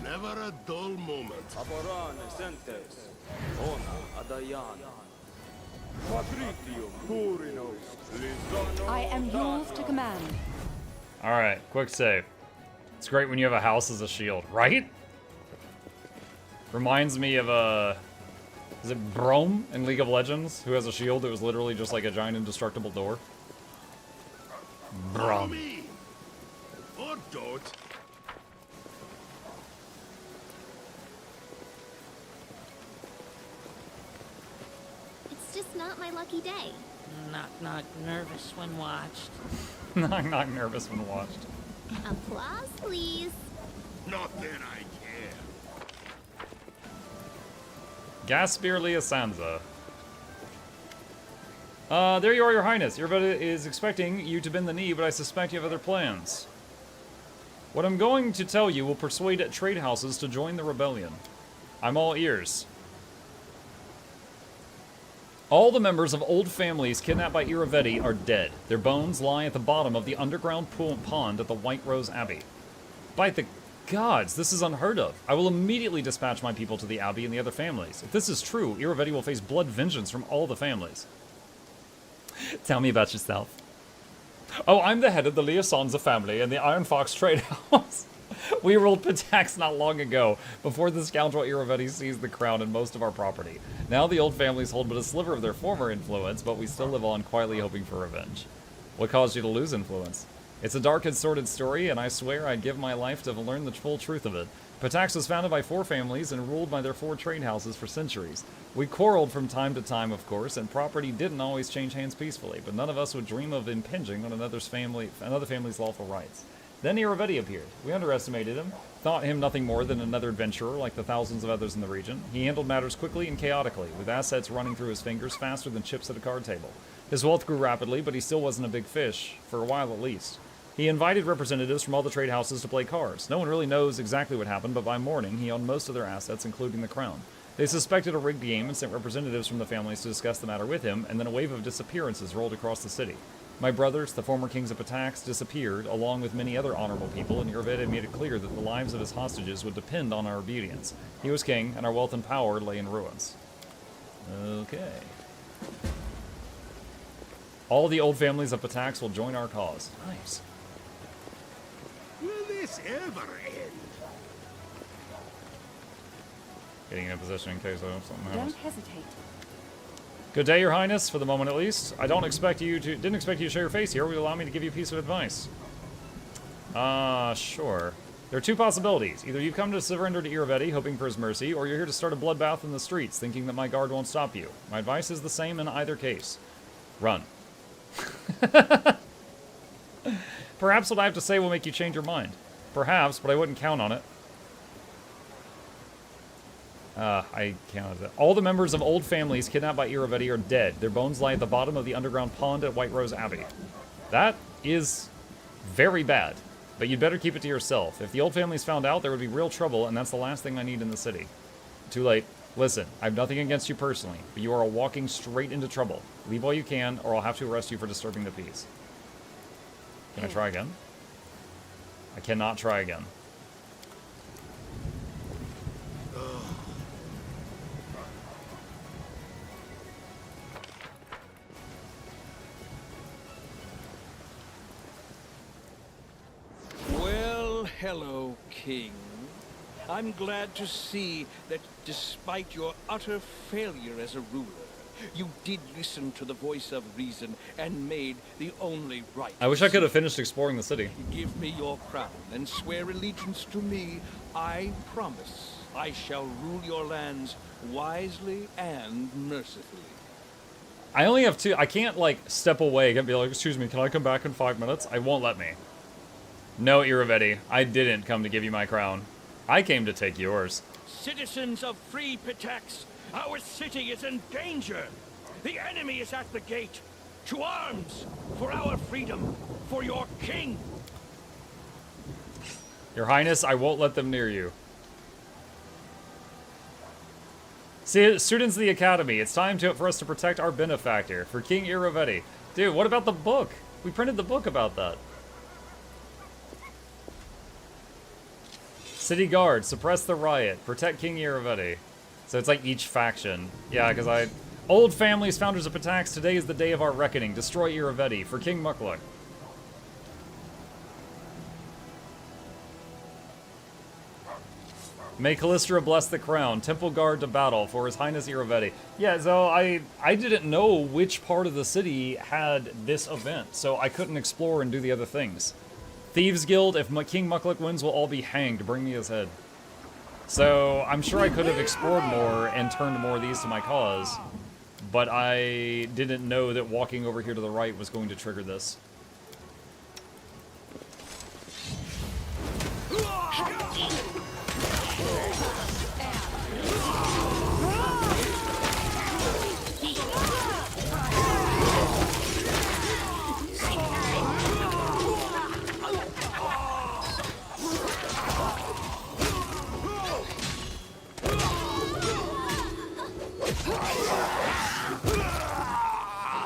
Never a dull moment. I am yours to command. Alright, quick save. It's great when you have a house as a shield, right? Reminds me of is it Brome in League of Legends, who has a shield that was literally just like a giant indestructible door? Brome. Or don't. It's just not my lucky day. Knock, nervous when watched. Knock, nervous when watched. Applause, please. Not that I care. Gaspir Sansa. There you are, Your Highness. Everybody is expecting you to bend the knee, but I suspect you have other plans. What I'm going to tell you will persuade trade houses to join the rebellion. I'm all ears. All the members of old families kidnapped by Iravetti are dead. Their bones lie at the bottom of the underground pond at the White Rose Abbey. By the gods, this is unheard of. I will immediately dispatch my people to the Abbey and the other families. If this is true, Iravetti will face blood vengeance from all the families. Tell me about yourself. Oh, I'm the head of the Liasanza family and the Iron Fox Trade House. We ruled Pitax not long ago, before the scoundrel Iravetti seized the crown and most of our property. Now the old families hold but a sliver of their former influence, but we still live on quietly hoping for revenge. What caused you to lose influence? It's a dark and sordid story, and I swear I'd give my life to learn the full truth of it. Pitax was founded by 4 families and ruled by their 4 trade houses for centuries. We quarreled from time to time, of course, and property didn't always change hands peacefully, but none of us would dream of impinging on another family's lawful rights. Then Iravetti appeared. We underestimated him, thought him nothing more than another adventurer like the thousands of others in the region. He handled matters quickly and chaotically, with assets running through his fingers faster than chips at a card table. His wealth grew rapidly, but he still wasn't a big fish, for a while at least. He invited representatives from all the trade houses to play cards. No one really knows exactly what happened, but by morning he owned most of their assets, including the crown. They suspected a rigged game and sent representatives from the families to discuss the matter with him, and then a wave of disappearances rolled across the city. My brothers, the former kings of Pitax, disappeared, along with many other honorable people, and Iravetti made it clear that the lives of his hostages would depend on our obedience. He was king, and our wealth and power lay in ruins. Okay. All the old families of Pitax will join our cause. Nice. Will this ever end? Getting in a position in case I have something Don't else. hesitate. Good day, Your Highness, for the moment at least. I didn't expect you to show your face here. Will you allow me to give you a piece of advice? Sure. There are 2 possibilities. Either you've come to surrender to Iravetti, hoping for his mercy, or you're here to start a bloodbath in the streets, thinking that my guard won't stop you. My advice is the same in either case. Run. Perhaps what I have to say will make you change your mind. Perhaps, but I wouldn't count on it. I counted it. All the members of old families kidnapped by Iravetti are dead. Their bones lie at the bottom of the underground pond at White Rose Abbey. That is very bad, but you'd better keep it to yourself. If the old families found out, there would be real trouble, and that's the last thing I need in the city. Too late. Listen, I have nothing against you personally, but you are walking straight into trouble. Leave while you can, or I'll have to arrest you for disturbing the peace. Can I try again? I cannot try again. Well, hello, King. I'm glad to see that despite your utter failure as a ruler, you did listen to the voice of reason and made the only right. I wish I could have finished exploring the city. Give me your crown and swear allegiance to me. I promise I shall rule your lands wisely and mercifully. I only have 2. I can't, like, step away and be like, excuse me, can I come back in 5 minutes? I won't let me. No, Iravetti, I didn't come to give you my crown. I came to take yours. Citizens of free Pitax, our city is in danger. The enemy is at the gate. To arms! For our freedom! For your king! Your Highness, I won't let them near you. Students of the Academy, it's time for us to protect our benefactor, for King Iravetti. Dude, what about the book? We printed the book about that. City Guard, suppress the riot, protect King Iravetti. So it's like each faction. Yeah, because Old families, founders of attacks, today is the day of our reckoning. Destroy Iravetti, for King Mukluk. May Callistra bless the crown. Temple Guard to battle for His Highness Iravetti. Yeah, so I didn't know which part of the city had this event, so I couldn't explore and do the other things. Thieves Guild, if King Mukluk wins, will all be hanged. Bring me his head. So I'm sure I could have explored more and turned more of these to my cause, but I didn't know that walking over here to the right was going to trigger this.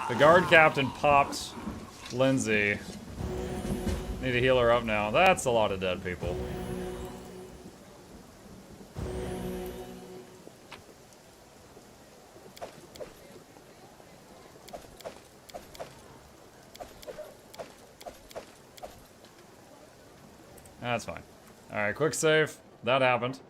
The guard captain popped Lindsay. Need to heal her up now. That's a lot of dead people. That's fine. Alright, quick save. That happened.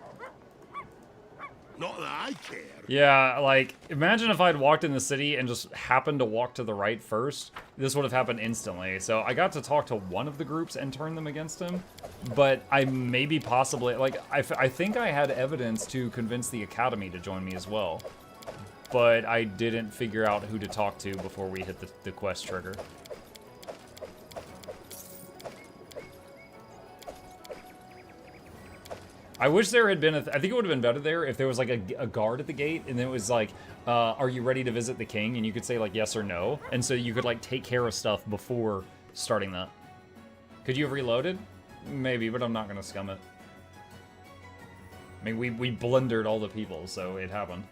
Not that I care. Yeah, like, imagine if I'd walked in the city and just happened to walk to the right first. This would have happened instantly. So I got to talk to one of the groups and turn them against him. But I maybe possibly, like, I think I had evidence to convince the Academy to join me as well. But I didn't figure out who to talk to before we hit the quest trigger. I wish there had been I think it would have been better there if there was like a guard at the gate and then it was like, are you ready to visit the king? And you could say like yes or no. And so you could like take care of stuff before starting that. Could you have reloaded? Maybe, but I'm not going to scum it. I mean, we blundered all the people, so it happened.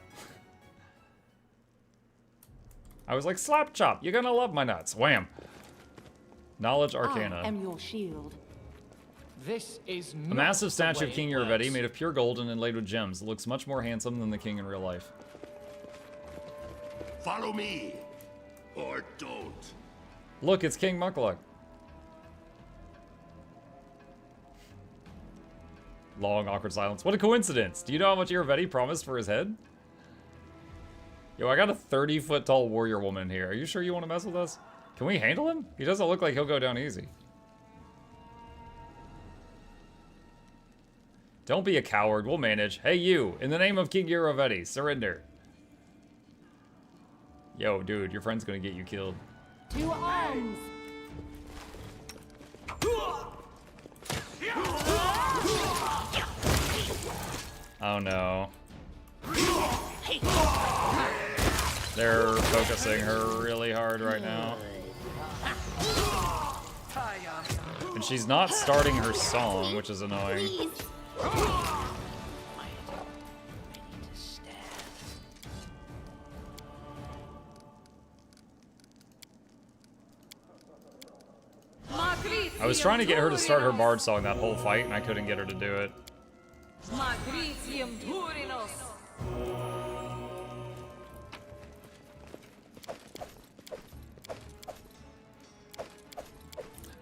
I was like, slap chop, you're going to love my nuts. Wham. Knowledge Arcana. I am your shield. This is A massive statue of King Iravetti made of pure gold and inlaid with gems. It looks much more handsome than the king in real life. Follow me, or don't. Look, it's King Mukluk. Long, awkward silence. What a coincidence. Do you know how much Iravetti promised for his head? Yo, I got a 30-foot tall warrior woman here. Are you sure you want to mess with us? Can we handle him? He doesn't look like he'll go down easy. Don't be a coward. We'll manage. Hey, you. In the name of King Iravetti, surrender. Yo, dude, your friend's gonna get you killed. To arms! Oh, no. They're focusing her really hard right now. And she's not starting her song, which is annoying. I was trying to get her to start her bard song that whole fight, and I couldn't get her to do it.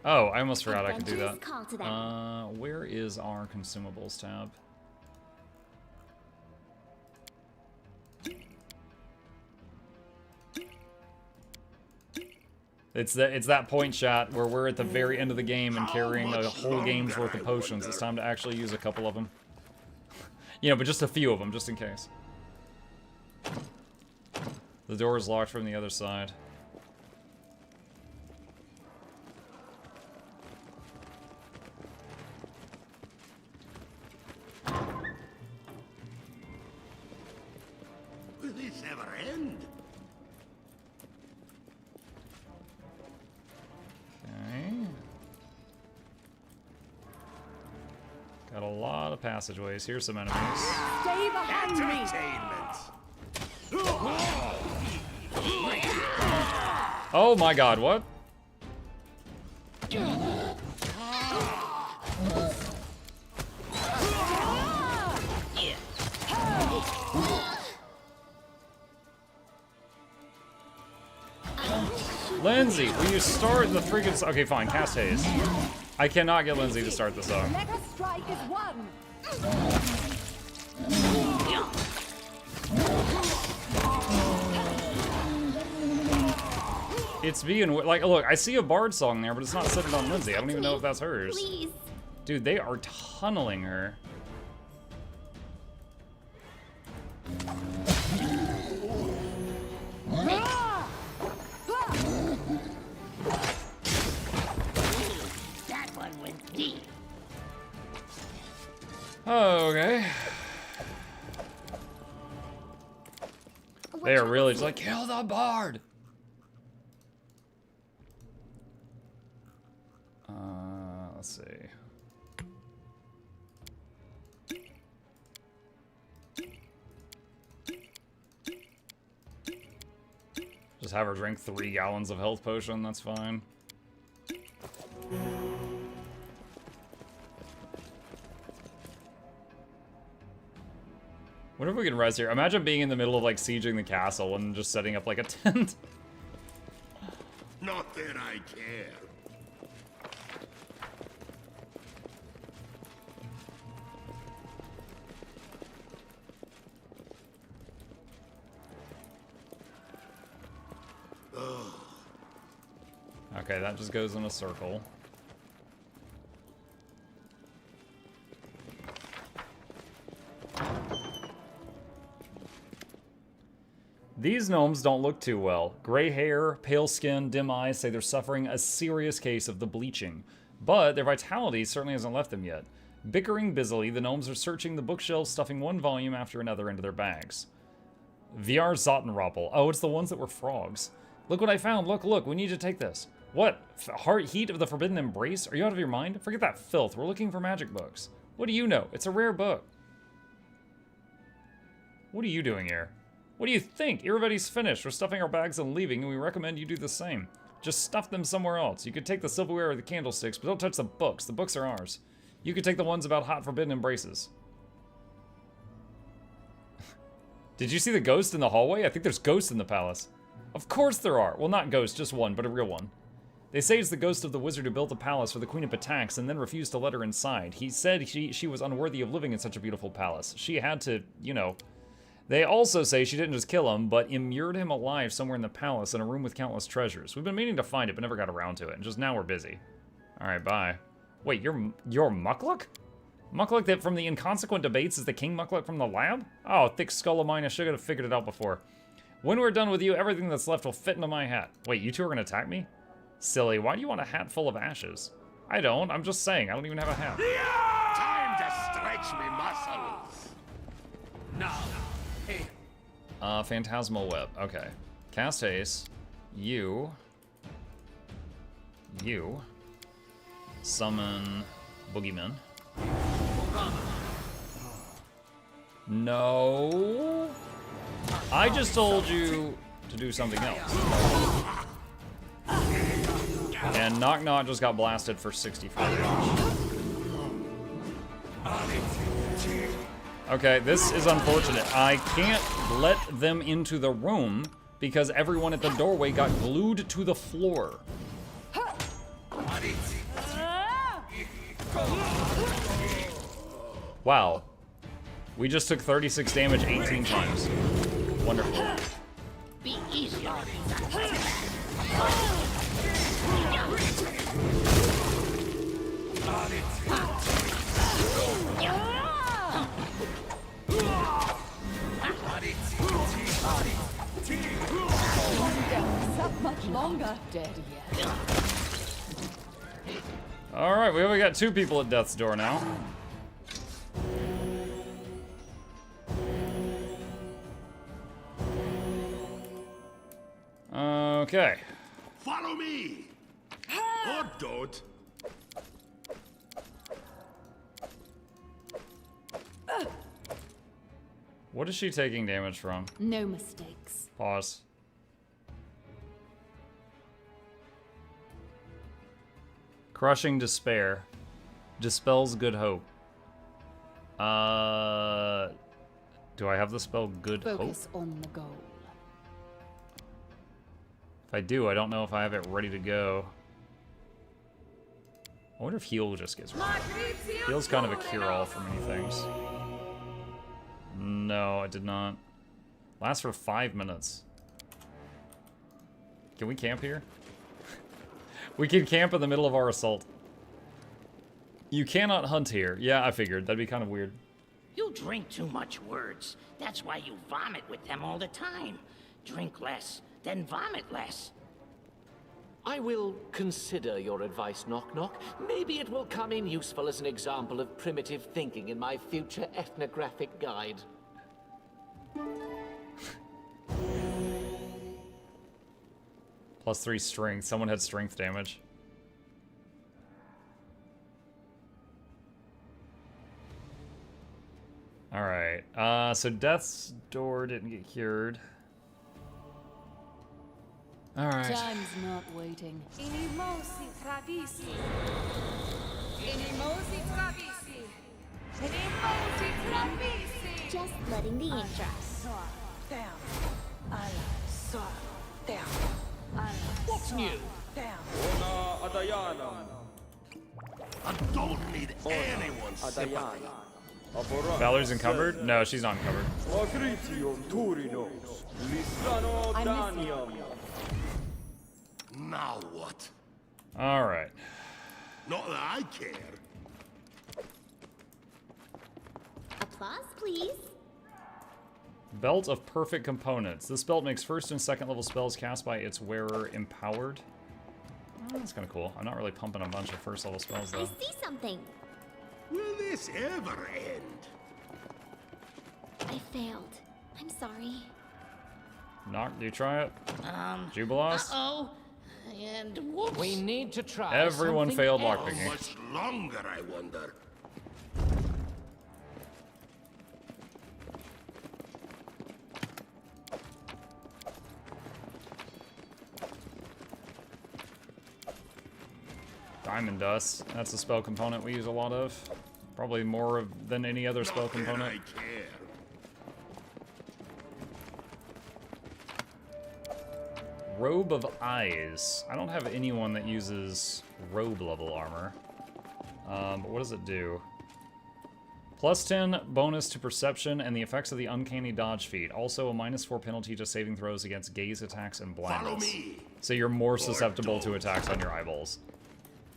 Oh, I almost forgot I could do that. Where is our consumables tab? It's that point shot where we're at the very end of the game and carrying a whole game's worth of potions. It's time to actually use a couple of them. You know, but just a few of them, just in case. The door is locked from the other side. Will this ever end? Okay. Got a lot of passageways. Here's some enemies. Stay behind me! Oh my god, what? Lindsay, will you start the freaking... Okay, fine, cast haste. I cannot get Lindsay to start the song. Mega strike is won. It's being... Like, look, I see a bard song there, but it's not centered on Lindsay. I don't even know if that's hers. Please. Dude, they are tunneling her. That one went deep. Okay. They are really just like, kill the bard! Let's see. Just have her drink 3 gallons of health potion, that's fine. Wonder if we can res here. Imagine being in the middle of like sieging the castle and just setting up like a tent. Not that I care. Okay, that just goes in a circle. These gnomes don't look too well. Gray hair, pale skin, dim eyes say they're suffering a serious case of the bleaching. But their vitality certainly hasn't left them yet. Bickering busily, the gnomes are searching the bookshelves, stuffing one volume after another into their bags. VR Zottenroppel. Oh, it's the ones that were frogs. Look what I found. Look, look, we need to take this. What? Heat of the Forbidden Embrace? Are you out of your mind? Forget that filth. We're looking for magic books. What do you know? It's a rare book. What are you doing here? What do you think? Everybody's finished. We're stuffing our bags and leaving, and we recommend you do the same. Just stuff them somewhere else. You could take the silverware or the candlesticks, but don't touch the books. The books are ours. You could take the ones about hot forbidden embraces. Did you see the ghost in the hallway? I think there's ghosts in the palace. Of course there are. Well, not ghosts, just one, but a real one. They say it's the ghost of the wizard who built the palace for the Queen of Patax and then refused to let her inside. He said she was unworthy of living in such a beautiful palace. She had to, you know... They also say she didn't just kill him, but immured him alive somewhere in the palace in a room with countless treasures. We've been meaning to find it, but never got around to it, and just now we're busy. Alright, bye. Wait, you're Mukluk? Mukluk that from the inconsequent debates is the King Mukluk from the lab? Oh, thick skull of mine, I should have figured it out before. When we're done with you, everything that's left will fit into my hat. Wait, you two are gonna attack me? Silly, why do you want a hat full of ashes? I don't, I'm just saying, I don't even have a hat. Time to stretch me muscles. No. Phantasmal Web. Okay. Cast haste. You. Summon Boogeyman. No. I just told you to do something else. And Knock Knock just got blasted for 64 damage. Okay, this is unfortunate. I can't let them into the room because everyone at the doorway got glued to the floor. Wow. We just took 36 damage 18 times. Wonderful. Be easy on Not much longer. Dead yet. Alright, we only got 2 people at death's door now. Okay. Follow me! Or don't. What is she taking damage from? No mistakes. Pause. Crushing despair. Dispels good hope. Do I have the spell good hope? Focus on the goal. If I do, I don't know if I have it ready to go. I wonder if heal just gets rid of it. Heal's kind of a cure-all for many things. No, it did not. Lasts for 5 minutes. Can we camp here? We can camp in the middle of our assault. You cannot hunt here. Yeah, I figured. That'd be kind of weird. You drink too much words. That's why you vomit with them all the time. Drink less, then vomit less. I will consider your advice, Knock Knock. Maybe it will come in useful as an example of primitive thinking in my future ethnographic guide. +3 strength. Someone had strength damage. Alright. So Death's Door didn't get cured. Alright. Time's not waiting. Just letting the ink dry. What's new? I don't need anyone's sympathy. Valerie's encumbered? No, she's not encumbered. Now what? Alright. Not that I care. Applause, please. Belt of Perfect Components. This belt makes first and second level spells cast by its wearer empowered. Oh, that's kind of cool. I'm not really pumping a bunch of first level spells though. I see something. Will this ever end? I failed. I'm sorry. Knock, do you try it? Jubilos? Uh-oh. And whoops. We need to try Everyone failed lockpicking. How much longer, I wonder? Diamond Dust. That's a spell component we use a lot of. Probably more than any other spell component. Robe of Eyes. I don't have anyone that uses robe level armor. But what does it do? +10 bonus to perception and the effects of the uncanny dodge feat. Also a -4 penalty to saving throws against gaze attacks and blindness. So you're more susceptible to attacks on your eyeballs.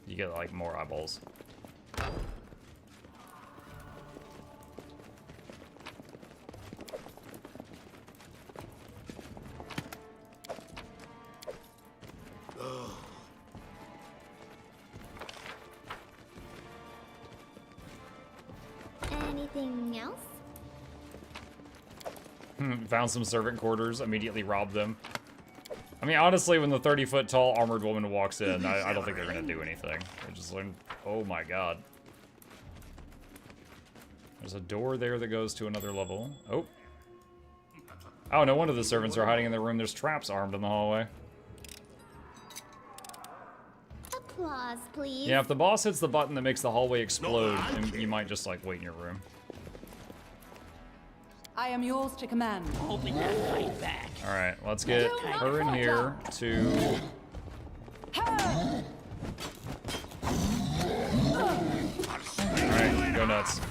You get like more eyeballs. Anything else? Found some servant quarters, immediately robbed them. I mean, honestly, when the 30-foot tall armored woman walks in, I don't think they're gonna do anything. They're just like, oh my god. There's a door there that goes to another level. Oh. Oh, no wonder the servants are hiding in their room. There's traps armed in the hallway. Applause, please. Yeah, if the boss hits the button that makes the hallway explode, you might just, like, wait in your room. I am yours to command. Hoping that fight back. Alright, let's get her in here to... Alright, go nuts.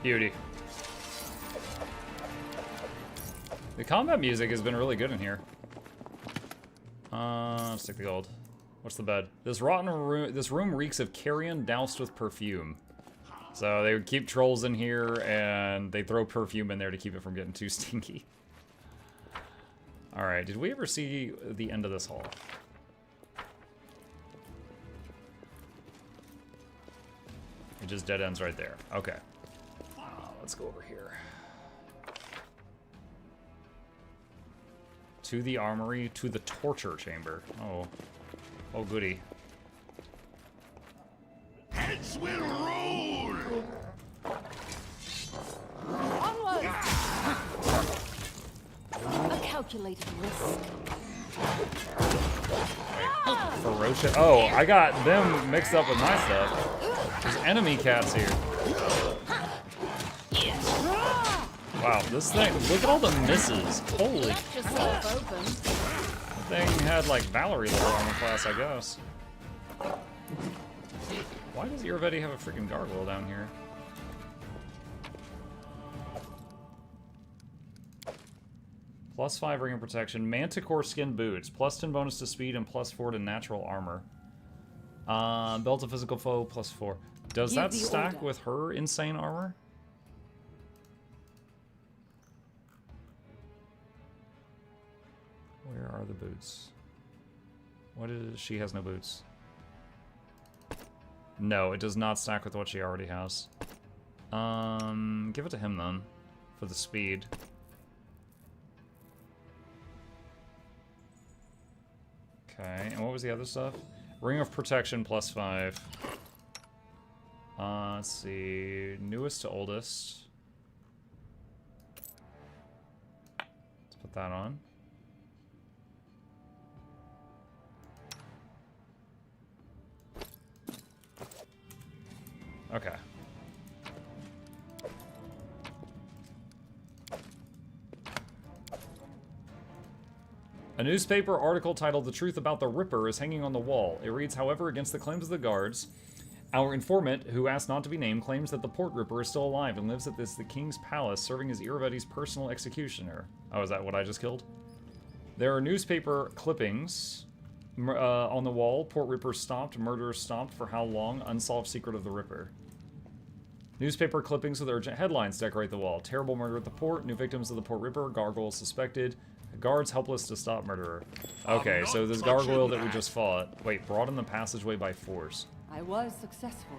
Beauty. The combat music has been really good in here. Let's take the gold. What's the bed? This room reeks of carrion doused with perfume. So they would keep trolls in here and they throw perfume in there to keep it from getting too stinky. Alright, did we ever see the end of this hall? It just dead ends right there. Okay. Let's go over here. To the armory, to the torture chamber. Oh. Oh, goody. Heads will roll! Onward! A calculated risk. Ferocious. Oh, I got them mixed up with my stuff. There's enemy cats here. Wow, this thing, look at all the misses. Holy crap. That thing had like Valerie level armor class, I guess. Why does Iravetti have a freaking gargoyle down here? +5 ring of protection, manticore skin boots, +10 bonus to speed, and +4 to natural armor. Belt of physical foe, +4. Does that stack with her insane armor? Where are the boots? What is... She has no boots. No, it does not stack with what she already has. Give it to him then, for the speed. Okay, and what was the other stuff? Ring of protection +5. Let's see, newest to oldest. Let's put that on. Okay. A newspaper article titled "The Truth About the Ripper" is hanging on the wall. It reads, however, against the claims of the guards, our informant, who asked not to be named, claims that the Port Ripper is still alive and lives at the King's Palace, serving as Iravetti's personal executioner. Oh, is that what I just killed? There are newspaper clippings on the wall. Port Ripper stopped, murderer stopped, for how long? Unsolved secret of the Ripper. Newspaper clippings with urgent headlines decorate the wall. Terrible murder at the port. New victims of the Port Ripper. Gargoyle suspected. Guards helpless to stop murderer. Okay, so this gargoyle that we just fought. Wait, brought in the passageway by force. I was successful.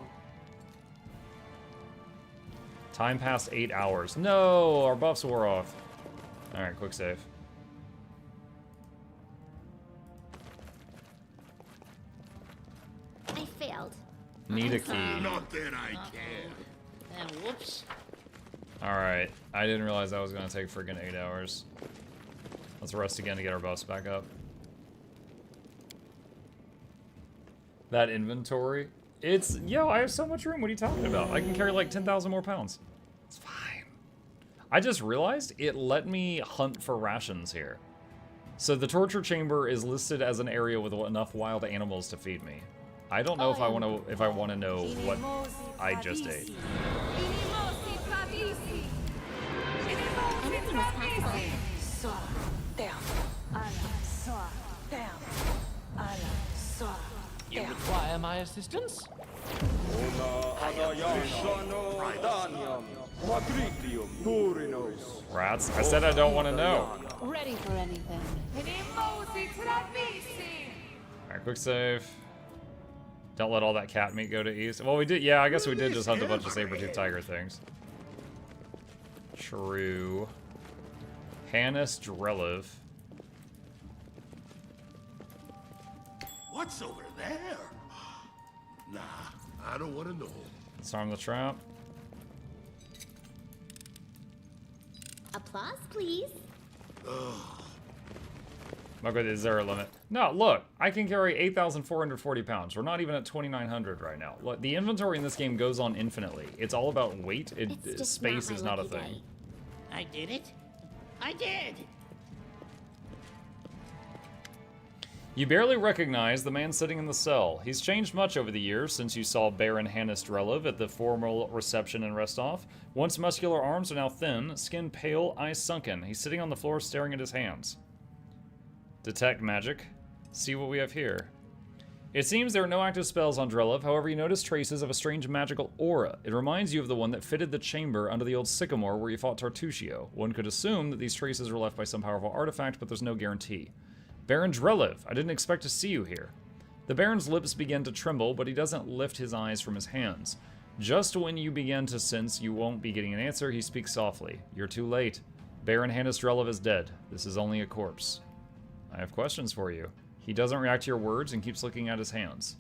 Time passed 8 hours. No, our buffs wore off. Alright, quick save. I failed. Need a key. Not that I can. And whoops. Alright, I didn't realize that was gonna take freaking 8 hours. Let's rest again to get our buffs back up. That inventory, it's, yo, I have so much room. What are you talking about? I can carry like 10,000 more pounds. It's fine. I just realized it let me hunt for rations here. So the torture chamber is listed as an area with enough wild animals to feed me. I don't know if I want to know what I just ate. You require my assistance? Rats, I said I don't want to know. Ready for anything. Alright, quick save. Don't let all that cat meat go to east. Well, we did, yeah, I guess we did just hunt a bunch of saber-tooth tiger things. True. Hannes Drelev. What's over there? Nah, I don't want to know. Disarm the trap. Applause, please. Okay, is there a limit? No, look, I can carry 8,440 pounds. We're not even at 2,900 right now. Look, the inventory in this game goes on infinitely. It's all about weight. Space is not a thing. I did it. I did. You barely recognize the man sitting in the cell. He's changed much over the years since you saw Baron Hannes Drelev at the formal reception and rest-off. Once muscular arms are now thin, skin pale, eyes sunken. He's sitting on the floor staring at his hands. Detect magic. See what we have here. It seems there are no active spells on Drelev, however you notice traces of a strange magical aura. It reminds you of the one that fitted the chamber under the old sycamore where you fought Tartusio. One could assume that these traces were left by some powerful artifact, but there's no guarantee. Baron Drelev, I didn't expect to see you here. The Baron's lips begin to tremble, but he doesn't lift his eyes from his hands. Just when you begin to sense you won't be getting an answer, he speaks softly. You're too late. Baron Hannes Drelov is dead. This is only a corpse. I have questions for you. He doesn't react to your words and keeps looking at his hands.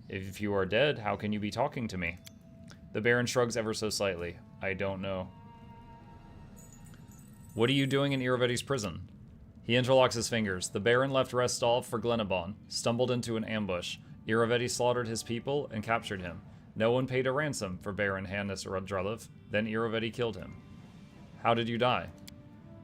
If you are dead, how can you be talking to me? The Baron shrugs ever so slightly. I don't know. What are you doing in Iravetti's prison? He interlocks his fingers. The Baron left Restov for Glenabon, stumbled into an ambush. Iravetti slaughtered his people and captured him. No one paid a ransom for Baron Hannes Drelov. Then Iravetti killed him. How did you die?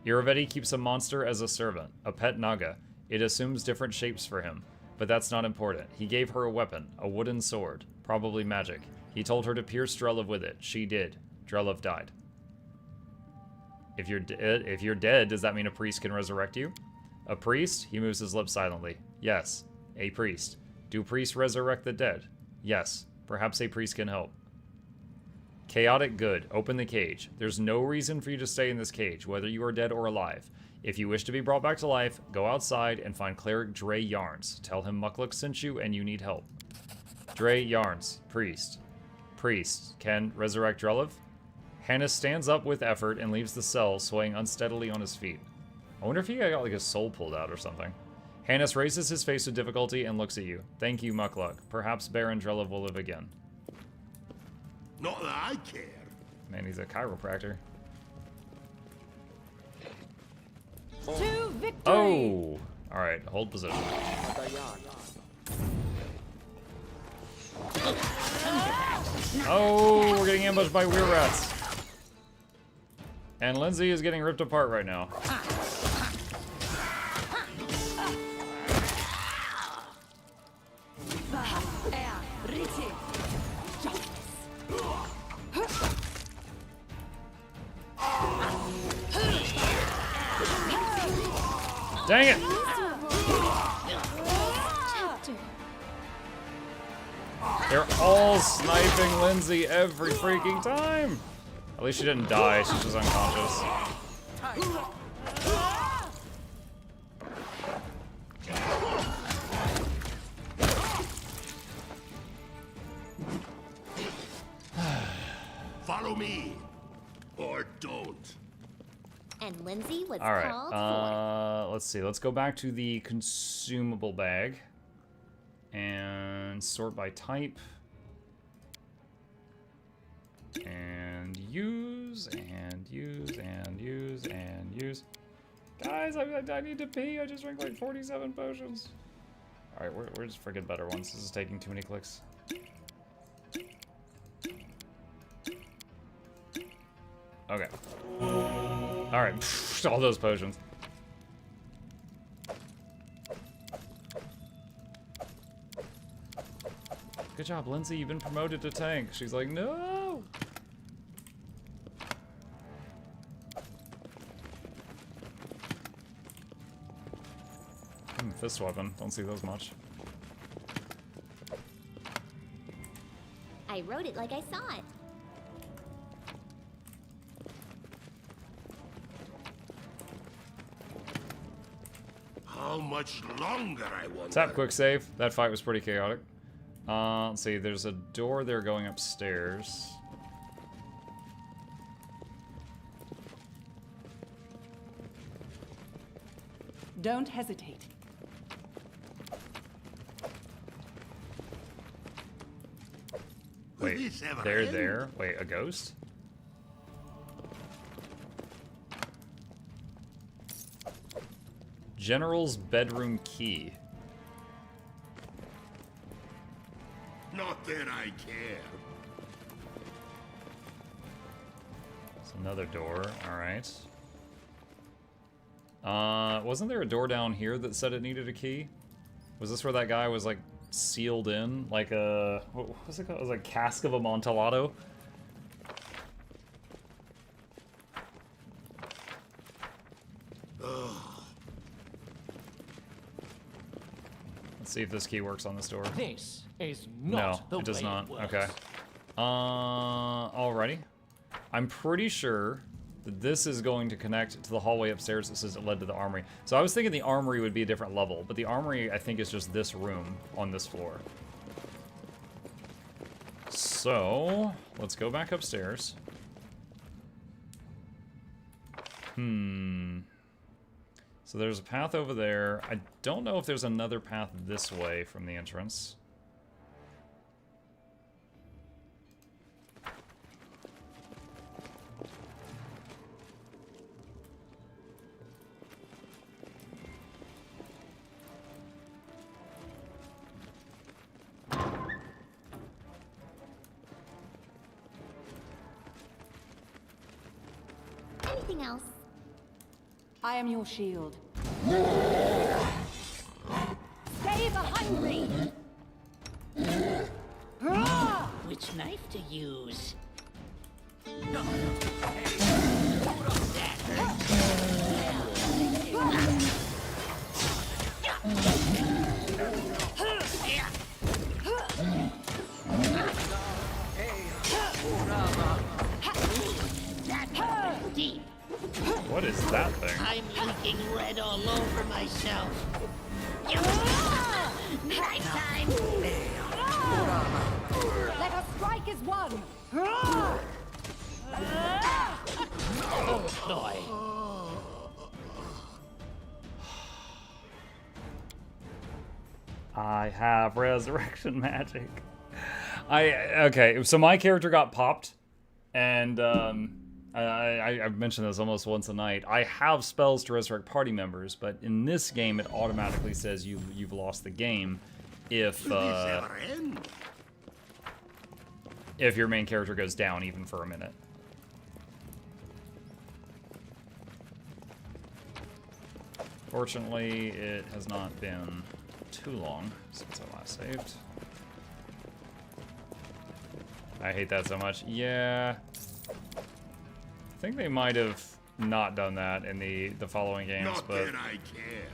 Iravetti keeps a monster as a servant, a pet naga. It assumes different shapes for him, but that's not important. He gave her a weapon, a wooden sword, probably magic. He told her to pierce Drelov with it. She did. Drelov died. If you're dead, does that mean a priest can resurrect you? A priest? He moves his lips silently. Yes, a priest. Do priests resurrect the dead? Yes. Perhaps a priest can help. Chaotic good. Open the cage. There's no reason for you to stay in this cage, whether you are dead or alive. If you wish to be brought back to life, go outside and find Cleric Dre Yarns. Tell him Mukluk sent you and you need help. Dre Yarns. Priest. Priest. Can resurrect Drelov? Hannes stands up with effort and leaves the cell, swaying unsteadily on his feet. I wonder if he got like his soul pulled out or something. Hannes raises his face with difficulty and looks at you. Thank you, Mukluk. Perhaps Baron Drelov will live again. Not that I care. Man, he's a chiropractor. To victory! Oh! Alright, hold position. Oh, we're getting ambushed by weird rats. And Lindsay is getting ripped apart right now. Dang it! They're all sniping Lindsay every freaking time! At least she didn't die, she's just unconscious. Follow me, or don't. And Lindsay was All called right, let's see. Let's go back to the consumable bag and sort by type and use and use and use and use. Guys, I need to pee. I just drank like 47 potions. All right, we're just freaking better ones. This is taking too many clicks. Okay. Alright, all those potions. Good job, Lindsay. You've been promoted to tank. She's like, no! Fist weapon. Don't see those much. I wrote it like I saw it. How much longer, I wonder? Tap quick save. That fight was pretty chaotic. Let's see. There's a door there going upstairs. Don't hesitate. Wait, they're there? Wait, a ghost? General's bedroom key. Not that I care. It's another door. Alright. Wasn't there a door down here that said it needed a key? Was this where that guy was, like, sealed in? Like a... What was it called? It was like Cask of Amontillado? Let's see if this key works on this door. This is not no, the it does way not. it works. Okay. Alrighty. I'm pretty sure that this is going to connect to the hallway upstairs that says it led to the armory. So I was thinking the armory would be a different level, but the armory, I think, is just this room on this floor. So, let's go back upstairs. So there's a path over there. I don't know if there's another path this way from the entrance. Anything else? I am your shield. Stay the hungry! Which knife to use? Deep. What is that thing? I'm leaking red all over myself. Knife time! Let us strike as one! Oh boy. I have resurrection magic. Okay, so my character got popped, and I've mentioned this almost once a night. I have spells to resurrect party members, but in this game it automatically says you've lost the game if your main character goes down even for a minute. Fortunately, it has not been too long since I last saved. I hate that so much. Yeah. I think they might have not done that in the following games, Not but that I care.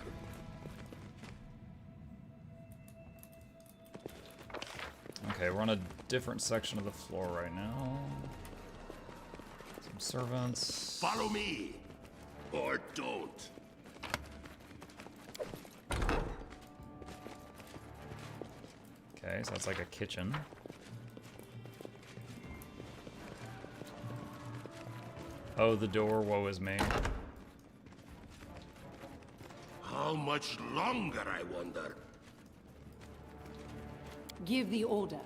okay, we're on a different section of the floor right now. Some servants. Follow me, or don't. Okay, so that's like a kitchen. Oh, the door, woe is me. How much longer, I wonder? Give the order.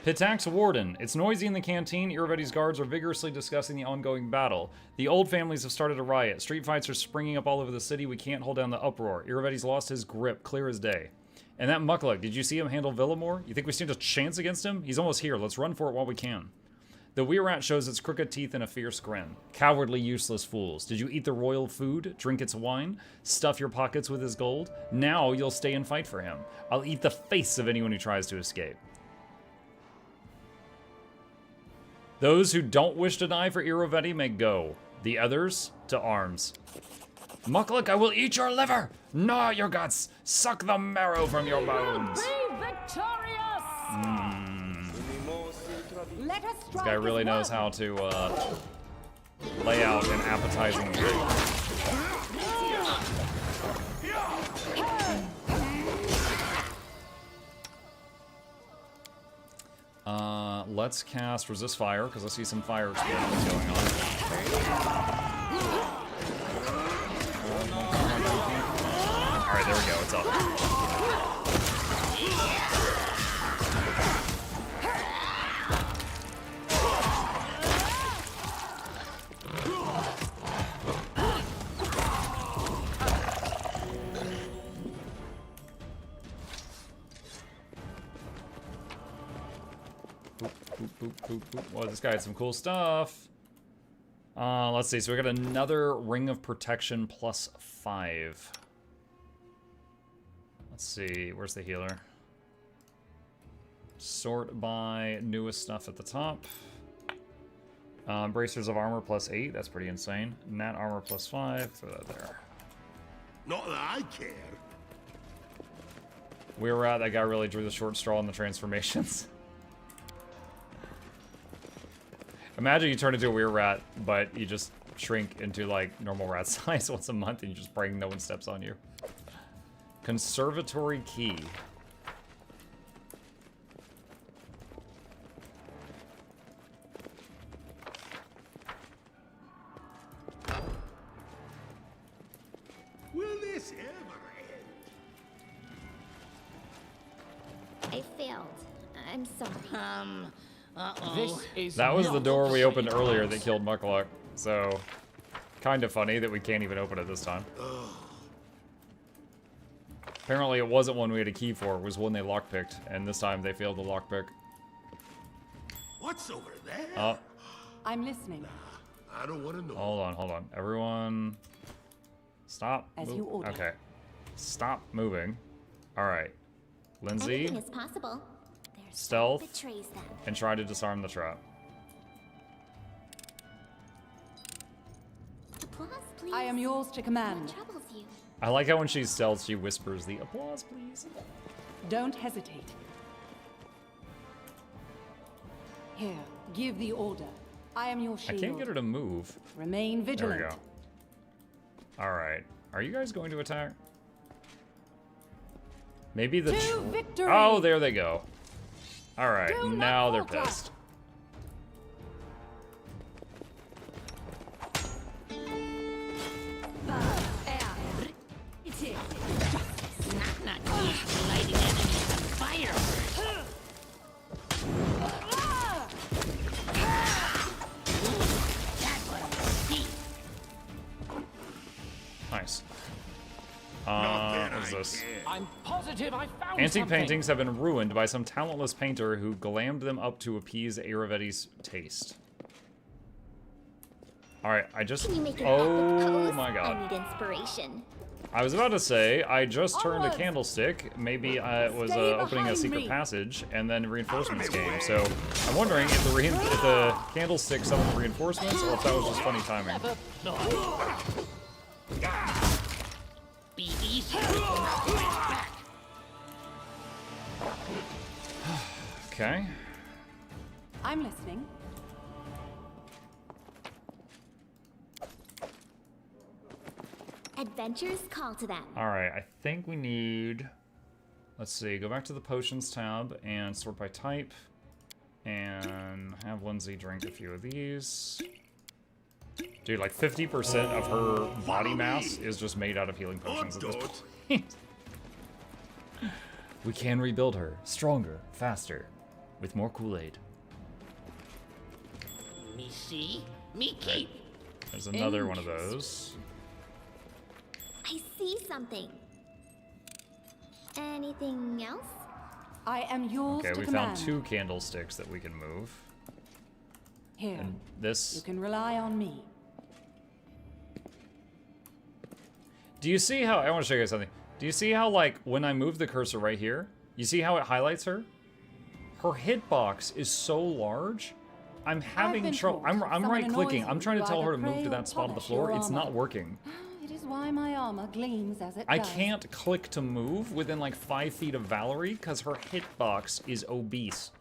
Pitax Warden. It's noisy in the canteen. Iravetti's guards are vigorously discussing the ongoing battle. The old families have started a riot. Street fights are springing up all over the city. We can't hold down the uproar. Iravetti's lost his grip, clear as day. And that Mukluk, did you see him handle Villamore? You think we stand a chance against him? He's almost here. Let's run for it while we can. The Weirrat shows its crooked teeth and a fierce grin. Cowardly, useless fools. Did you eat the royal food? Drink its wine? Stuff your pockets with his gold? Now you'll stay and fight for him. I'll eat the face of anyone who tries to escape. Those who don't wish to die for Iravetti may go. The others, to arms. Mukluk, I will eat your liver! Gnaw your guts! Suck the marrow from your bones! Be victorious! Let us This guy really knows how to lay out an appetizing drink. Let's cast Resist Fire, because I see some fire experiments going on. Alright, there we go, it's up. Well, this guy had some cool stuff. Let's see. So we got another Ring of Protection plus 5. Let's see. Where's the healer? Sort by newest stuff at the top. Bracers of Armor plus 8. That's pretty insane. Nat Armor plus 5. Throw that there. Not that I care. We were at that guy really drew the short straw in the transformations. Imagine you turn into a weird rat, but you just shrink into like normal rat size once a month and you just pray no one steps on you. Conservatory key. I failed. I'm sorry. That was the door we opened earlier that killed Mukluk, so kind of funny that we can't even open it this time. Apparently it wasn't one we had a key for, it was one they lockpicked, and this time they failed the lockpick. What's over there? I'm listening. I don't want to know. Hold on. Everyone, stop. As you order. Okay. Stop moving. Alright. Lindsay, Anything is possible. There's stealth, betrays them. and try to disarm the trap. Applause, please. I am yours to command. What troubles you? I like how when she's stealth, she whispers the applause, please. Don't hesitate. Here, give the order. I am your shield. I can't get her to move. Remain vigilant. There we go. Alright. Are you guys going to attack? Maybe the... victory! Oh, there they go. Alright, now they're pissed. Lighting enemies on fire. Nice. What is this? I'm positive I found Antique something. paintings have been ruined by some talentless painter who glammed them up to appease Aravetti's taste. Alright, I just... Can you make an Oh epic pose? my god. I need inspiration. I was about to say, I just turned a candlestick. Maybe I was opening a secret passage, and then reinforcements came. So I'm wondering if the candlestick summoned reinforcements, or if that was just funny timing. Be easy. Okay. I'm listening. Adventures call to them. Alright, I think we need... Let's see, go back to the potions tab and sort by type. And have Lindsay drink a few of these. Dude, like 50% of her body mass is just made out of healing potions at this point. We can rebuild her. Stronger, faster, with more Kool-Aid. Me see, me keep. There's another one of those. I see something. Anything else? I am yours Okay, to we command. found 2 candlesticks that we can move. Here, And this... you can rely on me. Do you see how... I want to show you guys something. Do you see how, like, when I move the cursor right here, you see how it highlights her? Her hitbox is so large, I'm having trouble. I'm right-clicking. I'm trying to tell her to move to that spot of the floor. It's not working. It is why my armor gleams as it I does. can't click to move within, like, 5 feet of Valerie because her hitbox is obese.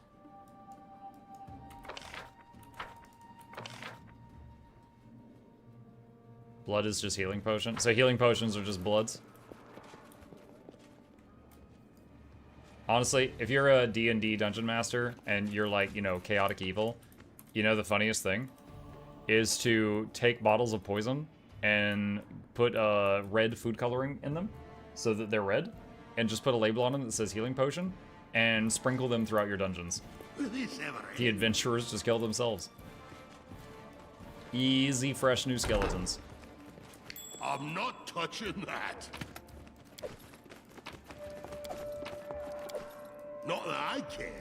Blood is just healing potion. So healing potions are just bloods. Honestly, if you're a D&D dungeon master and you're like, you know, chaotic evil, you know the funniest thing is to take bottles of poison and put red food coloring in them so that they're red, and just put a label on them that says healing potion and sprinkle them throughout your dungeons. The adventurers just kill themselves. Easy, fresh new skeletons. I'm not touching that. Not that I care.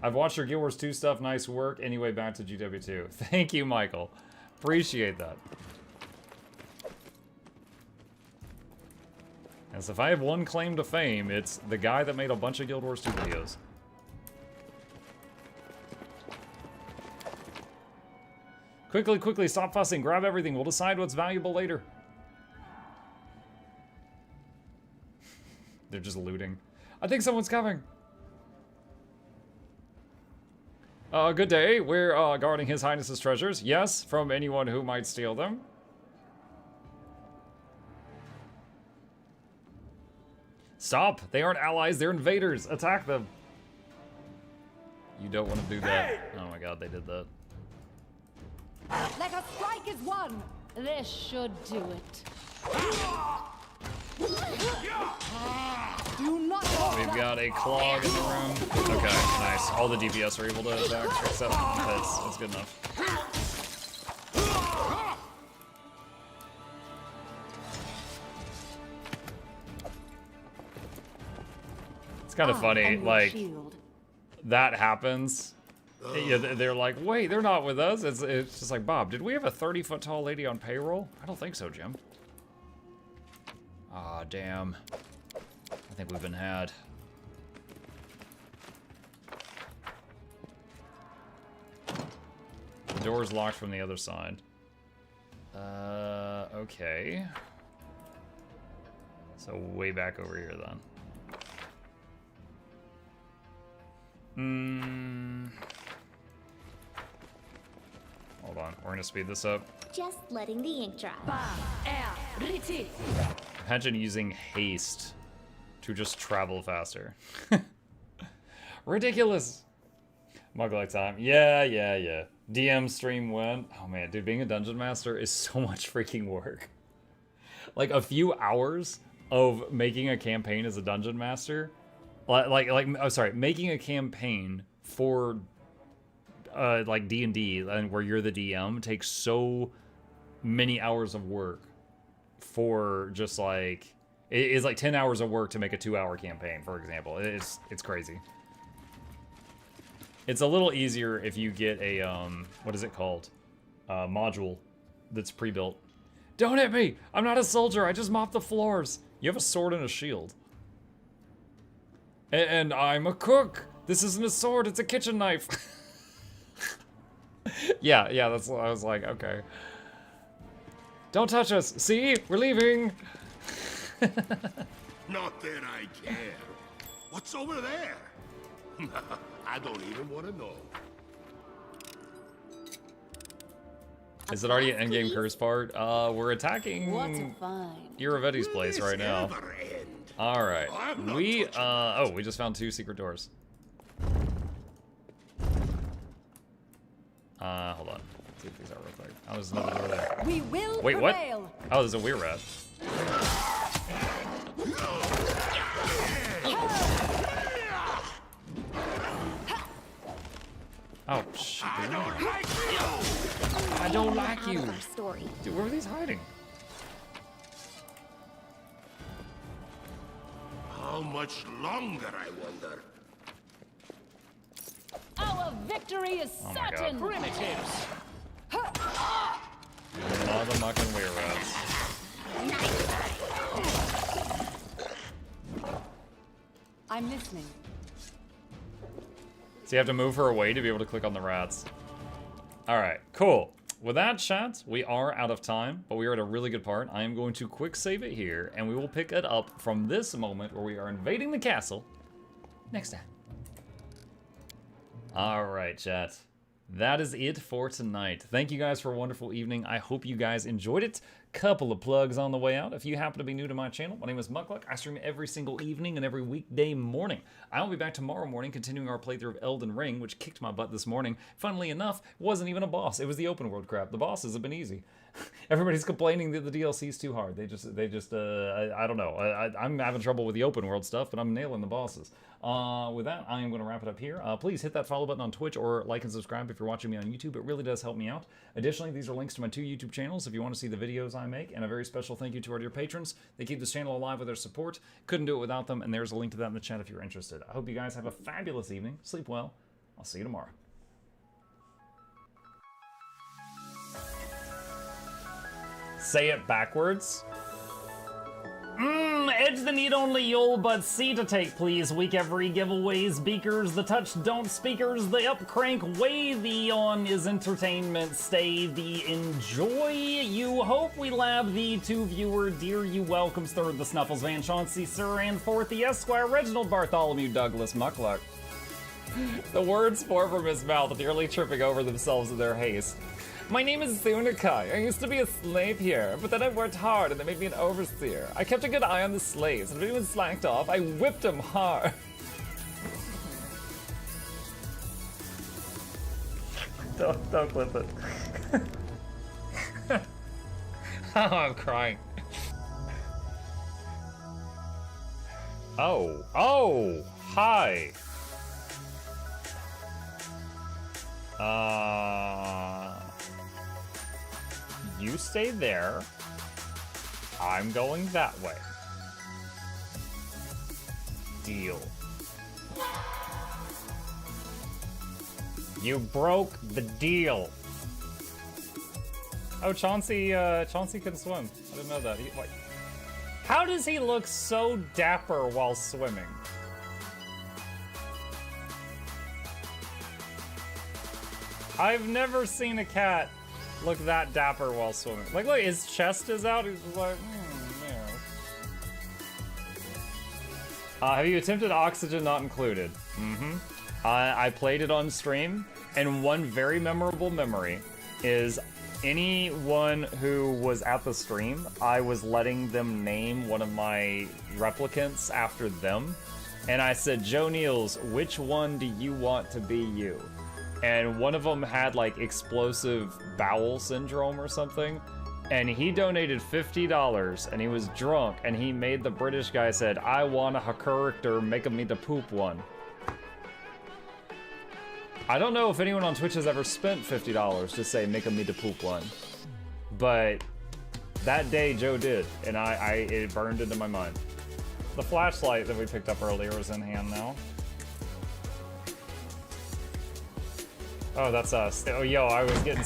I've watched your Guild Wars 2 stuff. Nice work. Anyway, back to GW2. Thank you, Michael. Appreciate that. As if I have one claim to fame, it's the guy that made a bunch of Guild Wars 2 videos. Quickly, stop fussing. Grab everything. We'll decide what's valuable later. They're just looting. I think someone's coming. Good day. We're guarding His Highness's treasures. Yes, from anyone who might steal them. Stop! They aren't allies, they're invaders! Attack them! You don't want to do that. Oh my god, they did that. Let us strike as one! This should do it. Do not We've got a clog in the room. Okay, nice. All the DPS are able to attack, except that's good enough. It's kind of funny, like, that happens. Yeah, they're like, wait, they're not with us. It's just like, Bob, did we have a 30-foot tall lady on payroll? I don't think so, Jim. Ah, damn. I think we've been had. The door's locked from the other side. Okay. So way back over here then. Hold on, we're gonna speed this up. Just letting the ink dry. Imagine using haste to just travel faster. Ridiculous. Muggle time. Yeah. DM stream went. Oh man, dude, being a dungeon master is so much freaking work. Like a few hours of making a campaign as a dungeon master. Making a campaign for like D&D and where you're the DM takes so many hours of work for just like it is like 10 hours of work to make a 2-hour campaign, for example. It's crazy. It's a little easier if you get a what is it called? Module that's pre-built. Don't hit me! I'm not a soldier, I just mopped the floors. You have a sword and a shield. And I'm a cook. This isn't a sword, it's a kitchen knife. yeah, that's what I was like, okay. Don't touch us. See? We're leaving. Not that I care. What's over there? I don't even want to know. Is it already an endgame curse part? We're attacking find. Iravetti's place right now. Alright. We just found 2 secret doors. Hold on. Let's see if these are real quick. Oh, there's another door there. We will Wait, prevail. what? Oh, there's a weird rat. Oh, shit. I don't like you. Dude, where are these hiding? How much longer, I wonder? Our victory is certain. Primitives. Motherfucking weird rats. I'm listening. So you have to move her away to be able to click on the rats. Alright, cool. With that, chat, we are out of time, but we are at a really good part. I am going to quick save it here, and we will pick it up from this moment where we are invading the castle next time. Alright, chat. That is it for tonight. Thank you guys for a wonderful evening. I hope you guys enjoyed it. Couple of plugs on the way out. If you happen to be new to my channel, my name is Mukluk. I stream every single evening and every weekday morning. I will be back tomorrow morning continuing our playthrough of Elden Ring, which kicked my butt this morning. Funnily enough, wasn't even a boss. It was the open world crap. The bosses have been easy. Everybody's complaining that the DLC is too hard. They just I don't know. I'm having trouble with the open world stuff, but I'm nailing the bosses. With that, I am going to wrap it up here. Please hit that follow button on Twitch or like and subscribe if you're watching me on YouTube. It really does help me out. Additionally, these are links to my 2 YouTube channels if you want to see the videos I make, and a very special thank you to our dear patrons. They keep this channel alive with their support. Couldn't do it without them, and there's a link to that in the chat if you're interested. I hope you guys have a fabulous evening. Sleep well. I'll see you tomorrow. Say it backwards. Edge the need only you'll but see to take, please. Week every giveaways, beakers, the touch don't speakers, the up crank way, the on is entertainment, stay the enjoy. You hope we lab the 2 viewer, dear you welcomes, third the Snuffles, Van Chauncey, Sir, and fourth the Esquire, Reginald Bartholomew, Douglas, Mukluk. The words pour from his mouth, nearly tripping over themselves in their haste. My name is Zunikai. I used to be a slave here, but then I worked hard and they made me an overseer. I kept a good eye on the slaves, and if anyone slacked off, I whipped them hard. Don't clip it. I'm crying. Oh. Oh! Hi! You stay there. I'm going that way. Deal. You broke the deal. Oh, Chauncey can swim. I didn't know that. How does he look so dapper while swimming? I've never seen a cat look that dapper while swimming. Like, look, his chest is out. He's just like, yeah. Have you attempted Oxygen Not Included? Mm-hmm. I played it on stream, and one very memorable memory is anyone who was at the stream, I was letting them name one of my replicants after them. And I said, Joe Niels, which one do you want to be you? And one of them had like explosive bowel syndrome or something. And he donated $50 and he was drunk and he made the British guy said, I want a character, make me the poop one. I don't know if anyone on Twitch has ever spent $50 to say make me the poop one. But that day Joe did, and it burned into my mind. The flashlight that we picked up earlier is in hand now. Oh, that's us. Oh, yo, I was getting...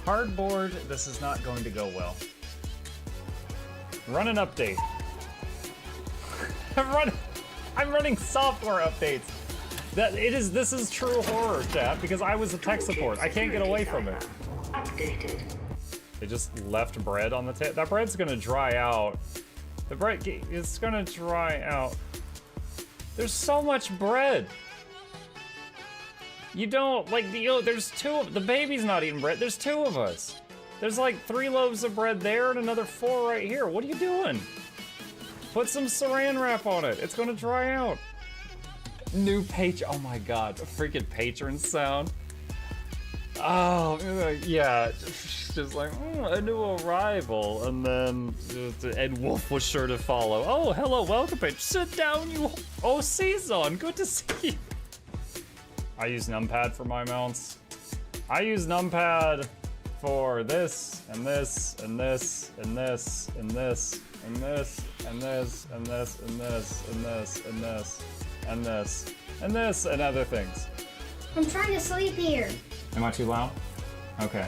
Cardboard, this is not going to go well. Run an update. I'm running software updates. This is true horror, chat, because I was a tech support. I can't get away from it. Updated. They just left bread on the table. That bread's gonna dry out. The bread is gonna dry out. There's so much bread. You don't, like, there's the baby's not eating bread. There's 2 of us. There's like 3 loaves of bread there and another 4 right here. What are you doing? Put some saran wrap on it. It's gonna dry out. New page. Oh my god, a freaking patron sound. Oh, yeah. Just like, a new arrival. And then Ed Wolf was sure to follow. Oh, hello, welcome page. Sit down, you. Oh, Season, good to see you. I use numpad for my mounts. I use numpad for this, and this, and this, and this, and this, and this, and this, and this, and this, and this, and this, and this, and this, and other things. I'm trying to sleep here. Am I too loud? Okay.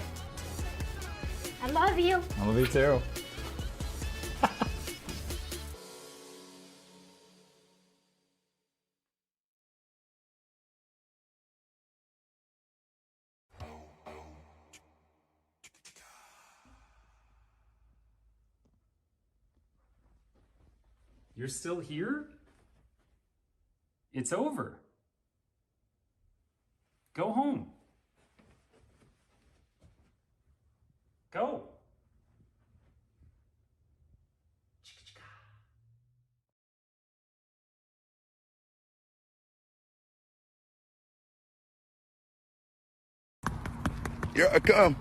I love you. I love you too. You're still here? It's over. Go home. Go. Here I come.